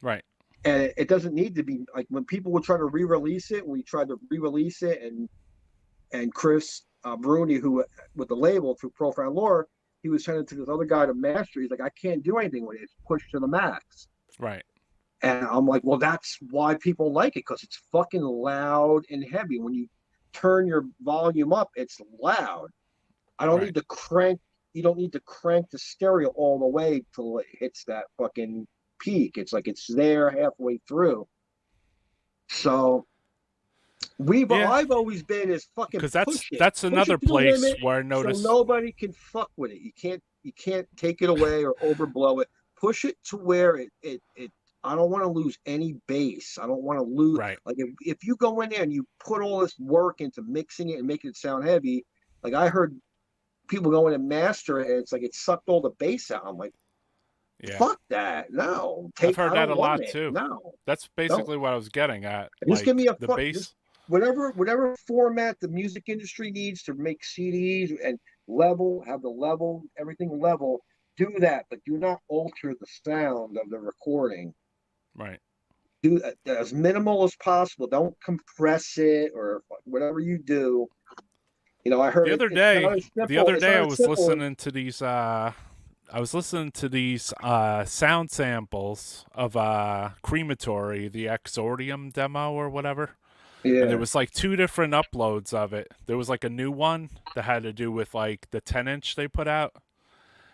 B: Right.
C: And it doesn't need to be like when people would try to re-release it. We tried to re-release it, and Chris Bruni, who with the label through Profound Lore, he was sending it to this other guy to master. He's like, I can't do anything with it. It's pushed to the max.
B: Right.
C: And I'm like, well, that's why people like it, because it's fucking loud and heavy. When you turn your volume up, it's loud. I don't
B: Right.
C: need to crank you don't need to crank the stereo all the way till it hits that fucking peak. It's like it's there halfway through. So I've always been as fucking
B: because
C: push it.
B: that's
C: Push
B: another
C: it to the
B: place
C: limit
B: where I noticed
C: so nobody can fuck with it. You can't take it away or overblow it. Push it to where it I don't want to lose any bass. I don't want to lose
B: right.
C: like if you go in there and you put all this work into mixing it and making it sound heavy, like I heard people go in and master it, and it's like it sucked all the bass out. I'm like,
B: Yeah.
C: fuck that. No.
B: I've heard that a lot too.
C: No.
B: That's basically what I was getting at.
C: Just give me a
B: the
C: fuck.
B: bass.
C: Whatever format the music industry needs to make CDs and have the level, everything level, do that, but do not alter the sound of the recording.
B: Right.
C: Do as minimal as possible. Don't compress it or whatever you do. You know, I heard
B: the other day I was listening to these sound samples of Crematory, the Exordium demo or whatever.
C: Yeah.
B: And there was like 2 different uploads of it. There was like a new one that had to do with like the 10-inch they put out.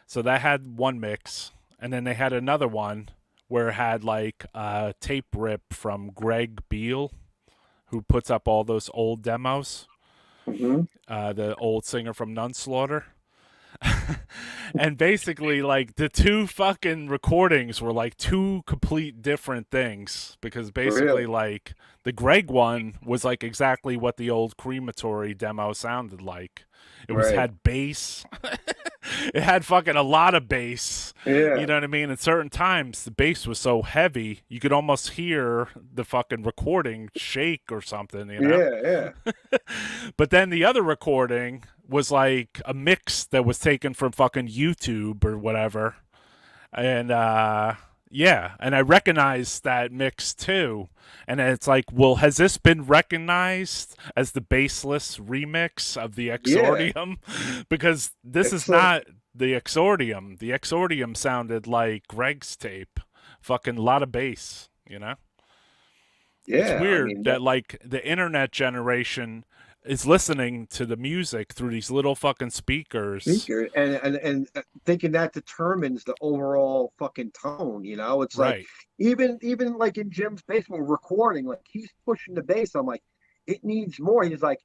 B: So that had one mix. And then they had another one where it had like a tape rip from Greg Beale, who puts up all those old demos.
C: Mm-hmm.
B: The old singer from Nunslaughter. And basically, like, the 2 fucking recordings were like 2 complete different things, because basically, like, the Greg one was like exactly what the old Crematory demo sounded like. It had bass. It had fucking a lot of bass.
C: Yeah.
B: You know what I mean? At certain times, the bass was so heavy, you could almost hear the fucking recording shake or something, you know?
C: Yeah.
B: But then the other recording was like a mix that was taken from fucking YouTube or whatever. And, and I recognized that mix too. And it's like, well, has this been recognized as the bassless remix of the Exordium? Yeah. Because this is not the Exordium. The Exordium sounded like Greg's tape. Fucking lot of bass, you know? Yeah. It's weird that, like, the internet generation is listening to the music through these little fucking speakers.
C: And thinking that determines the overall fucking tone, you know? It's like, even like in Jim's basement recording, like he's pushing the bass. I'm like, it needs more. He's like,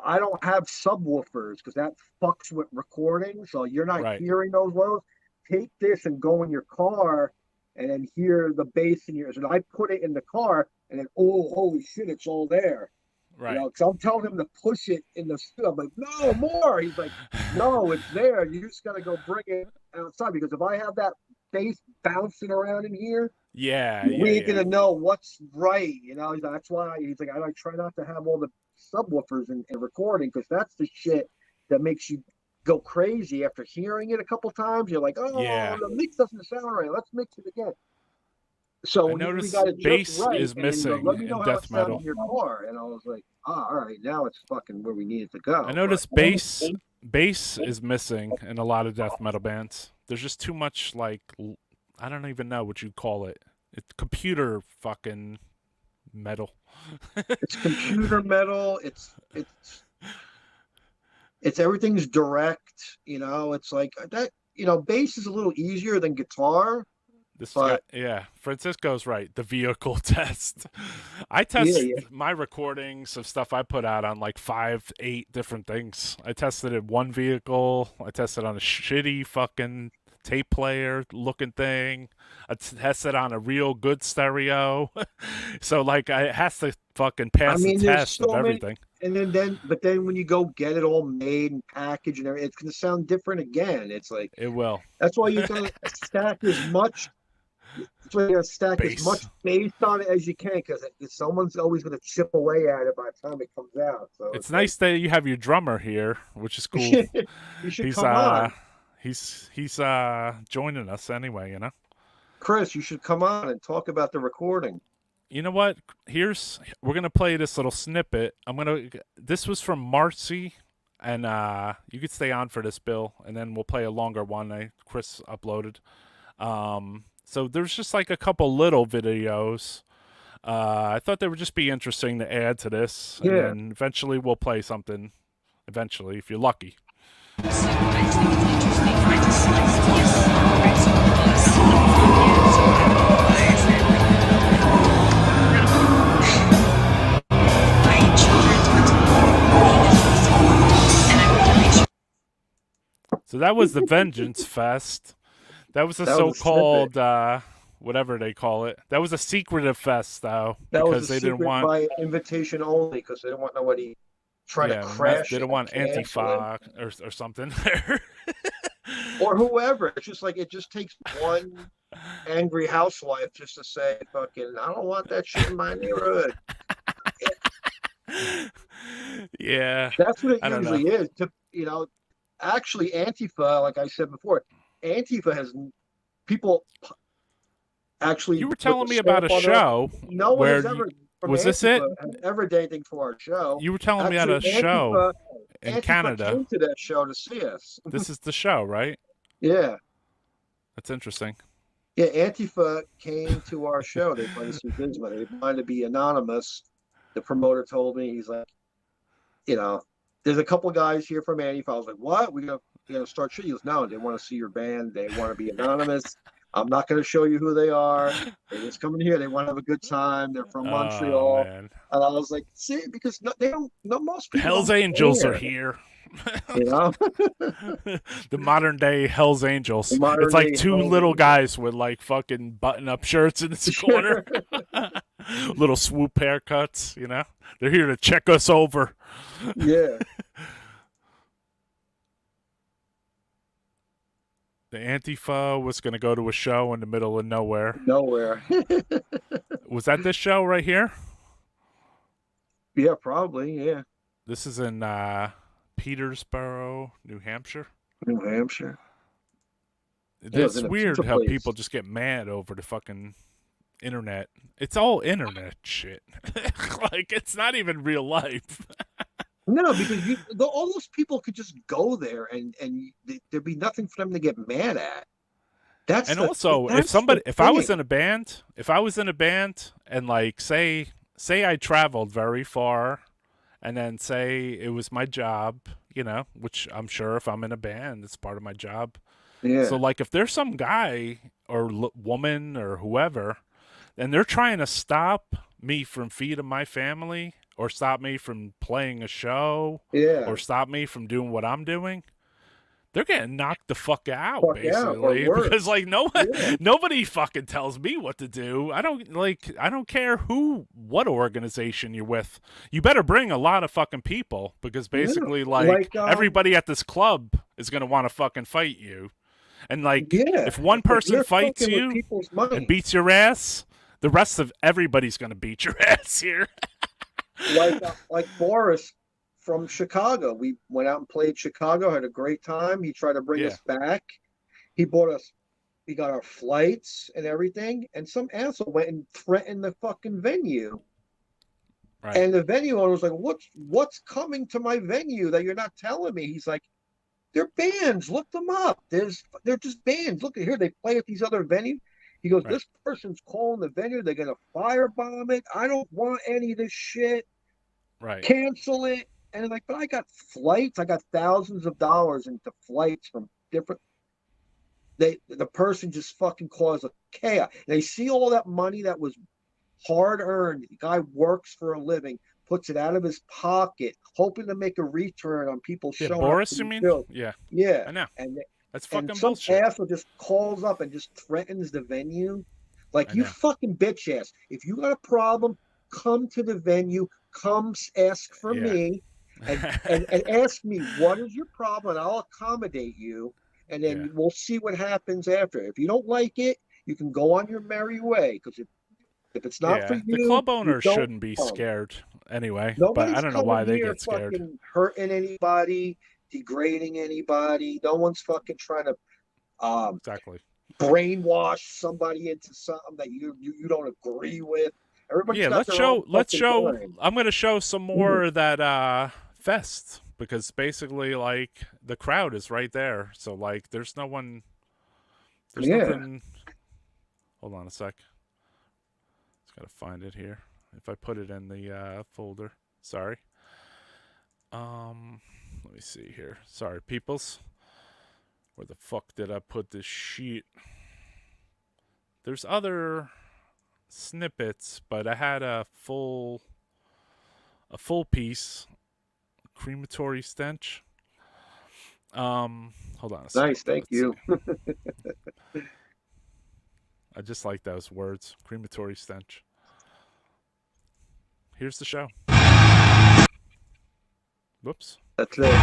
C: I don't have subwoofers because that fucks with recording. So you're not hearing those lows. Take this and go in your car and then hear the bass in yours. And I put it in the car and then, oh, holy shit, it's all there. Right. You know, because I'm telling him to push it in the studio. I'm like, no, more. He's like, no, it's there. You just got to go bring it outside. Because if I have that bass bouncing around in here, we ain't going to know what's right. You know, that's why he's like, I try not to have all the subwoofers in recording, because that's the shit that makes you go crazy after hearing it a couple times. You're like, oh, the mix doesn't sound right. Let's mix it again. So
B: I noticed bass is missing in death metal.
C: In your car. And I was like, all right, now it's fucking where we need it to go.
B: I noticed bass is missing in a lot of death metal bands. There's just too much, like, I don't even know what you'd call it. It's computer fucking metal.
C: It's computer metal. It's everything's direct, you know. It's like that, you know, bass is a little easier than guitar.
B: Francisco's right. The vehicle test. I test my recordings of stuff I put out on like 5-8 different things. I tested it one vehicle. I tested on a shitty fucking tape player looking thing. I tested on a real good stereo. So like, it has to fucking pass the test of everything.
C: And then when you go get it all made and packaged and everything, it's going to sound different again. It's like,
B: it will.
C: That's why you got to stack as much. That's why you got to stack as much bass on it as you can, because someone's always going to chip away at it by the time it comes out. So
B: it's nice that you have your drummer here, which is cool.
C: You should come on.
B: He's joining us anyway, you know.
C: Chris, you should come on and talk about the recording.
B: You know what? We're gonna play this little snippet. This was from Marcy, and you could stay on for this, Bill, and then we'll play a longer one Chris uploaded. So there's just like a couple little videos. I thought they would just be interesting to add to this. And then eventually we'll play something. Eventually, if you're lucky.
D: So I think it's interesting
B: So that was the Vengeance Fest. That was a
C: That was a
B: so-called whatever they call it. That was a secretive fest, though,
C: That was
B: because
C: a
B: they didn't
C: secret
B: want,
C: by invitation only because they didn't want nobody trying to crash
B: they
C: it
B: didn't
C: and
B: want
C: cancel it.
B: Antifa or something.
C: Or whoever. It's just like it just takes one angry housewife just to say, "Fucking, I don't want that shit in my neighborhood."
B: Yeah,
C: That's what it
B: I don't know.
C: usually is. Actually, Antifa, like I said before, Antifa has people actually
B: You were
C: with the
B: telling me about a
C: stamp on their.
B: show
C: No one
B: where
C: has ever from
B: was this it?
C: Antifa has ever done anything for our show.
B: You were telling me about
C: Actually,
B: a show in
C: Antifa
B: Canada.
C: came to that show to see us.
B: This is the show, right?
C: Yeah.
B: That's interesting.
C: Yeah, Antifa came to our show. They wanted to see Disma. They wanted to be anonymous. The promoter told me, he's like, there's a couple of guys here from Antifa. I was like, what? We gonna start shooting? He goes, no, they want to see your band. They want to be anonymous. I'm not going to show you who they are. They're just coming here. They want to have a good time. They're from
B: Oh
C: Montreal.
B: man,
C: And I was like, see, because they don't. No, most people.
B: Hell's
C: don't
B: Angels
C: care,
B: are here.
C: The
B: modern day Hell's Angels. It's like two
C: Hell's
B: little
C: Angels.
B: guys with like fucking button up shirts in this corner. Little swoop haircuts, They're here to check us over.
C: Yeah.
B: The Antifa was going to go to a show in the middle of nowhere.
C: Nowhere.
B: Was that this show right here?
C: Yeah, probably. Yeah.
B: This is in Petersboro, New Hampshire.
C: New Hampshire.
B: It's weird how people just get mad over the fucking internet. It's all internet shit. Like, it's not even real life.
C: No, because all those people could just go there and there'd be nothing for them to get mad at.
B: If I was in a band, and like say I traveled very far, and then say it was my job, which I'm sure if I'm in a band, it's part of my job.
C: Yeah.
B: So like if there's some guy or woman or whoever, and they're trying to stop me from feeding my family, or stop me from playing a show, or stop me from doing what I'm doing, they're getting knocked the fuck out, basically. Because like nobody fucking tells me what to do. I don't care what organization you're with. You better bring a lot of fucking people, because basically everybody at this club is gonna want to fucking fight you. And if one person fights you and beats your ass, the rest of everybody's gonna beat your ass here.
C: like Boris from Chicago. We went out and played Chicago, had a great time. He tried to bring us back. He got our flights and everything. And some asshole went and threatened the fucking venue. Right. And the venue owner was like, what's coming to my venue that you're not telling me? He's like, they're bands. Look them up. They're just bands. Look at here. They play at these other venues. He goes, this person's calling the venue. They're going to firebomb it. I don't want any of this shit.
B: Right.
C: Cancel it. And I'm like, but I got flights. I got thousands of dollars into flights from different. The person just fucking caused a chaos. They see all that money that was hard earned. The guy works for a living, puts it out of his pocket, hoping to make a return on people showing
B: Boris,
C: up.
B: You mean?
C: Build.
B: Yeah. I know. That's fucking bullshit.
C: Some asshole just calls up and just threatens the venue. Like, you fucking bitch ass. If you got a problem, come to the venue. Come ask for me and ask me, what is your problem? And I'll accommodate you. And then we'll see what happens after. If you don't like it, you can go on your merry way. Because if it's not for you,
B: the club owners shouldn't be scared anyway.
C: Nobody's
B: but I don't know why they get scared.
C: Fucking hurting anybody, degrading anybody. No one's fucking trying to
B: exactly
C: brainwash somebody into something that you don't agree with. Everybody's
B: let's show. I'm going to show some more of that fest, because basically like the crowd is right there. So like there's no one. There's nothing. Hold on a sec. Just got to find it here. If I put it in the folder. Sorry. Let me see here. Sorry, peoples. Where the fuck did I put this sheet? There's other snippets, but I had a full piece. Crematory stench. Hold on a second.
C: Nice, thank
B: Let's
C: you.
B: see. I just like those words. Crematory stench. Here's the show. Whoops.
C: That's it.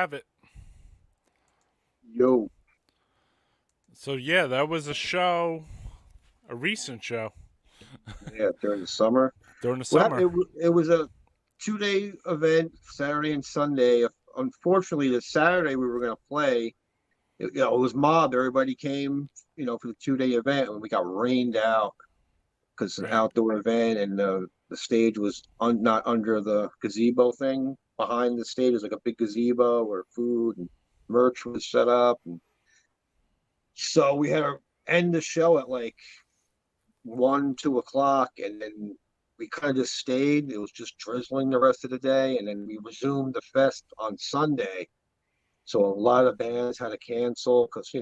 B: have it.
C: Yo.
B: So yeah, that was a show, a recent show
C: Yeah, during the summer.
B: during the
C: Well,
B: summer.
C: it was a 2-day event, Saturday and Sunday. Unfortunately, the Saturday we were going to play, it was mobbed. Everybody came, for the 2-day event, and we got rained out because it's an
B: Right.
C: outdoor event, and the stage was not under the gazebo thing. Behind the stage was like a big gazebo where food and merch was set up, and so we had to end the show at like 1, 2 o'clock, and then we kind of just stayed. It was just drizzling the rest of the day, and then we resumed the fest on Sunday. So a lot of bands had to cancel because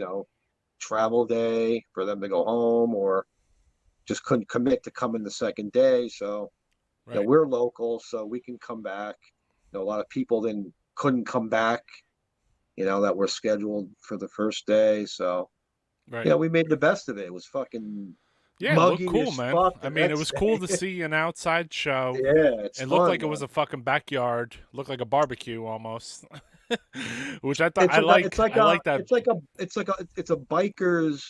C: travel day for them to go home, or just couldn't commit to coming the second day. So
B: Right.
C: we're local, so we can come back. A lot of people then couldn't come back, that were scheduled for the first day. So
B: Right.
C: we made the best of it. It was fucking
B: Yeah, it looked
C: muggy
B: cool,
C: as
B: man.
C: fuck
B: I
C: the
B: mean, it
C: next
B: was cool
C: day.
B: to see an outside show.
C: Yeah, it's
B: It looked
C: fun,
B: like it was
C: man.
B: a fucking backyard. Looked like a barbecue almost. Which I thought
C: It's
B: I
C: like
B: like. I like that.
C: it's a bikers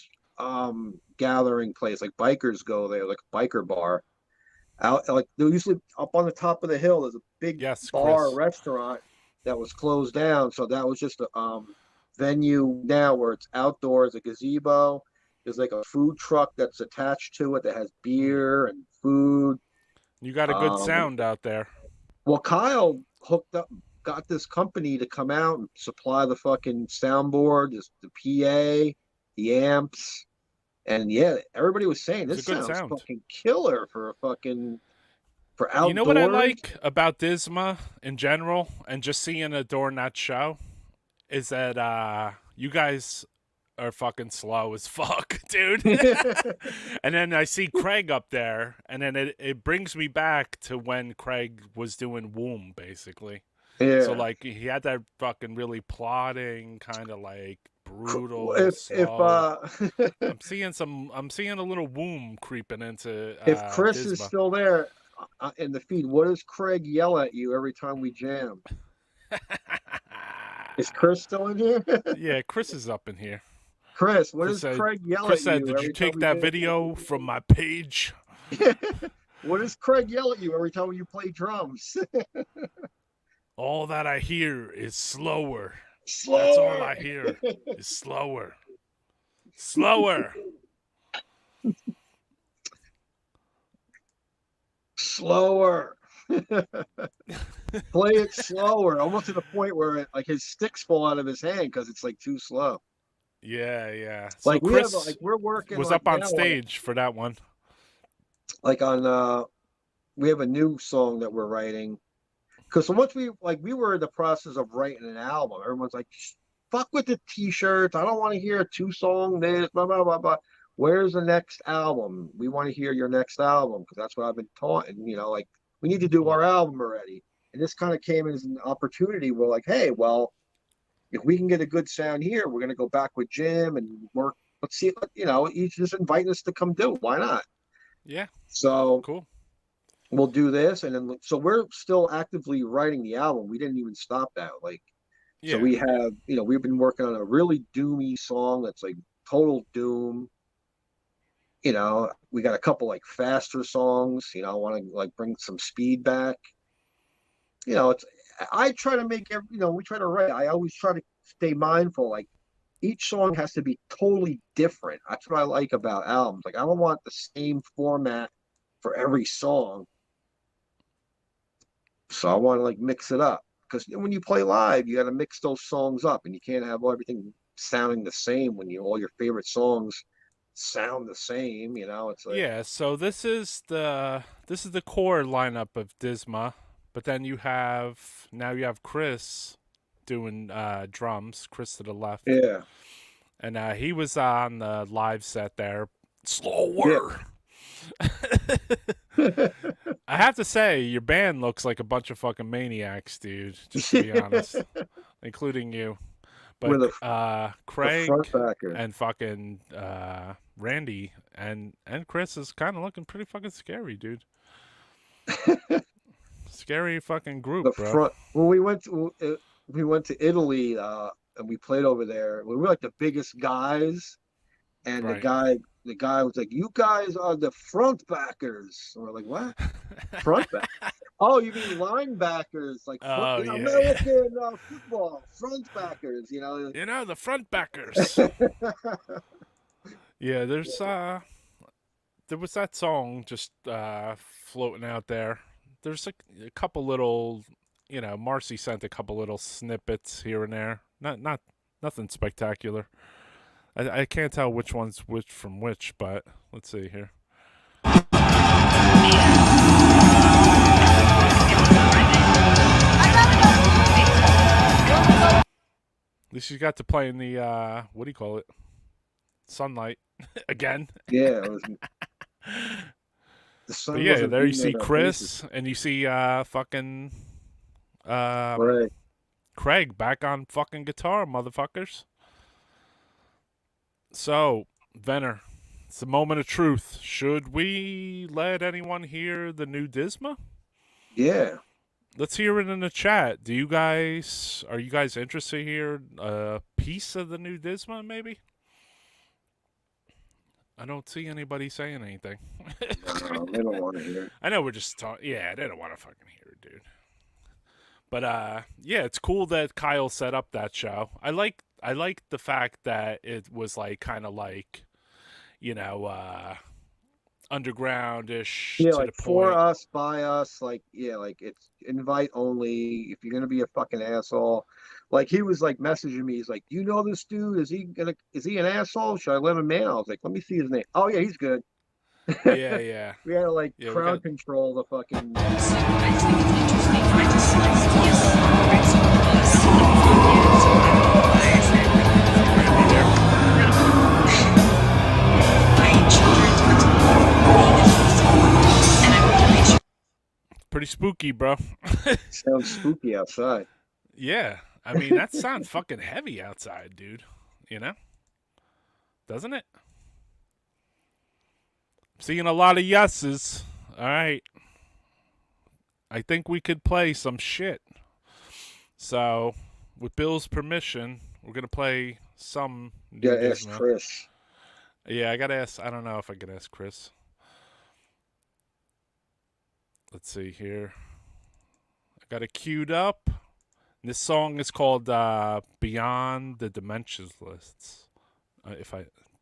C: gathering place. Like bikers go there, like a biker bar. Out like they're usually up on the top of the hill. There's a big
B: Yes,
C: bar
B: Chris.
C: restaurant that was closed down. So that was just a venue now where it's outdoors, a gazebo. There's like a food truck that's attached to it that has
B: Mm.
C: beer and food.
B: You got a good
C: Um,
B: sound out there.
C: well, Kyle got this company to come out and supply the fucking soundboard, the PA, the amps. And yeah, everybody was saying
B: It's a
C: this
B: good
C: sounds
B: sound.
C: fucking killer for
B: You know what I
C: outdoors.
B: like about Disma in general, and just seeing it during that show, is that you guys are fucking slow as fuck, dude. And then I see Craig up there, and then it brings me back to when Craig was doing Womb, basically. So
C: Yeah.
B: like he had that fucking really plodding, kind of like brutal,
C: If
B: slow. I'm seeing a little Womb creeping into
C: if Chris is
B: Disma.
C: still there in the feed, what does Craig yell at you every time we jam? Is Chris still in here?
B: Yeah, Chris is up in here.
C: Chris, what
B: Chris
C: does
B: said,
C: Craig yell
B: Chris
C: at
B: said,
C: you
B: "Did you
C: every time
B: take
C: we
B: that
C: jam?
B: video from my page?"
C: What does Craig yell at you every time you play drums?
B: All that I hear is slower. That's all
C: Slower,
B: I hear is slower. Slower.
C: slower. Play it slower, almost to the point where like his sticks fall out of his hand because it's like too slow.
B: Yeah, yeah. So
C: Like
B: Chris
C: we're working
B: was
C: like
B: up on
C: now on
B: stage for that one.
C: like on we have a new song that we're writing because once we were in the process of writing an album. Everyone's like, fuck with the t-shirts, I don't want to hear a 2 song this blah blah blah blah. Where's the next album? We want to hear your next album because that's what I've been taught. And like we need to do
B: Mm.
C: our album already. And this kind of came as an opportunity. We're like, hey, well, if we can get a good sound here, we're going to go back with Jim and work. Let's see, he's just inviting us to come do it. Why not?
B: Yeah,
C: So
B: cool.
C: we'll do this. And then, so we're still actively writing the album. We didn't even stop that. So
B: Yeah.
C: we have, we've been working on a really doomy song that's like total doom. We got a couple like faster songs. I want to like bring some speed back. It's I try to make we try to write. I always try to stay mindful. Like each song has to be totally different. That's what I like about albums. Like I don't want the same format for every song. So I want to like mix it up because when you play live, you got to mix those songs up, and you can't have everything sounding the same when all your favorite songs sound the same. It's like
B: Yeah, so this is the core lineup of Disma, but then you have Chris doing drums, Chris to the left.
C: yeah,
B: And he was on the live set there.
C: yeah.
B: Slower. I have to say, your band looks like a bunch of fucking maniacs, dude. Just to be honest, including you. But
C: With a
B: Craig
C: front backer.
B: and fucking Randy and Chris is kind of looking pretty fucking scary, dude. Scary fucking group,
C: The
B: bro.
C: front when we went to we went to Italy, and we played over there. We were like the biggest guys, and
B: Right.
C: the guy was like, "You guys are the front backers." And we're like, "What? Front back? Oh, you mean linebackers? Like
B: Oh,
C: in
B: yeah.
C: American football, front backers? You know?"
B: You know, the front backers. Yeah, there was that song just floating out there. There's like a couple little, Marcy sent a couple little snippets here and there. Not nothing spectacular. I can't tell which one's which from which, but let's see here. At least you got to play in the what do you call it? Sunlight again.
C: Yeah, it was. The sun
B: But yeah,
C: wasn't
B: there you
C: beating
B: see
C: in our
B: Chris,
C: faces.
B: and you see fucking
C: Right.
B: Craig back on fucking guitar, motherfuckers. So, Venner, it's the moment of truth. Should we let anyone hear the new Disma?
C: Yeah.
B: Let's hear it in the chat. Are you guys interested to hear a piece of the new Disma, maybe? I don't see anybody saying anything.
C: No, they don't want to hear it.
B: I know we're just talking. Yeah, they don't want to fucking hear it, dude. But yeah, it's cool that Kyle set up that show. I like the fact that it was like kind of like, underground-ish
C: Yeah,
B: to
C: like
B: the
C: for
B: point.
C: us, by us, like like it's invite only. If you're gonna be a fucking asshole, like he was like messaging me. He's like, "Do you know this dude? Is he an asshole? Should I let him in?" I was like, "Let me see his name." Oh yeah, he's good.
B: Yeah, yeah.
C: We had to like
B: Yeah, we
C: crowd
B: got-
C: control the fucking.
B: Pretty spooky, bro.
C: Sounds spooky outside.
B: Yeah. I mean, that sounds fucking heavy outside, dude. Doesn't it? Seeing a lot of yeses. All right. I think we could play some shit. So, with Bill's permission, we're going to play some new
C: Yeah, ask
B: Disma.
C: Chris.
B: Yeah, I got to ask. I don't know if I can ask Chris. Let's see here. I got it queued up. This song is called Beyond the Dimensions Lists.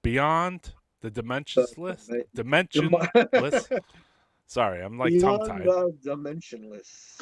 B: Beyond the Dimensions List? Dimension List? Sorry, I'm like tongue-tied.
C: Beyond the dimensionless.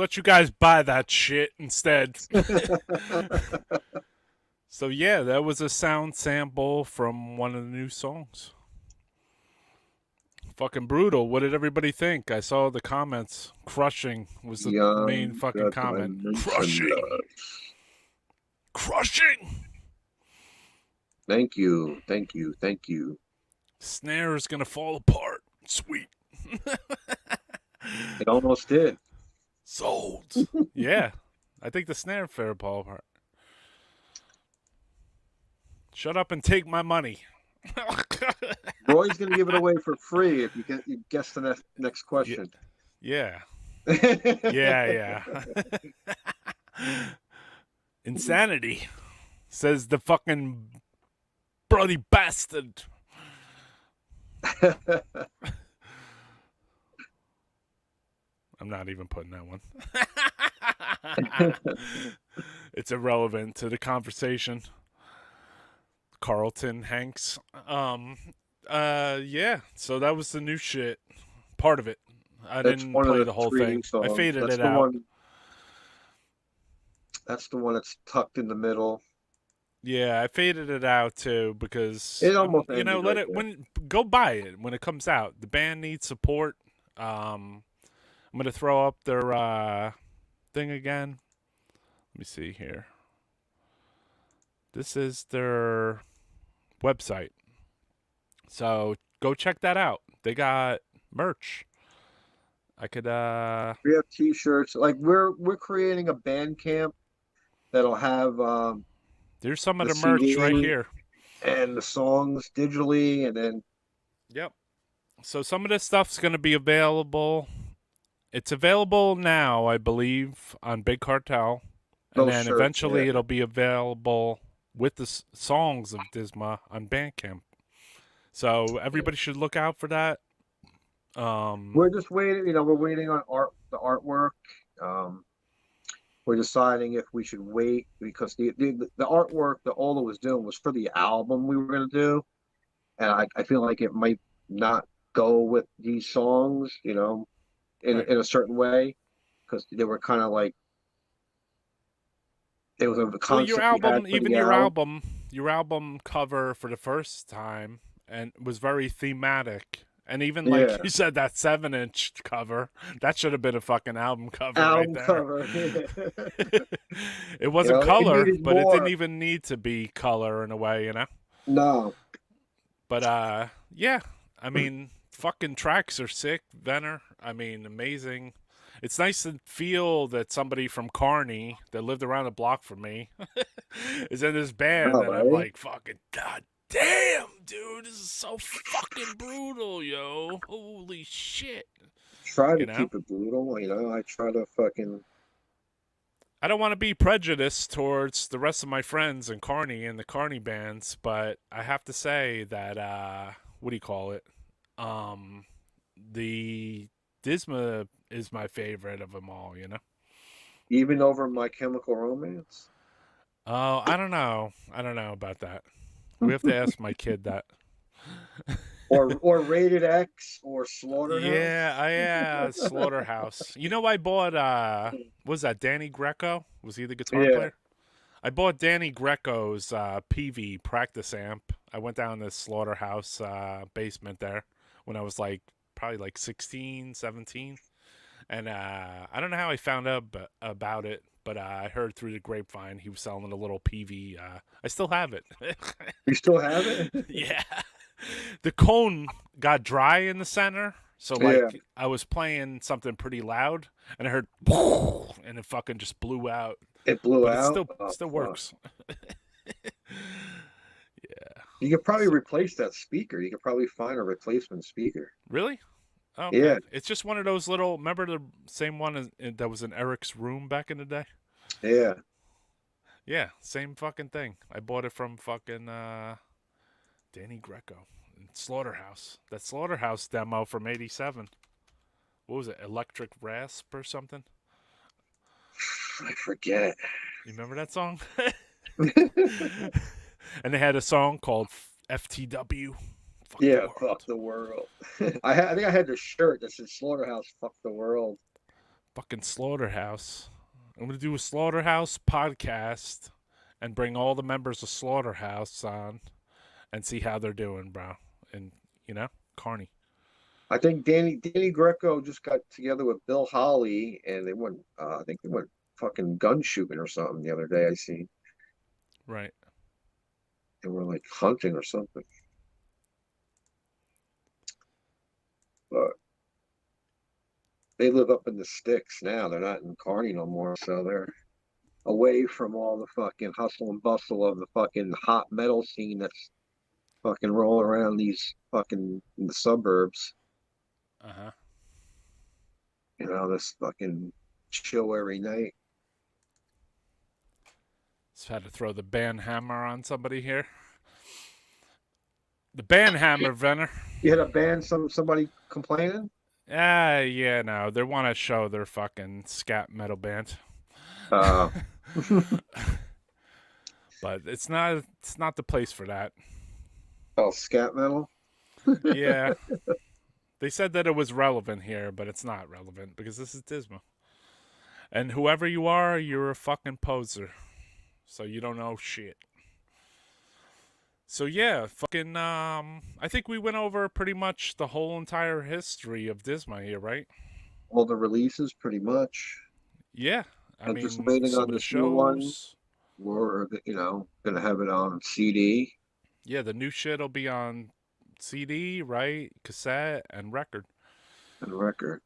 B: let you guys buy that shit instead. So yeah, that was a sound sample from one of the new songs. Fucking brutal. What did everybody think? I saw the comments. Crushing was the main fucking comment. Crushing. Crushing.
C: Thank you.
B: Snare is gonna fall apart. Sweet.
C: It almost did.
B: Sold. Yeah. I think the snare fair fall apart. Shut up and take my money.
C: Roy's gonna give it away for free if you guess the next question.
B: Yeah. Yeah. Insanity, says the fucking bloody bastard. I'm not even putting that one. It's irrelevant to the conversation. Carlton Hanks. Yeah. So that was the new shit. Part of it. I didn't play the whole thing. I faded it out.
C: That's the one that's tucked in the middle.
B: Yeah, I faded it out too because
C: it almost
B: let it go buy it when it comes out. The band needs support. I'm gonna throw up their thing again. Let me see here. This is their website, so go check that out. They got merch. I could.
C: We have T-shirts. Like we're creating a band camp that'll have.
B: There's some of the merch CD right here,
C: and the songs digitally, and then.
B: Yep. So some of this stuff's going to be available. It's available now, I believe, on Big Cartel, and then eventually it'll be available with the songs of Disma on Bandcamp. So everybody should look out for that.
C: We're just waiting. We're waiting on the artwork. We're deciding if we should wait because the artwork that Ola was doing was for the album we were going to do, and I feel like it might not go with these songs, in a certain way, because they were kind of like it was a concept.
B: Well, your album cover for the first time and was very thematic. And even like you said, that 7-inch cover, that should have been a fucking album cover right there.
C: Cover.
B: It wasn't color, but it didn't even need to be color in a way,
C: No.
B: But yeah, I mean, fucking tracks are sick, Venner. I mean, amazing. It's nice to feel that somebody from Kearney that lived around the block from me is in this band, and I'm like, fucking god damn, dude, this is so fucking brutal, yo. Holy shit.
C: Try to keep it brutal, I try to fucking...
B: I don't want to be prejudiced towards the rest of my friends in Kearney and the Kearney bands, but I have to say that, what do you call it? The Disma is my favorite of them all,
C: Even over My Chemical Romance?
B: Oh, I don't know. I don't know about that. We have to ask my kid that.
C: or Rated X or Slaughterhouse.
B: Yeah, Slaughterhouse. I bought what was that, Danny Greco? Was he the guitar player? I bought Danny Greco's PV practice amp. I went down the Slaughterhouse basement there when I was probably 16, 17. And I don't know how I found out about it, but I heard through the grapevine he was selling a little PV. I still have it.
C: You still have it?
B: Yeah. The cone got dry in the center, so I was playing something pretty loud, and I heard, and it fucking just blew out.
C: It blew out?
B: It still works. Yeah.
C: You could probably replace that speaker. You could probably find a replacement speaker.
B: Really? Oh, okay.
C: Yeah.
B: It's just one of those little, remember the same one that was in Eric's room back in the day?
C: Yeah.
B: Yeah, same fucking thing. I bought it from fucking Danny Greco and Slaughterhouse. That Slaughterhouse demo from '87. What was it? Electric Rasp or something?
C: I forget.
B: You remember that song? And they had a song called FTW.
C: Fuck the world. I think I had the shirt that said Slaughterhouse, fuck the world.
B: Fucking Slaughterhouse. I'm gonna do a Slaughterhouse podcast and bring all the members of Slaughterhouse on and see how they're doing, bro. And Carney.
C: I think Danny Greco just got together with Bill Holly, and they went. I think they went fucking gun shooting or something the other day. I seen
B: Right.
C: they were like hunting or something. But they live up in the sticks now. They're not in Kearney no more, so they're away from all the fucking hustle and bustle of the fucking hot metal scene that's fucking rolling around these fucking in the suburbs.
B: Uh-huh.
C: This fucking chill every night.
B: Just had to throw the band hammer on somebody here. The band hammer, Venner.
C: You had a band, somebody complaining?
B: Yeah, no. They want to show their fucking scat metal band.
C: Uh,
B: But it's not the place for that.
C: oh, scat metal?
B: Yeah. They said that it was relevant here, but it's not relevant because this is Disma. And whoever you are, you're a fucking poser. So you don't know shit. So yeah, fucking I think we went over pretty much the whole entire history of Disma here, right?
C: All the releases, pretty much.
B: Yeah. I
C: I'm
B: mean,
C: just waiting
B: some
C: on
B: of the
C: this new one.
B: shows.
C: We're, gonna have it on CD.
B: Yeah, the new shit'll be on CD, right? Cassette and record.
C: And record.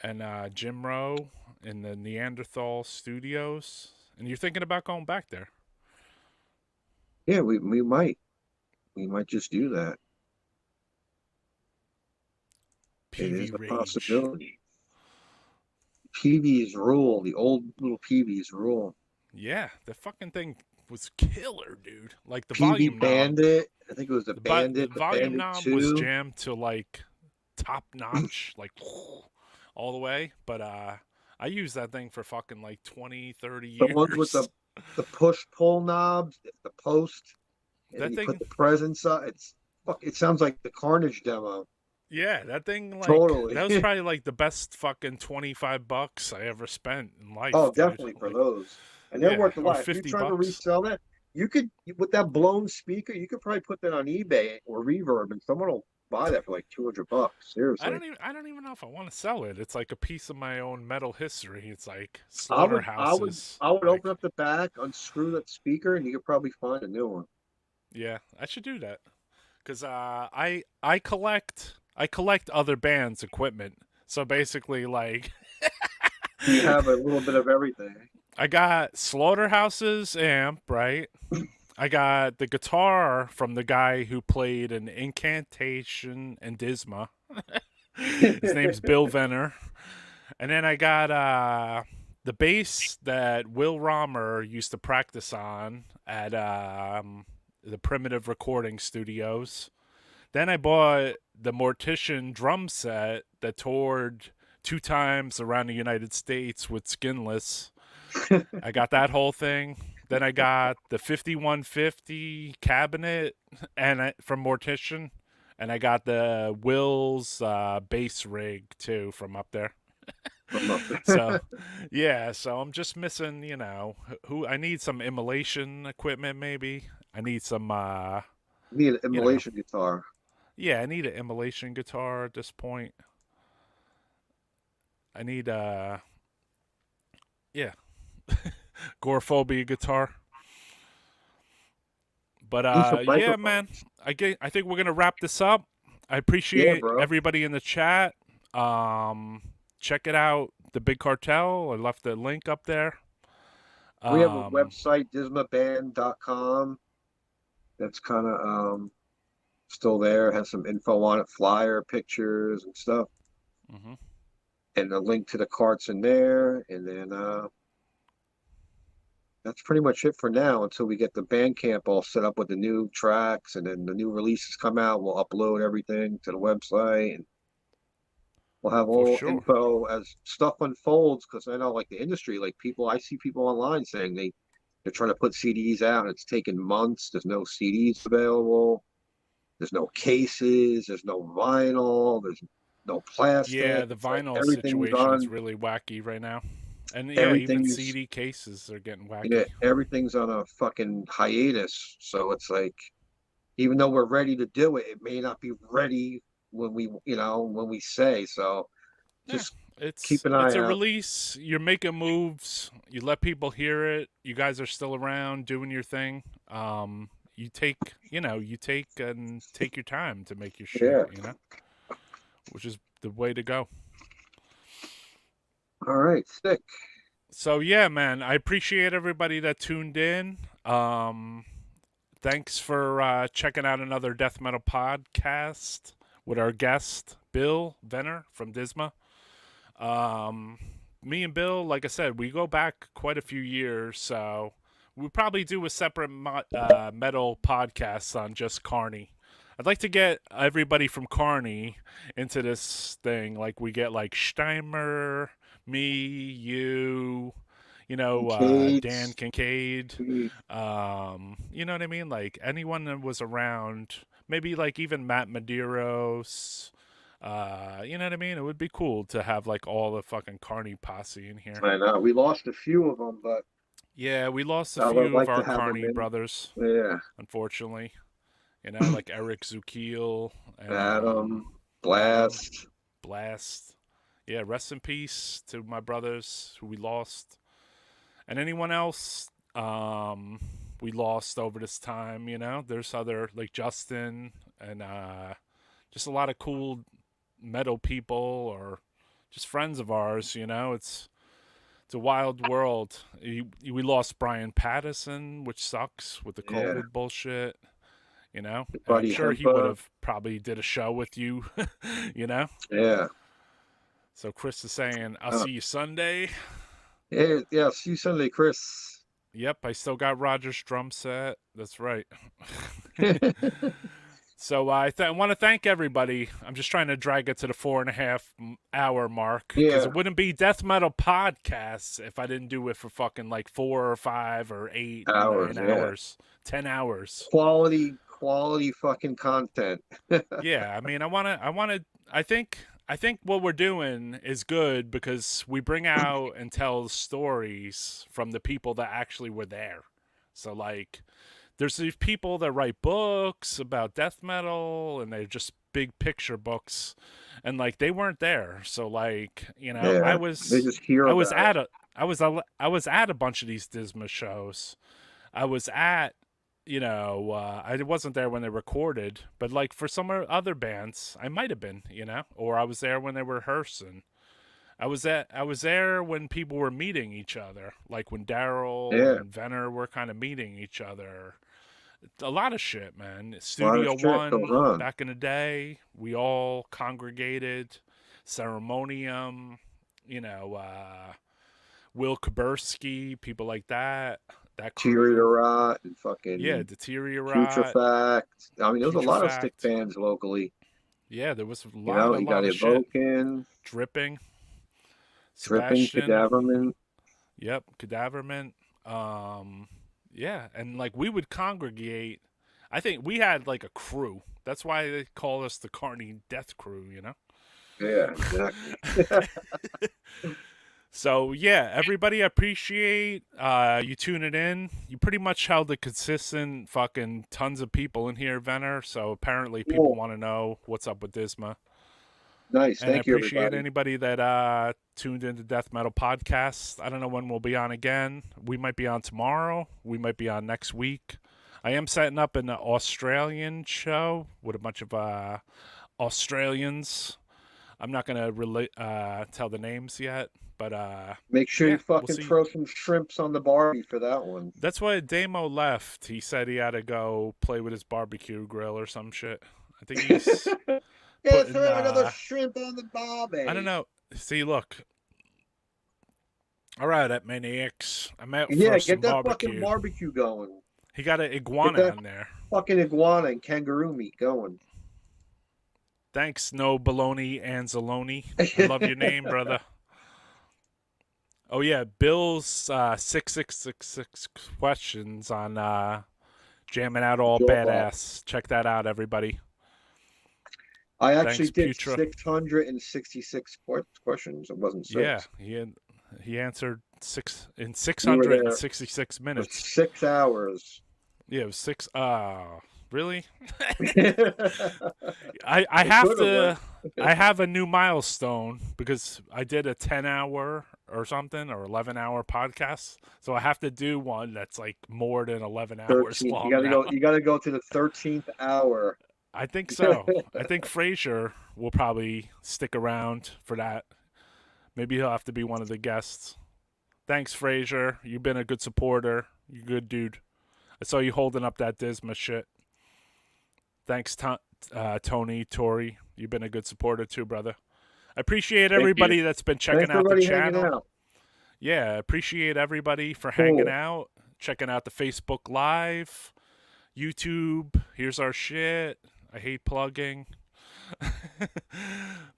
B: And Jim Rowe in the Neanderthal Studios. And you're thinking about going back there?
C: Yeah, we might. We might just do that. It is a
B: Rage.
C: possibility. PV's rule, the old little PV's rule.
B: Yeah, the fucking thing was killer, dude. Like the
C: PV
B: volume
C: Bandit. I think it was the Bandit.
B: The volume
C: Bandit
B: knob
C: 2.
B: was jammed to like top notch, like all the way. But I used that thing for fucking like 20, 30 years.
C: The ones with the push pull knobs, the post, and
B: that
C: then you
B: thing,
C: put the presence up. It sounds like the Carnage demo.
B: yeah, that thing, like,
C: Totally.
B: that was probably like the best fucking $25 I ever spent in life.
C: Oh,
B: dude.
C: definitely for those. And they're
B: Yeah,
C: worth a
B: or
C: lot. If you're
B: $50.
C: trying to resell that, you could, with that blown speaker, you could probably put that on eBay or Reverb, and someone will buy that for like $200. Seriously.
B: I don't even know if I want to sell it. It's like a piece of my own metal history. It's like
C: I would
B: slaughterhouses.
C: like,
B: open
C: up the back, unscrew that speaker, and you could probably find a new one.
B: Yeah, I should do that. Cause I collect other bands' equipment. So basically, like,
C: You have a little bit of everything.
B: I got Slaughterhouse's amp, right? I got the guitar from the guy who played in Incantation and Disma. His name's Bill Venner. And then I got the bass that Will Romer used to practice on at the Primitive Recording Studios. Then I bought the Mortician drum set that toured 2 times around the United States with Skinless. I got that whole thing. Then I got the 5150 cabinet and from Mortician. And I got the Will's bass rig, too, from up there. So, yeah, so I'm just missing, who I need some immolation equipment, maybe. I need some...
C: need an immolation guitar.
B: Yeah, I need an immolation guitar at this point. I need Gorephobia guitar. But yeah, man, I think we're gonna wrap this up. I appreciate everybody in the chat. Check it out, the Big Cartel. I left the link up there.
C: We have a website, dismaband.com. That's kind of still there. Has some info on it, flyer, pictures, and stuff.
B: Mm-hmm.
C: And a link to the carts in there. And then that's pretty much it for now until we get the Bandcamp all set up with the new tracks, and then the new releases come out. We'll upload everything to the website, and we'll have all info as stuff unfolds. Because I know, like, the industry, like, I see people online saying they're trying to put CDs out, and it's taking months. There's no CDs available. There's no cases. There's no vinyl. no plastic.
B: Yeah, the
C: It's like
B: vinyl
C: everything's
B: situation's
C: on.
B: really wacky right now. And yeah, even
C: Everything's
B: CD cases are getting
C: yeah,
B: wacky.
C: everything's on a fucking hiatus. So it's like, even though we're ready to do it, it may not be ready when when we say. So
B: Yeah,
C: just keep
B: it's
C: an
B: it's
C: eye
B: a
C: out.
B: release. You're making moves. You let people hear it. You guys are still around doing your thing. You take and take your time to make your shit.
C: Yeah.
B: Which is the way to go.
C: All right, sick.
B: So yeah, man, I appreciate everybody that tuned in. Thanks for checking out another death metal podcast with our guest Bill Venner from Disma. Me and Bill, like I said, we go back quite a few years, so we'll probably do a separate metal podcast on just Carney. I'd like to get everybody from Carney into this thing. Like we get like Steimer, me, you, Dan
C: Cades.
B: Kincaid. You know what I mean? Like anyone that was around, maybe like even Matt Medeiros. You know what I mean? It would be cool to have like all the fucking Carney posse in here.
C: I know we lost a few of them, but
B: Yeah, we lost a
C: I would
B: few of
C: like to
B: our
C: have them
B: Carney
C: in.
B: brothers,
C: Yeah,
B: unfortunately. Like Eric Zukiel and
C: Adam,
B: Adam
C: Blast.
B: Blast. Yeah, rest in peace to my brothers who we lost. And anyone else we lost over this time, There's other like Justin and just a lot of cool metal people or just friends of ours, It's a wild world. We lost Brian Pattison, which sucks with the
C: Yeah,
B: COVID bullshit, And I'm
C: Buddy
B: sure he would
C: Hempa.
B: have probably did a show with you,
C: Yeah.
B: So Chris is saying, I'll see you Sunday.
C: Yeah, yeah. See you Sunday, Chris.
B: Yep, I still got Roger's drum set. That's right. So I want to thank everybody. I'm just trying to drag it to the 4.5 hour mark because
C: Yeah.
B: it wouldn't be death metal podcasts if I didn't do it for fucking like 4 or 5 or 8
C: Hours,
B: 9
C: yeah.
B: hours, 10 hours.
C: Quality fucking content.
B: Yeah, I mean, I think what we're doing is good because we bring out and tell stories from the people that actually were there. So like there's these people that write books about death metal and they're just big picture books and like they weren't there. So like,
C: Yeah,
B: they
C: just hear
B: I was
C: about
B: at I was at a bunch of these Disma shows. I was at I wasn't there when they recorded, but like for some other bands, I might have been, or I was there when they were rehearsing. I was there when people were meeting each other, like when Daryl
C: Yeah.
B: and Venner were kind of meeting each other. A lot of shit, man.
C: A lot
B: Studio
C: of shit
B: One
C: goes on.
B: back in the day, we all congregated. Ceremonium, Will Kuberski, people like that. That crew.
C: Deteriorate and fucking
B: Deteriorate.
C: Putrefact. I mean, there's a lot of stick
B: Putrefact.
C: bands locally.
B: Yeah, there was a
C: You know,
B: lot
C: you got
B: of shit.
C: Evokin,
B: Dripping.
C: Dripping,
B: Sebastian.
C: Cadaverment.
B: Yep, Cadaverment. Yeah, and like we would congregate. I think we had like a crew. That's why they call us the Carney Death Crew,
C: Yeah, exactly.
B: So yeah, everybody, I appreciate you tuning in. You pretty much held a consistent fucking tons of people in here, Venner. So apparently people
C: Cool.
B: want to know what's up with Disma.
C: Nice.
B: And I
C: Thank you,
B: appreciate
C: everybody.
B: anybody that tuned into Death Metal Podcast. I don't know when we'll be on again. We might be on tomorrow. We might be on next week. I am setting up an Australian show with a bunch of Australians. I'm not going to tell the names yet, but
C: Make sure you
B: we'll
C: fucking
B: see.
C: throw some shrimps on the barbie for that one.
B: That's why Damo left. He said he had to go play with his barbecue grill or some shit. I think he's
C: Yeah,
B: putting,
C: throw another shrimp on the barbie.
B: I don't know. See, look. All right, at Maniacs. I'm out
C: Yeah,
B: for
C: get
B: some
C: that
B: barbecue.
C: fucking barbecue going.
B: He got an iguana
C: Get that-
B: on there.
C: Fucking iguana and kangaroo meat going.
B: Thanks, No Baloney Anzalone. I love your name, brother. Oh, yeah, Bill's 6666 questions on Jamming Out All
C: Joe
B: Badass. Check that out, everybody.
C: I actually
B: Thanks,
C: did
B: Putra.
C: 666 questions. It wasn't six.
B: Yeah, he answered
C: You were there
B: 666
C: for
B: minutes.
C: 6 hours.
B: Yeah, it was six. Really?
C: It
B: I have
C: could have
B: to.
C: went.
B: I have a new milestone because I did a 10-hour or something or 11-hour podcast, so I have to do one that's like more than 11 hours
C: 13th.
B: long now.
C: You gotta go to the 13th hour.
B: I think so. I think Frazier will probably stick around for that. Maybe he'll have to be one of the guests. Thanks, Frazier. You've been a good supporter. You're a good dude. I saw you holding up that Disma shit. Thanks, Tony, Tori. You've been a good supporter too, brother. I appreciate everybody that's been checking
C: Thanks
B: out the
C: everybody hanging
B: channel.
C: out.
B: Yeah, appreciate everybody for
C: Cool.
B: hanging out, checking out the Facebook Live, YouTube. Here's our shit. I hate plugging.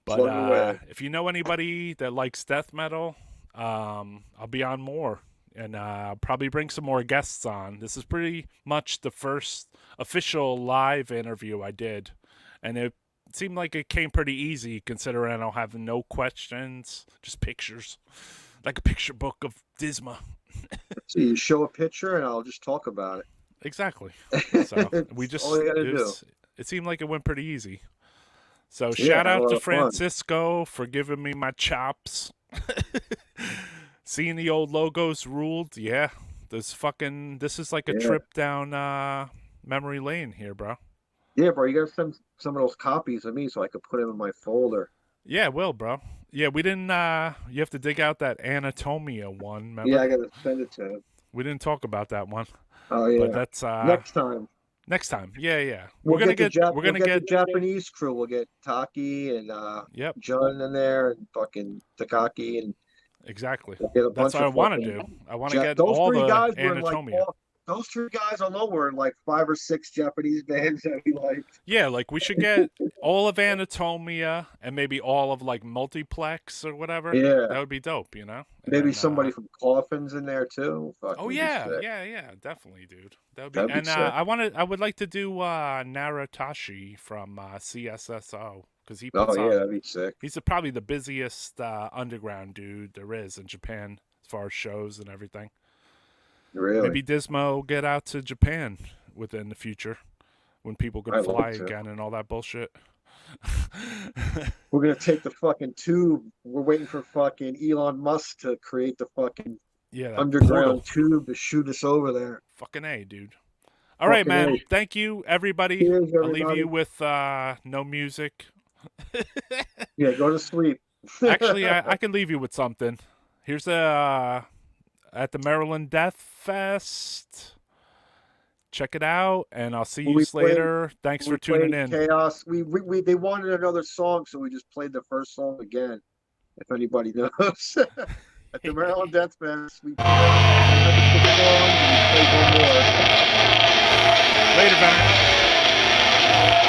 B: But
C: Plug away.
B: if you know anybody that likes death metal, I'll be on more. And probably bring some more guests on. This is pretty much the first official live interview I did. And it seemed like it came pretty easy considering I'll have no questions, just pictures. Like a picture book of Disma.
C: So you show a picture and I'll just talk about it.
B: Exactly. So we just
C: all you gotta do.
B: It seemed like it went pretty easy. So
C: Yeah,
B: shout
C: a
B: out
C: lot
B: to
C: of fun.
B: Francisco for giving me my chops. Seeing the old logos ruled. Yeah. This is like a trip down memory lane here, bro.
C: Yeah, bro, you gotta send some of those copies of me so I could put them in my folder.
B: Yeah, will, bro. Yeah, we didn't you have to dig out that Anatomia one, remember?
C: Yeah, I gotta send it to him.
B: We didn't talk about that one.
C: Oh yeah.
B: But that's
C: next time.
B: Next time. Yeah.
C: We're gonna
B: get
C: the Japanese crew. We'll get Taki and
B: Yep.
C: John in there and fucking Takaki and
B: exactly.
C: we'll get a
B: That's
C: bunch
B: what I
C: of
B: want to
C: fucking
B: do. I want to get
C: those
B: all
C: three
B: the
C: guys were in, like,
B: Anatomia.
C: those three guys alone were in like 5 or 6 Japanese bands that we liked.
B: Yeah, like we should get all of Anatomia and maybe all of like Multiplex or whatever.
C: Yeah.
B: That would be dope, you know? And
C: Maybe
B: then,
C: somebody from Coffins in there too. Fuck,
B: Oh
C: would be
B: yeah,
C: sick.
B: yeah, definitely, dude. That'd
C: That'd be
B: and
C: sick.
B: I would like to do Naratashi from CSSO because he puts
C: Oh
B: on.
C: yeah, that'd be sick.
B: He's probably the busiest underground dude there is in Japan as far as shows and everything.
C: Really?
B: Maybe Disma will get out to Japan within the future when people can
C: I'd
B: fly
C: love to.
B: again and all that bullshit.
C: We're gonna take the fucking tube. We're waiting for fucking Elon Musk to create the fucking
B: Yeah, that
C: underground
B: portal.
C: tube to shoot us over there.
B: Fucking A, dude. All right, man.
C: A.
B: Thank you, everybody.
C: Cheers,
B: I'll leave
C: everybody.
B: you with no music.
C: Yeah, go to sleep.
B: Actually, I can leave you with something. Here's at the Maryland Death Fest. Check it out, and I'll see you later. Thanks for tuning in.
C: Chaos. They wanted another song, so we just played the first song again. If anybody knows, at the Maryland Death Fest, we played the song and we played one more.
B: Later, Venner.